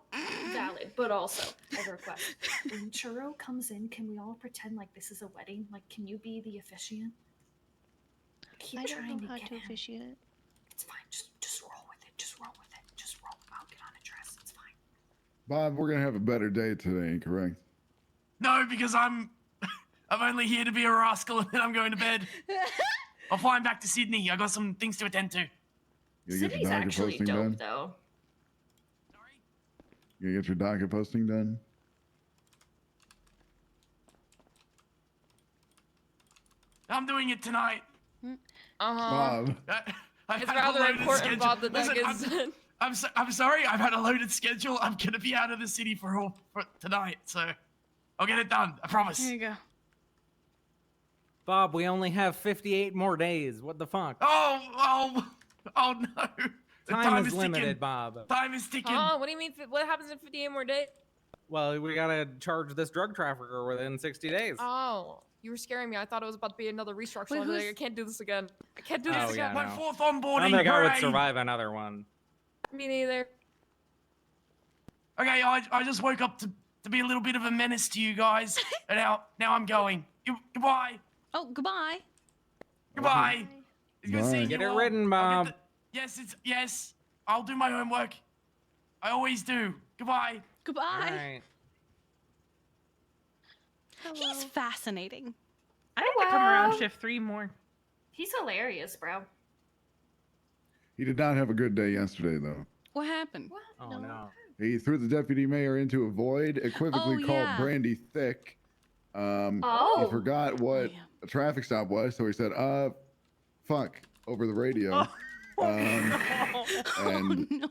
valid, but also I have a request. When Churro comes in, can we all pretend like this is a wedding? Like, can you be the officiant? Keep I don't trying know how get to him. officiate. It's fine. Just roll with it. Just roll with it. Just roll. I'll get on a dress. It's fine. Bob, we're gonna have a better day today, correct? No, because I'm only here to be a rascal and then I'm going to bed. I'm flying back to Sydney. I got some things to attend to. You get Sydney's your docket actually posting dope, done? though. You get your docket posting done? I'm doing it tonight. Bob. I've It's had a rather loaded important, schedule. Bob, that Listen, gets done. I'm sorry. I've had a loaded schedule. I'm gonna be out of the city for tonight, so I'll get it done. I promise. There you go. Bob, we only have 58 more days. What the fuck? Oh no. The Time is ticking. limited, Bob. Time is ticking. What do you mean? What happens in 58 more days? Well, we gotta charge this drug trafficker within 60 days. Oh, you were scaring me. I thought it was about to be another restructure. Wait, I was like, who's- I can't do this again. I can't do Oh, this yeah, again. My no. fourth I onboarding. don't think I would hooray. survive another one. Me neither. Okay, I just woke up to be a little bit of a menace to you guys, and now I'm going. Goodbye. Oh, goodbye. Goodbye. It's good Bye. seeing Get you it all. written, I'll Bob. get yes. I'll do my homework. I always do. Goodbye. Goodbye. All right. He's fascinating. I need to come around shift 3 more. He's hilarious, bro. He did not have a good day yesterday, though. What happened? Oh no. He threw the deputy mayor into a void, equivocally Oh, called yeah. Brandy thick. Oh. He forgot what yeah. a traffic stop was, so he said, fuck, over the radio. Oh, And no.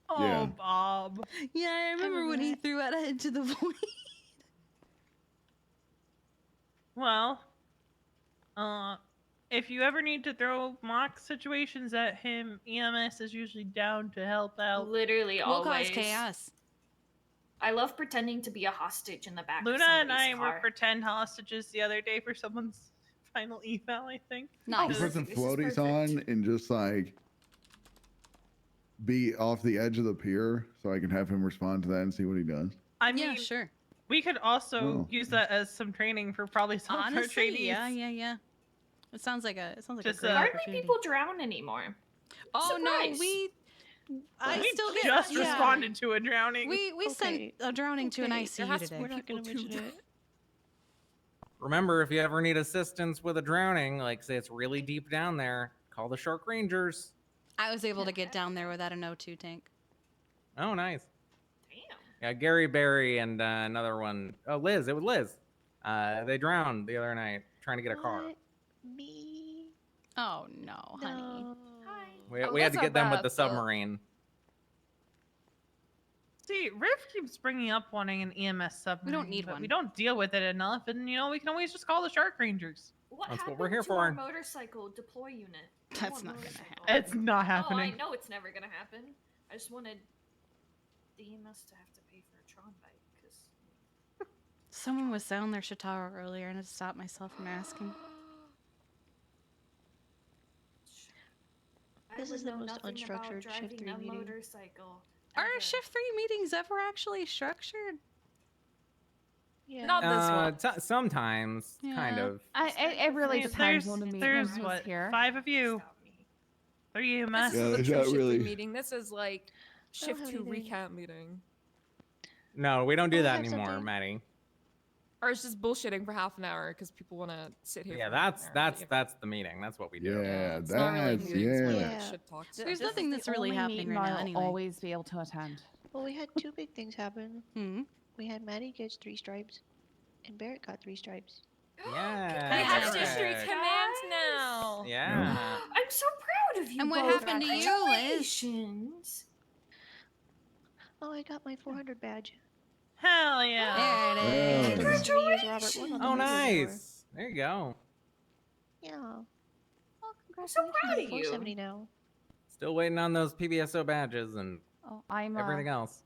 oh Yeah. Bob. Yeah, I remember when he threw Etta into the void. Well, if you ever need to throw mock situations at him, EMS is usually down to help out. Literally We'll always. cause chaos. I love pretending to be a hostage in the back Luna of and somebody's I were car. pretend hostages the other day for someone's final eval, I think. Nice. put some This is floaties perfect. on and just like be off the edge of the pier so I can have him respond to that and see what he does. I mean, Yeah, sure. we could also Oh. use that as some training for probably some of our Honestly, trainees. yeah. It sounds like a Just, a great Hardly opportunity. people drown anymore. Oh Surprise. no, I We still get just yeah. responded to a drowning. We sent a drowning to an ICU today. We're not going to mention it. Remember, if you ever need assistance with a drowning, like say it's really deep down there, call the Shark Rangers. I was able to get down there without an O2 tank. Oh, nice. Damn. Yeah, Gary Barry and another one. Oh, Liz. It was Liz. They drowned the other night trying to get a car. What? Me? Oh no, honey. No. Hi. We Oh, had to that's get not them with bad, the though. submarine. See, Riff keeps bringing up wanting an EMS submarine. need but one. We don't deal with it enough, and we can always just call the Shark Rangers. What That's what happened we're here to for. our motorcycle deploy unit? I That's want not gonna motorcycle. It's not Oh, I happening. know it's never gonna happen. I just wanted the EMS to have to pay for a Tron bike, because Someone was selling their Shatara earlier, and I stopped myself from asking. This is the most unstructured shift 3 meeting. Motorcycle. Are ever. shift 3 meetings ever actually structured? Yeah. Not this one. Sometimes, kind Yeah. of. It really Yes, depends on the meeting. there's who's what, here. 5 of you. Stop me. 3 EMS. This Yeah, is a there's true not shift really- meeting. This is like shift have 2 anything. recap meeting. No, we don't do Oh, I that have anymore, something. Maddie. Or it's just bullshitting for half an hour because people want to sit here. Yeah, for half an hour. that's the meeting. That's what we do. Yeah, it's not really that's meetings where yeah. shit talks. There's This nothing is that's the really only happening meeting right now I'll anyway. always be able to attend. Well, we had two big things happen. Hmm. We had Maddie gets 3 stripes, and Barrett got 3 stripes. Yeah. We have Perfect. district commands now. Yeah. I'm so proud of you. And what both. happened to you, Liz? Congratulations. Oh, I got my 400 badge. Hell yeah. There it is. Nice to meet you, Robert. We're not Oh, the leaders anymore. nice. There you go. Yeah. Oh, I'm so congratulations. proud of you. 470 now. Still waiting on those PBSO badges and Oh, I'm everything else.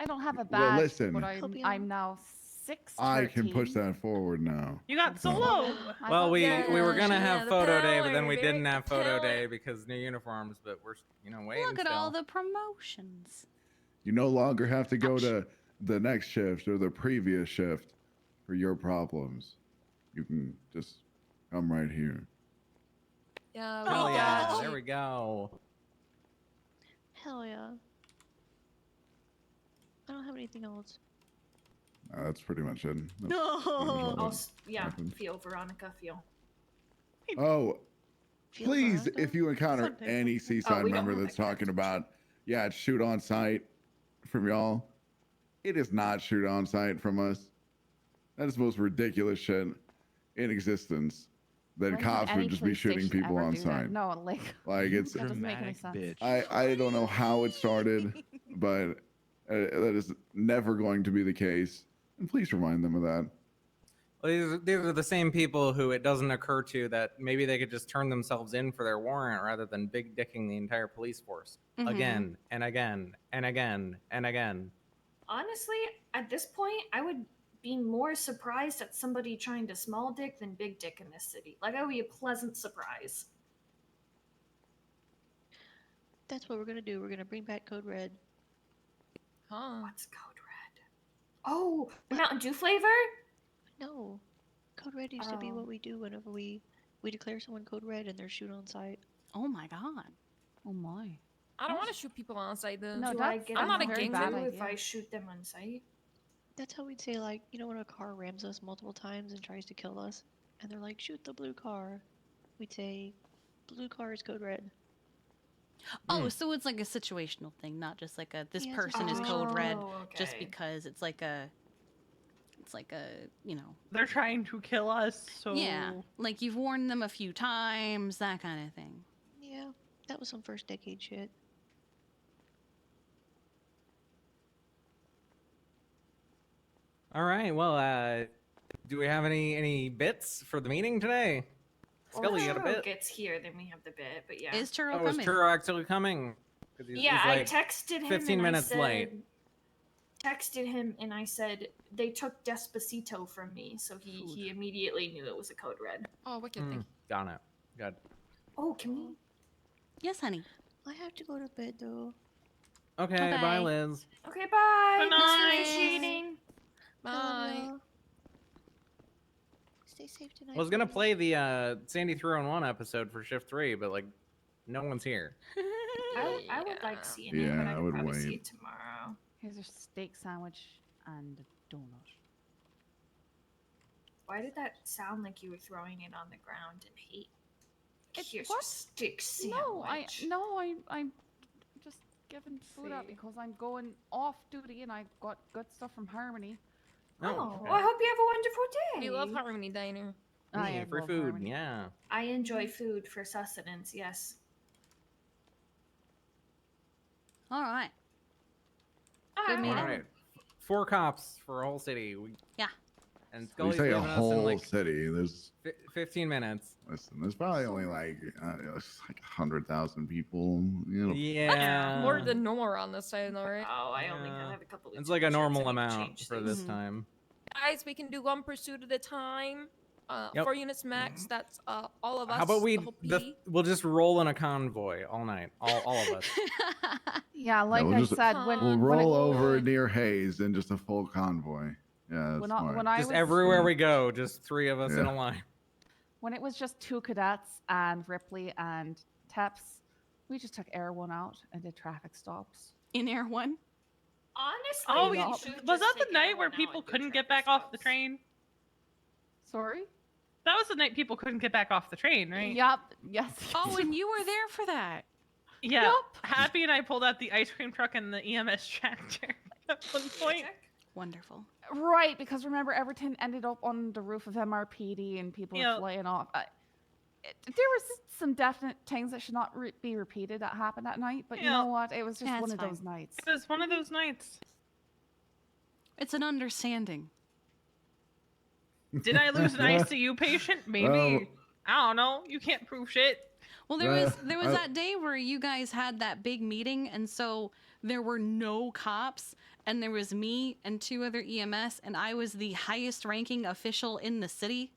I don't have a Well, badge, listen. but Help you I'm now 6. I can push that forward now. You got solo. Well, we were gonna Yeah, have the photo day, but power, then we Barrett, didn't the have photo power. day because new uniforms. But we're waiting. Look at still. all the promotions. You no longer have to go to the next shift or the previous shift for your problems. You can just come right here. Yeah, we Oh yeah, got there you. we go. Hell yeah. I don't have anything else. That's pretty much it. That's pretty much No. all that Yeah, happened. feel, Veronica, feel. Oh, Feel please, Veronica? if you encounter Something. any Seaside we don't member have that's that talking about, yeah, it's shoot on site from y'all, it is not shoot on site from us. That is the most ridiculous shit in existence. That When did cops any would just be police shooting station people ever on do that? site. No, like It's that doesn't make any sense. I don't know how it started, but that is never going to be the case. And please remind them of that. Well, these are the same people who it doesn't occur to that maybe they could just turn themselves in for their warrant rather than big dicking the entire police force Mhm. again and again and again and again. Honestly, at this point, I would be more surprised at somebody trying to small dick than big dick in this city. Like, that would be a pleasant surprise. That's what we're gonna do. We're gonna bring back Code Red. Huh. What's Code Red? Oh, Mountain Dew flavor? No. Code Red used to be Oh. what we do whenever we declare someone Code Red and they're shoot on site. Oh my god. Oh my. I don't want to shoot people on site though. No, Do I that's- get I'm not a a gang Mountain leader Dew if I shoot them on site? That's how we'd say, like, you know, when a car rams us multiple times and tries to kill us, and they're like, shoot the blue car. We'd say, blue car is Code Red. Oh, so it's like a situational thing, not just like a this Yeah, it's a person is code red Oh, just okay. because it's like a you know. They're trying to kill us, so Yeah, like you've warned them a few times, that kind of thing. Yeah, that was some first decade shit. All right. Well, do we have any bits for the meeting today? Scully, you got a Churro bit? gets here, then we have the bit, but yeah. Is Churro Oh, is coming? Churro actually coming? 'Cause Yeah, he's I like texted him 15 and minutes I said, late. texted him and I said they took Despacito from me, so he immediately knew it was a code red. Oh, wicked. Mm, got it. Good. Oh, can we? Yes, honey. I have to go to bed though. Okay, Okay. bye, Liz. Okay, bye. Good Thanks for night. officiating. I love Bye. y'all. Stay safe tonight. I was gonna buddy. play the Sandy 3-on-1 episode for Shift 3, but like, no one's here. I would like seeing it, Yeah, but I I could would probably see wait. it tomorrow. Here's a steak sandwich and a donut. Why did that sound like you were throwing it on the ground in hate? It's Here's what? your stick No, sandwich. I'm just giving food out See. because I'm going off duty and I got good stuff from Harmony. Oh, okay. well, I hope you have a wonderful day. We love Harmony Diner. I Hey, free love food, Harmony. yeah. I enjoy food for sustenance, yes. All right. Alright, meeting. All right. 4 cops for a whole city. Yeah. And We Scully's say a leaving us in whole like city. There's 15 minutes. listen. There's probably only like it's like 100,000 people. You know. Yeah. More than normal around this side, though, right? Oh, I only Yeah. have a couple of It's like a chits normal I need to amount change for things. this time. Guys, we can do one pursuit at a time. Yep. 4 units max. That's all of us. How about we the whole PD. we'll just roll in a convoy all night, all of us. Yeah, like we'll I just- said, We'll when roll it, over near Hayes in just a full convoy. Yeah, that's When I- smart. when I Just was- everywhere we go, just 3 of us in Yeah. a line. when it was just 2 cadets and Ripley and Teps, We just took Air 1 out and did traffic stops. In Air 1? Honestly, Oh, we was should that just the take night everyone where out people and do couldn't get traffic back off the stops. train? Sorry? That was the night people couldn't get back off the train, right? Yep. Yes. Oh, and you were there for that. Yeah. Yep. Happy and I pulled out the ice cream truck and the EMS tractor at one point. Wonderful. Right, because remember, everything ended up on the roof of MRPD and people were flying off. There was some definite things that should not be repeated that happened that night, but you know what? It was just Yeah, one it's of fine. those nights. It was one of those nights. It's an understanding. Did I lose an ICU patient? Maybe. I don't know. You can't prove shit. Well, there was that day where you guys had that big meeting, and so there were no cops, and there was me and 2 other EMS, and I was the highest ranking official in the city.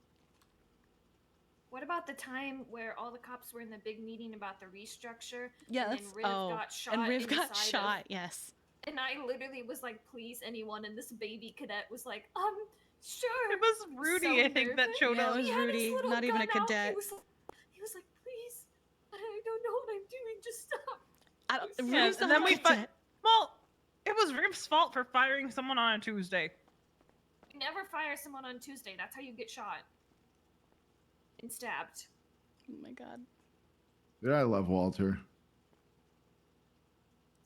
What about the time where all the cops were in the big meeting about the restructure? Yeah, and then Riv got shot. and Riv got inside shot. Of, yes. and I literally was like, "Please, anyone!" And this baby cadet was like, sure." It was Rudy, I think, that showed up. It was He had his Rudy, little not even a gun out. cadet. He was like, "Please, I don't know what I'm doing. Just stop." Yes, and then we well, it was Riv's fault for firing someone on a Tuesday. You never fire someone on Tuesday. That's how you get shot and stabbed. Oh my god. Yeah, I love Walter.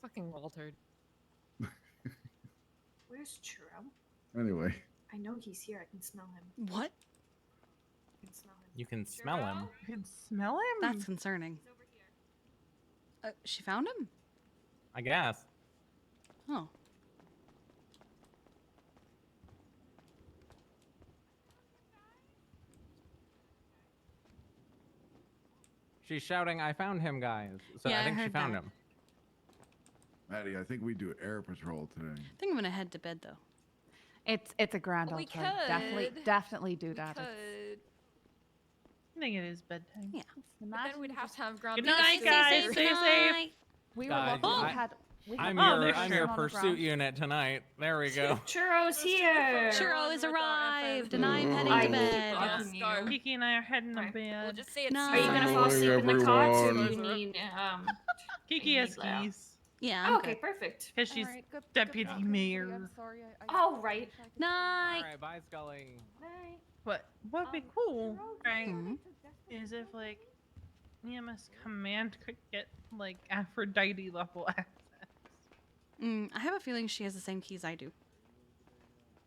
Fucking Walter. Where's Churro? Anyway. I know he's here. I can smell him. What? I can smell him. You can smell him. You can smell him? That's concerning. He's over here. She found him? I guess. Oh. She's shouting, "I found him, guys!" So Yeah, I I think she heard found that. him. Maddie, I think we do air patrol today. I think I'm gonna head to bed though. It's a grand We old time. Definitely do that. I think it is bedtime. Yeah. But then we'd have to have ground. Good night, guys. Stay safe. We were Guys, lucky I'm we your, had I'm your on the pursuit ground. unit tonight. There we go. Churro's here. Churro has arrived, and I'm heading I to bed. Kiki and I are heading to bed. We'll just say it's No. Are you gonna fall Morning, asleep in the cot, or do you everyone. need Kiki has keys. Yeah. I'm okay, good. perfect. Because she's Alright, good deputy luck, everybody. mayor. I'm sorry. All right. Night. All right, bye, Scully. What would be cool, right, Mhm. is if like EMS command could get like Aphrodite level access. I have a feeling she has the same keys I do.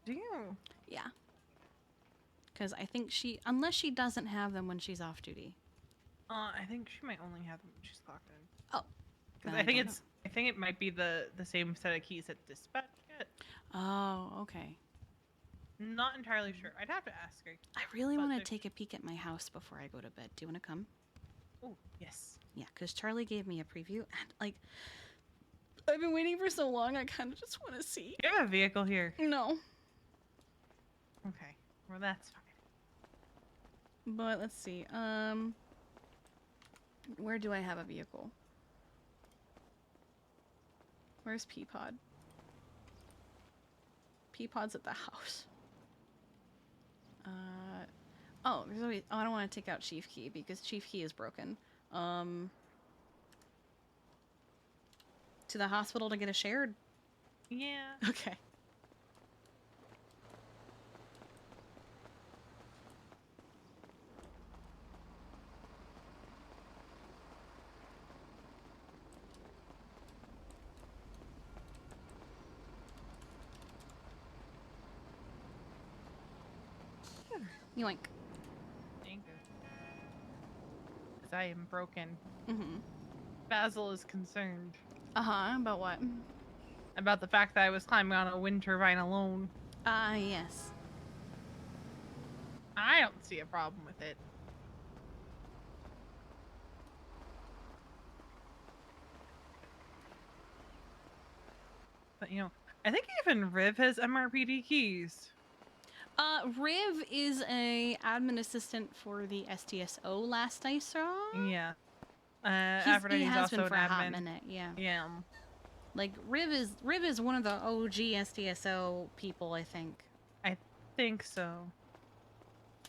Do you? Yeah. Because I think unless she doesn't have them when she's off duty. I think she might only have them when she's clocked in. Oh. Because Then I think don't I think it might be the same set of keys that dispatch get. know. Oh, okay. Not entirely sure. I'd have to ask her. I really But want to there's- take a peek at my house before I go to bed. Do you want to come? Oh, yes. Yeah, because Charlie gave me a preview, and like, I've been waiting for so long. I kind of just want to see. You have a vehicle here. No, Okay. Well, that's fine. but let's see. Where do I have a vehicle? Where's Peapod? Peapod's at the house. Oh, there's always. Oh, I don't want to take out Chief Key because Chief Key is broken. To the hospital to get a shared. Yeah. Okay. Yoink. Thank you. Because I am broken. Mm-hmm. Basil is concerned Uh-huh. About what? about the fact that I was climbing on a wind turbine alone. Yes. I don't see a problem with it. But you know, I think even Riv has MRPD keys. Riv is a admin assistant for the STSO last I saw. Yeah. He Aphrodite's has also been for an a hot admin. minute, yeah. Yeah. Like Riv is one of the OG STSO people, I think. I think so.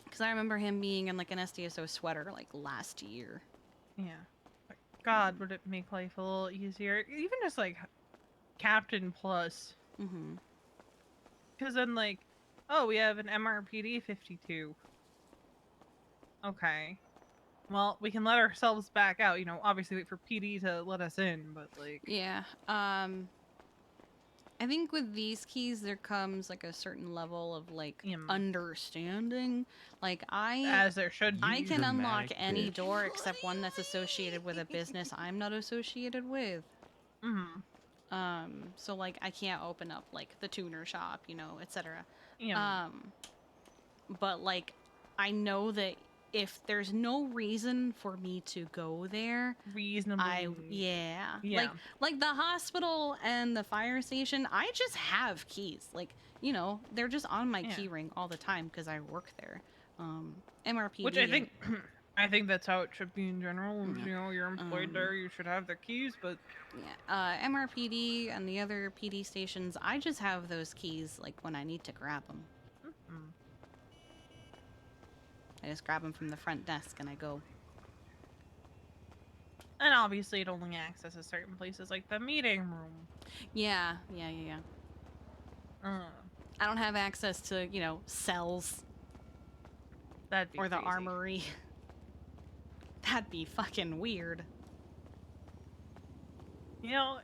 Because I remember him being in like an STSO sweater like last year. Yeah. God, would it make life a little easier? Even just like Captain Plus. Mm-hmm. Because then, like, oh, we have an MRPD 52. Okay. Well, we can let ourselves back out. You know, obviously wait for PD to let us in, but like. Yeah. I think with these keys there comes like a certain level of like understanding. Like As there should be. I can unlock Dramatic any bitch. door except one that's associated with a business I'm not associated with. So like I can't open up like the tuner shop, you know, etc. Yeah. But like I know that if there's no reason for me to go there, reasonably, yeah. Yeah. Like the hospital and the fire station, I just have keys. Like, you know, they're just on my key ring all the time because I work there. MRPD. Which I think, I think that's how it should be in general. You know, you're employed there, you should have their keys, but MRPD and the other PD stations, I just have those keys like when I need to grab them. I just grab them from the front desk and I go. And obviously it only accesses certain places like the meeting room. Yeah. I don't have access to, you know, cells. That'd be or the crazy. armory. That'd be fucking weird. You know,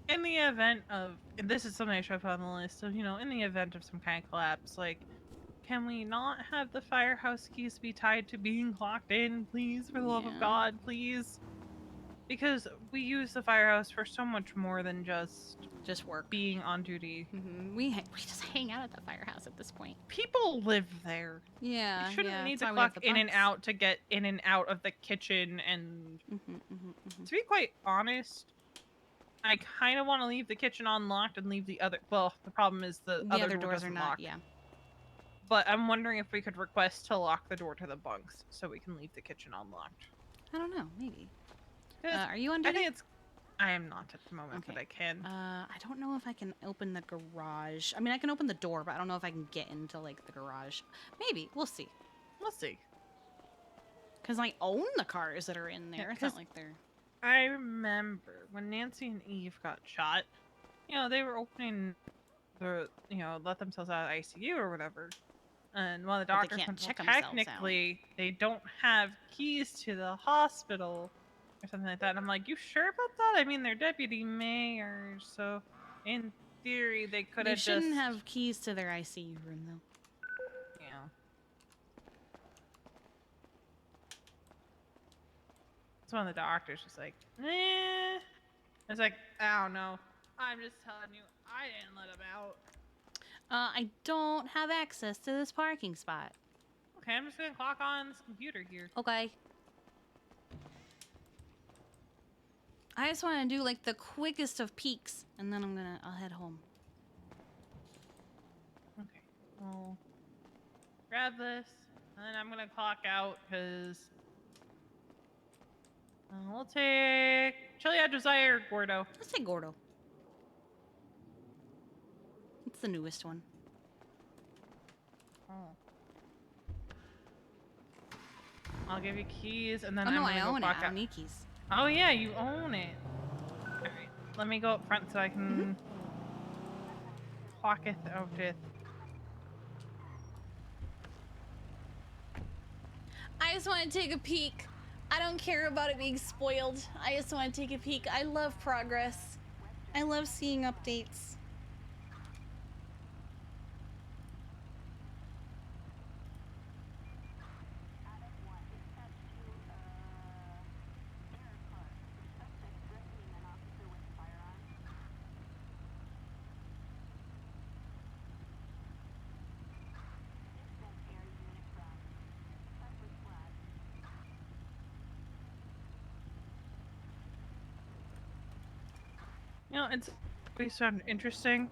in the event of, and this is something I should put on the list of, you know, in the event of some kind of collapse, like, can we not have the firehouse keys be tied to being clocked in, please? For the love of God, please. Because we use the firehouse for so much more than just work, being on duty. We just hang out at the firehouse at this point. People live there. Yeah, you shouldn't need that's to why we have clock the in and bunks. out to get in and out of the kitchen. And to be quite honest, I kind of want to leave the kitchen unlocked and leave the other. Well, the problem is the other door doors are doesn't not. lock. Yeah. But I'm wondering if we could request to lock the door to the bunks so we can leave the kitchen unlocked. I don't know. Maybe. Are you on I duty? think it's. I am not at the moment, but I can. I don't know if I can open the garage. I mean, I can open the door, but I don't know if I can get into like the garage. Maybe. We'll see. We'll see. Because I own the cars that are in there. It's not like they're. I remember when Nancy and Eve got shot. You know, they were opening the. You know, let themselves out of ICU or whatever. And one of the But they doctors can't went, check well, themselves out. technically, they don't have keys to the hospital or something like that. And I'm like, you sure about that? I mean, they're deputy mayors, so in theory, they could have They just... shouldn't have keys to their ICU room, though. Yeah. So one of the doctors was like, eh. I was like, I don't know. I'm just telling you, I didn't let him out. I don't have access to this parking spot. Okay, I'm just gonna clock on this computer here. Okay. I just want to do like the quickest of peaks, and then I'll head home. Okay, well, grab this, and then I'm gonna clock out because we'll take Chili Josiah or Gordo. Let's take Gordo. It's the newest one. Oh. I'll give you keys, and then Oh I'm no, gonna I go own it. clock I out. don't need keys. Oh yeah, you own it. All right, let me go up front so I can clocketh outeth. I just want to take a peek. I don't care about it being spoiled. I just want to take a peek. I love progress. I love seeing updates. You know, it's always found interesting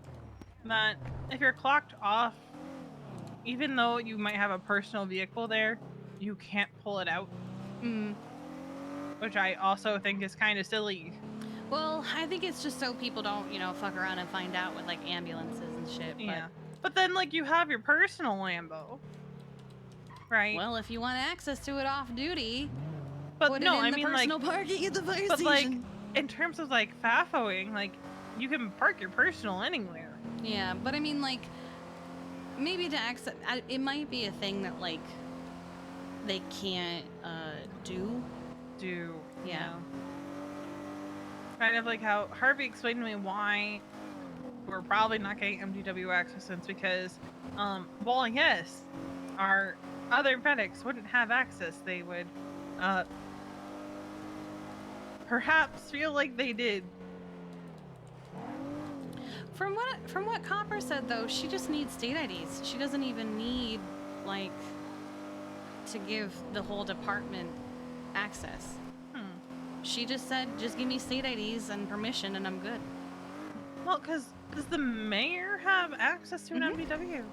that if you're clocked off, even though you might have a personal vehicle there, you can't pull it out. Which I also think is kind of silly. Well, I think it's just so people don't, you know, fuck around and find out with like ambulances and shit. Yeah. But then, like, you have your personal Lambo, right? Well, if you want access to it off duty. But Put no, it in I the mean personal like, parking at the fire but like, station. in terms of like FAFOing, like, you can park your personal anywhere. Yeah, but I mean like, maybe to access, it might be a thing that like, they can't do. Yeah. Kind of like how Harvey explained to me why we're probably not getting MDW access, since because, well, yes, our other medics wouldn't have access. They would, perhaps feel like they did. From what Copper said though, she just needs state IDs. She doesn't even need like to give the whole department access. She just said, just give me state IDs and permission and I'm good. Well, because does the mayor have access to an MDW?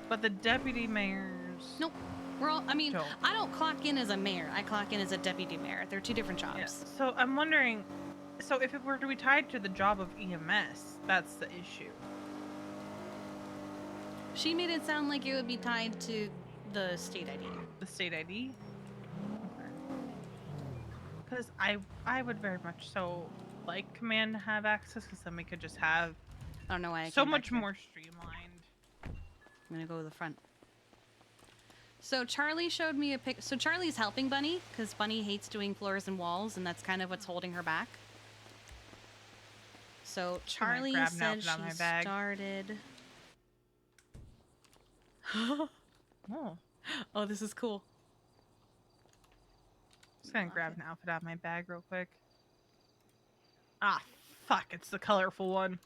But the deputy mayors... Nope. We're all, I mean, I don't clock in as a mayor. I clock in as a deputy mayor. They're two different jobs. Yeah. So I'm wondering, so if it were to be tied to the job of EMS, that's the issue. She made it sound like it would be tied to the state ID. The state ID? Because I would very much so like Command to have access, because then we could just have I don't know why I so came much back here. more streamlined. I'm gonna go to the front. So Charlie showed me a pic. So Charlie's helping Bunny because Bunny hates doing floors and walls, and that's kind of what's holding her back. So Charlie said she started. Oh, this is cool. Just gonna grab an outfit out of my bag real quick. Ah, fuck! It's the colorful one.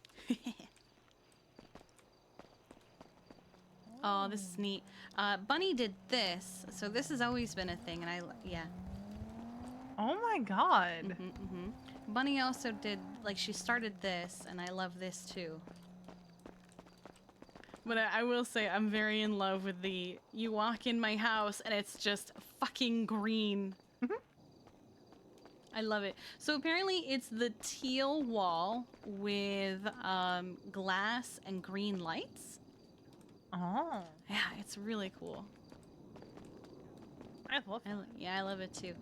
Oh, this is neat. Bunny did this, so this has always been a thing, and yeah. Oh my god. Bunny also did, like, she started this, and I love this too. But I will say, I'm very in love with the, you walk in my house, and it's just fucking green. I love it. So apparently it's the teal wall with glass and green lights. Oh. Yeah, it's really cool. I love it. Yeah, I love it too.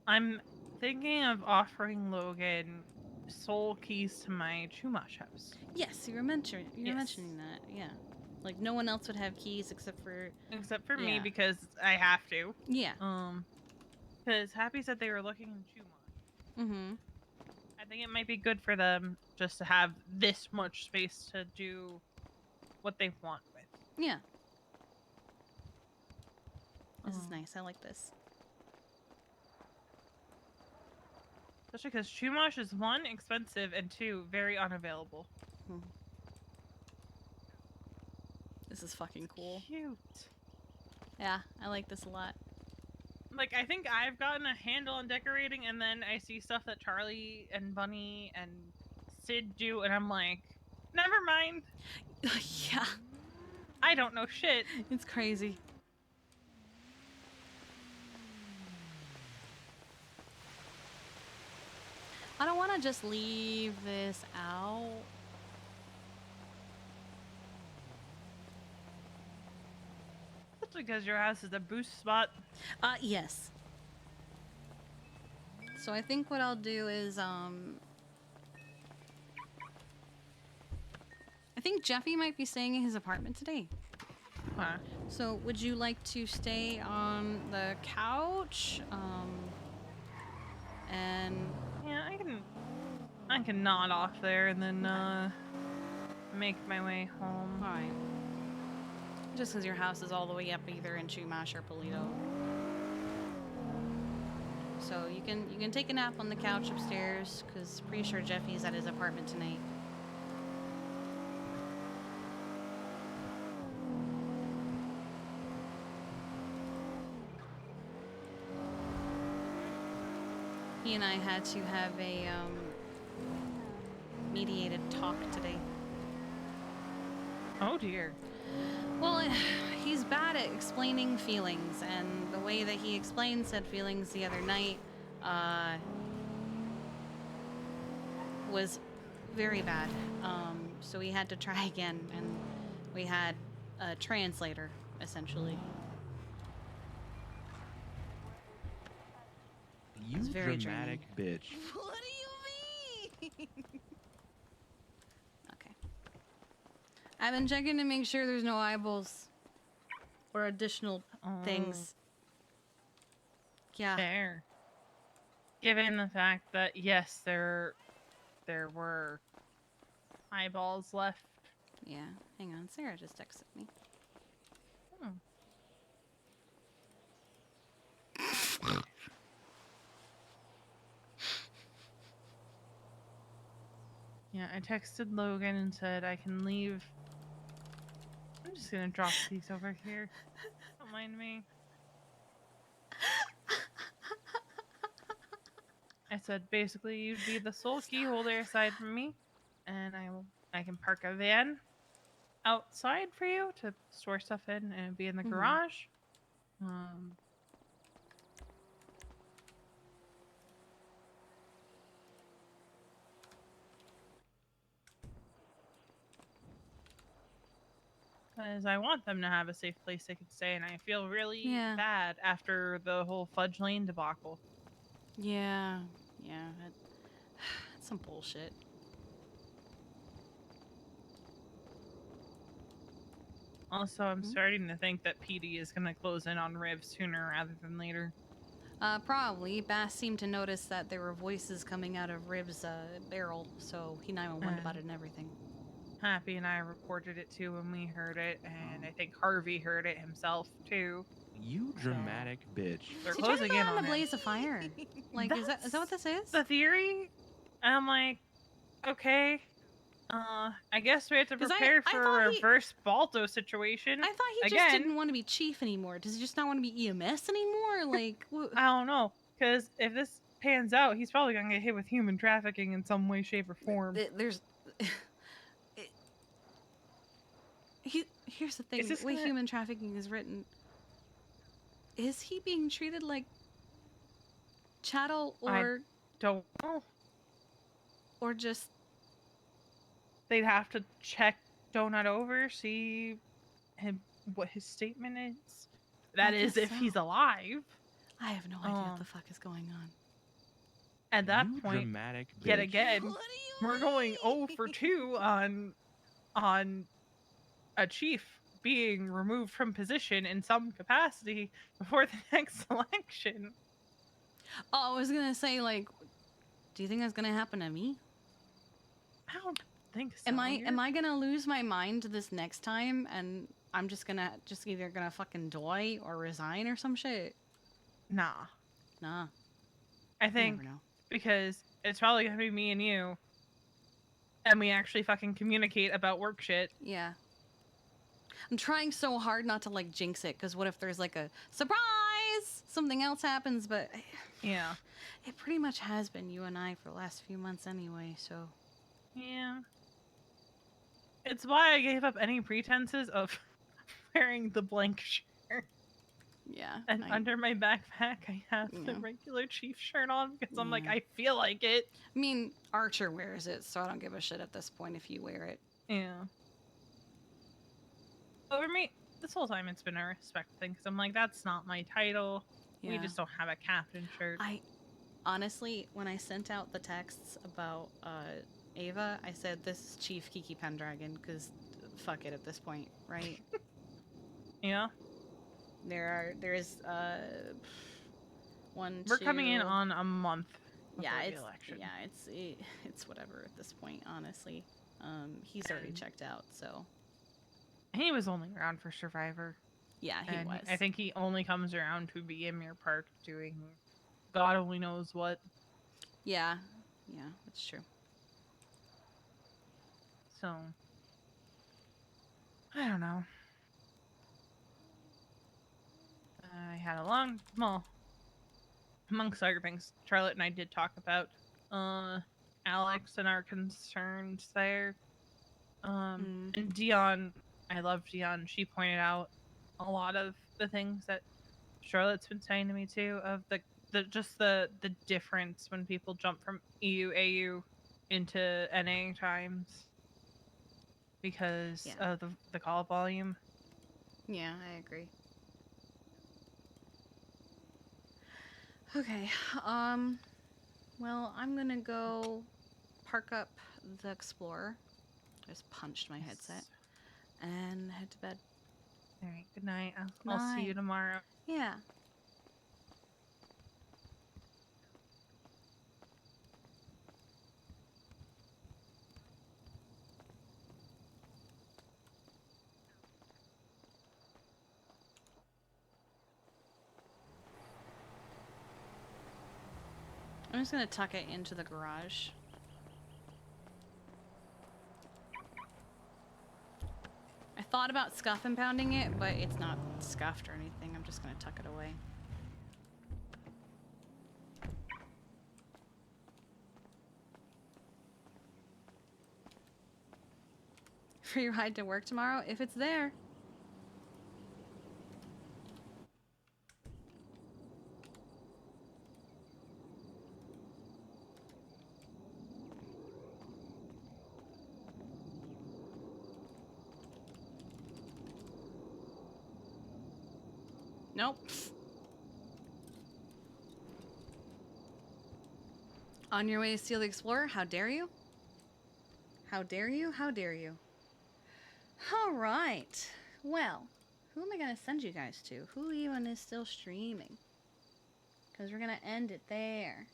I'm thinking of offering Logan sole keys to my Chumash house. Yes, you were mentioning that. Yeah, like no one else would have keys except for me, because I have to. Yeah. Because Happy said they were looking in Chumash. I think it might be good for them just to have this much space to do what they want with. Yeah. This is nice. I like this. Especially because Chumash is 1, expensive, and 2, very unavailable. This is fucking cool. Cute. Yeah, I like this a lot. Like, I think I've gotten a handle on decorating, and then I see stuff that Charlie and Bunny and Sid do, and I'm like, never mind. Yeah. I don't know shit. It's crazy. I don't want to just leave this out. That's because your house is a boost spot. Yes. So I think what I'll do is, I think Jeffy might be staying in his apartment today. Huh. So would you like to stay on the couch? And yeah, I can nod off there and then make my way home. All right. Just because your house is all the way up either in Chumash or Polito. So you can take a nap on the couch upstairs, because pretty sure Jeffy's at his apartment tonight. He and I had to have a mediated talk today. Oh dear. Well, he's bad at explaining feelings, and the way that he explained said feelings the other night was very bad. So we had to try again, and we had a translator, essentially. You very dramatic bitch. What do you mean? Okay. I've been checking to make sure there's no eyeballs or additional things. Yeah. Fair. Given the fact that yes, there were eyeballs left. Yeah. Hang on. Sarah just texted me. Yeah, I texted Logan and said I can leave. I'm just gonna drop these over here. Don't mind me. I said basically you'd be the sole key holder aside from me, and I can park a van outside for you to store stuff in and be in the garage. Because I want them to have a safe place they can stay, and I feel really bad after the whole Fudge Lane debacle. Yeah. Yeah. That's some bullshit. Also, I'm starting to think that PD is going to close in on Riv sooner rather than later. Probably. Bass seemed to notice that there were voices coming out of Riv's barrel, so he 911 about it and everything. Happy and I reported it too when we heard it, and I think Harvey heard it himself too. You dramatic bitch. They're Is he trying to closing go in on on a it. blaze of fire? Like, is that what this is? The theory? And I'm like, okay. I guess we have to 'Cause I prepare for thought a he- reverse Balto situation. I thought he just didn't want to be chief anymore. Does he just not want to be EMS anymore? Like, I don't know. Because if this pans out, he's probably going to get hit with human trafficking in some way, shape, or form. There's... Here's the thing. Is this The way gonna- human trafficking is written... Is he being treated like chattel or... I don't know. Or just... They'd have to check Donut over, see what his statement is. That is, if he's alive. I have no idea what the fuck is going on. At that You point, dramatic yet bitch. again, we're going 0 for 2 on a chief being removed from position in some capacity before the next election. Oh, I was gonna say, like, do you think that's gonna happen to me? I don't think so. Am I gonna lose my mind this next time and I'm just either gonna fucking die or resign or some shit? Nah. I think never know. because it's probably gonna be me and you, and we actually fucking communicate about work shit. Yeah. I'm trying so hard not to, like, jinx it, because what if there's, like, a surprise? Something else happens, but... Yeah. It pretty much has been you and I for the last few months anyway, so... Yeah. It's why I gave up any pretenses of wearing the blank shirt. Yeah. And under my backpack, I have the regular chief shirt on because I'm like, I feel like it. I mean, Archer wears it, so I don't give a shit at this point if you wear it. Yeah. Over me, this whole time it's been a respect thing because I'm like, that's not my title. We Yeah. just don't have a captain shirt. Honestly, when I sent out the texts about Ava, I said, this is Chief Kiki Pendragon, because fuck it at this point, right? Yeah. There is one, We're coming in two- on a month before Yeah, the election. it's whatever at this point, honestly. He's already checked out, so... He was only around for Survivor. Yeah, he And was. I think he only comes around to be in Mirror Park doing God only knows what. Yeah, that's true. So, I don't know. I had a long, well, amongst other things, Charlotte and I did talk about Alex and our concerns there. And Dion, I love Dion. She pointed out a lot of the things that Charlotte's been saying to me too, of the difference when people jump from EU AU into NA times because of the call volume. Yeah, I agree. Okay. Well, I'm gonna go park up the Explorer. Just punched my headset. And head to bed. All right. Good night. I'll see you tomorrow. Yeah. I'm just gonna tuck it into the garage. I thought about scuff and pounding it, but it's not scuffed or anything. I'm just gonna tuck it away. Free ride to work tomorrow, if it's there. Nope. On your way to steal the Explorer? How dare you? How dare you? How dare you? Alright. Well, who am I going to send you guys to? Who even is still streaming? Because we're going to end it there.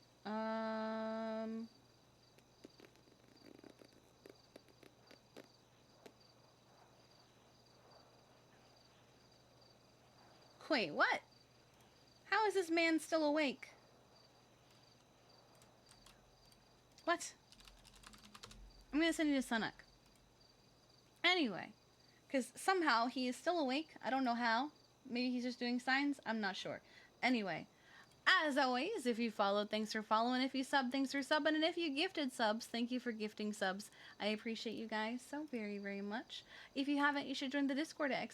Wait, what? How is this man still awake? What? I'm gonna send you to Sunuck. Anyway, because somehow he is still awake. I don't know how. Maybe he's just doing signs. I'm not sure. Anyway, as always, if you followed, thanks for following. If you subbed, thanks for subbing. And if you gifted subs, thank you for gifting subs. I appreciate you guys so very, very much. If you haven't, you should join the Discord at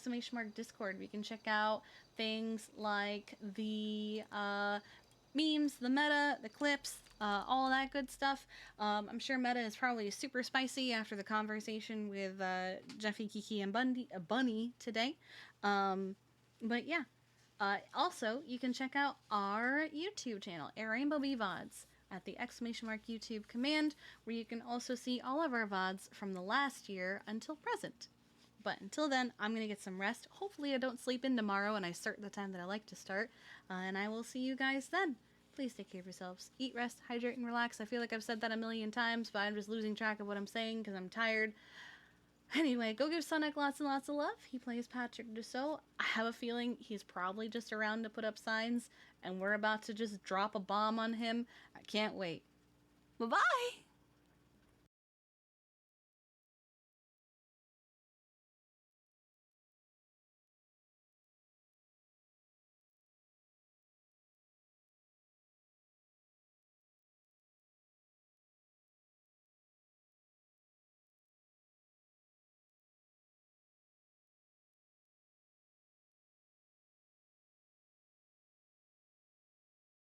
!Discord. We can check out things like the memes, the meta, the clips, all that good stuff. I'm sure meta is probably super spicy after the conversation with Jeffy, Kiki, and Bunny today. But yeah. Also, you can check out our YouTube channel, Rainbow Bee VODs, at the !YouTube command, where you can also see all of our VODs from the last year until present. But until then, I'm going to get some rest. Hopefully I don't sleep in tomorrow and I start the time that I like to start. And I will see you guys then. Please take care of yourselves. Eat, rest, hydrate, and relax. I feel like I've said that a million times, but I'm just losing track of what I'm saying because I'm tired. Anyway, go give Sonic lots and lots of love. He plays Patrick Dussault. I have a feeling he's probably just around to put up signs, and we're about to just drop a bomb on him. I can't wait. Bye-bye!